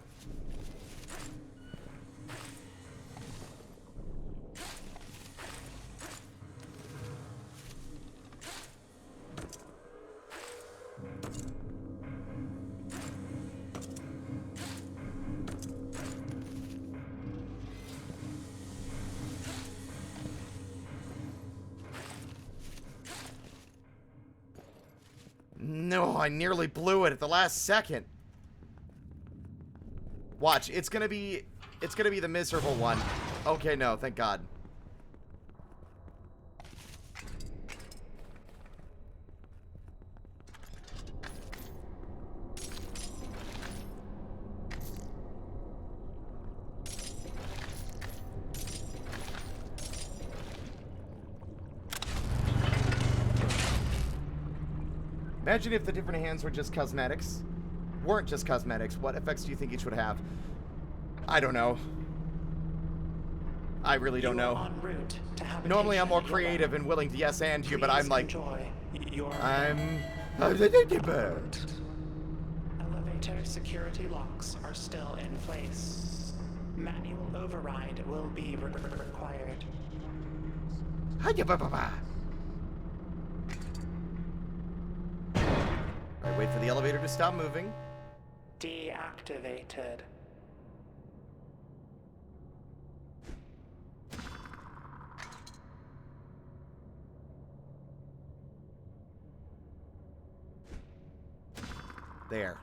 Speaker 4: No, I nearly blew it at the last second. Watch, it's gonna be the miserable one. Okay, no, thank God. Imagine if the different hands were just cosmetics. Weren't just cosmetics. What effects do you think each would have? I don't know. I really don't know.
Speaker 3: En route to
Speaker 4: Normally I'm more
Speaker 3: habitation
Speaker 4: creative and willing to yes and you, but
Speaker 3: Please
Speaker 4: I'm like...
Speaker 3: enjoy your
Speaker 4: I'm...
Speaker 3: Elevator security locks are still in place. Manual override will be required.
Speaker 4: Alright, wait for the elevator to stop moving.
Speaker 3: Deactivated.
Speaker 4: There.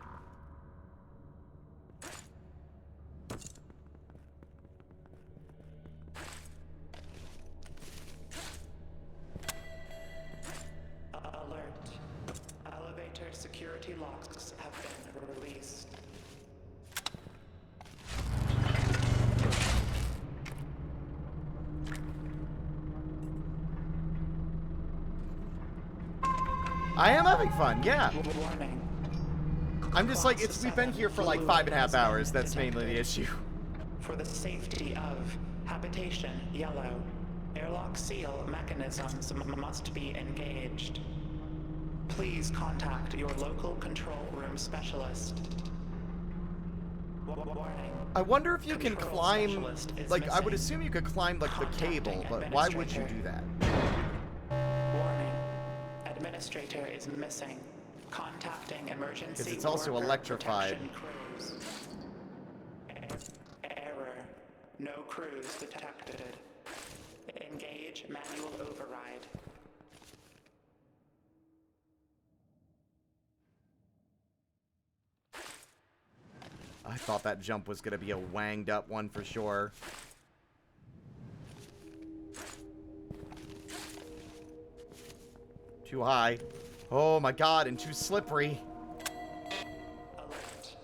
Speaker 4: I am having fun, yeah.
Speaker 3: Warning.
Speaker 4: I'm just like,
Speaker 3: Class
Speaker 4: we've been
Speaker 3: 7
Speaker 4: here for like
Speaker 3: fluid
Speaker 4: 5.5 hours.
Speaker 3: has
Speaker 4: That's
Speaker 3: been
Speaker 4: mainly the
Speaker 3: detected.
Speaker 4: issue.
Speaker 3: For the safety of habitation yellow, airlock seal mechanisms must be engaged. Please contact your local control room specialist. Warning.
Speaker 4: I wonder if you can
Speaker 3: Control
Speaker 4: climb,
Speaker 3: specialist is
Speaker 4: like, I would
Speaker 3: missing.
Speaker 4: assume you could climb, like, the cable,
Speaker 3: Contacting
Speaker 4: but why would you
Speaker 3: administrator.
Speaker 4: do that?
Speaker 3: Warning. Administrator is missing. Contacting emergency
Speaker 4: 'Cause it's also
Speaker 3: worker
Speaker 4: electrified.
Speaker 3: protection crews. Error. No crews detected. Engage manual override.
Speaker 4: I thought that jump was gonna be a wanged up one for sure. Too high. Oh my god, and too slippery.
Speaker 3: Alert.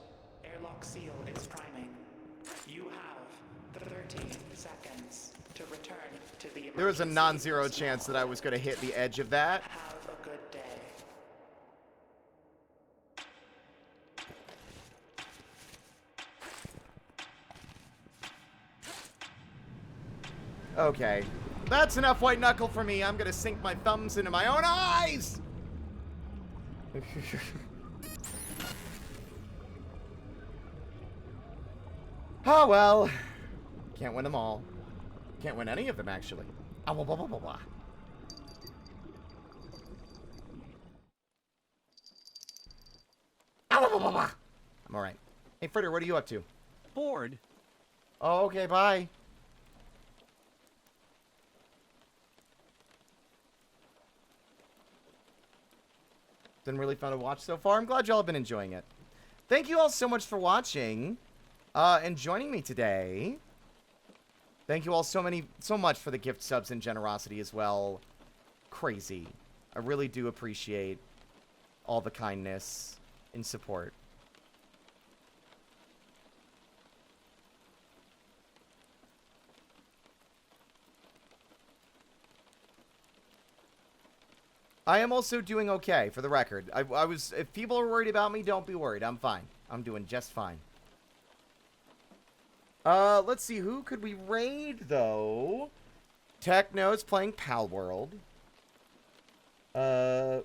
Speaker 3: Airlock seal is priming. You have 30 seconds to return to the
Speaker 4: There was a
Speaker 3: emergency
Speaker 4: non-zero
Speaker 3: personnel.
Speaker 4: chance that I was gonna hit the edge of that.
Speaker 3: Have a good day.
Speaker 4: Okay. That's enough white knuckle for me. I'm gonna sink my thumbs into my own eyes! Oh well. Can't win them all. Can't win any of them, actually. Ah, blah, blah, blah, blah, blah. Ah, blah, blah, blah, blah. I'm alright. Hey, Fritter, what are you up to?
Speaker 2: Bored.
Speaker 4: Oh, okay, bye. Been really fun to watch so far. I'm glad y'all have been enjoying it. Thank you all so much for watching and joining me today. Thank you all so much for the gift subs and generosity as well. Crazy. I really do appreciate all the kindness and support. I am also doing okay, for the record. I was, if people are worried about me, don't be worried. I'm fine. I'm doing just fine. Let's see. Who could we raid, though? Techno's playing Pal World.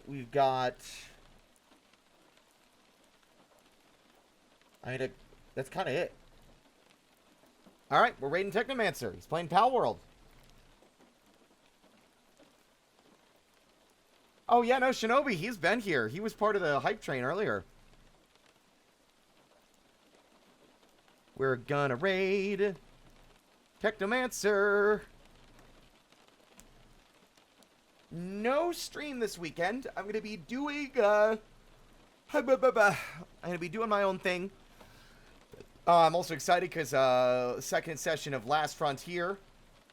Speaker 4: We've got... That's kind of it. Alright, we're raiding Technomancer. He's playing Pal World. Oh, yeah, no, Shinobi, he's been here. He was part of the hype train earlier. We're gonna raid Technomancer. No stream this weekend. I'm gonna be doing, I'm gonna be doing my own thing. I'm also excited because, second session of Last Frontier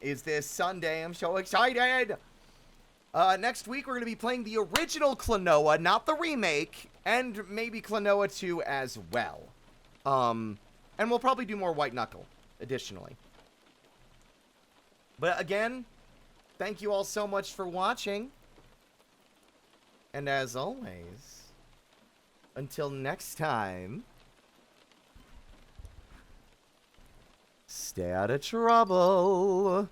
Speaker 4: is this Sunday. I'm so excited! Next week, we're going to be playing the original Klonoa, not the remake, and maybe Klonoa 2 as well. And we'll probably do more White Knuckle, additionally. But again, thank you all so much for watching. And as always, until next time, stay out of trouble.